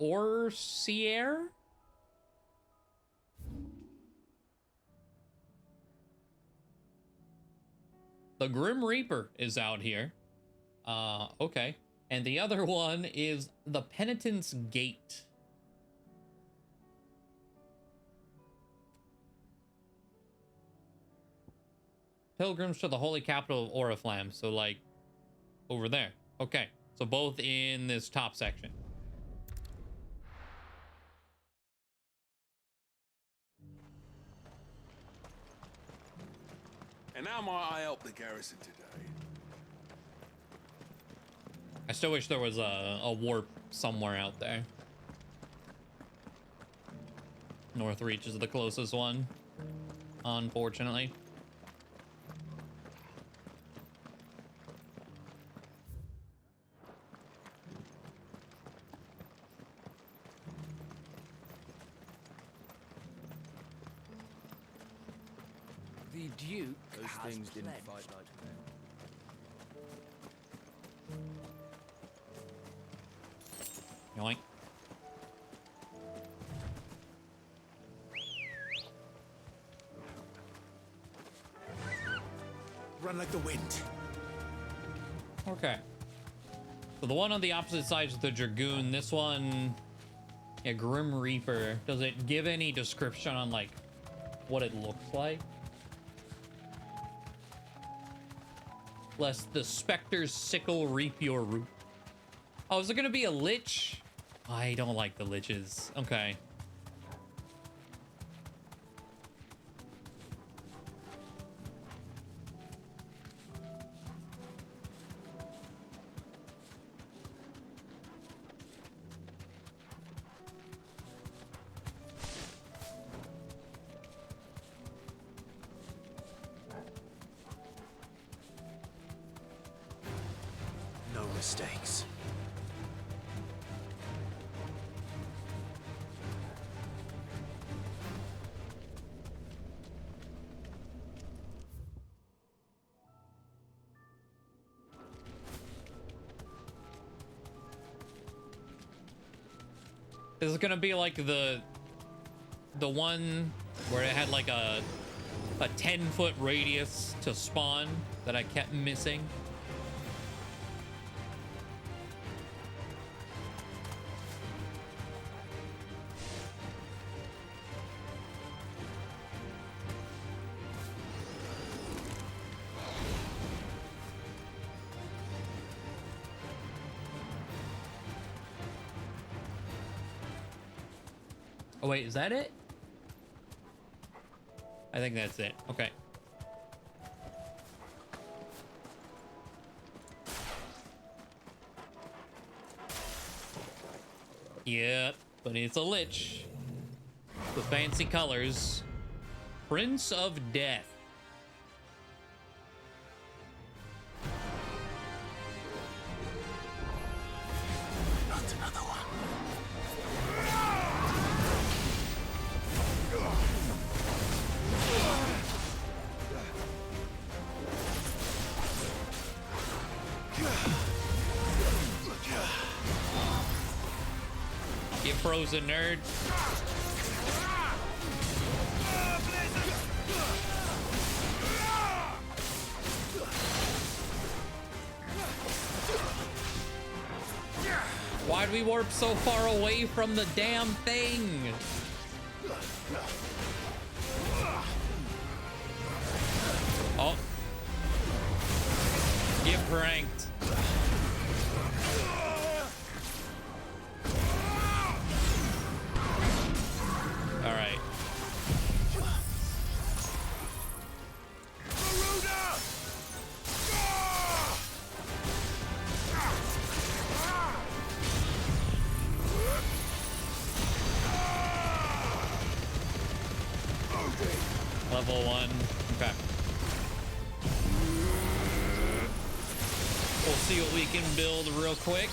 Orsier? The Grim Reaper is out here. Okay. And the other one is the Penitent's Gate. Pilgrims to the holy capital of Oriflamme. So, like, over there. Okay. So both in this top section. And how might I help the garrison today? I still wish there was a warp somewhere out there. Northreach is the closest one, unfortunately. The Duke Those has things didn't pledged. fight like men. Yoink. Run like the wind. Okay. So the one on the opposite side is the Dragoon. This one, yeah, Grim Reaper. Does it give any description on, like, what it looks like? Lest the Spectre's sickle reap your root. Oh, is it gonna be a Lich? I don't like the Liches. Okay. mistakes. This is gonna be like the one where it had like a 10-foot radius to spawn that I kept missing. Oh wait, is that it? I think that's it. Okay. Yep, but it's a lich with fancy colors. Prince of Death. Not another one. You frozen nerd. Why'd we warp so far away from the damn thing? Oh. Get pranked. All right. Level 1. Okay. We'll see what we can build real quick.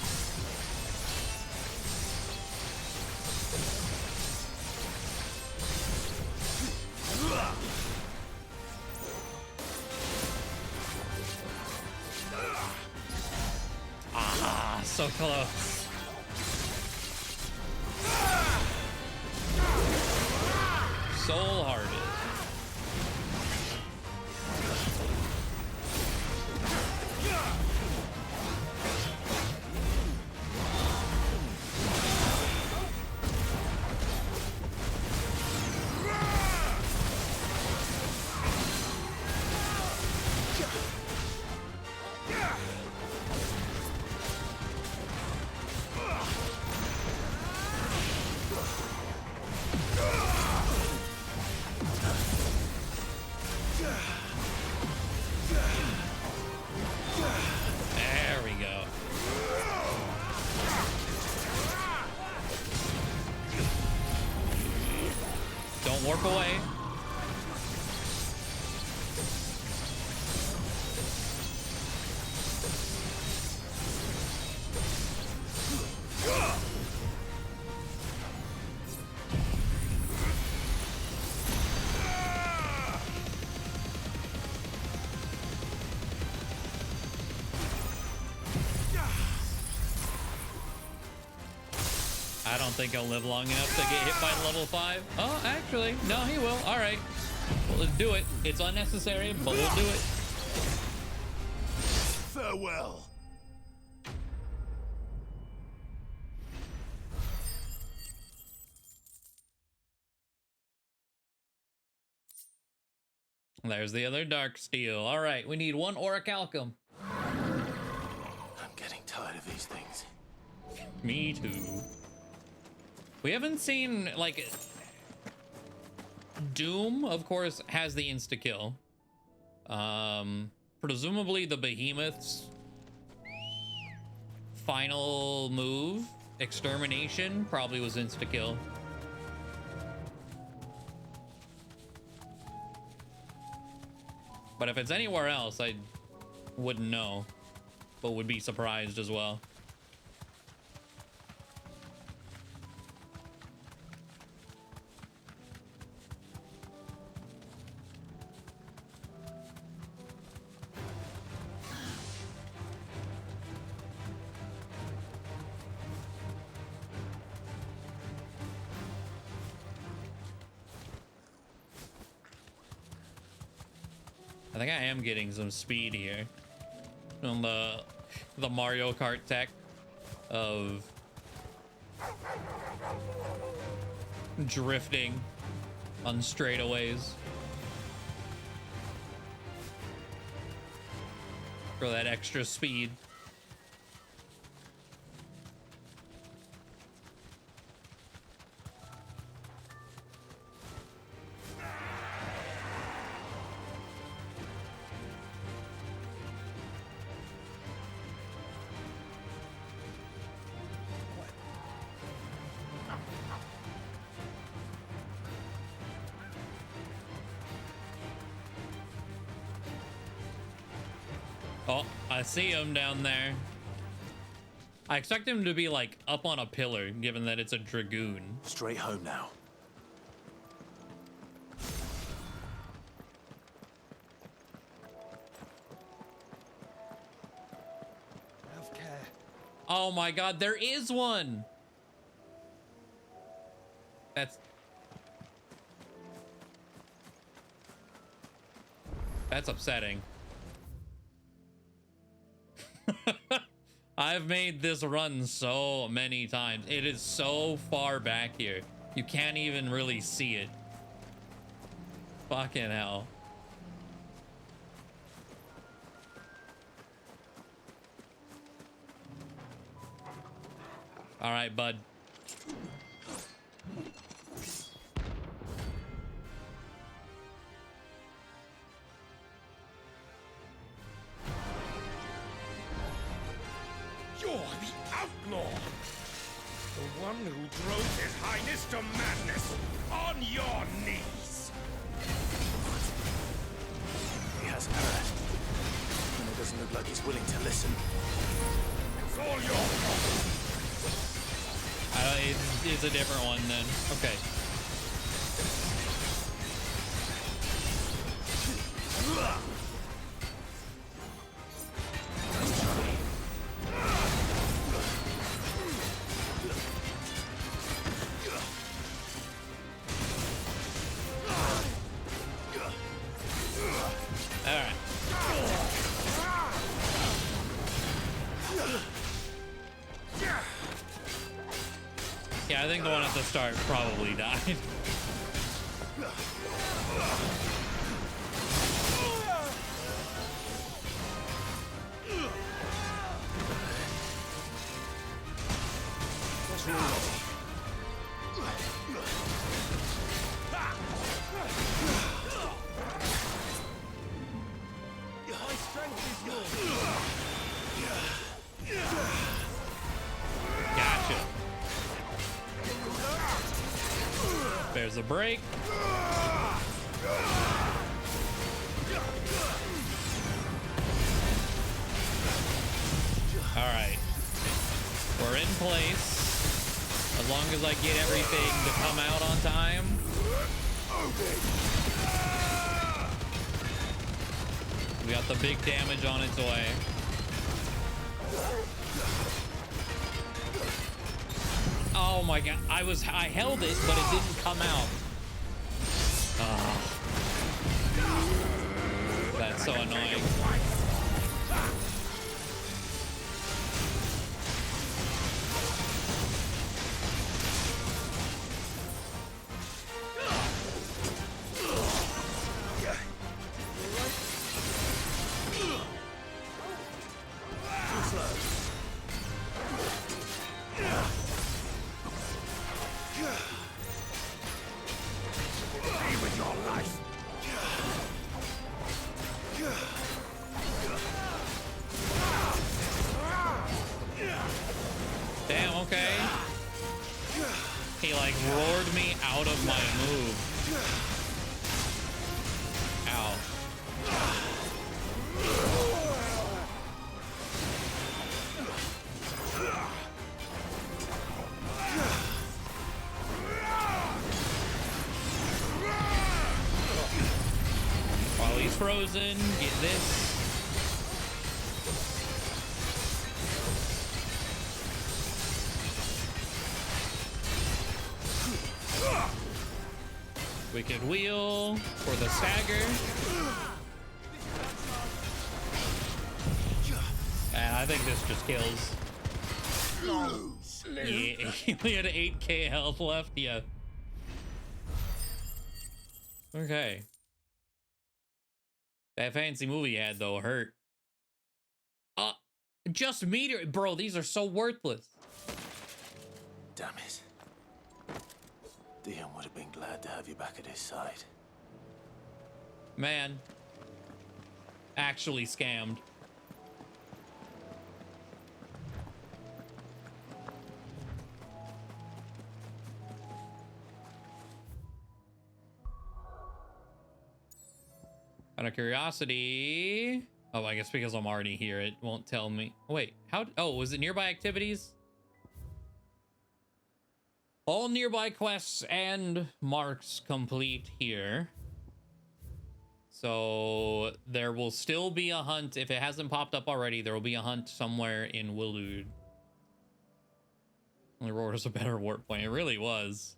Ah, so close. Soul Hearted. There we go. Don't warp away. I don't think he'll live long enough to get hit by level 5. Oh, actually, no, he will. All right. Well, let's do it. It's unnecessary, but we'll do it. Farewell. There's the other dark steel. All right, we need one orichalcum. I'm getting tired of these things. Me too. We haven't seen, like, Doom, of course, has the insta-kill. Presumably the Behemoth's final move, Extermination, probably was insta-kill. But if it's anywhere else, I wouldn't know. but would be surprised as well. I think I am getting some speed here on the Mario Kart tech of drifting on straightaways for that extra speed. Oh, I see him down there. I expect him to be like up on a pillar, given that it's a dragoon. Straight home now. Have care. Oh my god, there is one. That's upsetting. I've made this run so many times. It is so far back here. You can't even really see it. Fucking hell. All right, bud. You're the outlaw! The one who drove His Highness to madness on your knees! He hasn't heard. And it doesn't look like he's willing to listen. It's all your fault! It's a different one then. Okay. Yeah, I think the one at the start probably died. Gotcha. There's a break. All right. We're in place. As long as I get everything to come out on time. We got the big damage on its way. Oh my god, I held it, but it didn't come out. That's so annoying. Damn, okay. He like roared me out of my move. Ow. frozen. Get this. Wicked wheel for the stagger. And I think this just kills. Yeah, he had 8k health left. Yeah. Okay. That fancy movie you had though hurt. Just meteor, bro. These are so worthless. Damn it. Dion would have been glad to have you back at his side. Man. Actually scammed. Out of curiosity. Oh, I guess because I'm already here, it won't tell me. Wait, how? Oh, was it nearby activities? All nearby quests and marks complete here. So there will still be a hunt. If it hasn't popped up already, there will be a hunt somewhere in Waloed. Only Roar was a better warp point. It really was.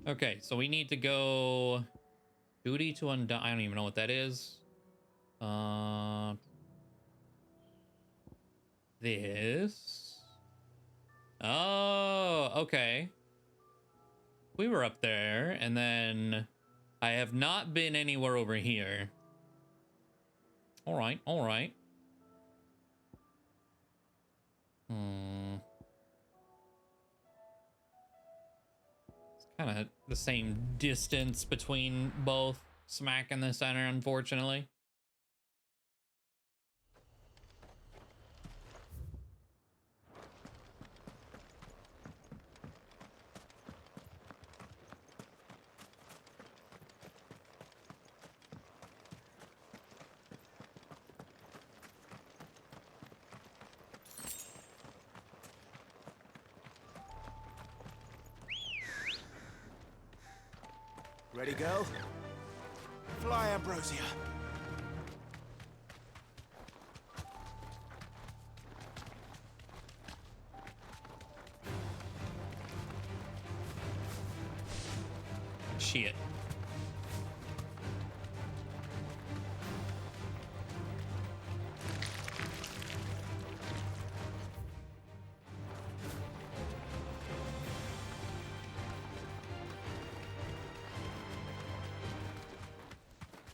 Okay, so we need to go duty to undone. I don't even know what that is. This. Oh, okay. We were up there, and then I have not been anywhere over here. All right, all right. It's kind of the same distance between both, smack in the center, unfortunately. Ready, go? Fly, Ambrosia. Shit.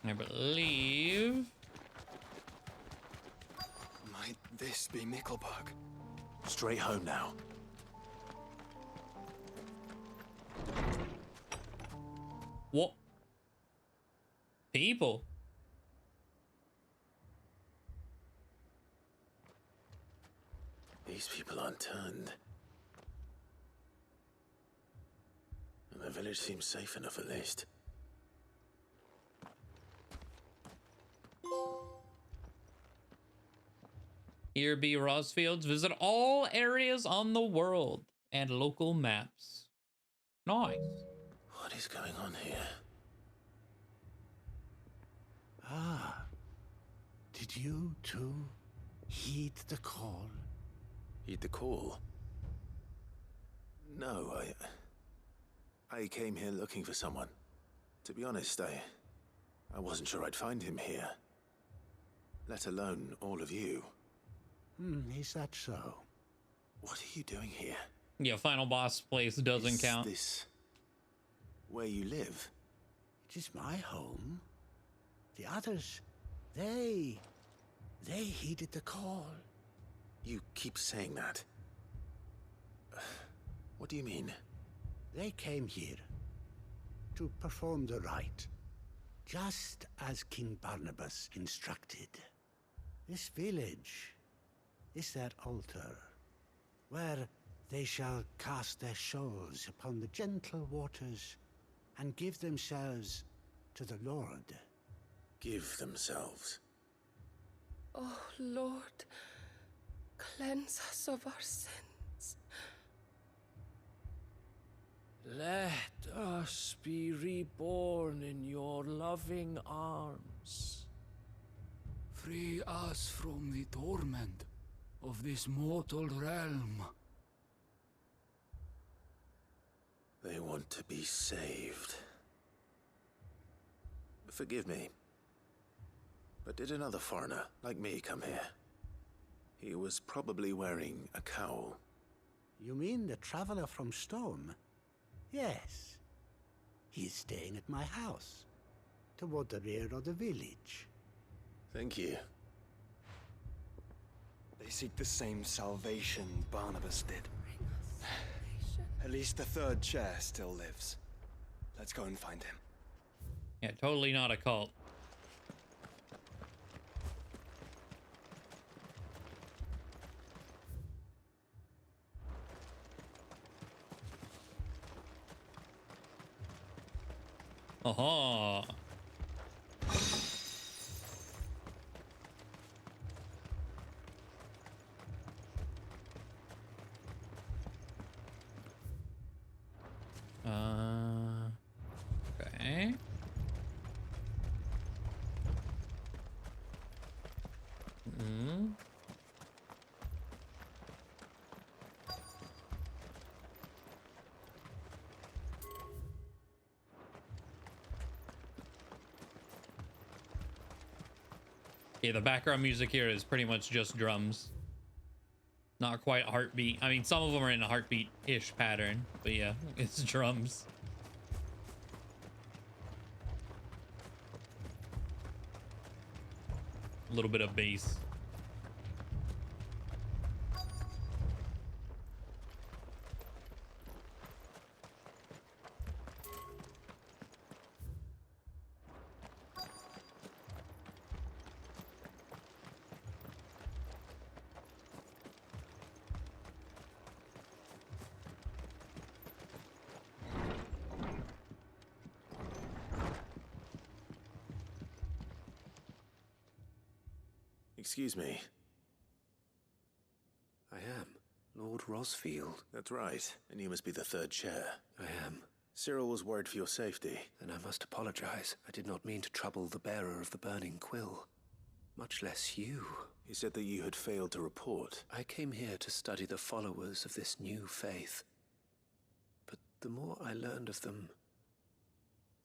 I believe. Might this be Mickelberg? Straight home now. What? People? These people aren't turned. And the village seems safe enough at least. Here be Rosfields. Visit all areas on the world and local maps. Nice. What is going on here? Ah. Did you too heed the call? Heed the call? No, I came here looking for someone. To be honest, I wasn't sure I'd find him here. Let alone all of you. Is that so? What are you doing here? Yeah, final boss place doesn't count. Is this where you live? It is my home. The others, they heeded the call. You keep saying that. What do you mean? They came here to perform the rite, just as King Barnabas instructed. This village is their altar, where they shall cast their shoals upon the gentle waters and give themselves to the Lord. Give themselves? Oh, Lord, cleanse us of our sins. Let us be reborn in your loving arms. Free us from the torment of this mortal realm. They want to be saved. Forgive me, but did another foreigner like me come here? He was probably wearing a cowl. You mean the traveler from Storm? Yes. He's staying at my house, toward the rear of the village. Thank you. They seek the same salvation Barnabas did. At least the third chair still lives. Let's go and find him. Yeah, totally not a cult. Aha. Okay. Yeah, the background music here is pretty much just drums. Not quite heartbeat. I mean, some of them are in a heartbeat-ish pattern, but yeah, it's drums. A little bit of bass. Excuse me. I am. Lord Rosfield. That's right. And you must be the third chair. I am. Cyril was worried for your safety. Then I must apologize. I did not mean to trouble the bearer of the burning quill. Much less you. He said that you had failed to report. I came here to study the followers of this new faith. But the more I learned of them,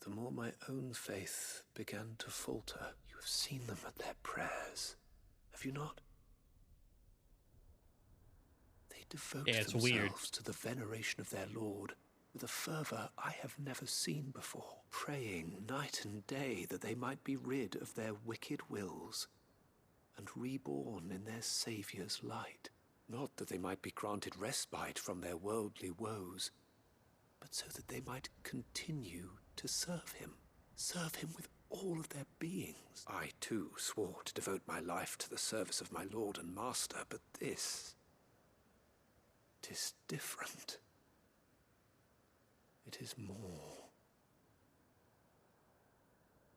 the more my own faith began to falter. You have seen them at their prayers. Have you not? They devote themselves to the veneration of their Lord with a fervor I have never seen before, praying night and day that they might be rid of their wicked wills and reborn in their Saviour's light. Not that they might be granted respite from their worldly woes, but so that they might continue to serve him with all of their beings. I, too, swore to devote my life to the service of my Lord and Master, but this... 'tis different. It is more.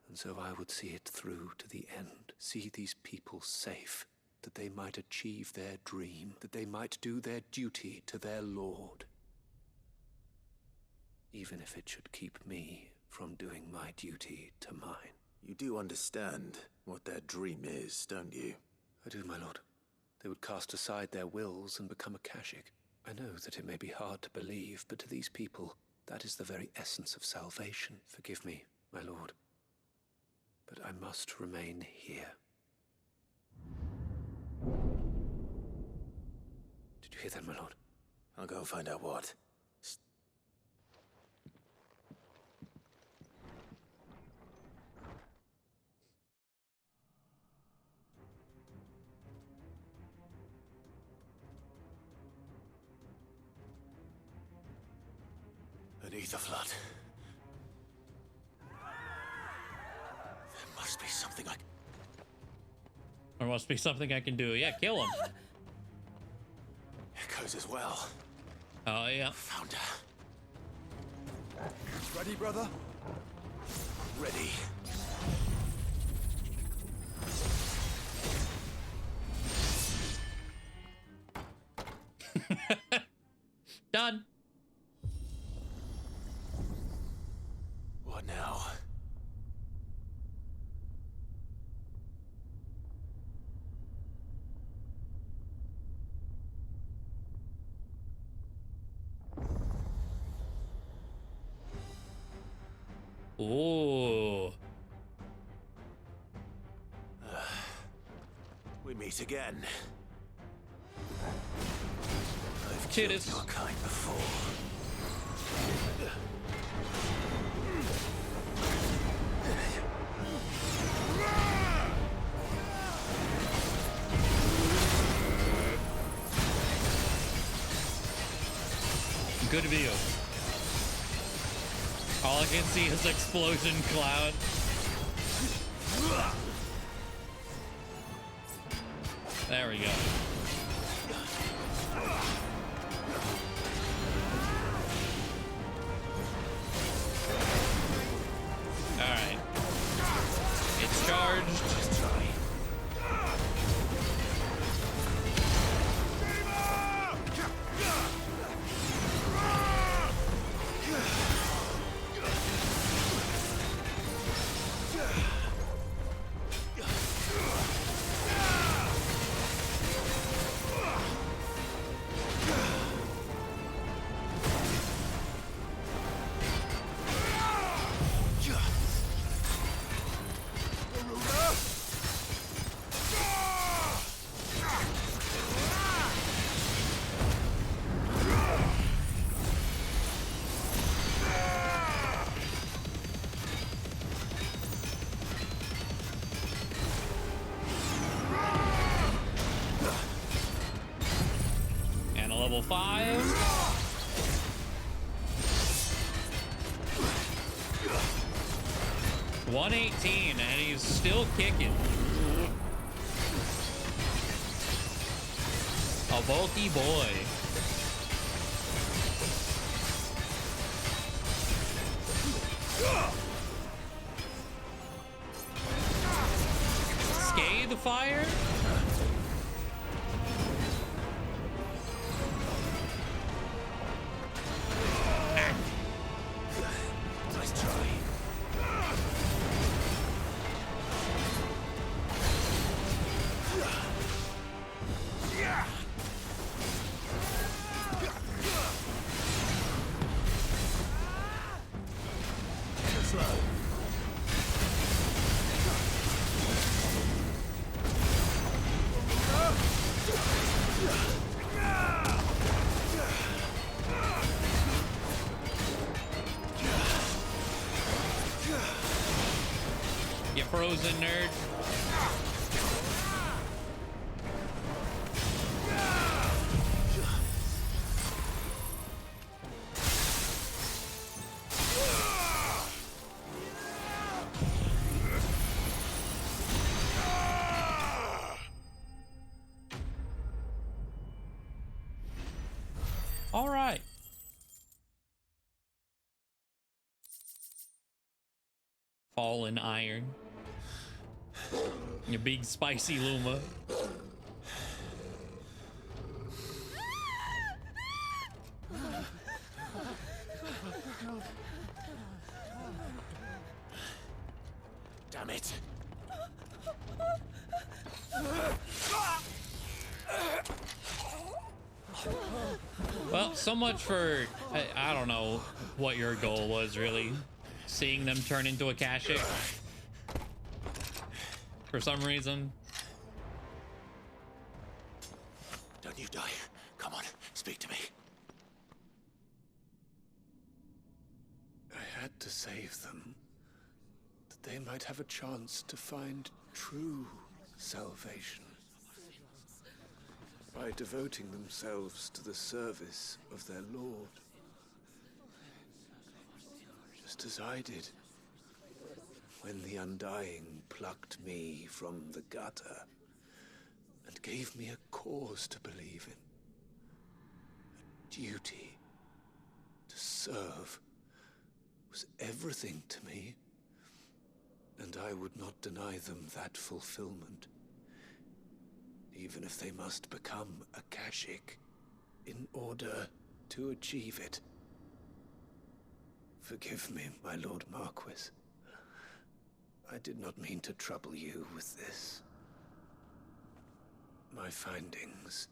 And so I would see it through to the end, see these people safe, that they might achieve their dream, that they might do their duty to their Lord. Even if it should keep me from doing my duty to mine. You do understand what their dream is, don't you? I do, my lord. They would cast aside their wills and become a Kashik. I know that it may be hard to believe, but to these people, that is the very essence of salvation. Forgive me, my lord, but I must remain here. Did you hear that, my lord? I'll go and find out what. An ether flood. There must be something I... There must be something I can do. Yeah, kill him. Echoes as well. Oh, yeah. Found her. Ready, brother? Ready. Done. Ooh. We meet again. I've Cheers. killed your kind before. Good view. All I can see is explosion cloud. There we go. All right. It's charged. Level 5. $118 and he's still kicking. A bulky boy. Scathe fire? You frozen nerd. All right. Fallen iron. Your big spicy Luma. Damn it. Well, so much for I don't know what your goal was really. Seeing them turn into a Kashyyyk. For some reason. Don't you die. Come on, speak to me. I had to save them, that they might have a chance to find true salvation. By devoting themselves to the service of their Lord. Just as I did. When the Undying plucked me from the gutter and gave me a cause to believe in. A duty to serve was everything to me, and I would not deny them that fulfillment, even if they must become a Kashyyyk in order to achieve it. Forgive me, my Lord Marquis. I did not mean to trouble you with this. My findings.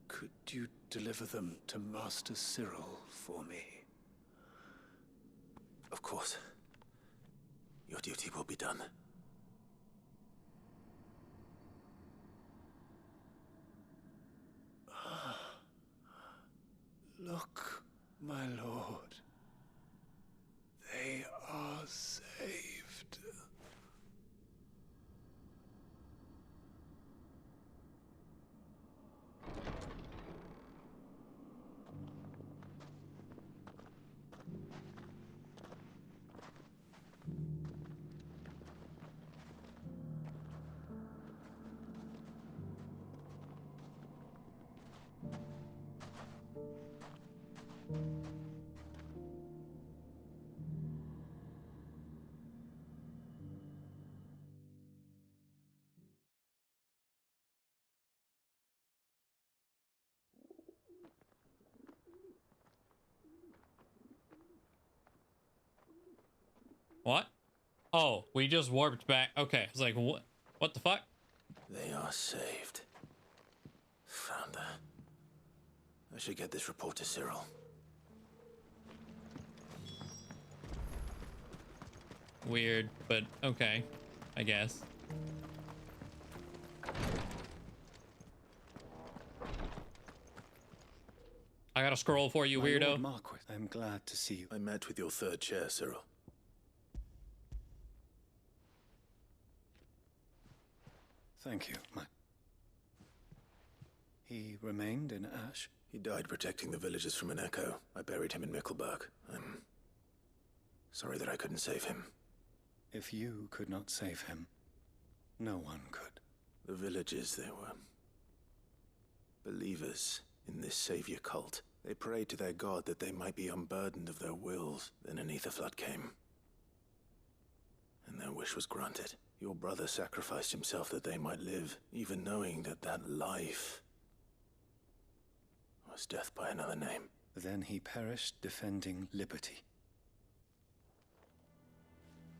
Could you deliver them to Master Cyril for me? Of course. your duty will be done. Look, my lord. They are saved. What? Oh, we just warped back. Okay, I was like, what? What the fuck? They are saved. Founder. I should get this report to Cyril. Weird, but okay, I guess. I got a scroll for you, weirdo. Lord Marquis, I'm glad to see you. I met with your third chair, Cyril. Thank you, He remained in Ash? He died protecting the villagers from an echo. I buried him in Mickelberg. I'm sorry that I couldn't save him. If you could not save him, no one could. The villagers, they were believers in this savior cult. They prayed to their god that they might be unburdened of their wills. Then an ether flood came, and their wish was granted. Your brother sacrificed himself that they might live, even knowing that that life was death by another name. Then he perished defending liberty.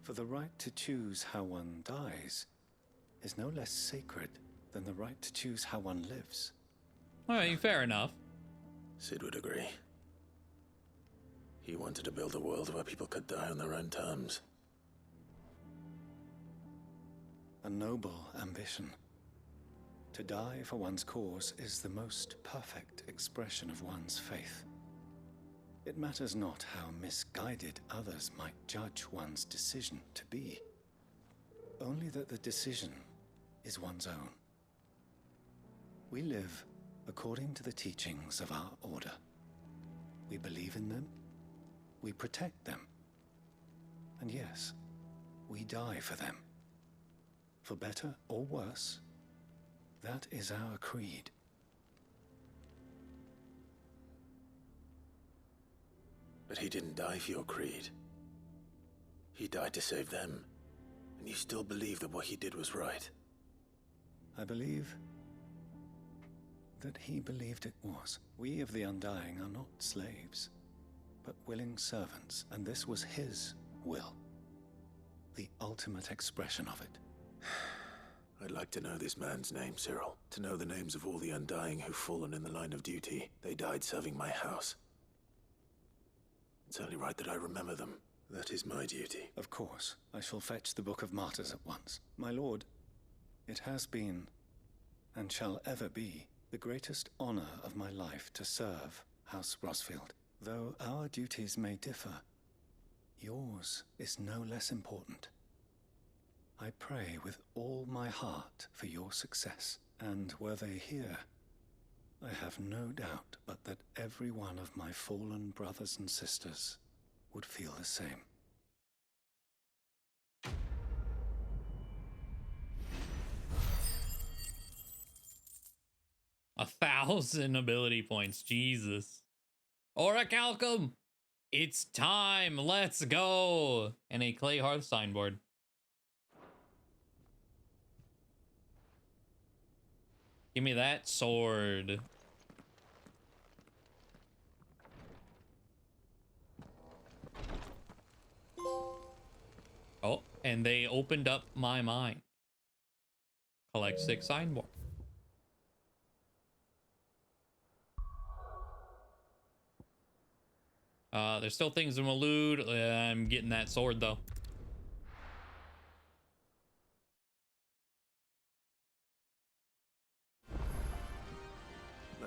For the right to choose how one dies is no less sacred than the right to choose how one lives. All right, fair enough. Sid would agree. He wanted to build a world where people could die on their own terms. A noble ambition. To die for one's cause is the most perfect expression of one's faith. It matters not how misguided others might judge one's decision to be, only that the decision is one's own. We live according to the teachings of our order. We believe in them, we protect them, and yes, we die for them. For better or worse, that is our creed. But he didn't die for your creed. He died to save them. And you still believe that what he did was right. I believe that he believed it was. We of the Undying are not slaves, but willing servants, and this was his will. The ultimate expression of it. I'd like to know this man's name, Cyril. To know the names of all the Undying who've fallen in the line of duty. They died serving my house. It's only right that I remember them. That is my duty. Of course, I shall fetch the Book of Martyrs at once. My lord, it has been, and shall ever be, the greatest honor of my life to serve House Rosfield. Though our duties may differ, yours is no less important. I pray with all my heart for your success, and were they here, I have no doubt but that every one of my fallen brothers and sisters would feel the same. 1,000 ability points. Jesus. Orichalcum! It's time. Let's go. And a clay hearth signboard. Give me that sword. Oh, and they opened up my mind. Collect 6 signboard. There's still things in Waloed. I'm getting that sword though.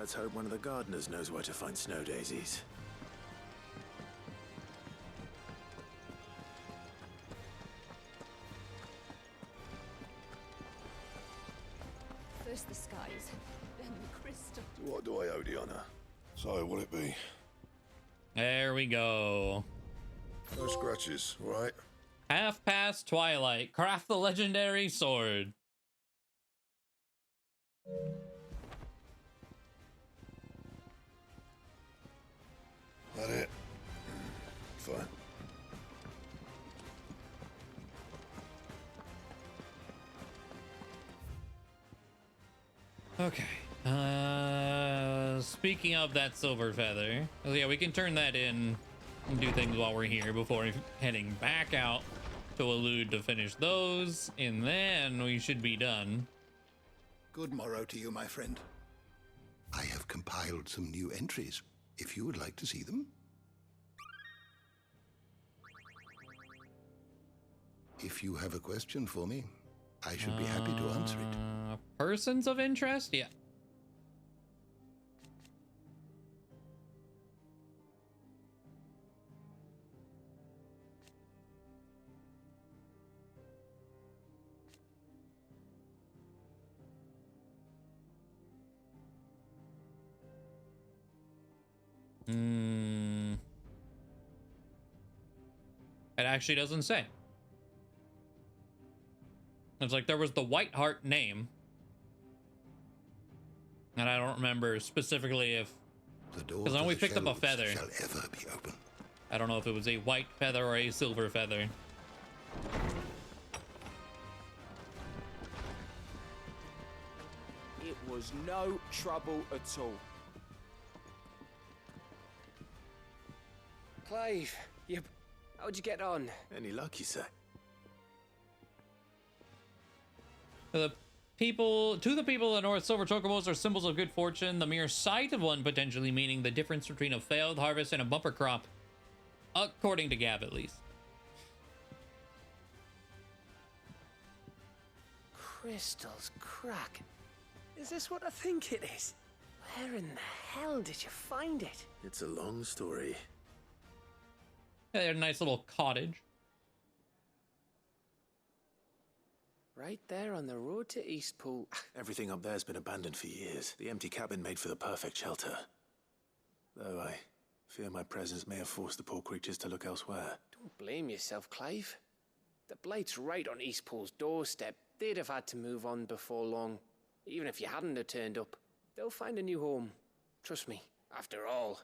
Let's hope one of the gardeners knows where to find snow daisies. First the skies, then the crystal. What do I owe the honor? So, will it be? There we go. No scratches, right? Half past twilight. Craft the legendary sword. That it? Fine. Okay. Speaking of that silver feather, oh yeah, we can turn that in and do things while we're here before heading back out to Elude to finish those, and then we should be done. Good morrow to you, my friend. I have compiled some new entries, if you would like to see them. If you have a question for me, I should be happy to answer it. Persons of interest? Yeah. It actually doesn't say. It's like there was the White Heart name, and I don't remember specifically if, because then we picked up a feather. Shall ever be open. I don't know if it was a white feather or a silver feather. It was no trouble at all. Clive, how'd you get on? Any luck, you say? To the people of North, silver chocobos are symbols of good fortune. The mere sight of one potentially meaning the difference between a failed harvest and a bumper crop, according to Gav at least. Crystal's crack. Is this what I think it is? Where in the hell did you find it? It's a long story. Yeah, they had a nice little cottage. Right there on the road to Eastpool. Everything up there's been abandoned for years. The empty cabin made for the perfect shelter. Though I fear my presence may have forced the poor creatures to look elsewhere. Don't blame yourself, Clive. The Blight's right on Eastpool's doorstep. They'd have had to move on before long. Even if you hadn't have turned up, they'll find a new home. Trust me, after all.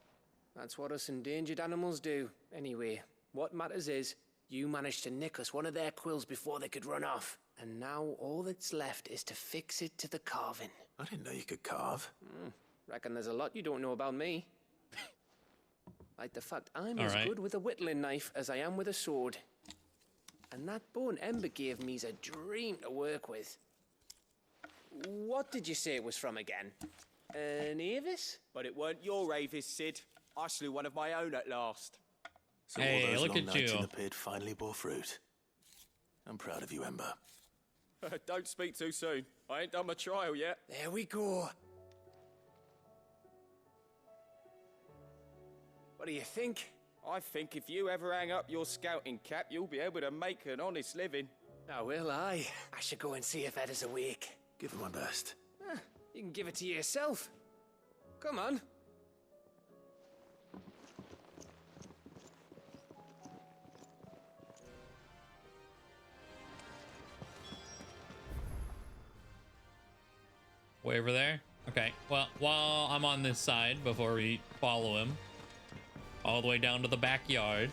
That's what us endangered animals do. Anyway, what matters is, you managed to nick us one of their quills before they could run off. And now all that's left is to fix it to the carving. I didn't know you could carve. Reckon there's a lot you don't know about me. Like the fact I'm All as right. good with a whittling knife as I am with a sword. And that bone Ember gave me's a dream to work with. What did you say it was from again? An Avis? But it weren't your Avis, Sid. I slew one of my own at last. So Hey, all those look long at nights you. in the pit finally bore fruit. I'm proud of you, Ember. Don't speak too soon. I ain't done my trial yet. There we go. What do you think? I think if you ever hang up your scouting cap, you'll be able to make an honest living. Oh, will I? I should go and see if Ed is awake. Give it my best. You can give it to yourself. Come on. Way over there? Okay, well, while I'm on this side, before we follow him, all the way down to the backyard.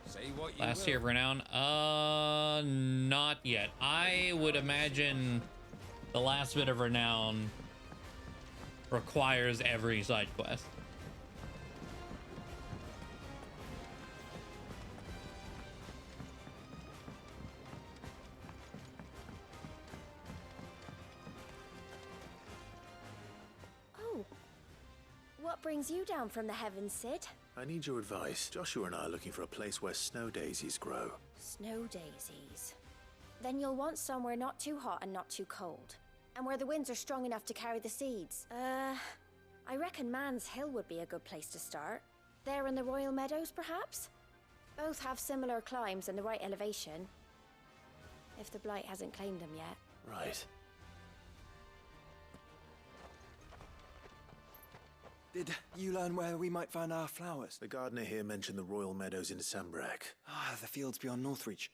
Say what you Last will. here of renown? Not yet. I would imagine the last bit of renown requires every side quest. Oh. What brings you down from the heavens, Sid? I need your advice. Joshua and I are looking for a place where snow daisies grow. Snow daisies. Then you'll want somewhere not too hot and not too cold. and where the winds are strong enough to carry the seeds. I reckon Man's Hill would be a good place to start. There in the Royal Meadows, perhaps? Both have similar climbs and the right elevation. If the Blight hasn't claimed them yet. Right. Did you learn where we might find our flowers? The gardener here mentioned the Royal Meadows in Sambrak. Ah, the fields beyond Northreach.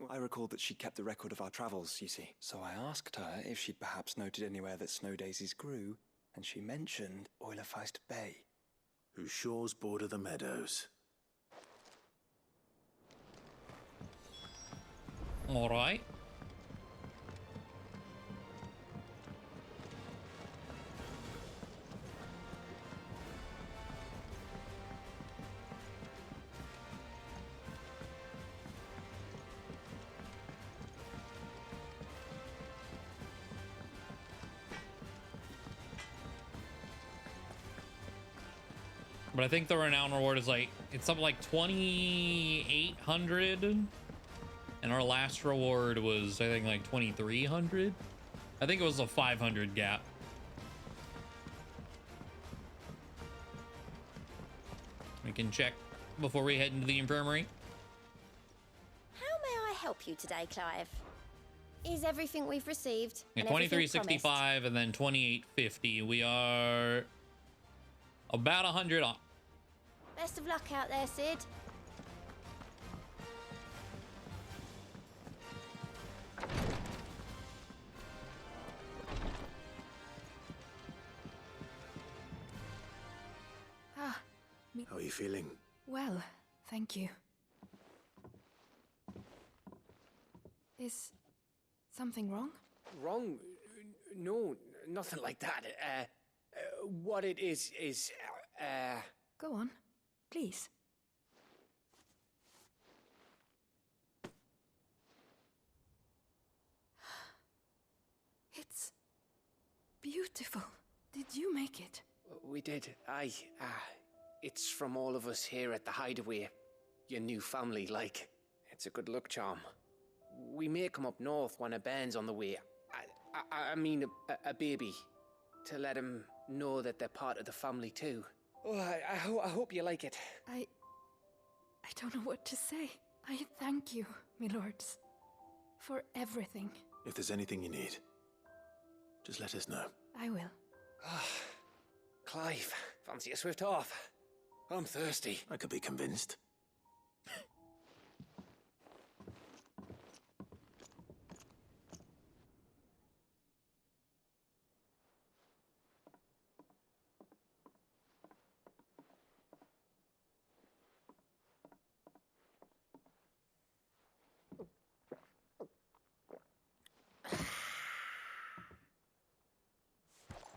I recalled that she kept the record of our travels, you see. So I asked her if she'd perhaps noted anywhere that snow daisies grew, and she mentioned Oilefeist Bay. Whose shores border the meadows. All right. But I think the renown reward is like, it's something like 2,800. And our last reward was, I think, like 2,300. I think it was a 500 gap. We can check before we head into the infirmary. How may I help you today, Clive? Is everything we've received? Yeah, 2365 and then 2850. We are about 100 off. Best of luck out there, Sid. How are you feeling? Well, thank you. Is something wrong? Wrong? No, nothing like that. What it is... Go on, please. It's beautiful. Did you make it? We did. It's from all of us here at the Hideaway. Your new family, like. It's a good luck charm. We may come up north when a band's on the way. I mean a baby. To let him know that they're part of the family too. Oh, I hope you like it. I don't know what to say. I thank you, milords, for everything. If there's anything you need, just let us know. I will. Clive, fancy a swift off? I'm thirsty. I could be convinced.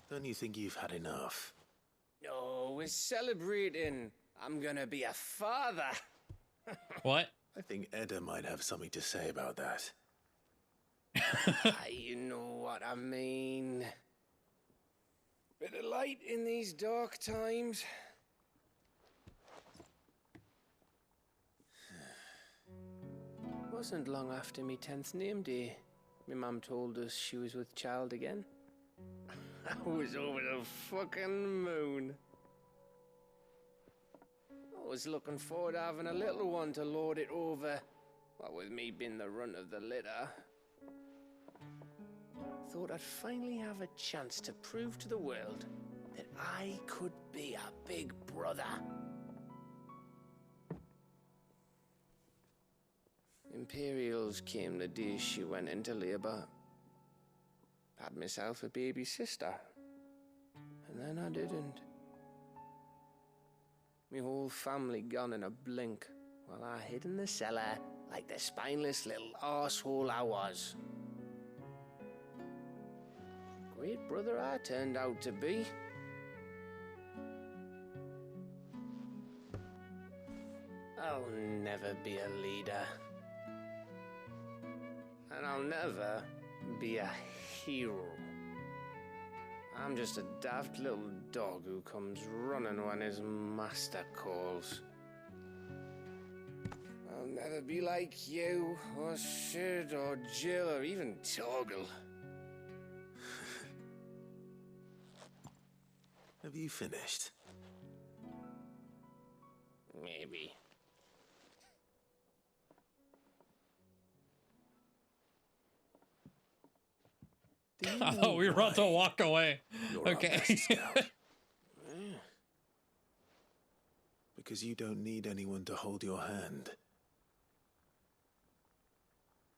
Don't you think you've had enough? No, we're celebrating. I'm gonna be a father. What? I think Edda might have something to say about that. You know what I mean. Bit of light in these dark times. Wasn't long after me 10th name day. My mum told us she was with child again. I was over the fucking moon. I was looking forward to having a little one to lord it over. What with me being the runt of the litter. Thought I'd finally have a chance to prove to the world that I could be a big brother. Imperials came the day she went into labour. Had myself a baby sister. And then I didn't. My whole family gone in a blink, while I hid in the cellar like the spineless little arsehole I was. Great brother I turned out to be. I'll never be a leader. And I'll never be a hero. I'm just a daft little dog who comes running when his master calls. I'll never be like you, or Sid, or Jill, or even Torgal. Have you finished? Maybe. I thought we were about to walk away. You're our Okay. best scout. Because you don't need anyone to hold your hand.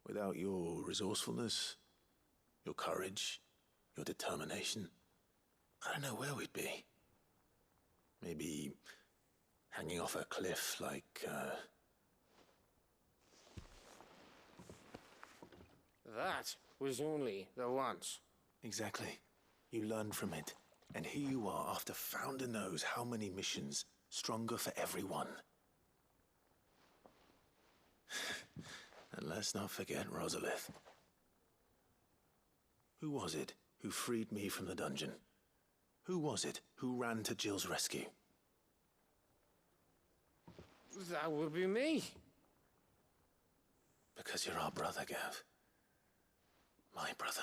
Without your resourcefulness, your courage, your determination, I don't know where we'd be. Maybe hanging off a cliff like, That was only the once. Exactly. You learned from it. And here you are after Founder knows how many missions, stronger for everyone. And let's not forget Rosalith. Who was it who freed me from the dungeon? Who was it who ran to Jill's rescue? That would be me. Because you're our brother, Gav. My brother.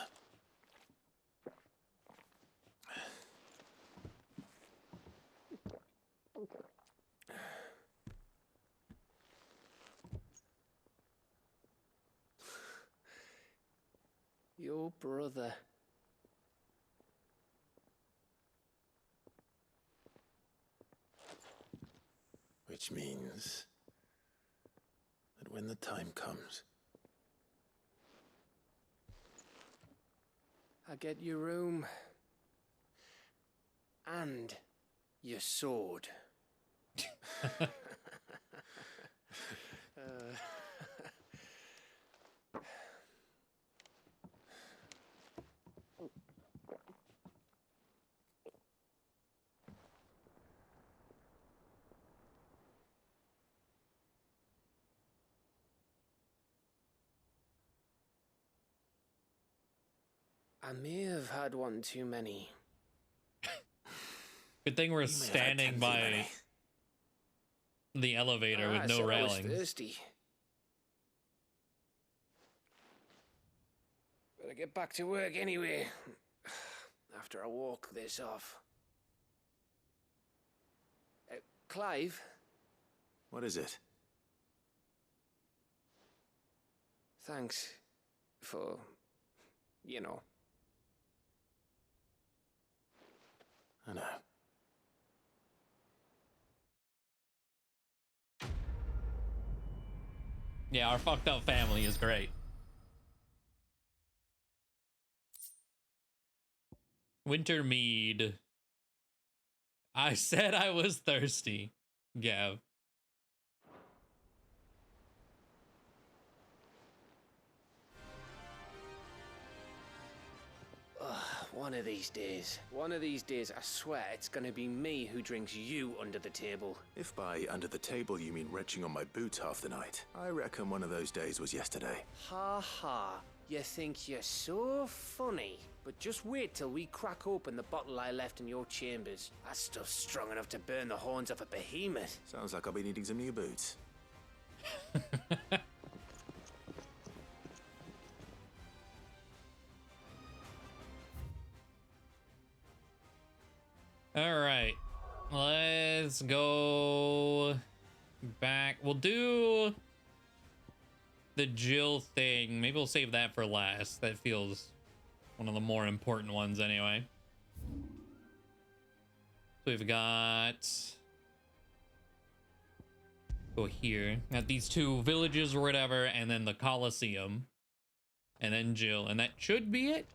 Your brother. Which means that when the time comes, I get your room. And your sword. I may have had one too many. Good thing we're standing by the elevator with no railings. I was thirsty. Better get back to work anyway. After I walk this off. Clive? what is it? Thanks for, you know. I know. Yeah, our fucked up family is great. Winter mead. I said I was thirsty, Gav. One of these days, I swear it's gonna be me who drinks you under the table. If by under the table you mean retching on my boots half the night, I reckon one of those days was yesterday. Ha ha, you think you're so funny. But just wait till we crack open the bottle I left in your chambers. That stuff's strong enough to burn the horns off a behemoth. Sounds like I'll be needing some new boots. All right, let's go back. We'll do the Jill thing. Maybe we'll save that for last. That feels one of the more important ones anyway. So we've got, go here, got these two villages or whatever, and then the Colosseum, and then Jill, and that should be it.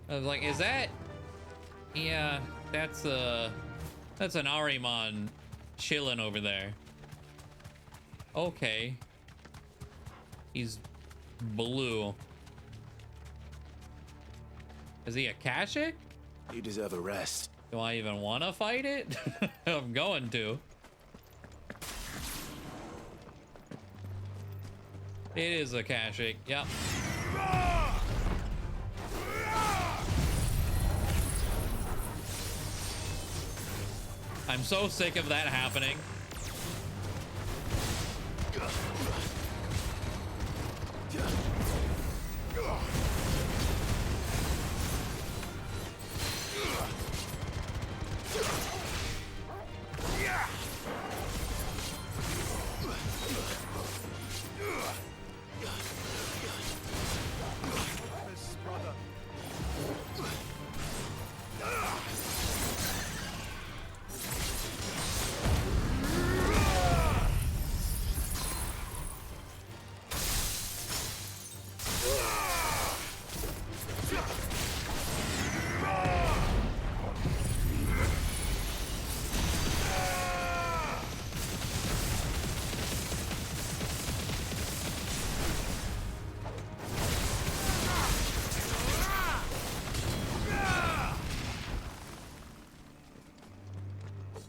I was like, is that? Yeah, that's an Ahriman chilling over there. Okay. He's blue. Is he a Kashik? You deserve a rest. Do I even want to fight it? I'm going to. It is a Kashik, yep. I'm so sick of that happening.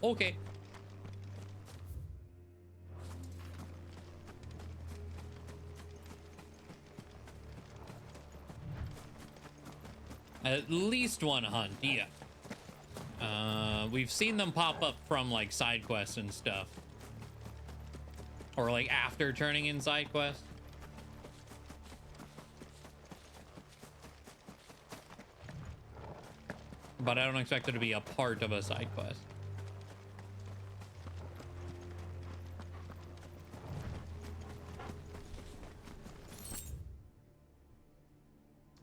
Okay. At least one hunt, yeah. We've seen them pop up from like side quests and stuff. Or like after turning in side quests. But I don't expect it to be a part of a side quest.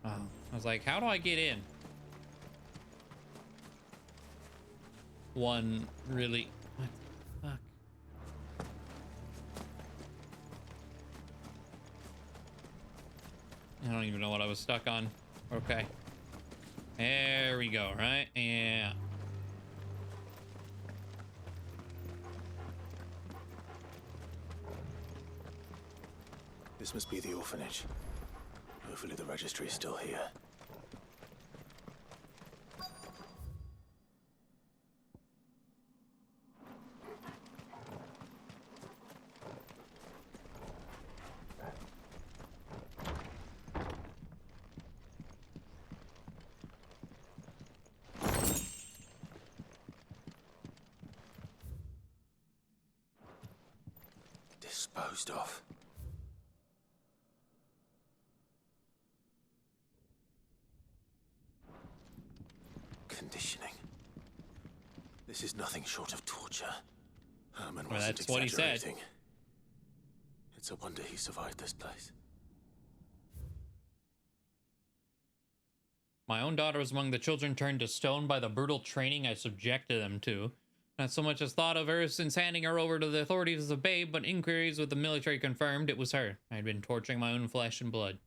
Oh, I was like, how do I get in? One really... What the fuck? I don't even know what I was stuck on. Okay. There we go, right? Yeah. This must be the orphanage. Hopefully the registry is still here. Disposed of. Conditioning. This is nothing short of torture. Herman Well, wasn't that's what he said. exaggerating. It's a wonder he survived this place. My own daughter was among the children turned to stone by the brutal training I subjected them to. Not so much as thought of her since handing her over to the authorities as a babe, but inquiries with the military confirmed it was her. I had been torturing my own flesh and blood.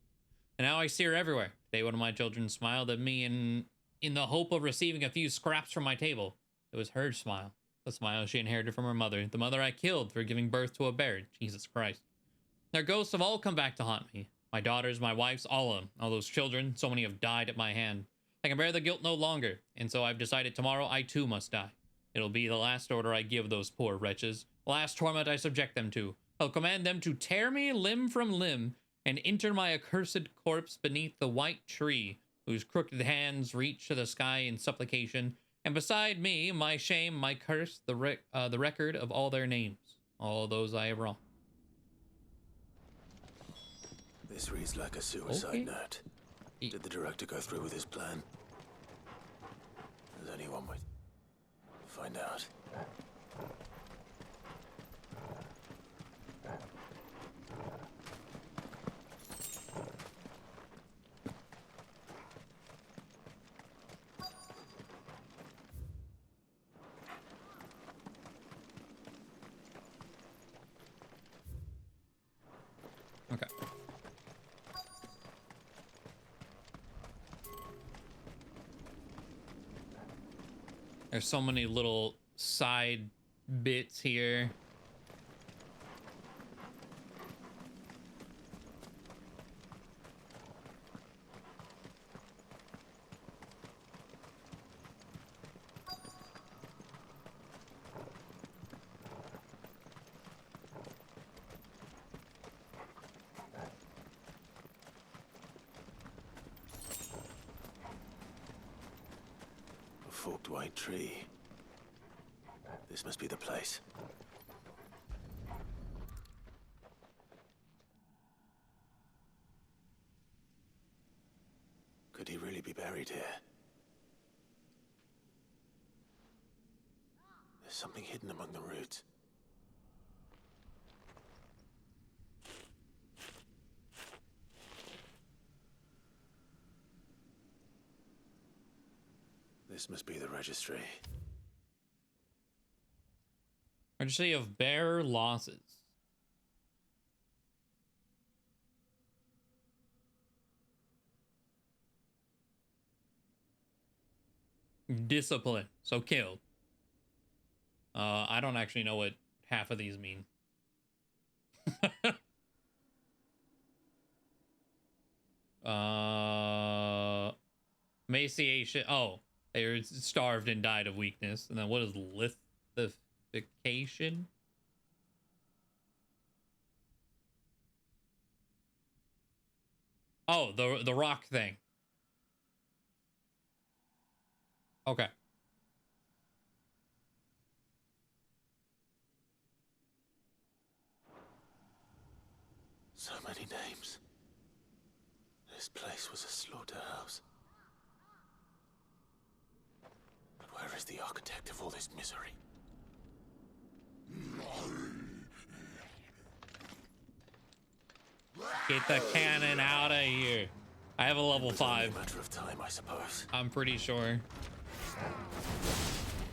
And now I see her everywhere. Today one of my children smiled at me in the hope of receiving a few scraps from my table. It was her smile. The smile she inherited from her mother. The mother I killed for giving birth to a bear. Jesus Christ. Their ghosts have all come back to haunt me. My daughters, my wives, all of them. All those children, so many have died at my hand. I can bear the guilt no longer, and so I've decided tomorrow I too must die. It'll be the last order I give those poor wretches. The last torment I subject them to. I'll command them to tear me limb from limb and enter my accursed corpse beneath the white tree, whose crooked hands reach to the sky in supplication, and beside me, my shame, my curse, the record of all their names, all those I have wronged. This reads like a suicide note. Did the director go through with his plan? There's only one way. Find out. Okay. There's so many little side bits here. A forked white tree. This must be the place. Could he really be buried here? There's something hidden among the roots. This must be the registry. Registry of bearer losses. Discipline. So killed. I don't actually know what half of these mean. Emaciation. Oh, they're starved and died of weakness. And then what is Amplification. Oh, the rock thing. Okay. So many names. This place was a slaughterhouse. But where is the architect of all this misery? Get the cannon out of here. I have a level 5. A matter of time, I suppose. I'm pretty sure.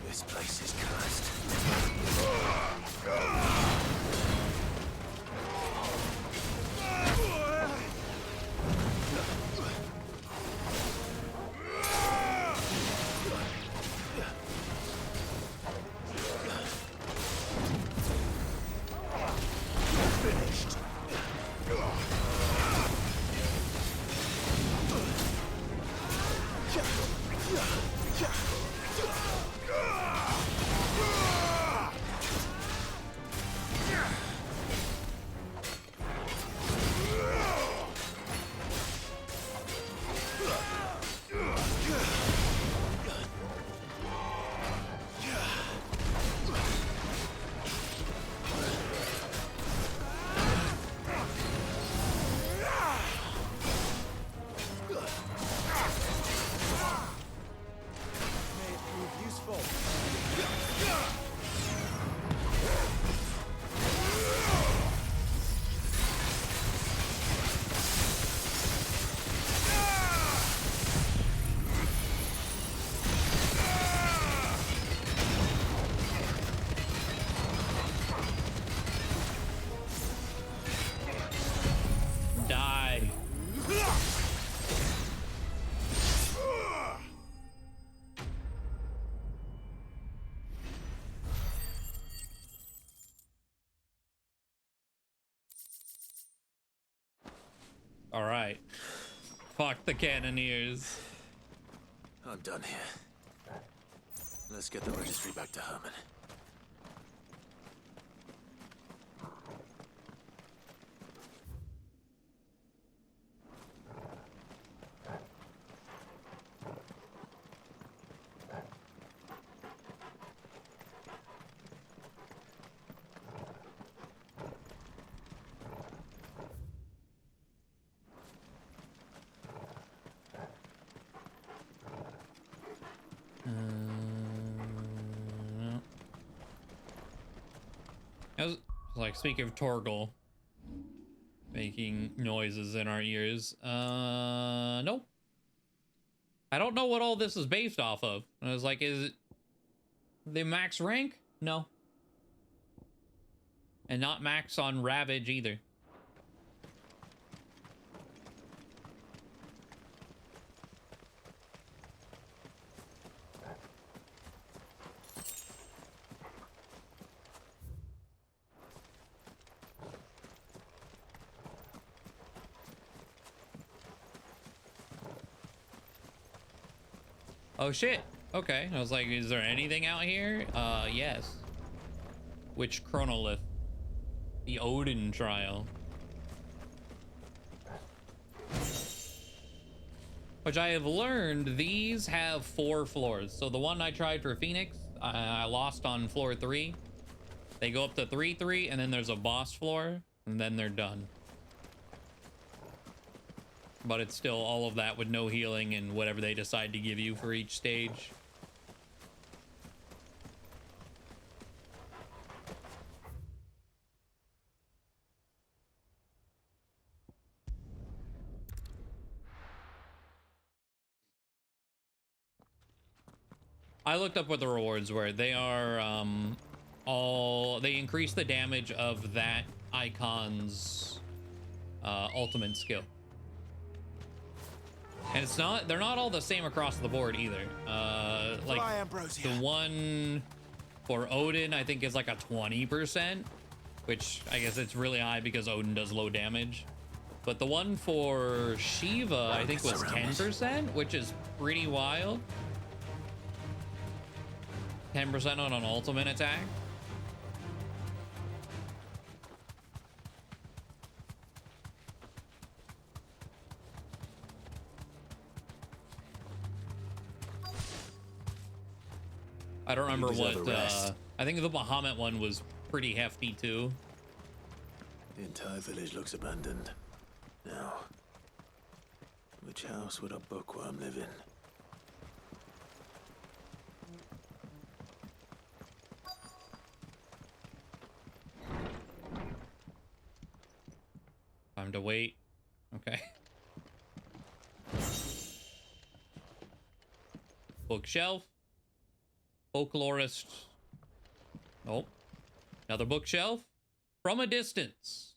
This place is cursed. Finished. Die. All right. Fuck the cannoneers. I'm done here. Let's get the registry back to Herman. I was like, speaking of Torgal making noises in our ears. Nope. I don't know what all this is based off of. I was like, is it the max rank? No. And not max on Ravage either. Oh shit. Okay. I was like, is there anything out here? Yes. Which chronolith? The Odin trial. Which I have learned, these have 4 floors. So the one I tried for Phoenix, I lost on floor 3. They go up to 3-3, and then there's a boss floor, and then they're done. But it's still all of that with no healing and whatever they decide to give you for each stage. I looked up what the rewards were. They are they increase the damage of that icon's ultimate skill. And they're not all the same across the board either. Like the one for Odin, I think is like a 20%, which I guess it's really high because Odin does low damage. But the one for Shiva, I think was 10%, which is pretty wild. 10% on an ultimate attack. I don't remember what, I think the Bahamut one was pretty hefty too. The entire village looks abandoned. Now, which house would a bookworm live in? Time to wait. Okay. Bookshelf. Folklorist. Nope. Another bookshelf. From a distance.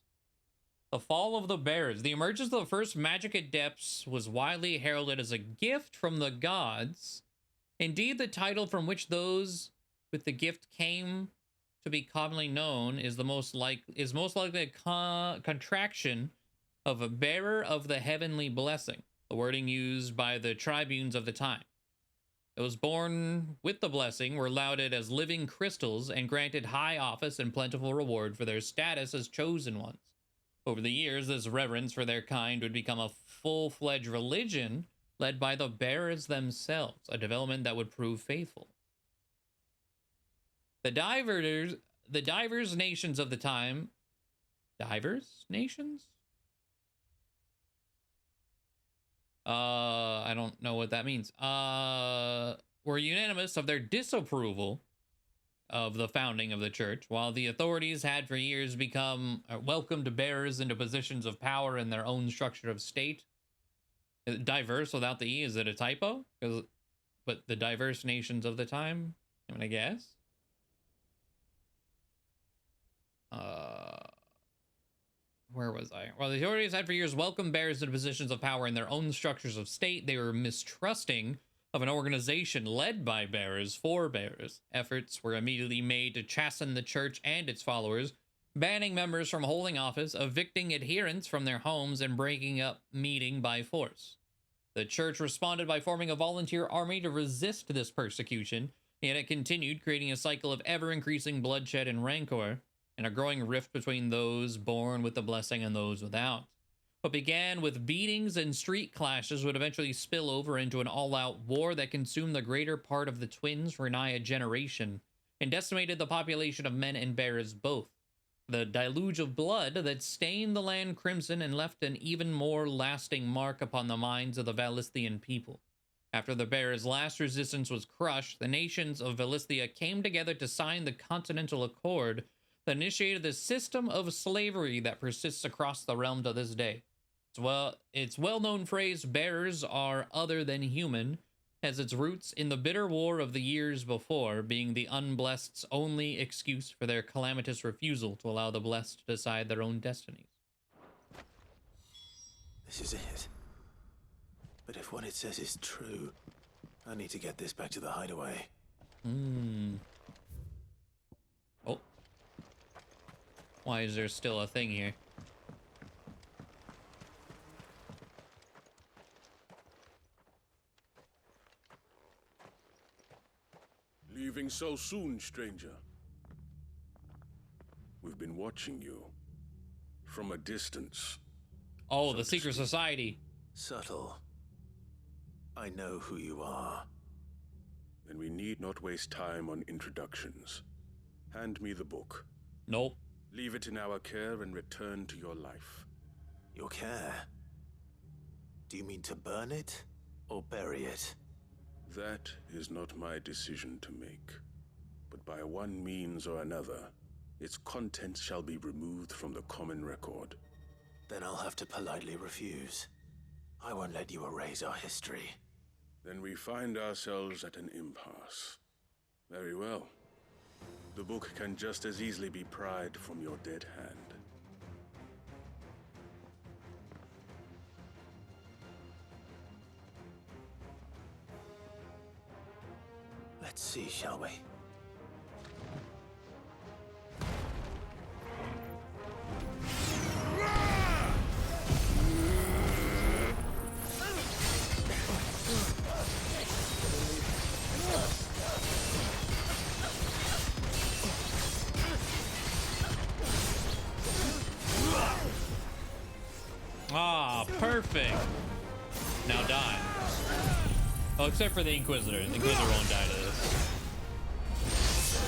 The fall of the bears. The emergence of the first magic adepts was widely heralded as a gift from the gods. Indeed, the title from which those with the gift came to be commonly known is most likely a contraction of a bearer of the heavenly blessing, the wording used by the tribunes of the time. Those born with the blessing were lauded as living crystals and granted high office and plentiful reward for their status as chosen ones. Over the years, this reverence for their kind would become a full-fledged religion led by the bearers themselves, a development that would prove faithful. The divers nations of the time... Divers nations? I don't know what that means. Were unanimous of their disapproval of the founding of the church, while the authorities had for years become welcomed bearers into positions of power in their own structure of state. Diverse without the E, is it a typo? But the diverse nations of the time, I'm gonna guess. Where was I? While the authorities had for years welcomed bearers into positions of power in their own structures of state, they were mistrusting of an organization led by bearers for bearers. Efforts were immediately made to chasten the church and its followers, banning members from holding office, evicting adherents from their homes, and breaking up meeting by force. The church responded by forming a volunteer army to resist this persecution, yet it continued, creating a cycle of ever-increasing bloodshed and rancor, and a growing rift between those born with the blessing and those without. What began with beatings and street clashes would eventually spill over into an all-out war that consumed the greater part of the twins for nigh a generation, and decimated the population of men and bearers both. The deluge of blood that stained the land crimson and left an even more lasting mark upon the minds of the Valisthian people. After the bearers' last resistance was crushed, the nations of Valithia came together to sign the Continental Accord that initiated the system of slavery that persists across the realm to this day. Its well-known phrase, bearers are other than human, has its roots in the bitter war of the years before, being the unblessed's only excuse for their calamitous refusal to allow the blessed to decide their own destinies. This is it. But if what it says is true, I need to get this back to the hideaway. Oh. Why is there still a thing here? Leaving so soon, stranger? We've been watching you. From a distance. Oh, the secret society. Subtle. I know who you are. Then we need not waste time on introductions. Hand me the book. Nope. Leave it in our care and return to your life. Your care? Do you mean to burn it or bury it? That is not my decision to make. But by one means or another, its contents shall be removed from the common record. Then I'll have to politely refuse. I won't let you erase our history. Then we find ourselves at an impasse. Very well. The book can just as easily be pried from your dead hand. Let's see, shall we? Perfect. Now die. Oh, except for the Inquisitor. The Inquisitor won't die to this.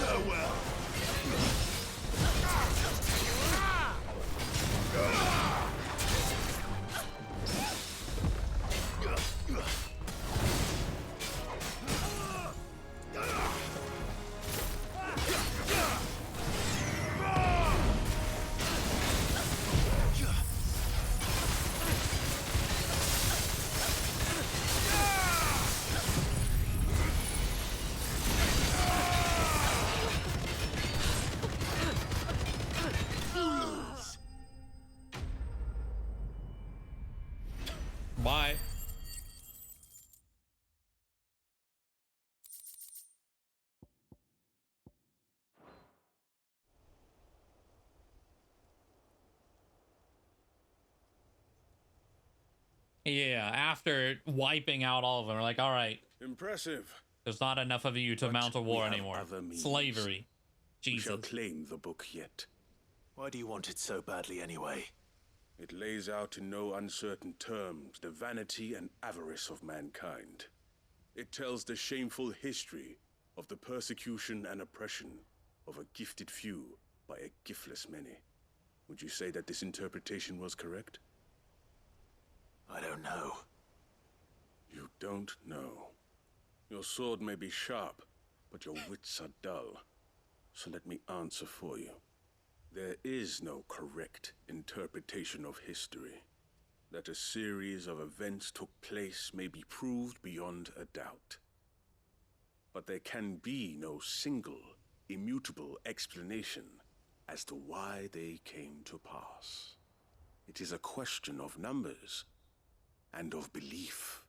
Farewell. Bye. Yeah, after wiping out all of them, we're like, all right. Impressive. There's not enough of you to mount a war anymore. Slavery. Jesus. We shall claim the book yet. Why do you want it so badly anyway? It lays out in no uncertain terms the vanity and avarice of mankind. It tells the shameful history of the persecution and oppression of a gifted few by a giftless many. Would you say that this interpretation was correct? I don't know. You don't know. Your sword may be sharp, but your wits are dull. So let me answer for you. There is no correct interpretation of history. That a series of events took place may be proved beyond a doubt. But there can be no single, immutable explanation as to why they came to pass. It is a question of numbers and of belief.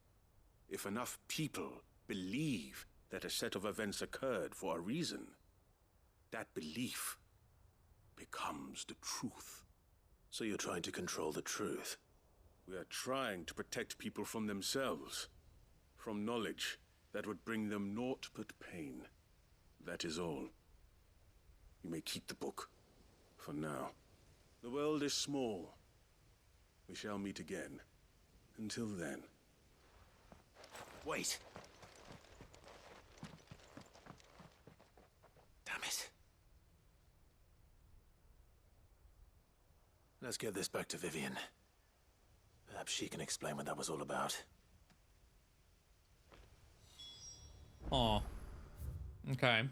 If enough people believe that a set of events occurred for a reason, that belief becomes the truth. So you're trying to control the truth? We are trying to protect people from themselves, from knowledge that would bring them naught but pain. That is all. You may keep the book, for now. The world is small. We shall meet again. Until then. Wait. Damn it. Let's get this back to Vivian. Perhaps she can explain what that was all about. Oh. Okay.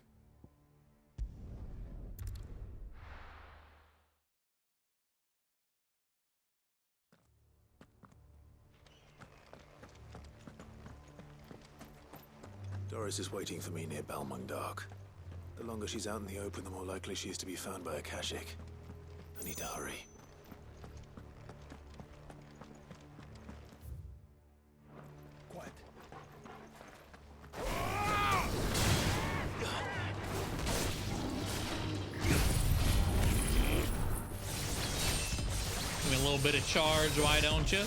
Doris is waiting for me near Balmung. The longer she's out in the open, the more likely she is to be found by a Kashik. I need to hurry. Quiet. Give me a little bit of charge, why don't you?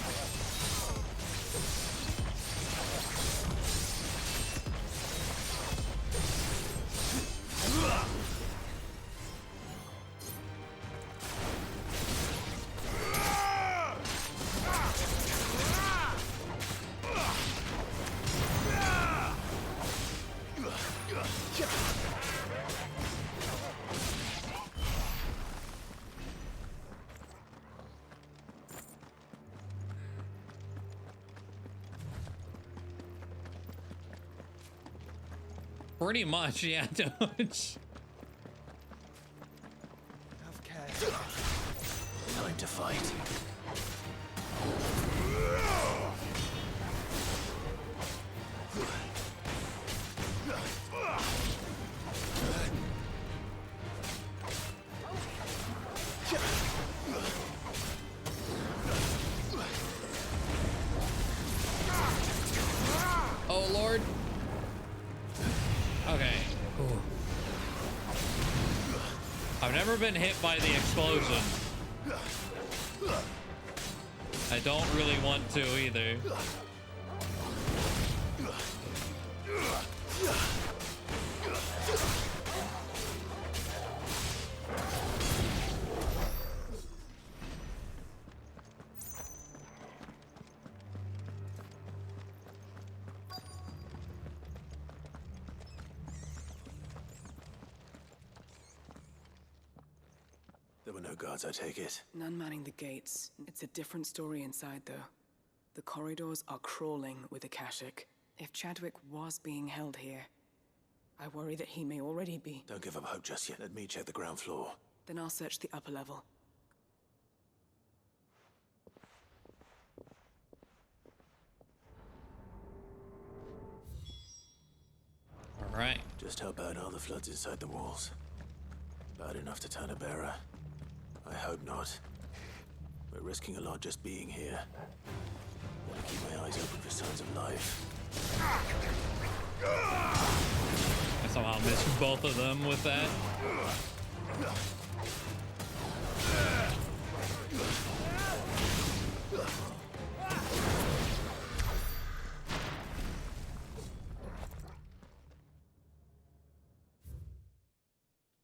Pretty much, yeah, don't. Have care. Time to fight. Oh, Lord. Okay. Ooh. I've never been hit by the explosion. I don't really want to either. There were no guards, I take it. None manning the gates. It's a different story inside, though. The corridors are crawling with Akashic. If Chadwick was being held here, I worry that he may already be. Don't give up hope just yet. Let me check the ground floor. Then I'll search the upper level. All right. Just how bad are the floods inside the walls? Bad enough to turn a bearer? I hope not. We're risking a lot just being here. Gotta keep my eyes open for signs of life. I somehow missed both of them with that.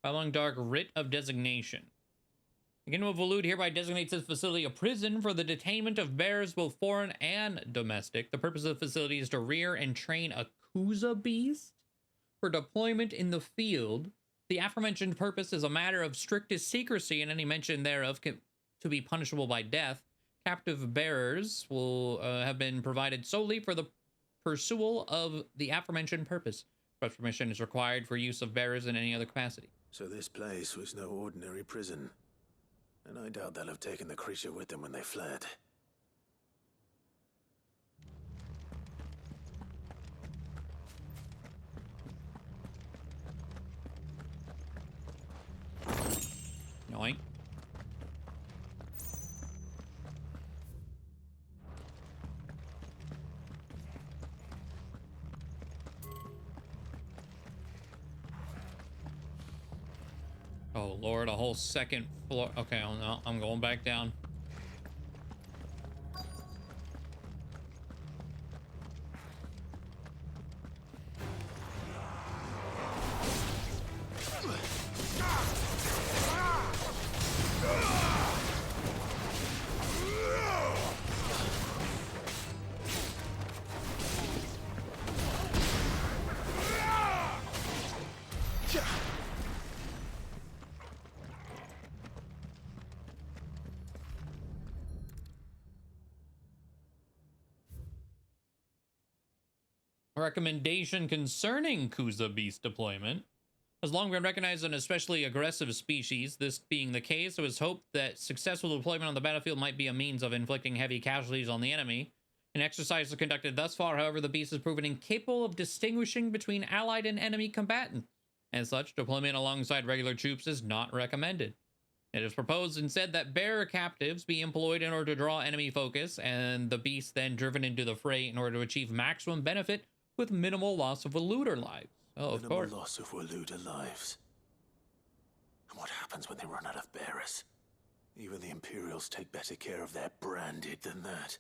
Following Dark Writ of Designation. The Kingdom of Waloed hereby designates this facility a prison for the detainment of bears, both foreign and domestic. The purpose of the facility is to rear and train a Kuza beast for deployment in the field. The aforementioned purpose is a matter of strictest secrecy, and any mention thereof to be punishable by death. Captive bearers will have been provided solely for the pursual of the aforementioned purpose. Such permission is required for use of bearers in any other capacity. So this place was no ordinary prison. And I doubt they'll have taken the creature with them when they fled. Yoink. Oh Lord, a whole second floor. Okay, oh no, I'm going back down. Recommendation concerning Kuza beast deployment has long been recognized as an especially aggressive species. This being the case, it was hoped that successful deployment on the battlefield might be a means of inflicting heavy casualties on the enemy. In exercises conducted thus far, however, the beast has proven incapable of distinguishing between allied and enemy combatants. As such, deployment alongside regular troops is not recommended. It is proposed instead that bearer captives be employed in order to draw enemy focus, and the beast then driven into the fray in order to achieve maximum benefit with minimal loss of Walooder lives. Oh, of course. Minimal loss of Walooder lives. And what happens when they run out of bearers? Even the Imperials take better care of their branded than that.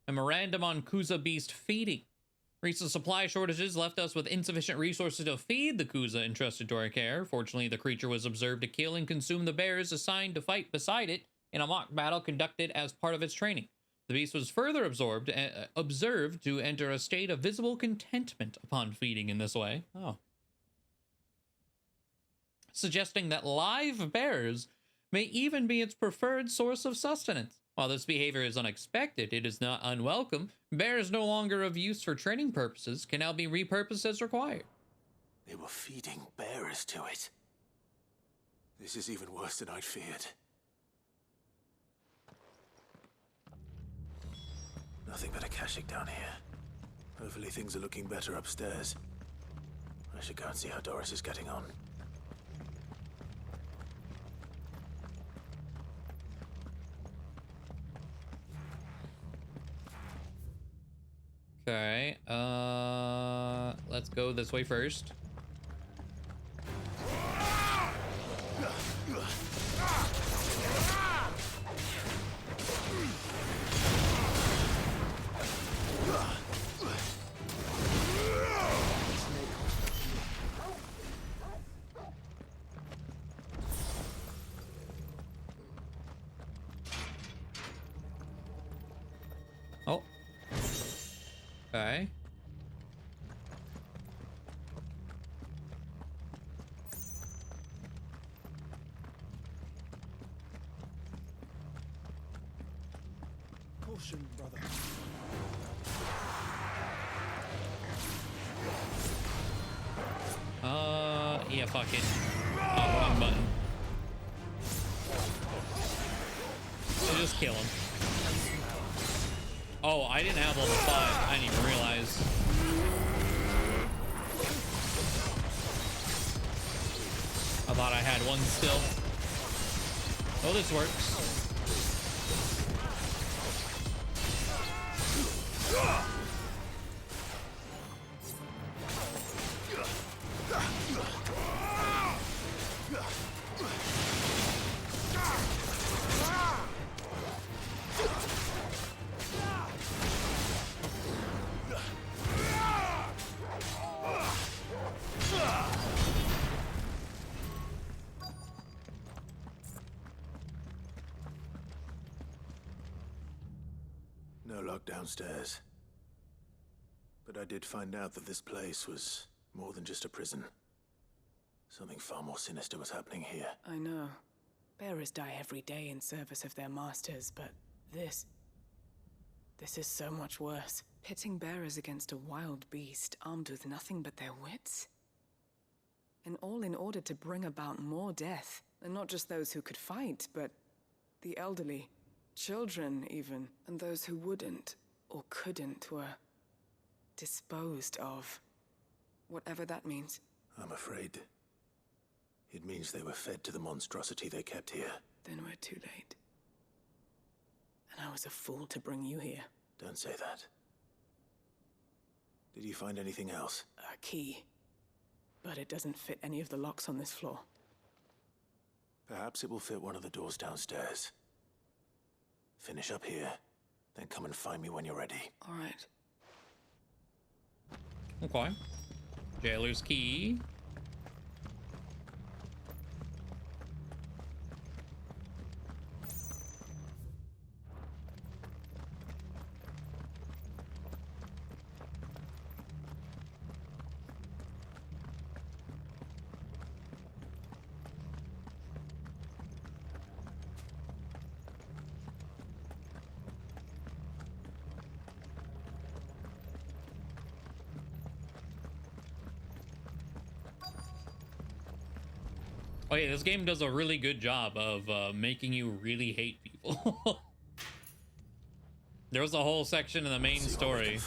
Memorandum on Kuza beast feeding. Recent supply shortages left us with insufficient resources to feed the Kuza entrusted to our care. Fortunately, the creature was observed to kill and consume the bears assigned to fight beside it in a mock battle conducted as part of its training. The beast was further observed to enter a state of visible contentment upon feeding in this way. Oh. Suggesting that live bears may even be its preferred source of sustenance. While this behavior is unexpected, it is not unwelcome. Bears no longer of use for training purposes can now be repurposed as required. They were feeding bearers to it. This is even worse than I'd feared. Nothing but Akashic down here. Hopefully things are looking better upstairs. I should go and see how Doris is getting on. Okay, let's go this way first. Okay. Caution, brother. Yeah, fuck it. Oh, wrong button. So just kill him. Oh, I didn't have level 5. I didn't even realize. I thought I had one still. Oh, this works. No lock downstairs. But I did find out that this place was more than just a prison. Something far more sinister was happening here. I know. Bearers die every day in service of their masters, but this is so much worse. Pitting bearers against a wild beast armed with nothing but their wits? And all in order to bring about more death. And not just those who could fight, but the elderly, children even, and those who wouldn't or couldn't were disposed of. Whatever that means. I'm afraid it means they were fed to the monstrosity they kept here. Then we're too late. And I was a fool to bring you here. Don't say that. Did you find anything else? A key. But it doesn't fit any of the locks on this floor. Perhaps it will fit one of the doors downstairs. Finish up here, then come and find me when you're ready. All right. Okay. Jailer's key. Oh yeah, this game does a really good job of making you really hate people. There was a whole section in the main story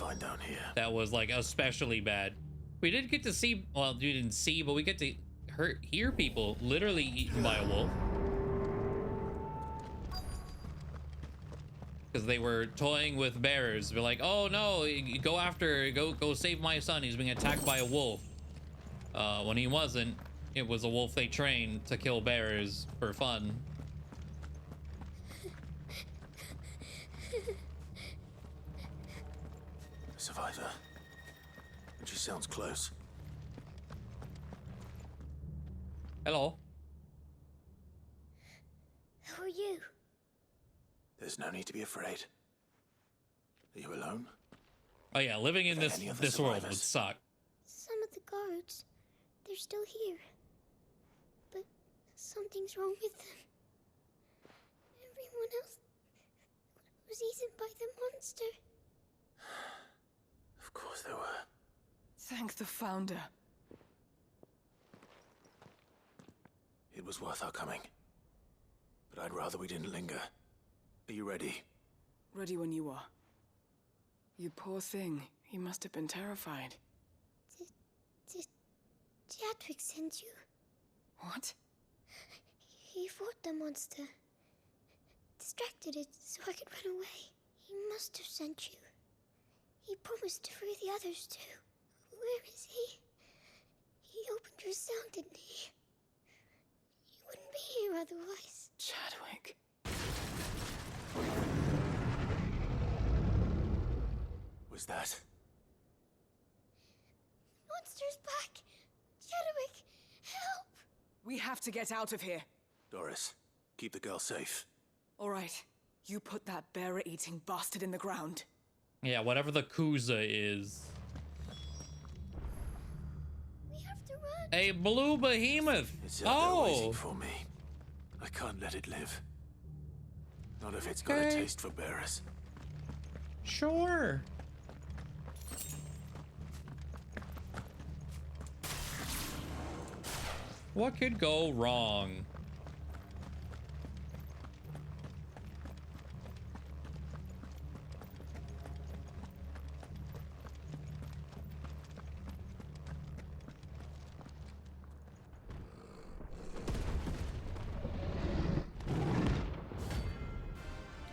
that was like especially bad. We did get to see, well, you didn't see, but we get to hear people literally eaten by a wolf. Because they were toying with bearers. They're like, oh no, go save my son. He's being attacked by a wolf. When he wasn't. It was a wolf they trained to kill bears for fun. A survivor. And she sounds close. Hello. Who are you? There's no need to be afraid. Are you alone? Oh yeah, living in this world would suck. Some of the guards, they're still here. But something's wrong with them. Everyone else was eaten by the monster. Of course there were. Thank the Founder. It was worth our coming. But I'd rather we didn't linger. Are you ready? Ready when you are. You poor thing. He must have been terrified. Did Chadwick send you? What? He fought the monster. Distracted it so I could run away. He must have sent you. He promised to free the others too. Where is he? He opened your cell, didn't he? He wouldn't be here otherwise. Chadwick. Was that? Monster's back! Chadwick, help! We have to get out of here. Doris, keep the girl safe. All right. You put that bearer-eating bastard in the ground. Yeah, whatever the Kuza is. We have to run. A blue behemoth. It's out there waiting for me. I can't let it live. Not if it's got a taste for bearers. Sure. What could go wrong?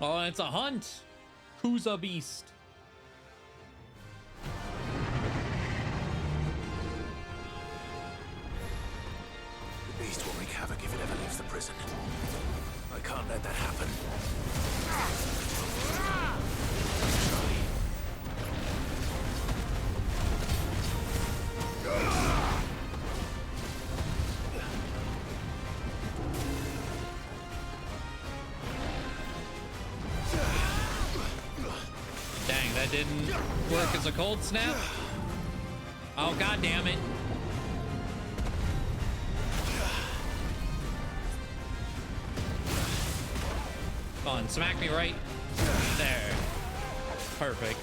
Oh, and it's a hunt. Kuza beast. The beast will wreak havoc if it ever leaves the prison. I can't let that happen. Dang, that didn't work as a cold snap. Oh, god damn it. Come on, smack me right there. Perfect.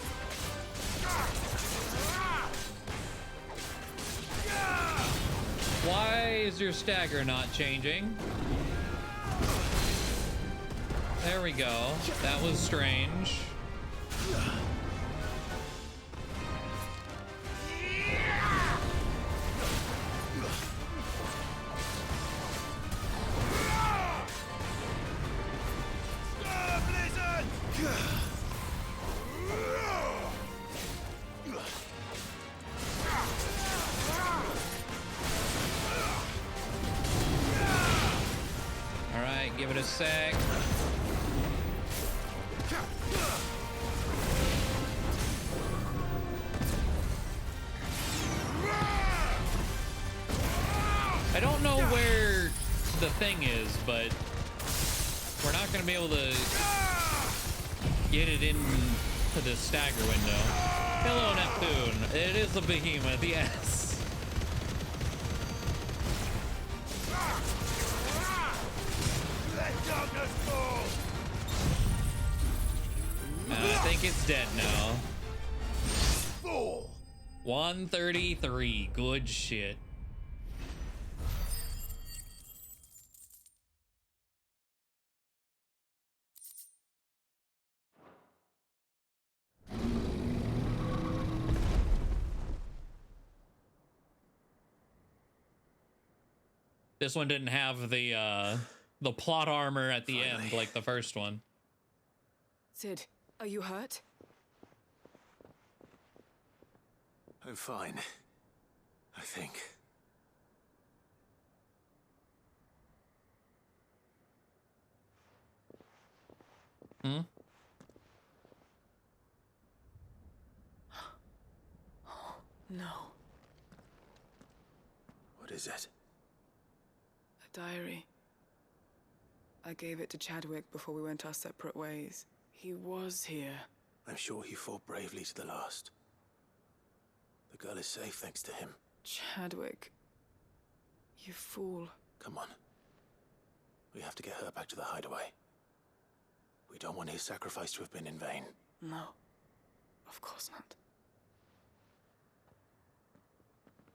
Why is your stagger not changing? There we go. That was strange. All right, give it a sec. I don't know where the thing is, but we're not going to be able to get it into the stagger window. Hello, Neptune. It is a behemoth, yes. Let darkness fall. I think it's dead now. Fall. 133. Good shit. This one didn't have the plot armor at the end like the first one. Sid, are you hurt? I'm fine. I think. Hmm? No. What is it? A diary. I gave it to Chadwick before we went our separate ways. He was here. I'm sure he fought bravely to the last. The girl is safe thanks to him. Chadwick. You fool. Come on. We have to get her back to the hideaway. We don't want his sacrifice to have been in vain. No. Of course not.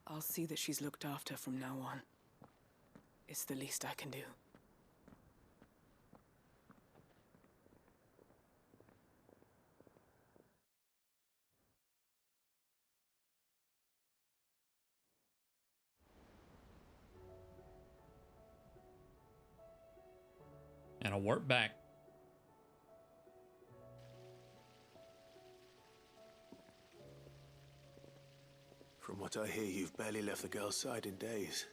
I'll see that she's looked after from now on. It's the least I can do. And a warp back. From what I hear, you've barely left the girl's side in days.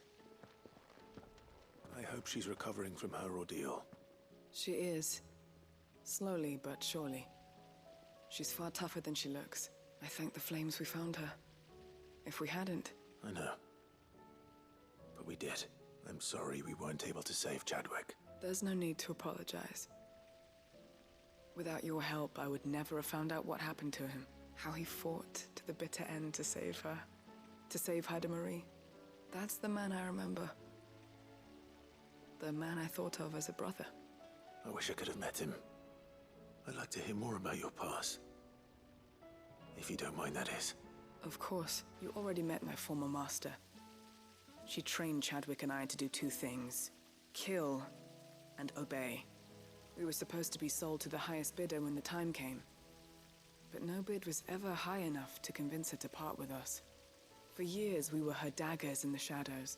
I hope she's recovering from her ordeal. She is. Slowly but surely. She's far tougher than she looks. I thank the flames we found her. If we hadn't... I know. But we did. I'm sorry we weren't able to save Chadwick. There's no need to apologize. Without your help, I would never have found out what happened to him. How he fought to the bitter end to save her. To save Haida Marie. That's the man I remember. The man I thought of as a brother. I wish I could have met him. I'd like to hear more about your past. If you don't mind, that is. Of course. You already met my former master. She trained Chadwick and I to do two things. Kill and obey. We were supposed to be sold to the highest bidder when the time came. But no bid was ever high enough to convince her to part with us. For years, we were her daggers in the shadows.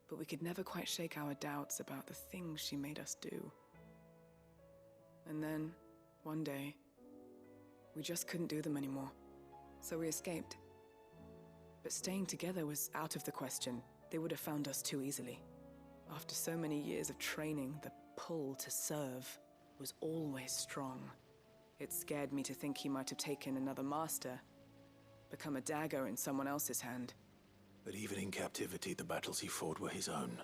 But we could never quite shake our doubts about the things she made us do. And then, one day, we just couldn't do them anymore. So we escaped. But staying together was out of the question. They would have found us too easily. After so many years of training, the pull to serve was always strong. It scared me to think he might have taken another master, become a dagger in someone else's hand. But even in captivity, the battles he fought were his own.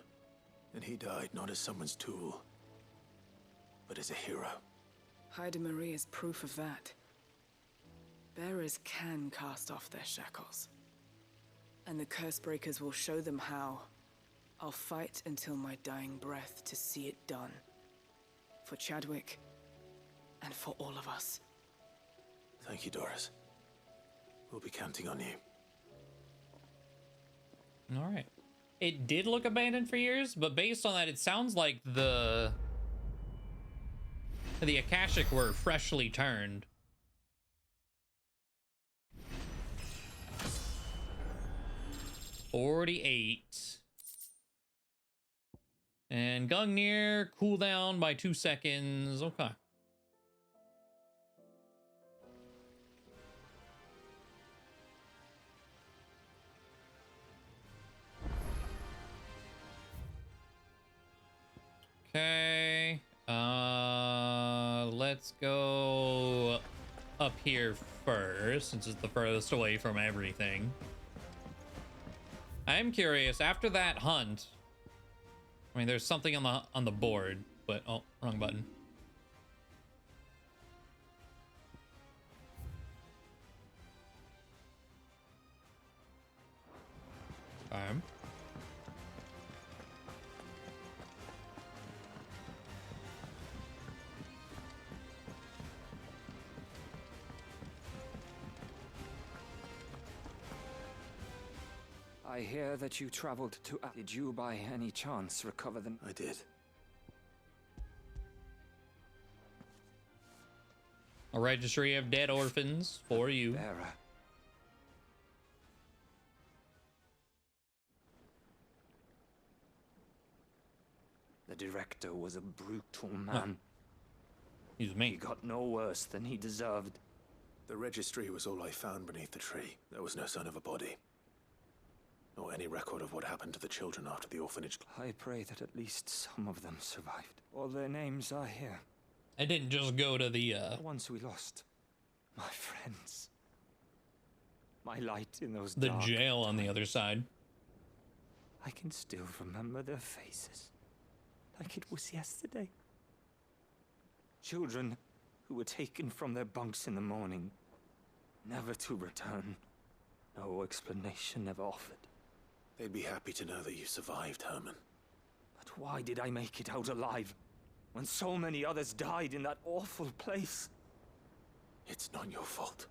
And he died not as someone's tool, but as a hero. Haida Marie is proof of that. Bearers can cast off their shackles. And the Cursebreakers will show them how. I'll fight until my dying breath to see it done. For Chadwick, and for all of us. Thank you, Doris. We'll be counting on you. All right. It did look abandoned for years, but based on that, it sounds like the Akashic were freshly turned. $48. And Gungnir, cooldown by 2 seconds. Okay. Okay. Let's go up here first, since it's the furthest away from everything. I'm curious, after that hunt, I mean, there's something on the board, but oh, wrong button. I hear that you traveled to... Did you by any chance recover them? I did. A registry of dead orphans for you. Bearer. The director was a brutal man. He's me. He got no worse than he deserved. The registry was all I found beneath the tree. There was no sign of a body. Or any record of what happened to the children after the orphanage. I pray that at least some of them survived. All their names are here. I didn't just go to the ones we lost. My friends. My light in those the dark jail on the other side. I can still remember their faces. Like it was yesterday. Children who were taken from their bunks in the morning, never to return. No explanation ever offered. They'd be happy to know that you survived, Herman. But why did I make it out alive, when so many others died in that awful place? It's not your fault.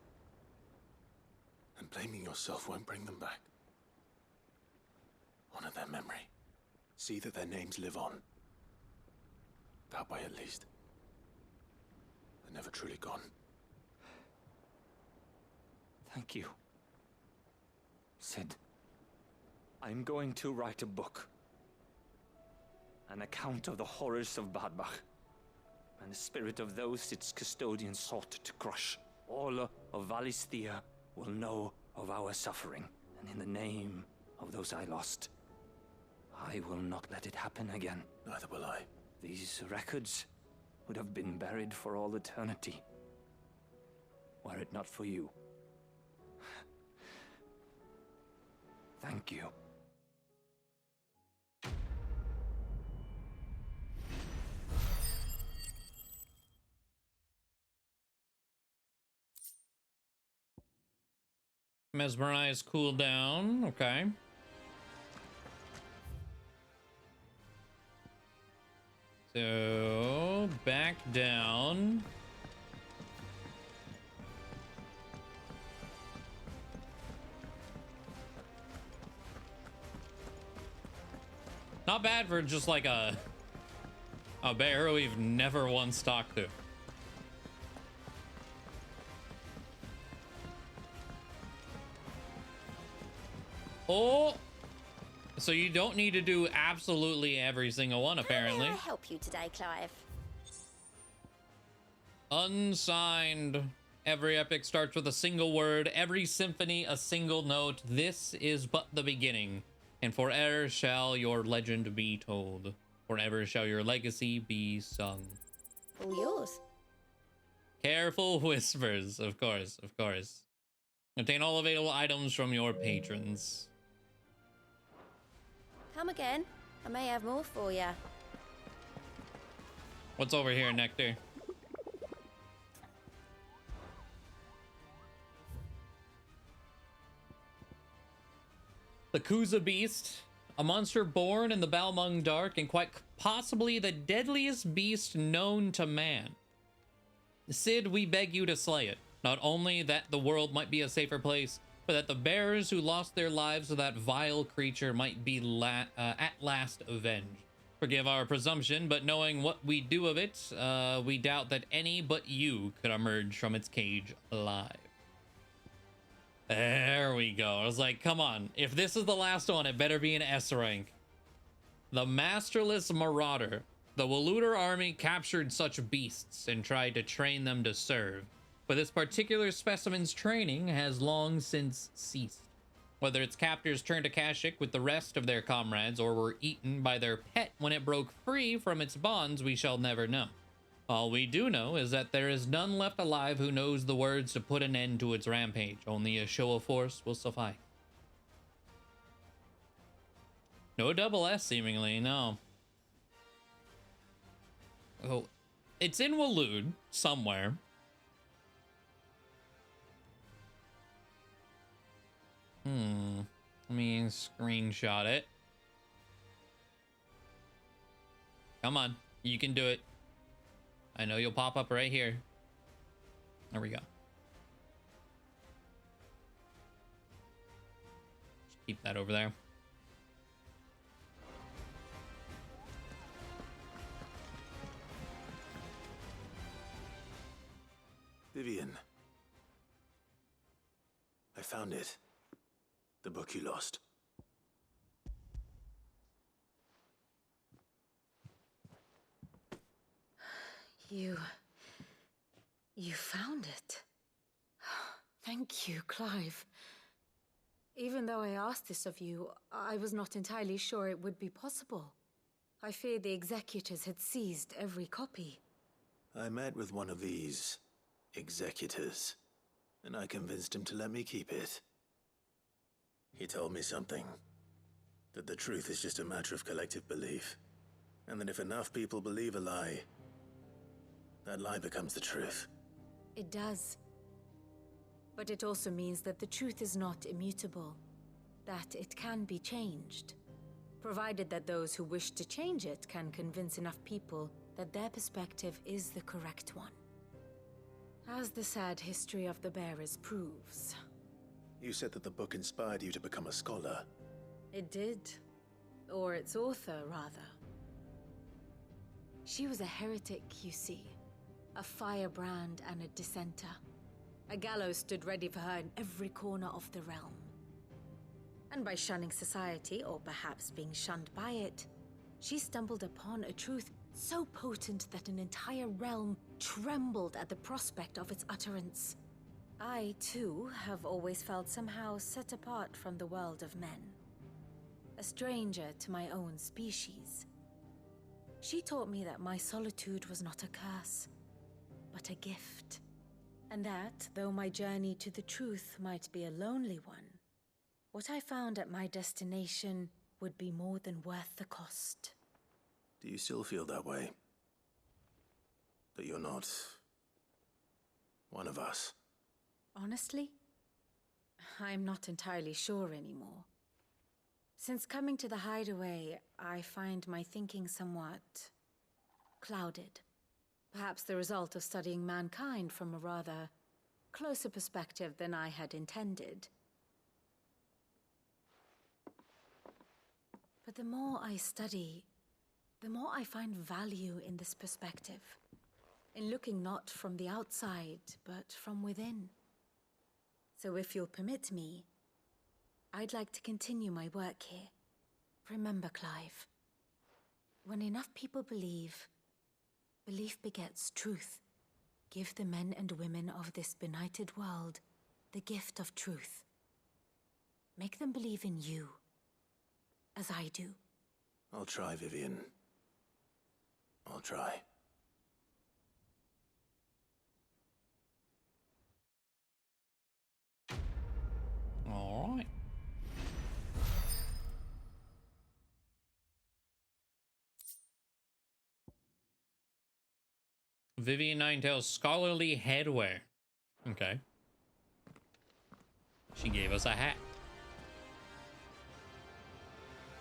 And blaming yourself won't bring them back. Honor their memory. See that their names live on. That way, at least. They're never truly gone. Thank you. Sid, I'm going to write a book. An account of the horrors of Badbach, and the spirit of those its custodians sought to crush. All of Valisthea will know of our suffering, and in the name of those I lost, I will not let it happen again. Neither will I. These records would have been buried for all eternity, were it not for you. Thank you. Mesmerize cooldown. Okay. So, back down. Not bad for just like a bear we've never once talked to. Oh, so you don't need to do absolutely every single one, apparently. How may I help you today, Clive? Unsigned. Every epic starts with a single word. Every symphony a single note. This is but the beginning. And forever shall your legend be told. Forever shall your legacy be sung. All yours. Careful whispers, of course, of course. Obtain all available items from your patrons. Come again. I may have more for you. What's over here, Nectar? The Kuza Beast, a monster born in the Balmung Dark and quite possibly the deadliest beast known to man. Cid, we beg you to slay it. Not only that the world might be a safer place, but that the bearers who lost their lives to that vile creature might be at last avenged. Forgive our presumption, but knowing what we do of it, we doubt that any but you could emerge from its cage alive. There we go. I was like, come on. If this is the last one, it better be an S rank. The Masterless Marauder. The Waluder army captured such beasts and tried to train them to serve. But this particular specimen's training has long since ceased. Whether its captors turned to Kashyyyk with the rest of their comrades or were eaten by their pet when it broke free from its bonds, we shall never know. All we do know is that there is none left alive who knows the words to put an end to its rampage. Only a show of force will suffice. No double S, seemingly, no. Oh, it's in Waloed, somewhere. Let me screenshot it. Come on, you can do it. I know you'll pop up right here. There we go. Just keep that over there. Vivian. I found it. The book you lost. You found it. Thank you, Clive. Even though I asked this of you, I was not entirely sure it would be possible. I feared the executors had seized every copy. I met with one of these executors, and I convinced him to let me keep it. He told me something. That the truth is just a matter of collective belief. And that if enough people believe a lie, that lie becomes the truth. It does. But it also means that the truth is not immutable. That it can be changed. Provided that those who wish to change it can convince enough people that their perspective is the correct one. As the sad history of the bearers proves. You said that the book inspired you to become a scholar. It did. Or its author, rather. She was a heretic, you see. A firebrand and a dissenter. A gallows stood ready for her in every corner of the realm. And by shunning society, or perhaps being shunned by it, she stumbled upon a truth so potent that an entire realm trembled at the prospect of its utterance. I, too, have always felt somehow set apart from the world of men. A stranger to my own species. She taught me that my solitude was not a curse, but a gift. And that, though my journey to the truth might be a lonely one, what I found at my destination would be more than worth the cost. Do you still feel that way? That you're not one of us? Honestly, I'm not entirely sure anymore. Since coming to the hideaway, I find my thinking somewhat clouded. Perhaps the result of studying mankind from a rather closer perspective than I had intended. But the more I study, the more I find value in this perspective. In looking not from the outside, but from within. So if you'll permit me, I'd like to continue my work here. Remember, Clive, when enough people believe, belief begets truth. Give the men and women of this benighted world the gift of truth. Make them believe in you, as I do. I'll try, Vivian. I'll try. All right. Vivian Ninetales scholarly headwear. Okay. She gave us a hat.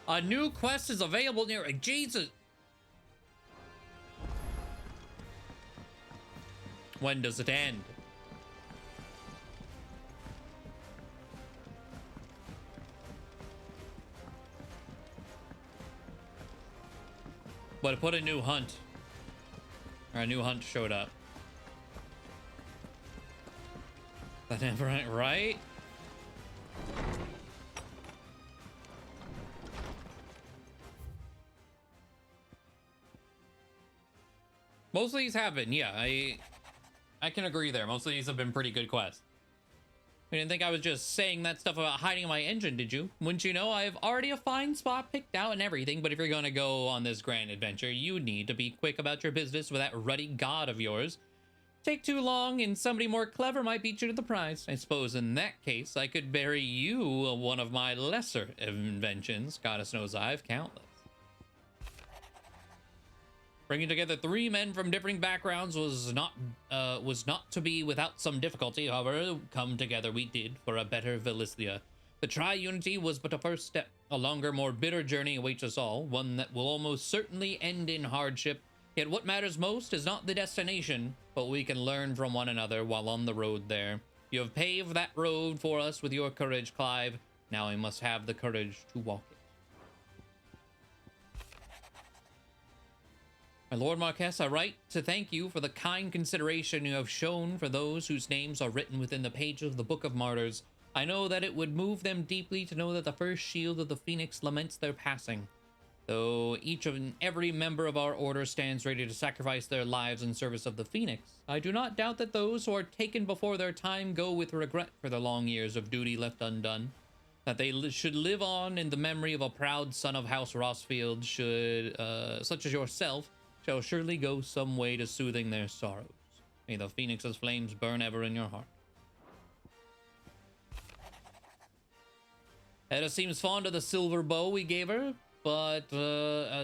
A new quest is available near Jesus. When does it end? But put a new hunt. Or a new hunt showed up. That never went right? Most of these have been, yeah. I can agree there. Most of these have been pretty good quests. You didn't think I was just saying that stuff about hiding my engine, did you? Wouldn't you know, I have already a fine spot picked out and everything, but if you're gonna go on this grand adventure, you need to be quick about your business with that ruddy god of yours. Take too long and somebody more clever might beat you to the prize. I suppose in that case, I could bury you one of my lesser inventions. Goddess knows I've countless. Bringing together 3 men from differing backgrounds was not to be without some difficulty. However, come together we did for a better Valisthea. The tri-unity was but a first step. A longer, more bitter journey awaits us all, one that will almost certainly end in hardship. Yet what matters most is not the destination, but we can learn from one another while on the road there. You have paved that road for us with your courage, Clive. Now we must have the courage to walk it. My Lord Marquess, I write to thank you for the kind consideration you have shown for those whose names are written within the pages of the Book of Martyrs. I know that it would move them deeply to know that the first shield of the Phoenix laments their passing. Though each and every member of our order stands ready to sacrifice their lives in service of the Phoenix, I do not doubt that those who are taken before their time go with regret for the long years of duty left undone. That they should live on in the memory of a proud son of House Rossfield such as yourself, shall surely go some way to soothing their sorrows. May the Phoenix's flames burn ever in your heart. Hedda seems fond of the silver bow we gave her, but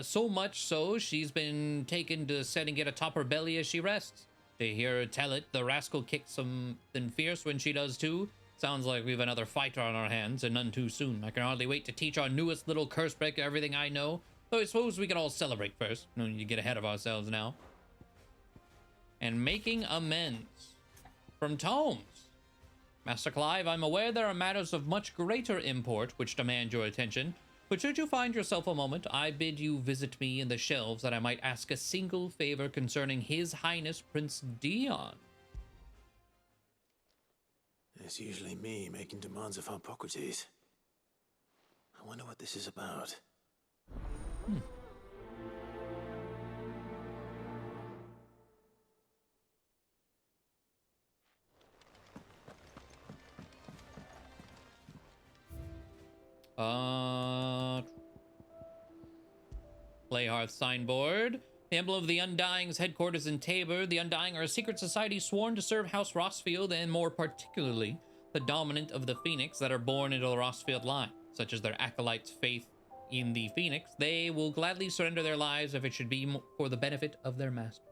so much so she's been taken to setting it atop her belly as she rests. To hear her tell it, the rascal kicks something fierce when she does too. Sounds like we've another fighter on our hands, and none too soon. I can hardly wait to teach our newest little cursebreaker everything I know. Though I suppose we could all celebrate first. No need to get ahead of ourselves now. And making amends. From Tomes. Master Clive, I'm aware there are matters of much greater import which demand your attention, but should you find yourself a moment, I bid you visit me in the shelves that I might ask a single favor concerning His Highness Prince Dion. It's usually me making demands of Hippocrates. I wonder what this is about. Playhearth signboard. The emblem of the Undying's headquarters in Tabor. The Undying are a secret society sworn to serve House Rossfield, and more particularly, the dominant of the Phoenix that are born into the Rossfield line. Such as their acolytes' faith in the Phoenix, they will gladly surrender their lives if it should be for the benefit of their master.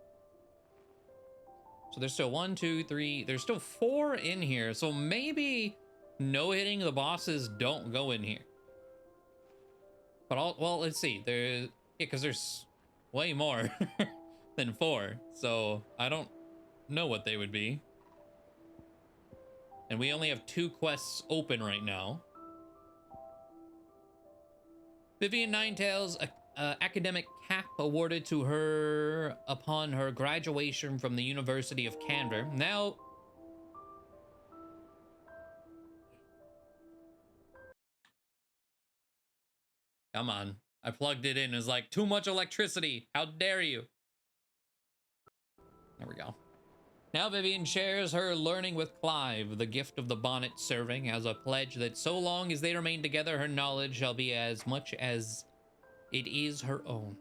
So there's still 1, 2, 3, there's still 4 in here, so maybe No hitting the bosses don't go in here. But well, let's see. There's because there's way more than 4, so I don't know what they would be. And we only have 2 quests open right now. Vivian Ninetail's academic cap awarded to her upon her graduation from the University of Candor. Now, come on. I plugged it in. It's like, too much electricity. How dare you? There we go. Now Vivian shares her learning with Clive, the gift of the bonnet serving as a pledge that so long as they remain together, her knowledge shall be as much as it is her own.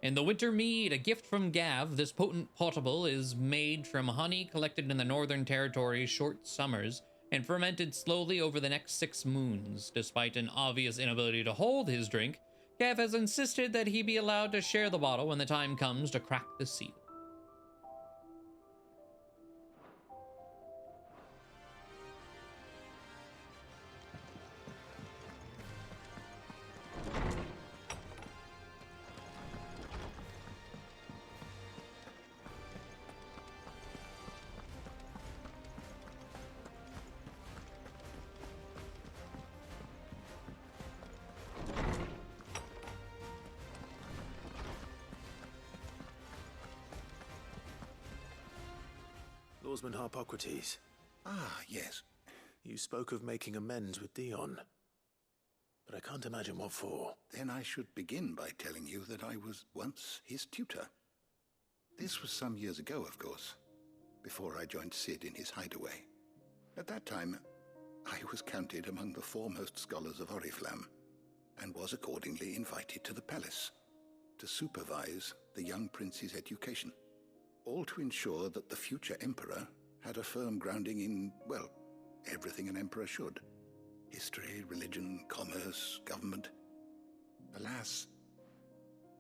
In the winter mead, a gift from Gav, this potent potable is made from honey collected in the Northern Territory's short summers and fermented slowly over the next 6 moons. Despite an obvious inability to hold his drink, Gav has insisted that he be allowed to share the bottle when the time comes to crack the seal. Lawsman Harpocrates. Ah, yes. You spoke of making amends with Dion. But I can't imagine what for. Then I should begin by telling you that I was once his tutor. This was some years ago, of course, before I joined Cid in his hideaway. At that time, I was counted among the foremost scholars of Oriflamme, and was accordingly invited to the palace to supervise the young prince's education. All to ensure that the future emperor had a firm grounding in, well, everything an emperor should. History, religion, commerce, government. Alas,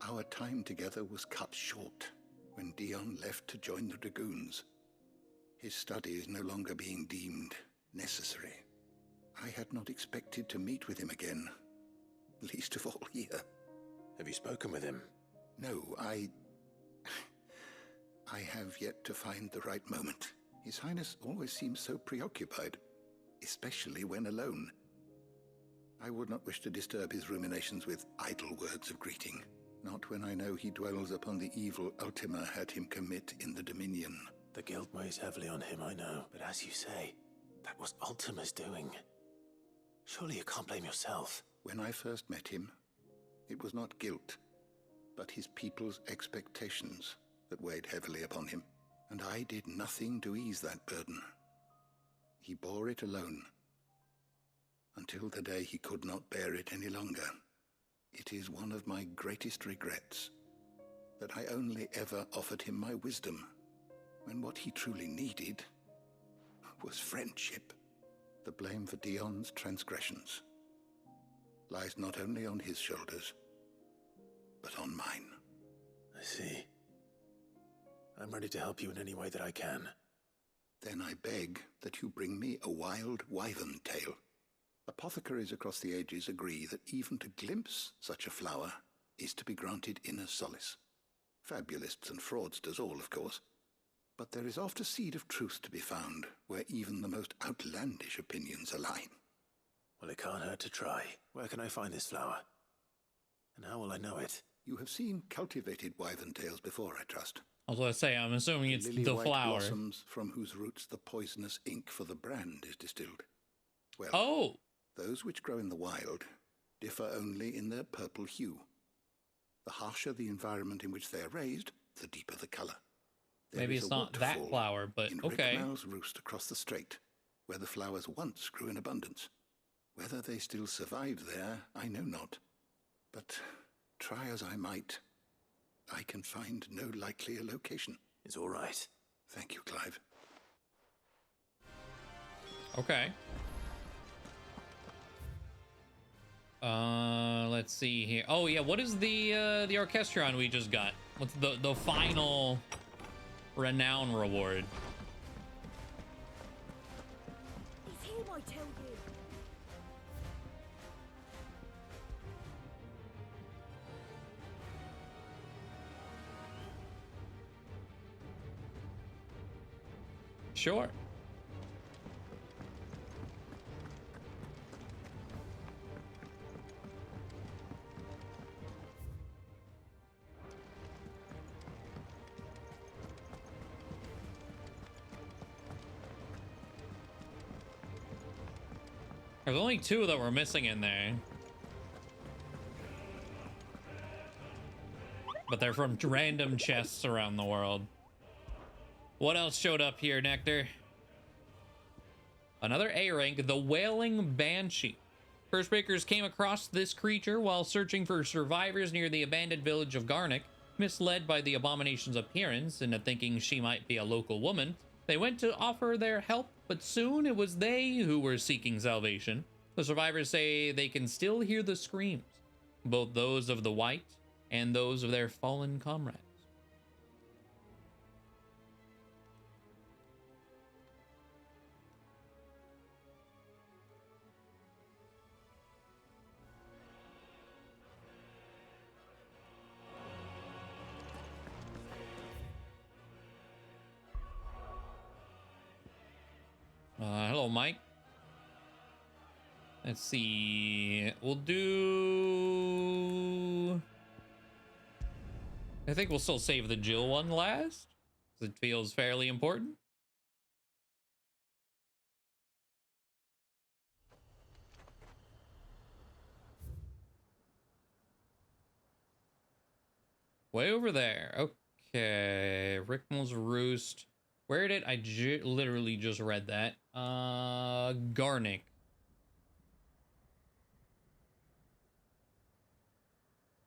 our time together was cut short when Dion left to join the Dragoons, his studies no longer being deemed necessary. I had not expected to meet with him again, least of all here. Have you spoken with him? No, I have yet to find the right moment. His Highness always seems so preoccupied, especially when alone. I would not wish to disturb his ruminations with idle words of greeting, not when I know he dwells upon the evil Ultima had him commit in the Dominion. The guilt weighs heavily on him, I know. But as you say, that was Ultima's doing. Surely you can't blame yourself. When I first met him, it was not guilt, but his people's expectations that weighed heavily upon him, and I did nothing to ease that burden. He bore it alone, until the day he could not bear it any longer. It is one of my greatest regrets that I only ever offered him my wisdom, when what he truly needed was friendship. The blame for Dion's transgressions lies not only on his shoulders, but on mine. I see. I'm ready to help you in any way that I can. Then I beg that you bring me a wild wyvern tail. Apothecaries across the ages agree that even to glimpse such a flower is to be granted inner solace. Fabulists and fraudsters all, of course. But there is oft a seed of truth to be found where even the most outlandish opinions align. Well, it can't hurt to try. Where can I find this flower? And how will I know it? You have seen cultivated wyvern tails before, I trust. I was going to say, I'm assuming it's the flower. Blossoms from whose roots the poisonous ink for the brand is distilled. Well, those which grow in the wild differ only in their purple hue. The harsher the environment in which they are raised, the deeper the color. Maybe it's not that flower, but okay. In Rickmal's roost across the strait, where the flowers once grew in abundance. Whether they still survive there, I know not. But try as I might, I can find no likelier location. It's all right. Thank you, Clive. Okay. Let's see here. Oh yeah, what is the Orchestron we just got? What's the final renown reward? Sure. There's only 2 that were missing in there. But they're from random chests around the world. What else showed up here, Nectar? Another A rank, the Wailing Banshee. Firstbreakers came across this creature while searching for survivors near the abandoned village of Garnick. Misled by the abomination's appearance into thinking she might be a local woman, they went to offer their help, but soon it was they who were seeking salvation. The survivors say they can still hear the screams, both those of the White and those of their fallen comrades. Hello, Mike. Let's see. We'll do... I think we'll still save the Jill one last, because it feels fairly important. Way over there. Okay. Rickmal's Roost. Where did I literally just read that? Garnick.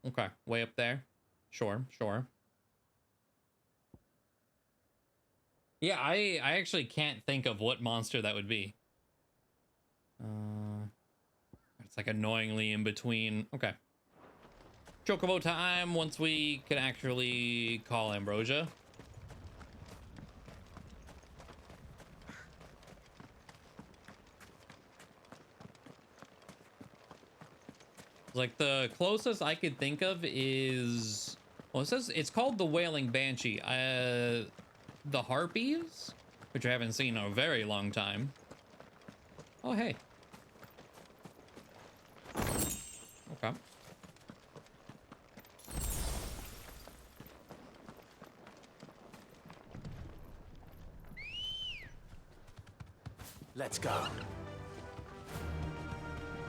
Okay, way up there. Sure, sure. Yeah, I actually can't think of what monster that would be. It's like annoyingly in between. Okay. Chocobo time once we can actually call Ambrosia. Like the closest I could think of is, well, it says it's called the Wailing Banshee. The Harpies, which I haven't seen in a very long time. Oh, hey. Okay. Let's go.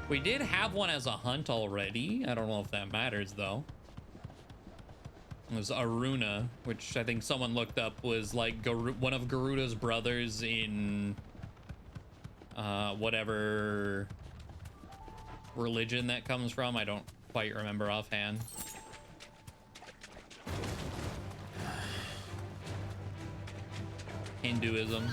We did have one as a hunt already. I don't know if that matters, though. It was Aruna, which I think someone looked up was like one of Garuda's brothers in whatever religion that comes from. I don't quite remember offhand. Hinduism.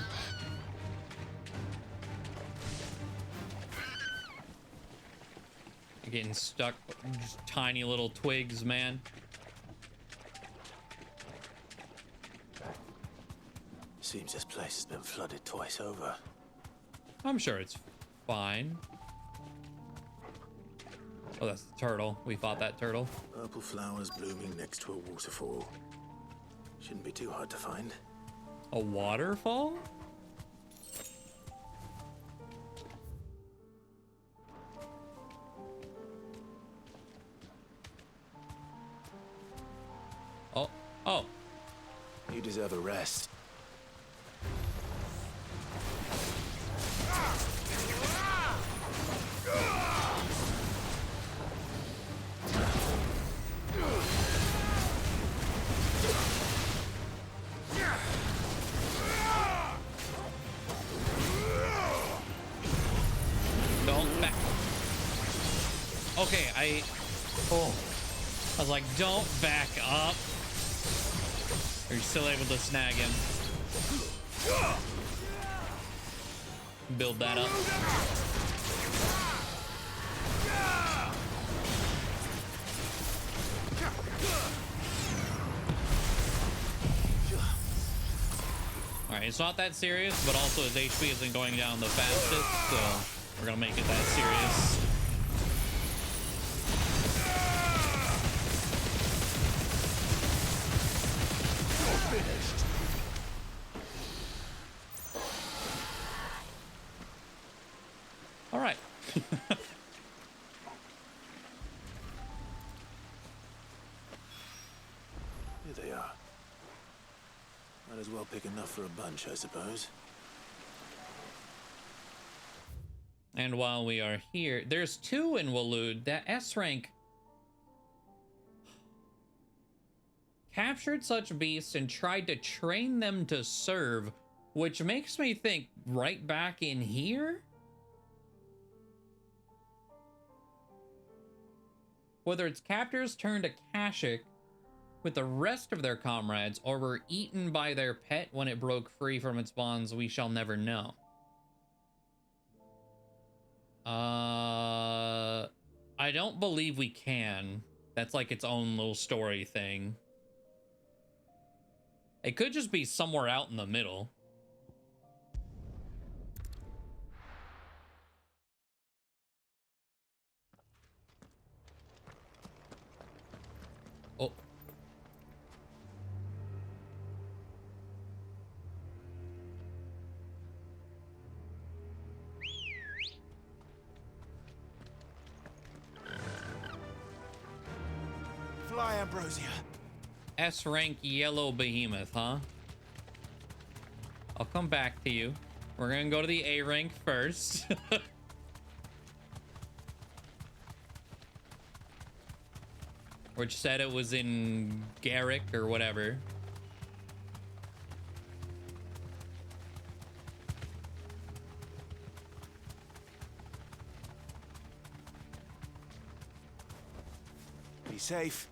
Getting stuck, just tiny little twigs, man. Seems this place has been flooded twice over. I'm sure it's fine. Oh, that's the turtle. We fought that turtle. Purple flowers blooming next to a waterfall. Shouldn't be too hard to find. A waterfall? Oh. You deserve a rest. Don't back. Okay, I was like, don't back up. Are you still able to snag him? Build that up. Alright, it's not that serious, but also his HP isn't going down the fastest, so we're gonna make it that serious. as well pick enough for a bunch, I suppose. And while we are here, there's 2 in Waloed. That S rank captured such beasts and tried to train them to serve, which makes me think right back in here? Whether its captors turned to Kashik with the rest of their comrades or were eaten by their pet when it broke free from its bonds, we shall never know. I don't believe we can. That's like its own little story thing. It could just be somewhere out in the middle. Oh. Fly, Ambrosia. S rank yellow behemoth, huh? I'll come back to you. We're gonna go to the A rank first. Which said it was in Garrick or whatever. Be safe.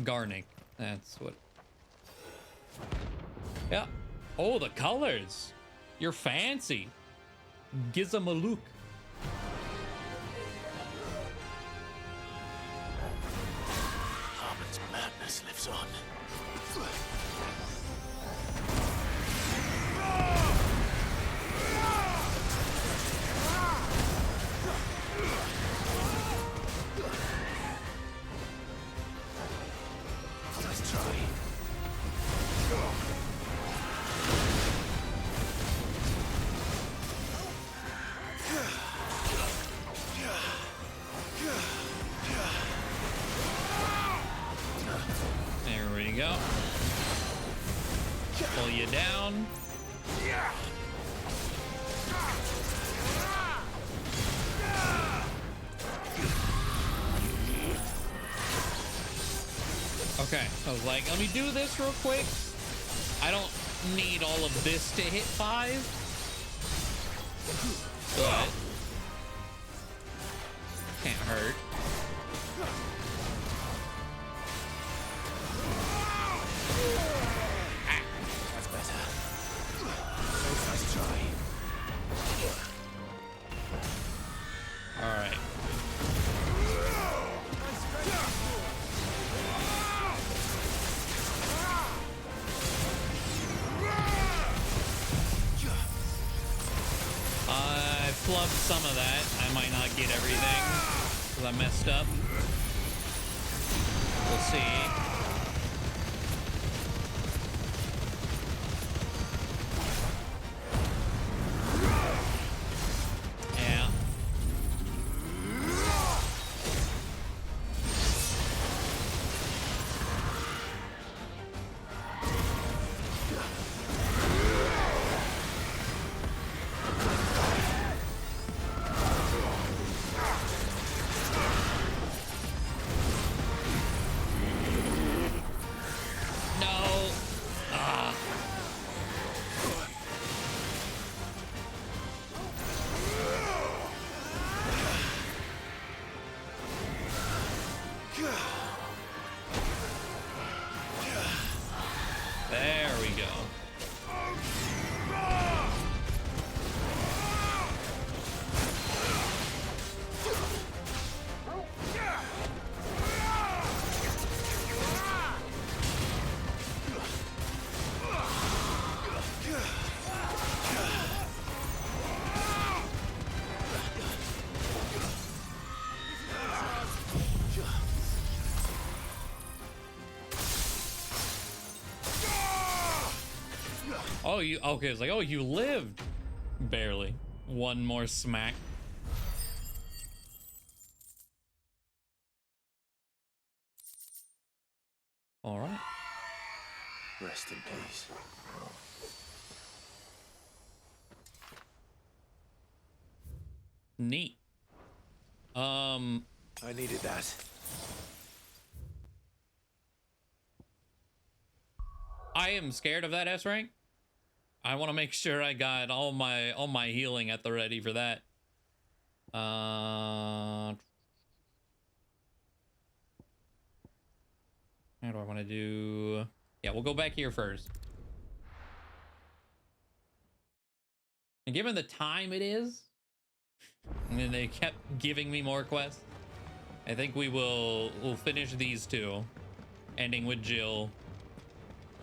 Garnick. That's what. Yeah. Oh, the colors. You're fancy. Gizamalook. Harmon's madness lives on. Let's try. There we go. Pull you down. Okay, I was like, let me do this real quick. I don't need all of this to hit 5. But can't hurt. That's better. Let's try. All right. I flubbed some of that. I might not get everything because I messed up. We'll see. Yeah. No. Ah. There we go. Oh, you okay? It's like, oh, you lived. Barely. One more smack. All right. Rest in peace. Neat. I needed that. I am scared of that S rank. I want to make sure I got all my healing at the ready for that. How do I want to do? Yeah, we'll go back here first. And given the time it is, and they kept giving me more quests, I think we'll finish these two, ending with Jill.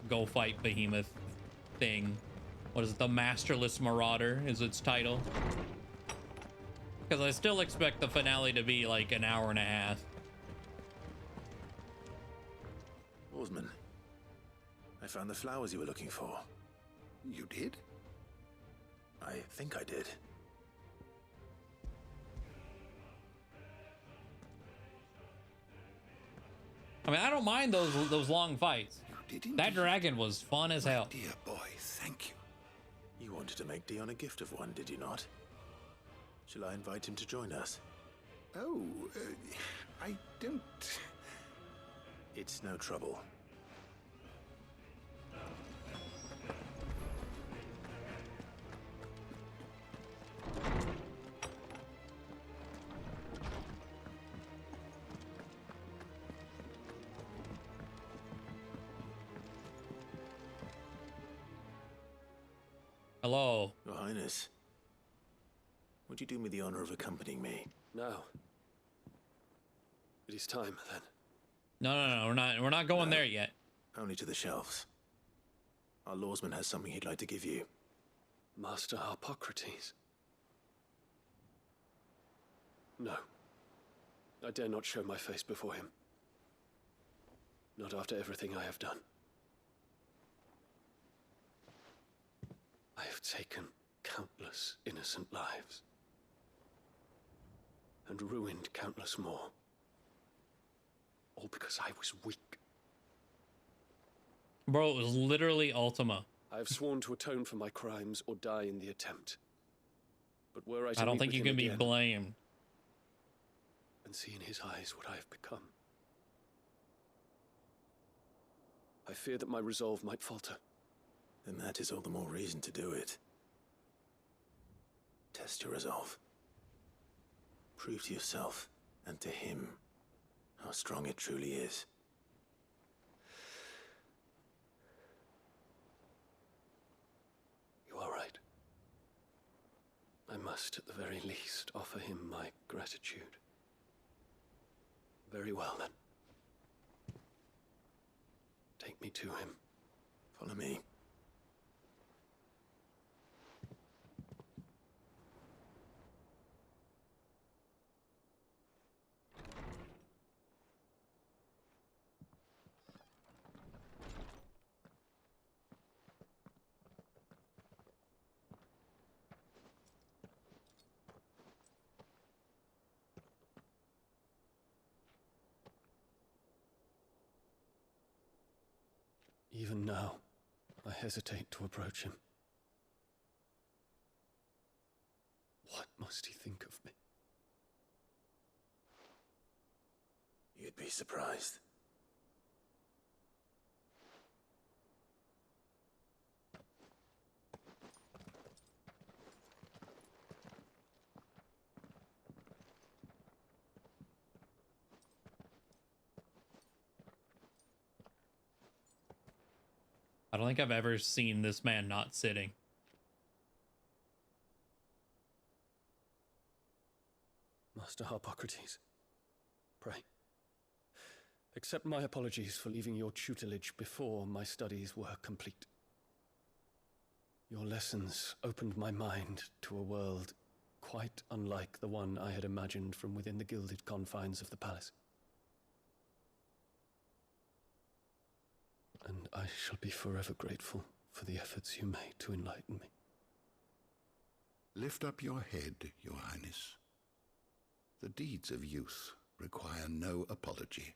Go fight Behemoth thing. What is it? The Masterless Marauder is its title. Because I still expect the finale to be like an hour and a half. Oarsman, I found the flowers you were looking for. You did? I think I did. I mean, I don't mind those long fights. That dragon was fun as hell. Dear boy, thank you. You wanted to make Dion a gift of one, did you not? Shall I invite him to join us? Oh, I don't... It's no trouble. Hello. Your Highness. Would you do me the honor of accompanying me? No. It is time, then. No, we're not going there yet. Only to the shelves. Our lawsman has something he'd like to give you. Master Harpocrates. No. I dare not show my face before him. Not after everything I have done. I have taken countless innocent lives. And ruined countless more. All because I was weak. Bro, it was literally Ultima. I have sworn to atone for my crimes or die in the attempt. But were I to I don't meet think with you him can be again blamed. and see in his eyes what I have become, I fear that my resolve might falter. Then that is all the more reason to do it. Test your resolve. Prove to yourself and to him how strong it truly is. You are right. I must, at the very least, offer him my gratitude. Very well, then. Take me to him. Follow me. Even now, I hesitate to approach him. What must he think of me? You'd be surprised. I don't think I've ever seen this man not sitting. Master Harpocrates, pray, accept my apologies for leaving your tutelage before my studies were complete. Your lessons opened my mind to a world quite unlike the one I had imagined from within the gilded confines of the palace. And I shall be forever grateful for the efforts you made to enlighten me. Lift up your head, Your Highness. The deeds of youth require no apology.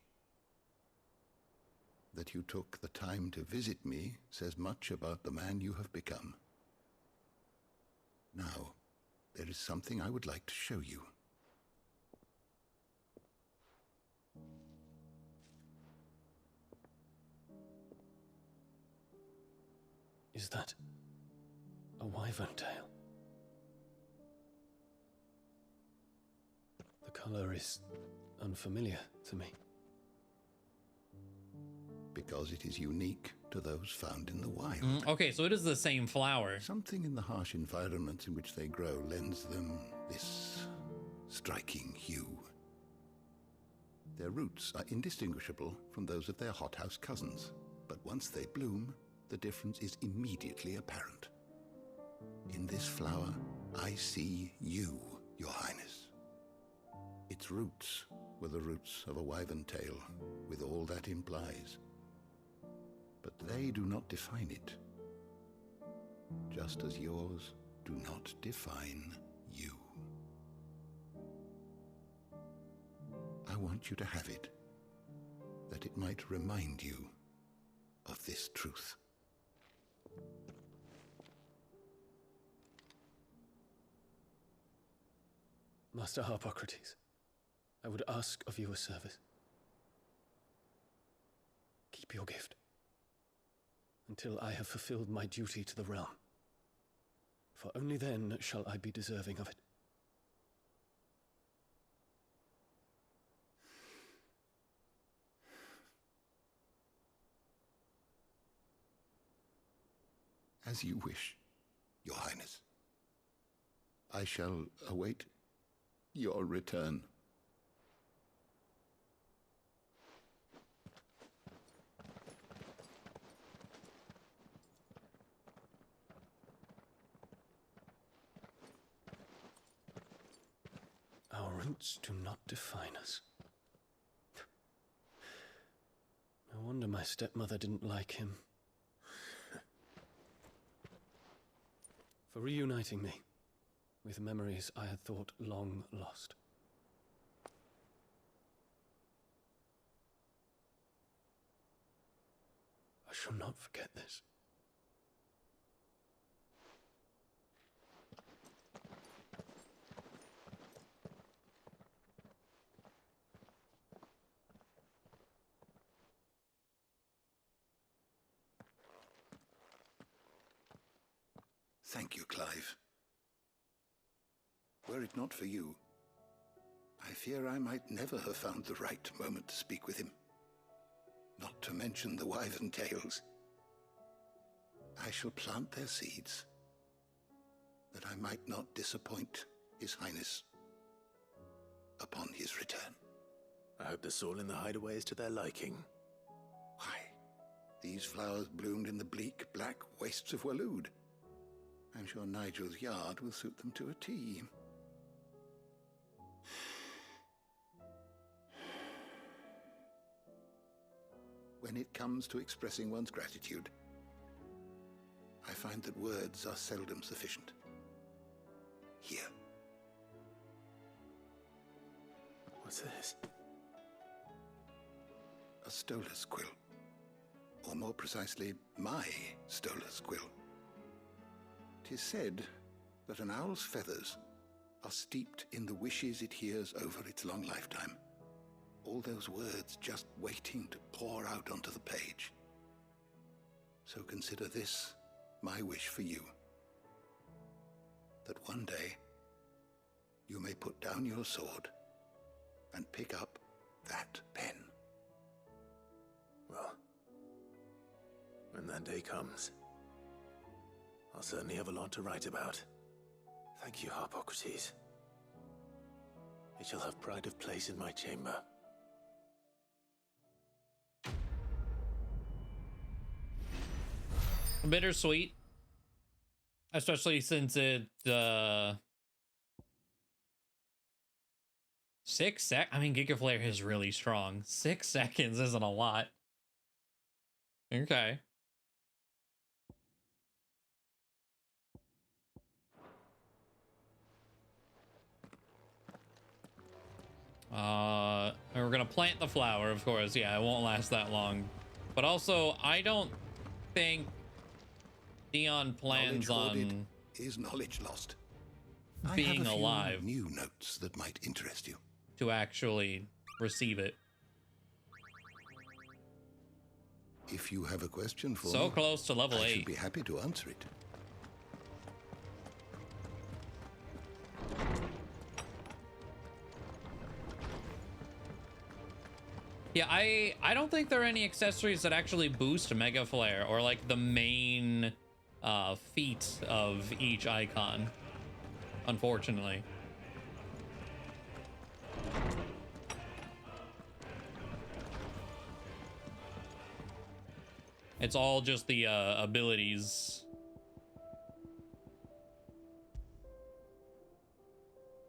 That you took the time to visit me says much about the man you have become. Now, there is something I would like to show you. Is that a wyvern tail? The color is unfamiliar to me. Because it is unique to those found in the wild. Okay, so it is the same flower. Something in the harsh environments in which they grow lends them this striking hue. Their roots are indistinguishable from those of their hothouse cousins, but once they bloom, the difference is immediately apparent. In this flower, I see you, Your Highness. Its roots were the roots of a wyvern tail, with all that implies. But they do not define it, just as yours do not define you. I want you to have it, that it might remind you of this truth. Master Harpocrates, I would ask of you a service. Keep your gift until I have fulfilled my duty to the realm, for only then shall I be deserving of it. As you wish, Your Highness. I shall await your return. Our roots do not define us. No wonder my stepmother didn't like him. For reuniting me with memories I had thought long lost. I shall not forget this. Thank you, Clive. Were it not for you, I fear I might never have found the right moment to speak with him. Not to mention the wyvern tales. I shall plant their seeds, that I might not disappoint His Highness upon his return. I hope the soil in the hideaway is to their liking. Why, these flowers bloomed in the bleak, black wastes of Waloed. I'm sure Nigel's yard will suit them to a T. When it comes to expressing one's gratitude, I find that words are seldom sufficient. Here. What's this? A stolas quill. Or more precisely, my stolas quill. 'Tis said that an owl's feathers are steeped in the wishes it hears over its long lifetime. All those words just waiting to pour out onto the page. So consider this my wish for you. That one day you may put down your sword and pick up that pen. Well, when that day comes, I'll certainly have a lot to write about. Thank you, Harpocrates. It shall have pride of place in my chamber. Bittersweet. Especially since it, 6 sec. I mean, Giga Flare is really strong. 6 seconds isn't a lot. Okay. We're gonna plant the flower, of course. Yeah, it won't last that long. But also, I don't think Dion plans on is knowledge lost. being I have a few alive new notes that might interest you. to actually receive it. If you have a question for So me, close to level I 8. should be happy to answer it. Yeah, I don't think there are any accessories that actually boost Mega Flare or like the main feat of each icon, unfortunately. It's all just the abilities.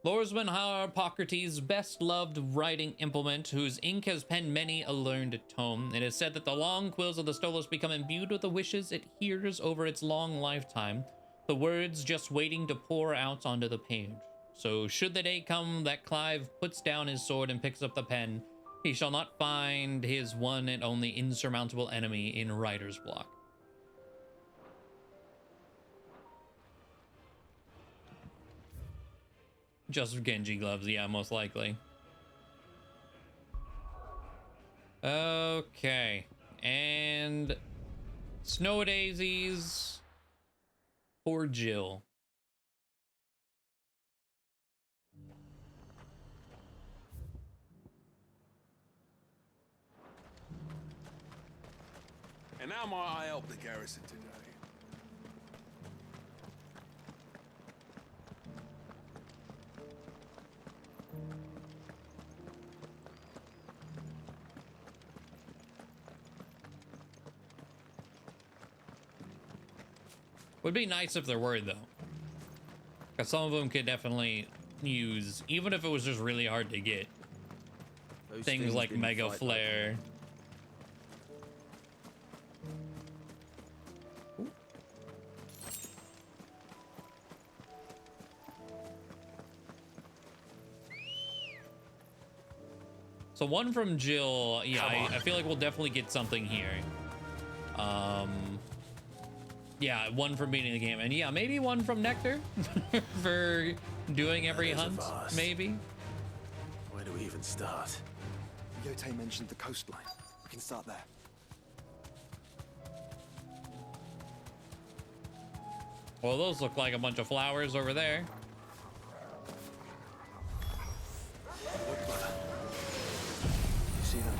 Lordsman Hippocrates' best-loved writing implement, whose ink has penned many a learned tome. It is said that the long quills of the Stolas become imbued with the wishes it hears over its long lifetime, the words just waiting to pour out onto the page. So should the day come that Clive puts down his sword and picks up the pen, he shall not find his one and only insurmountable enemy in writer's block. Just Genji gloves, yeah, most likely. Okay. And snow daisies for Jill. And now might I help the garrison today? Would be nice if there were, though. Because some of them could definitely use, even if it was just really hard to get. Things like Mega Flare. So one from Jill, yeah, I feel like we'll definitely get something here. Yeah, one from beating the game, and yeah, maybe one from Nectar for doing every hunt, maybe. Where do we even start? Yote mentioned the coastline. We can start there. Well, those look like a bunch of flowers over there. You see them?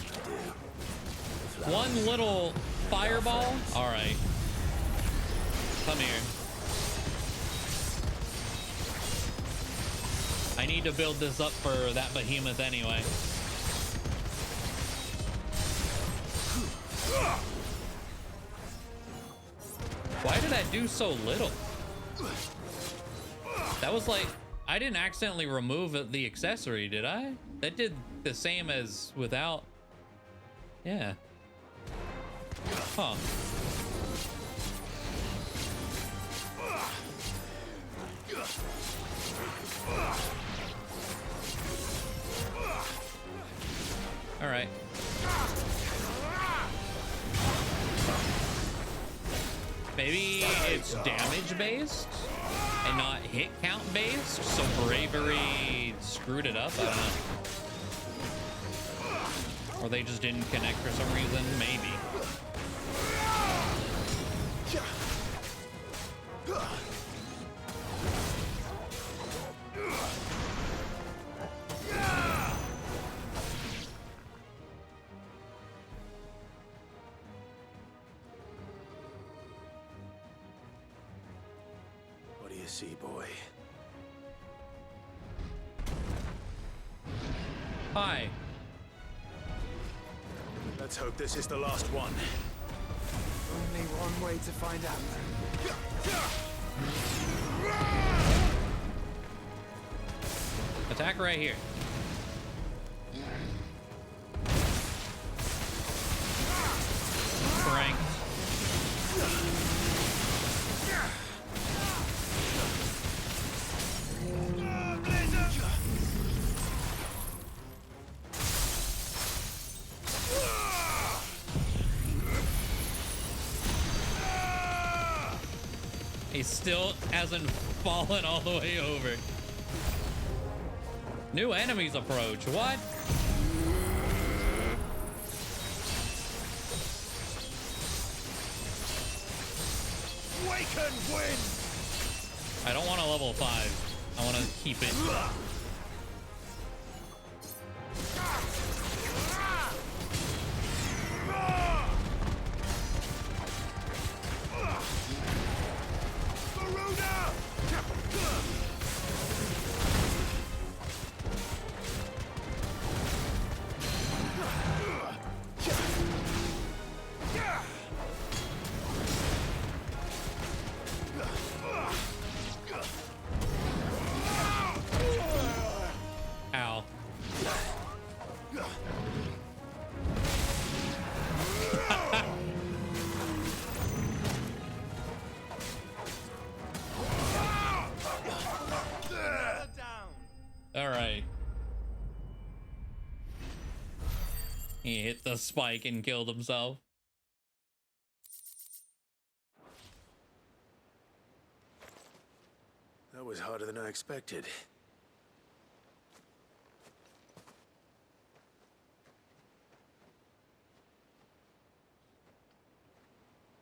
I do. One little fireball? All right. Come here. I need to build this up for that behemoth anyway. Why did that do so little? That was like, I didn't accidentally remove the accessory, did I? That did the same as without. Yeah. Huh. All right. Maybe it's damage based and not hit count based, so bravery screwed it up. I don't know. Or they just didn't connect for some reason, maybe. What do you see, boy? Hi. Let's hope this is the last one. Only one way to find out. Attack right here. Frank. He still hasn't fallen all the way over. New enemies approach. What? Waken wind! I don't want a level 5. I want to keep it. Ow. All right. He hit the spike and killed himself. That was harder than I expected.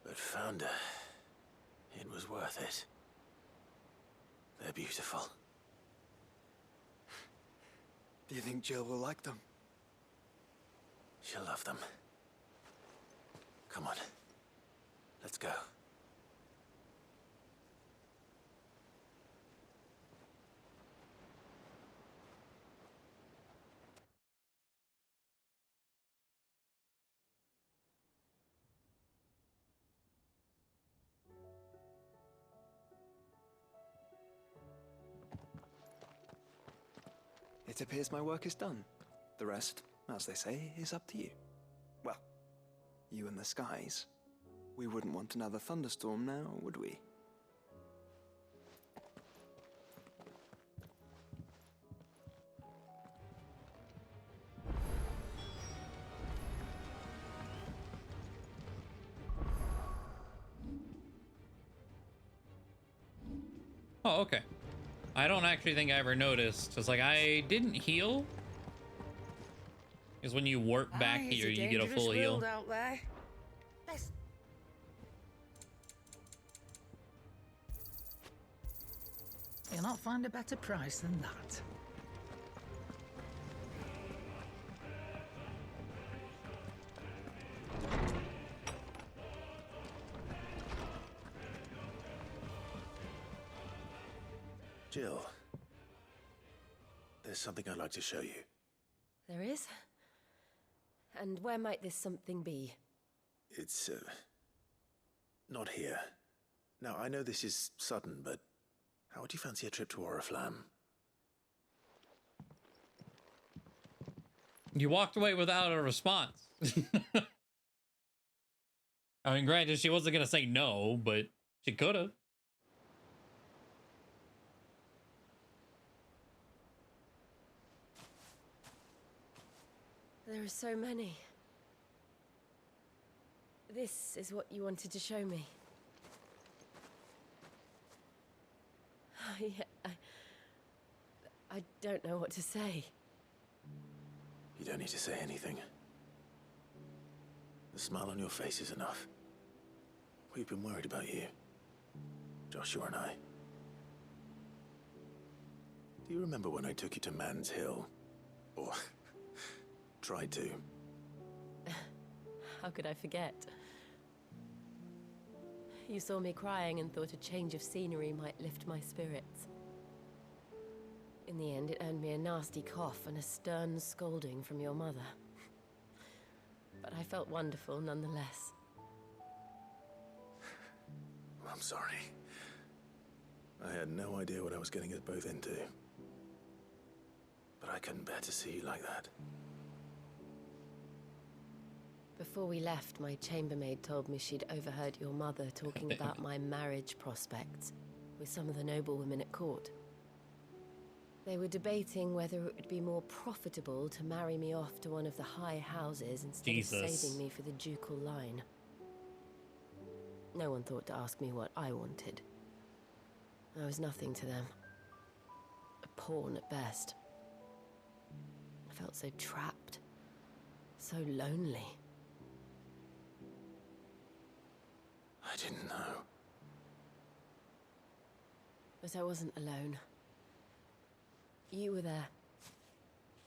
But Founder, it was worth it. They're beautiful. Do you think Jill will like them? She'll love them. Come on. Let's go. It appears my work is done. The rest, as they say, is up to you. Well, you and the skies. We wouldn't want another thunderstorm now, would we? Oh, okay. I don't actually think I ever noticed. It's like I didn't heal. Because when you warp back here, you get a full heal. Out there. You'll not find a better price than that. Jill, there's something I'd like to show you. There is? And where might this something be? It's, not here. Now, I know this is sudden, but how would you fancy a trip to Oriflamme? You walked away without a response. I mean, granted, she wasn't going to say no, but she could have. There are so many. This is what you wanted to show me. I don't know what to say. You don't need to say anything. The smile on your face is enough. We've been worried about you, Joshua and I. Do you remember when I took you to Man's Hill? Or tried to? How could I forget? You saw me crying and thought a change of scenery might lift my spirits. In the end, it earned me a nasty cough and a stern scolding from your mother. But I felt wonderful nonetheless. I'm sorry. I had no idea what I was getting us both into. But I couldn't bear to see you like that. Before we left, my chambermaid told me she'd overheard your mother talking about my marriage prospects with some of the noblewomen at court. They were debating whether it would be more profitable to marry me off to one of the high houses instead of saving me for the ducal line. No one thought to ask me what I wanted. I was nothing to them. A pawn at best. I felt so trapped. So lonely. I didn't know. But I wasn't alone. You were there.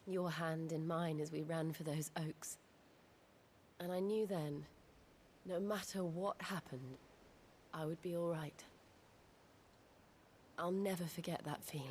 Your hand in mine as we ran for those oaks. And I knew then, no matter what happened, I would be all right. I'll never forget that feeling.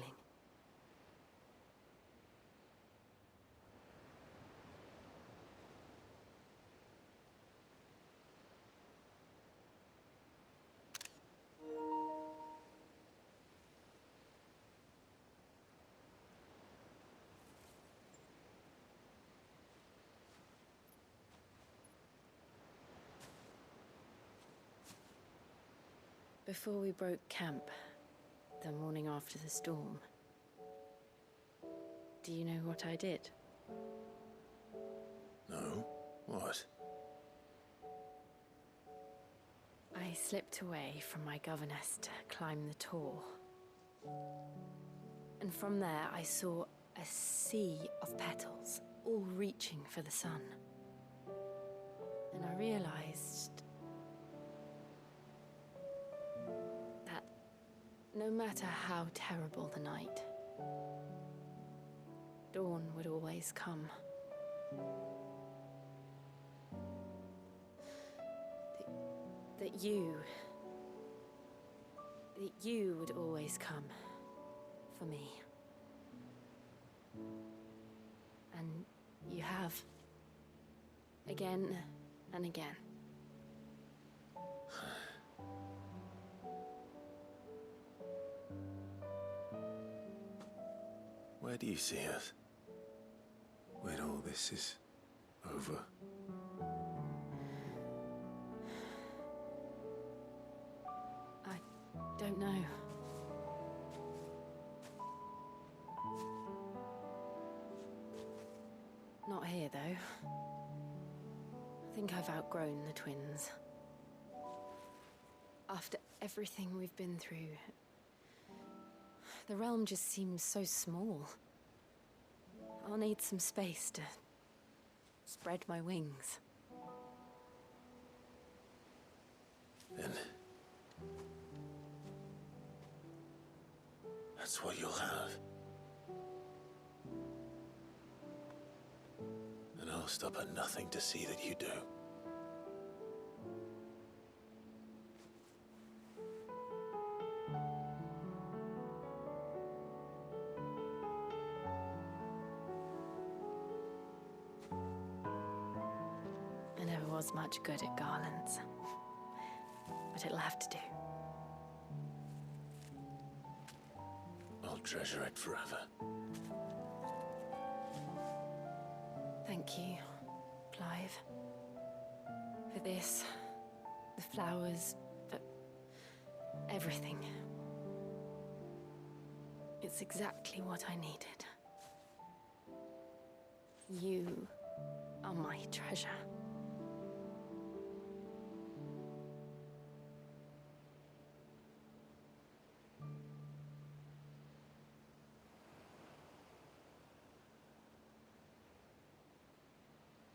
Before we broke camp, the morning after the storm, do you know what I did? No? What? I slipped away from my governess to climb the tor. And from there I saw a sea of petals, all reaching for the sun. And I realized that no matter how terrible the night, dawn would always come. That you would always come for me. And you have. Again and again. Where do you see us? When all this is over? I don't know. Not here, though. I think I've outgrown the twins. After everything we've been through, the realm just seems so small. I'll need some space to spread my wings. Then that's what you'll have. And I'll stop at nothing to see that you do. I never was much good at garlands, but it'll have to do. I'll treasure it forever. Thank you, Clive. For this, the flowers, for everything. It's exactly what I needed. You are my treasure.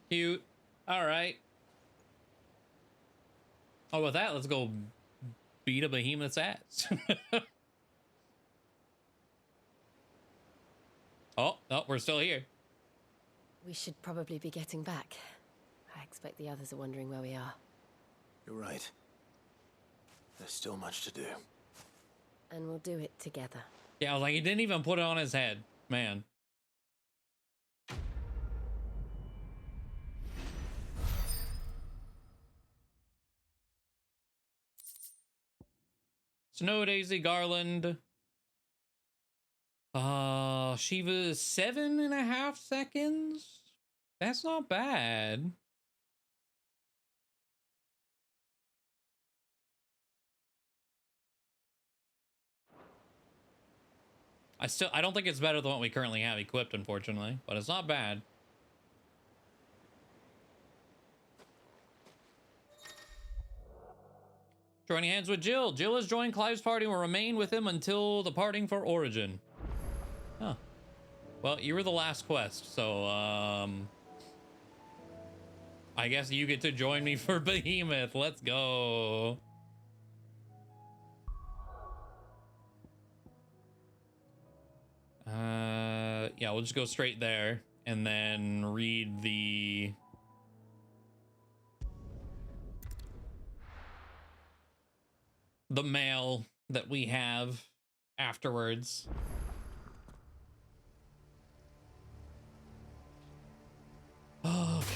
Cute. All right. Oh, with that, let's go beat a behemoth's ass. Oh, no, we're still here. We should probably be getting back. I expect the others are wondering where we are. You're right. There's still much to do. And we'll do it together. Yeah, I was like, he didn't even put it on his head. Man. Snow Daisy Garland. Shiva's 7.5 seconds. That's not bad. I don't think it's better than what we currently have equipped, unfortunately, but it's not bad. Joining hands with Jill. Jill has joined Clive's party and will remain with him until the parting for Origin. Huh. Well, you were the last quest, so, I guess you get to join me for Behemoth. Let's go. Yeah, we'll just go straight there and then read the mail that we have afterwards. Oh, okay.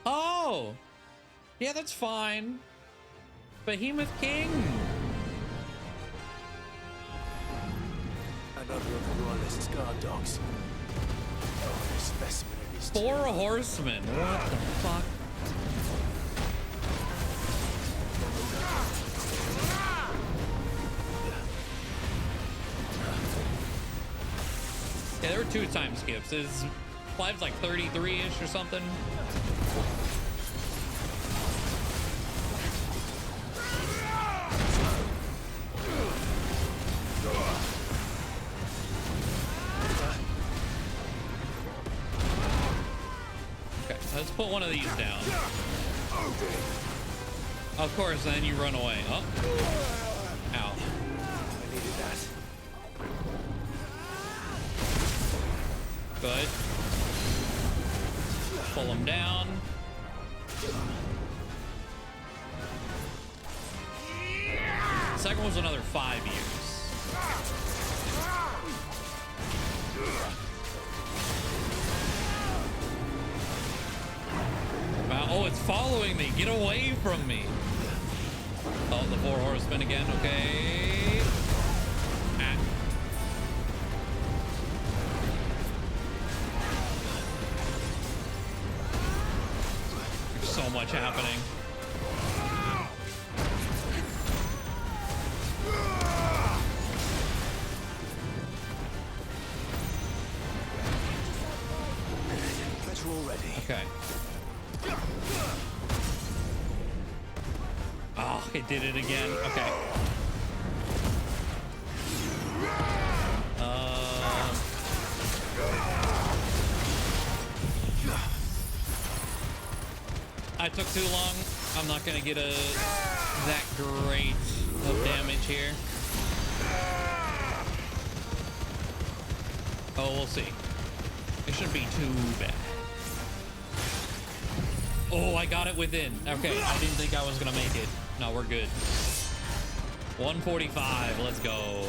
Oh, yeah, that's fine. Behemoth King. Another of the Royalist guard dogs. Oh, specimen it is. 4 horsemen. What the fuck? Yeah, there were 2 time skips. His Clive's like 33-ish or something. Okay, let's put one of these down. Of course, then you run away. Oh. Ow. I needed that. Good. Pull him down. The second one was another 5 years. Wow, oh, it's following me. Get away from me. Oh, the 4 horsemen again. Okay. Ah. There's so much happening. Better already. Okay. Oh, it did it again. Okay. I took too long. I'm not gonna get that great of damage here. Oh, we'll see. It shouldn't be too bad. Oh, I got it within. Okay, I didn't think I was gonna make it. No, we're good. 145, let's go.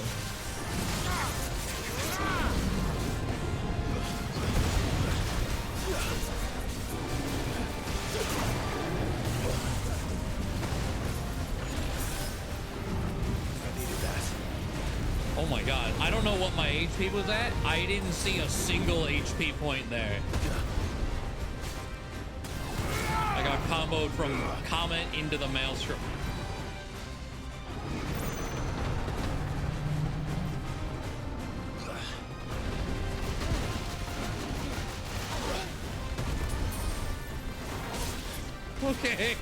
Oh my god, I don't know what my HP was at. I didn't see a single HP point there. I got comboed from Comet into the Maelstrom. Okay.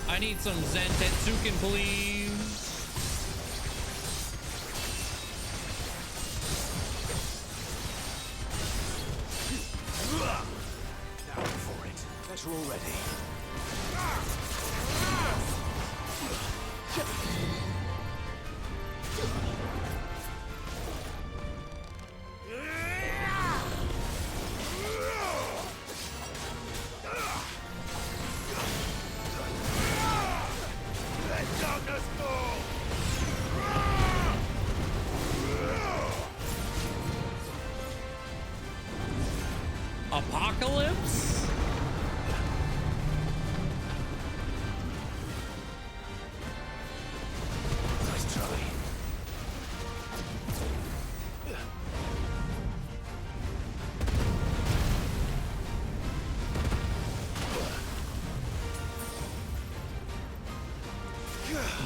I need some Zen Tetsuken, please. Now for it. Better already. Let darkness fall. Apocalypse?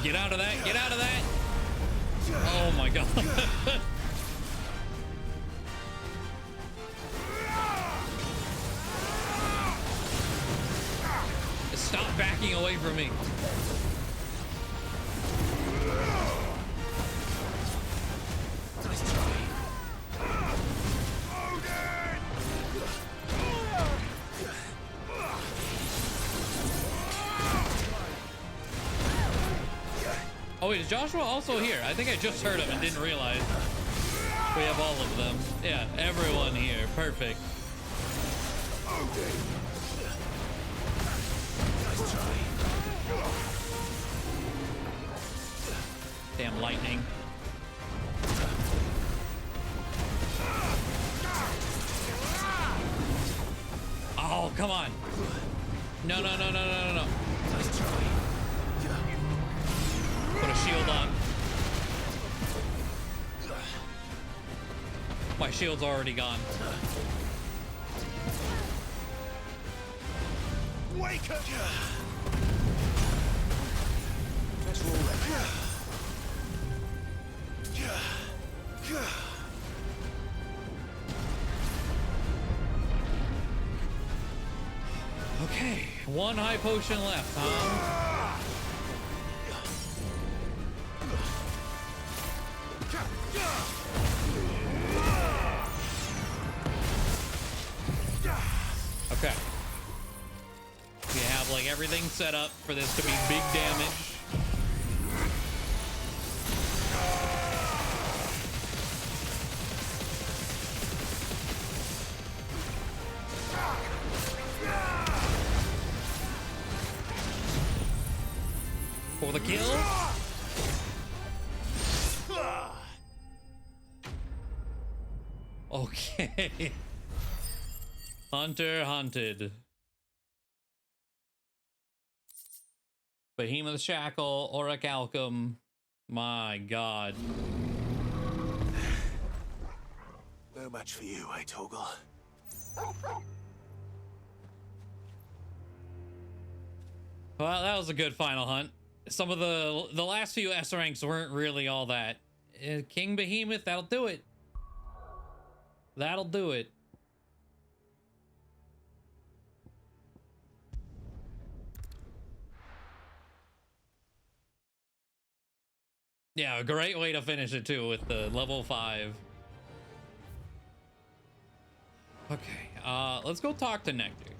Get out of that. Get out of that. Oh my god. Stop backing away from me. Oh wait, is Joshua also here? I think I just heard him and didn't realize. We have all of them. Yeah, everyone here. Perfect. Damn lightning. Oh, come on. No, no, no, no, no, no, no. Put a shield on. My shield's already gone. Wake up! Let's roll that. Okay, one high potion left, huh? Okay. We have like everything set up for this to be big damage. For the kill. Okay. Hunter hunted. Behemoth Shackle, Orichalcum. My god. No match for you, eh, Torgal? Well, that was a good final hunt. Some of the last few S ranks weren't really all that. King Behemoth, that'll do it. That'll do it. Yeah, a great way to finish it too with the level 5. Okay, let's go talk to Nectar.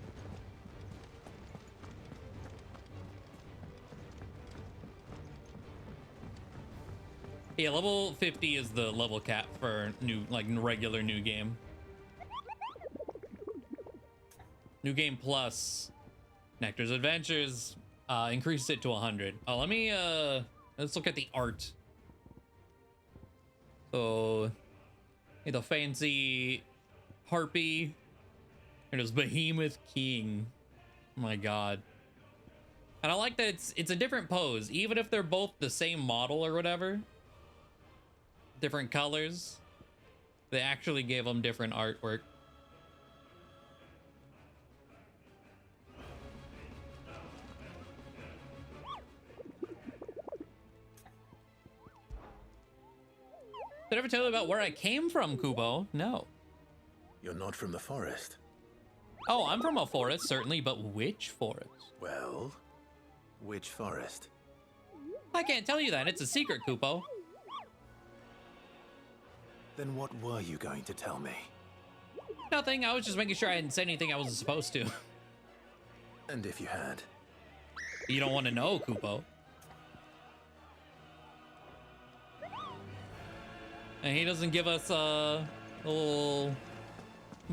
Yeah, level 50 is the level cap for new, like regular new game. New game plus Nectar's Adventures increased it to 100. Oh, let me let's look at the art. So the fancy harpy. It is Behemoth King. Oh my god. And I like that it's a different pose, even if they're both the same model or whatever. Different colors. They actually gave them different artwork. Did I ever tell you about where I came from, Kubo? No. You're not from the forest. Oh, I'm from a forest, certainly, but which forest? Well, which forest? I can't tell you that. It's a secret, Kupo. Then what were you going to tell me? Nothing. I was just making sure I hadn't said anything I wasn't supposed to. And if you had? You don't want to know, Kupo. And he doesn't give us a little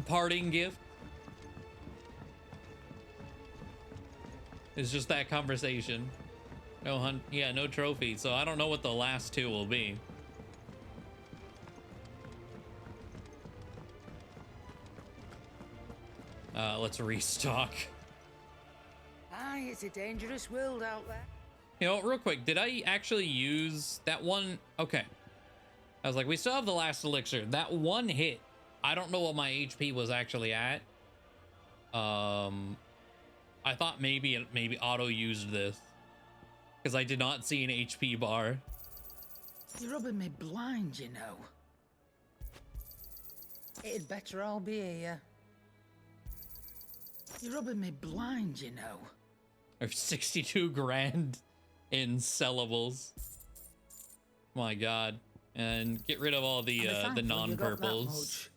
parting gift. It's just that conversation. No hunt, yeah, no trophy. So I don't know what the last two will be. Let's restock. Aye, it's a dangerous world out there. You know, real quick, did I actually use that one? Okay. I was like, we still have the last elixir. That one hit, I don't know what my HP was actually at. I thought maybe auto used this. because I did not see an HP bar. You're rubbing me blind, you know. It'd better all be here. You're rubbing me blind, you know. Or 62 grand in sellables. My God. And get rid of all the non-purples.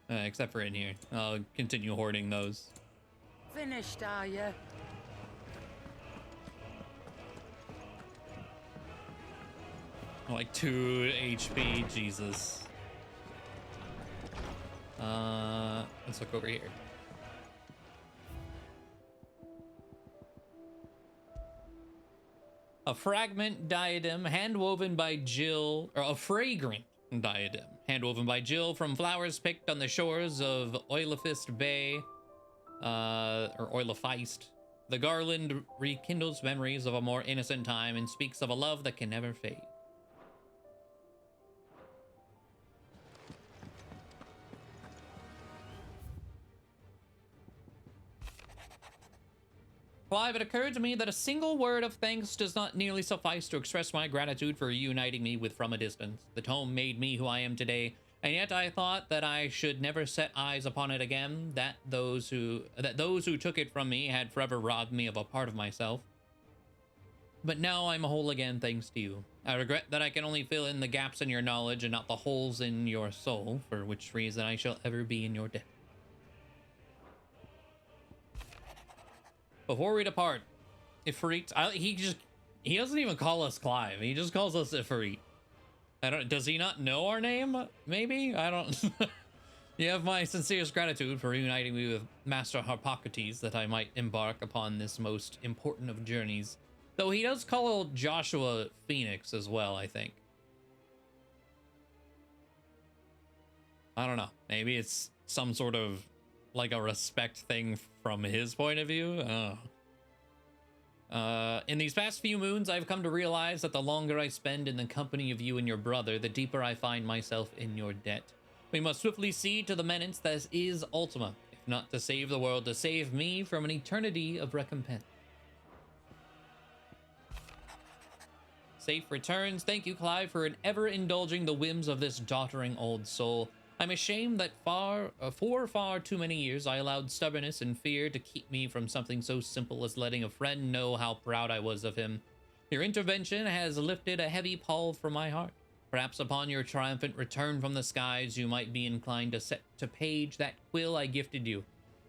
Except for in here. I'll continue hoarding those. Finished, are you? Like 2 HP, Jesus. Let's look over here. A fragment diadem handwoven by Jill, or a fragrant diadem handwoven by Jill from flowers picked on the shores of Oilofist Bay, or Oilofeist. The garland rekindles memories of a more innocent time and speaks of a love that can never fade. Clive, it occurred to me that a single word of thanks does not nearly suffice to express my gratitude for reuniting me with From a Distance. The tome made me who I am today, and yet I thought that I should never set eyes upon it again, that those who took it from me had forever robbed me of a part of myself. But now I'm whole again thanks to you. I regret that I can only fill in the gaps in your knowledge and not the holes in your soul, for which reason I shall ever be in your debt. Before we depart, Ifrit, he doesn't even call us Clive. He just calls us Ifrit. Does he not know our name? Maybe? I don't. You have my sincerest gratitude for reuniting me with Master Harpocrates, that I might embark upon this most important of journeys. Though he does call Joshua Phoenix as well, I think. I don't know. Maybe it's some sort of like a respect thing from his point of view. In these past few moons, I've come to realize that the longer I spend in the company of you and your brother, the deeper I find myself in your debt. We must swiftly see to the menace that is Ultima, if not to save the world, to save me from an eternity of recompense. Safe returns. Thank you, Clive, for ever indulging the whims of this doddering old soul. I'm ashamed that for far too many years I allowed stubbornness and fear to keep me from something so simple as letting a friend know how proud I was of him. Your intervention has lifted a heavy pall from my heart. Perhaps upon your triumphant return from the skies, you might be inclined to set to page that quill I gifted you.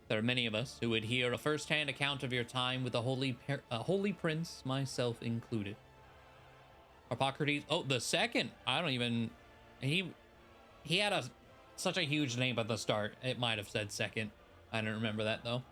There are many of us who would hear a first-hand account of your time with the Holy Prince, myself included. Harpocrates, oh, the second. I don't even. He had such a huge name at the start. It might have said second. I don't remember that though.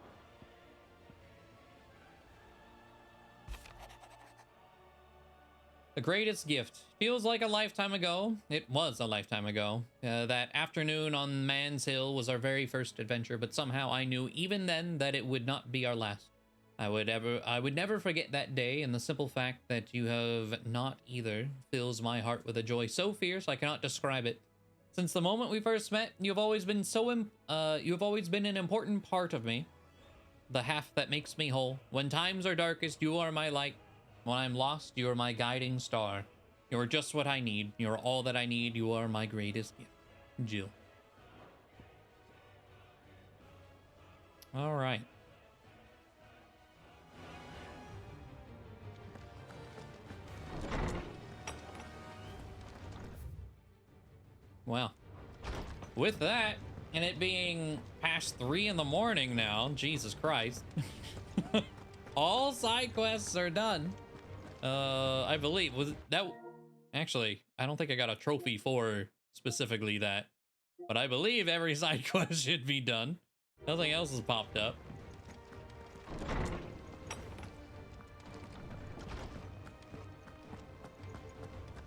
The greatest gift. Feels like a lifetime ago. It was a lifetime ago. That afternoon on Man's Hill was our very first adventure, but somehow I knew even then that it would not be our last. I would never forget that day, and the simple fact that you have not either fills my heart with a joy so fierce I cannot describe it. Since the moment we first met, you have always been an important part of me. The half that makes me whole. When times are darkest, you are my light. When I'm lost, you are my guiding star. You are just what I need. You are all that I need. You are my greatest gift. Jill. All right. Well, with that, and it being past 3 in the morning now, Jesus Christ, all side quests are done. I believe, was that, actually, I don't think I got a trophy for specifically that, but I believe every side quest should be done. Nothing else has popped up.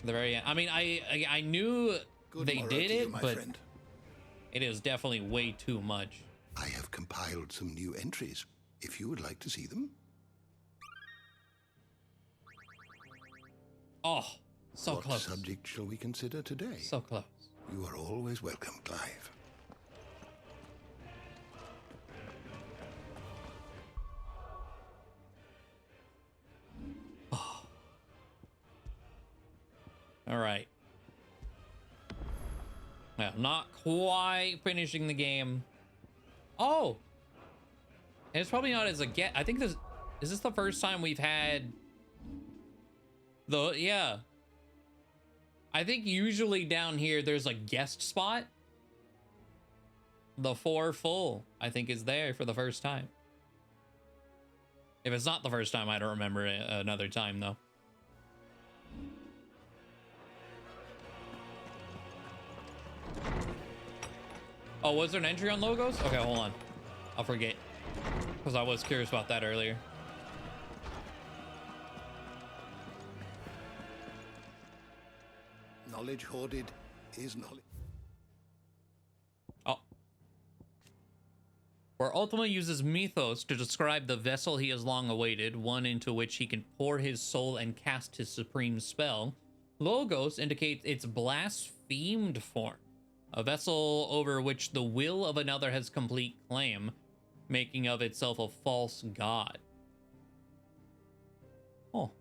The very end. I mean, I knew they did it, but it is definitely way too much. I have compiled some new entries, if you would like to see them. Oh, so what close. What subject shall we consider today? So close. You are always welcome, Clive. All right. Well, not quite finishing the game. Oh! And it's probably not as a get. I think this... Is this the first time we've had... Yeah. I think usually down here there's a guest spot. The 4 full, I think, is there for the first time. If it's not the first time, I don't remember another time, though. Oh, was there an entry on logos? Okay, hold on. I'll forget. Because I was curious about that earlier. Knowledge hoarded is knowledge. Oh. Where Ultima uses mythos to describe the vessel he has long awaited, one into which he can pour his soul and cast his supreme spell, Logos indicates its blasphemed form, a vessel over which the will of another has complete claim, making of itself a false god. Oh.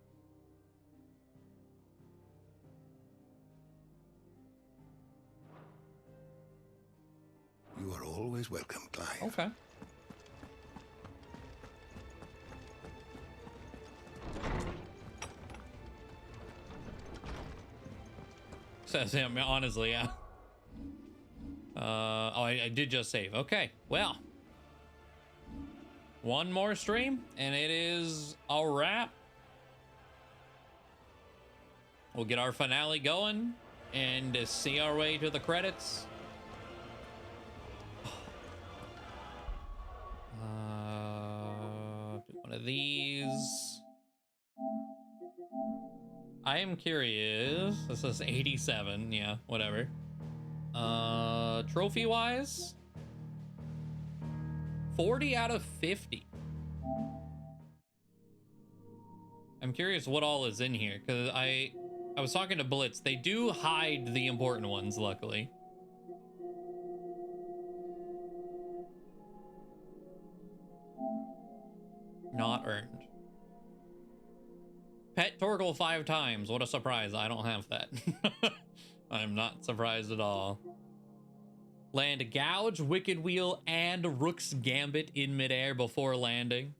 You are always welcome, Clive. Okay. Says him, honestly, yeah. Oh, I did just save. Okay, well. One more stream, and it is a wrap. We'll get our finale going and see our way to the credits. One of these. I am curious. This is 87. Yeah, whatever. Trophy wise, 40 out of 50. I'm curious what all is in here, because I was talking to Blitz. They do hide the important ones, luckily. Not earned. Pet Torgal 5 times. What a surprise. I don't have that. I'm not surprised at all. Land Gouge, Wicked Wheel, and Rook's Gambit in midair before landing.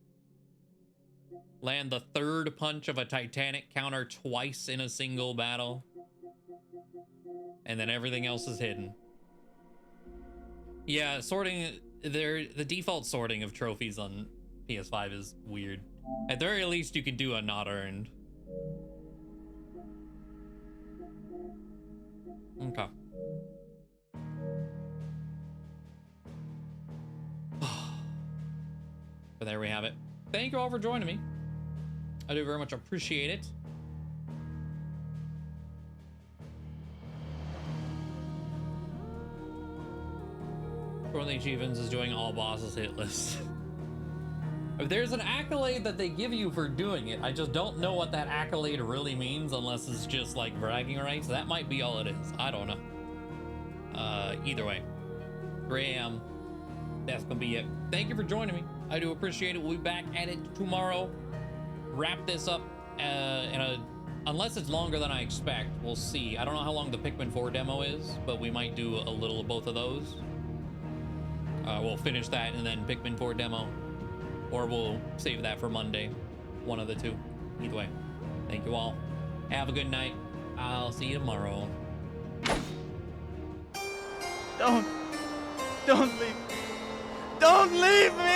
Land the 3rd punch of a Titanic counter twice in a single battle. And then everything else is hidden. Yeah, sorting... The default sorting of trophies on PS5 is weird. At the very least, you can do a not earned. Okay. But there we have it. Thank you all for joining me. I do very much appreciate it. One of the achievements is doing all bosses hit lists. If there's an accolade that they give you for doing it, I just don't know what that accolade really means unless it's just like bragging rights. That might be all it is. I don't know. Either way, 3 a.m. That's gonna be it. Thank you for joining me. I do appreciate it. We'll be back at it tomorrow. Wrap this up unless it's longer than I expect. We'll see. I don't know how long the Pikmin 4 demo is, but we might do a little of both of those. We'll finish that and then Pikmin 4 demo. Or we'll save that for Monday. One of the two. Either way. Thank you all. Have a good night. I'll see you tomorrow. Don't leave me. Don't leave me!